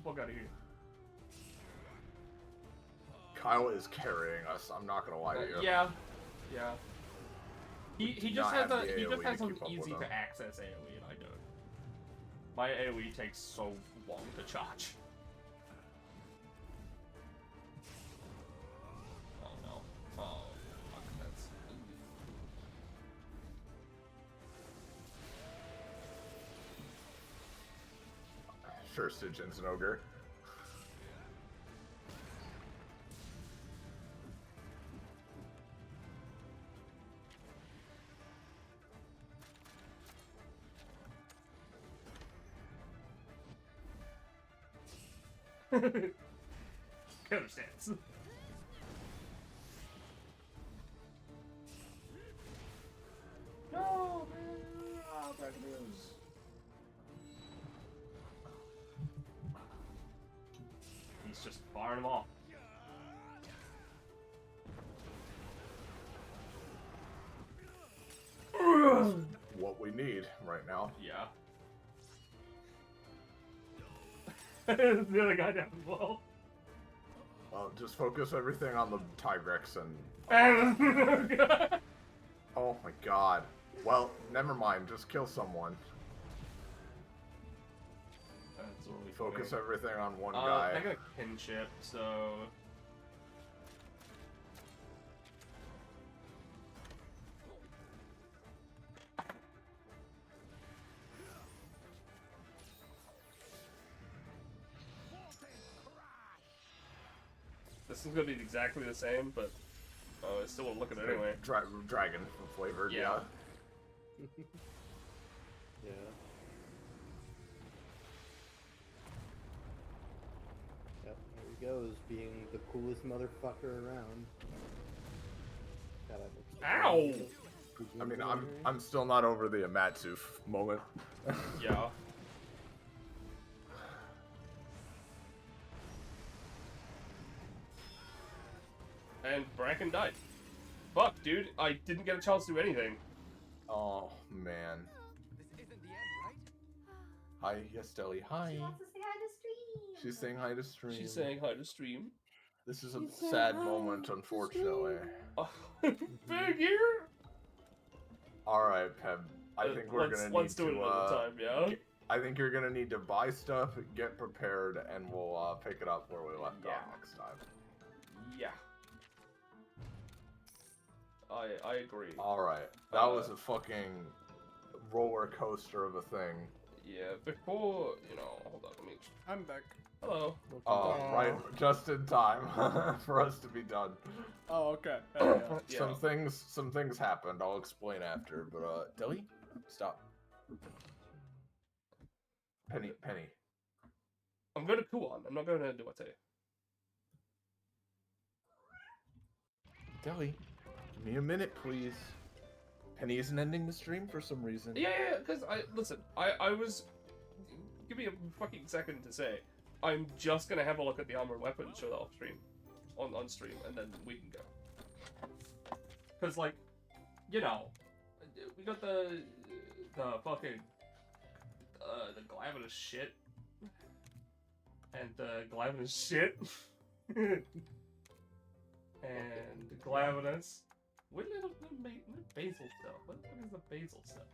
Speaker 2: Fuck out of here.
Speaker 1: Kyle is carrying us. I'm not gonna lie to you.
Speaker 2: Yeah. Yeah. He
Speaker 1: do
Speaker 2: just
Speaker 1: not
Speaker 2: has
Speaker 1: have
Speaker 2: a
Speaker 1: the
Speaker 2: he just
Speaker 1: AoE
Speaker 2: has
Speaker 1: to
Speaker 2: an
Speaker 1: keep up with
Speaker 2: easy
Speaker 1: him.
Speaker 2: to access AoE and I don't. My AoE takes so long to charge. Oh no. Oh fuck, that's
Speaker 1: Sure, Stygian's an ogre.
Speaker 2: counter stance. No, man. Ah, bad news. He's just firing them off.
Speaker 1: What what we need right now.
Speaker 2: Yeah. The other guy down as well.
Speaker 1: Well, just focus everything on the Tigrex and... Oh my god. Well, never mind. Just kill someone.
Speaker 2: That's really
Speaker 1: Focus
Speaker 2: funny.
Speaker 1: everything on one guy.
Speaker 2: I got a kinship, so... This is gonna be exactly the same, but I still won't look at it anyway.
Speaker 1: Dragon flavored, yeah.
Speaker 11: Yeah. Yep, there he goes, being the coolest motherfucker around.
Speaker 2: Ow!
Speaker 1: I mean, I'm still not over the Amatsu moment.
Speaker 2: Yeah. And Bracken died. Fuck, dude, I didn't get a chance to do anything.
Speaker 1: Oh, man.
Speaker 8: This isn't the end, right?
Speaker 1: Hi, yes, Deli, hi.
Speaker 12: She wants to say hi to stream.
Speaker 1: She's saying hi to stream.
Speaker 2: She's saying hi to stream.
Speaker 1: This is a sad moment, unfortunately.
Speaker 2: Big here?
Speaker 1: Alright, Peb. I think we're gonna need
Speaker 2: let's do it another time, yeah?
Speaker 1: I think you're gonna need to buy stuff, get prepared, and we'll pick it up where we left off next time.
Speaker 2: Yeah. I agree.
Speaker 1: Alright. That was a fucking roller coaster of a thing.
Speaker 2: Yeah, before, hold on, let me...
Speaker 3: I'm back.
Speaker 2: Hello.
Speaker 1: Right, just in time for us to be done.
Speaker 3: Oh, okay.
Speaker 1: Some things happened. I'll explain after. But Deli, stop. Penny.
Speaker 2: I'm going to cool on. I'm not going to do what I say.
Speaker 1: Deli, give me a minute, please. Penny isn't ending the stream for some reason.
Speaker 2: Yeah, because I was... Give me a fucking second to say. I'm just gonna have a look at the armored weapons show that off stream. On stream, and then we can go. Because, like, we got the fucking... the Glavinus shit. And the Glavinus shit. And Glavinus. What little basil stuff? What is the basil stuff?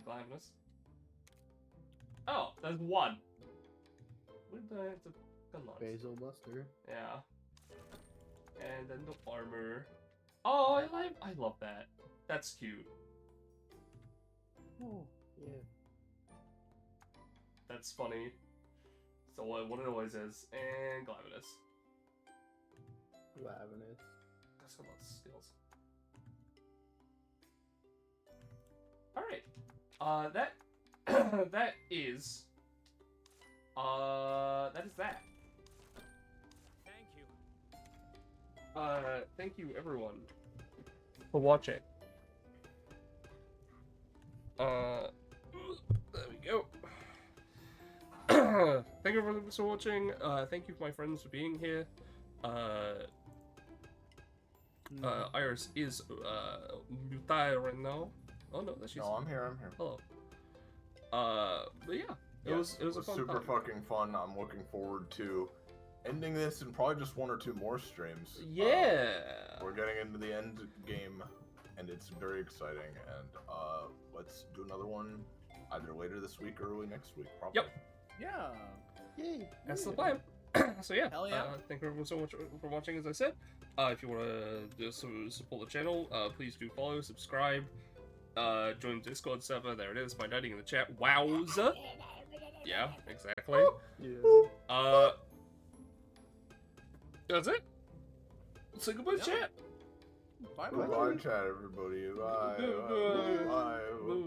Speaker 2: Glavinus. Oh, there's one. What the it's a gun launch.
Speaker 11: Basil Buster.
Speaker 2: Yeah. And then the armor. Oh, I love that. That's cute.
Speaker 11: Oh, yeah.
Speaker 2: That's funny. So what it always is. And Glavinus.
Speaker 11: Glavinus.
Speaker 2: That's a lot of skills. Alright. That is that.
Speaker 4: Thank you.
Speaker 2: Thank you everyone for watching. There we go. Thank you everyone for watching. Thank you my friends for being here. Iris is muted right now. Oh no, that's she's.
Speaker 1: No, I'm here.
Speaker 2: Hello. But yeah, it was a fun
Speaker 1: super
Speaker 2: time.
Speaker 1: fucking fun. I'm looking forward to ending this and probably just one or two more streams.
Speaker 2: Yeah.
Speaker 1: We're getting into the end game, and it's very exciting. And let's do another one either later this week or early next week, probably.
Speaker 2: Yep.
Speaker 3: Yeah.
Speaker 11: Yay.
Speaker 2: That's the plan. So yeah,
Speaker 3: Hell yeah.
Speaker 2: thank you everyone so much for watching. As I said, if you want to support the channel, please do follow, subscribe, join the Discord server. There it is, by noting in the chat. Wowza. Yeah, exactly.
Speaker 11: Yeah.
Speaker 2: That's it. Say goodbye, chat.
Speaker 3: Bye.
Speaker 1: Goodbye, chat, everybody. Bye.
Speaker 2: Bye.
Speaker 1: Bye.
Speaker 2: Bye.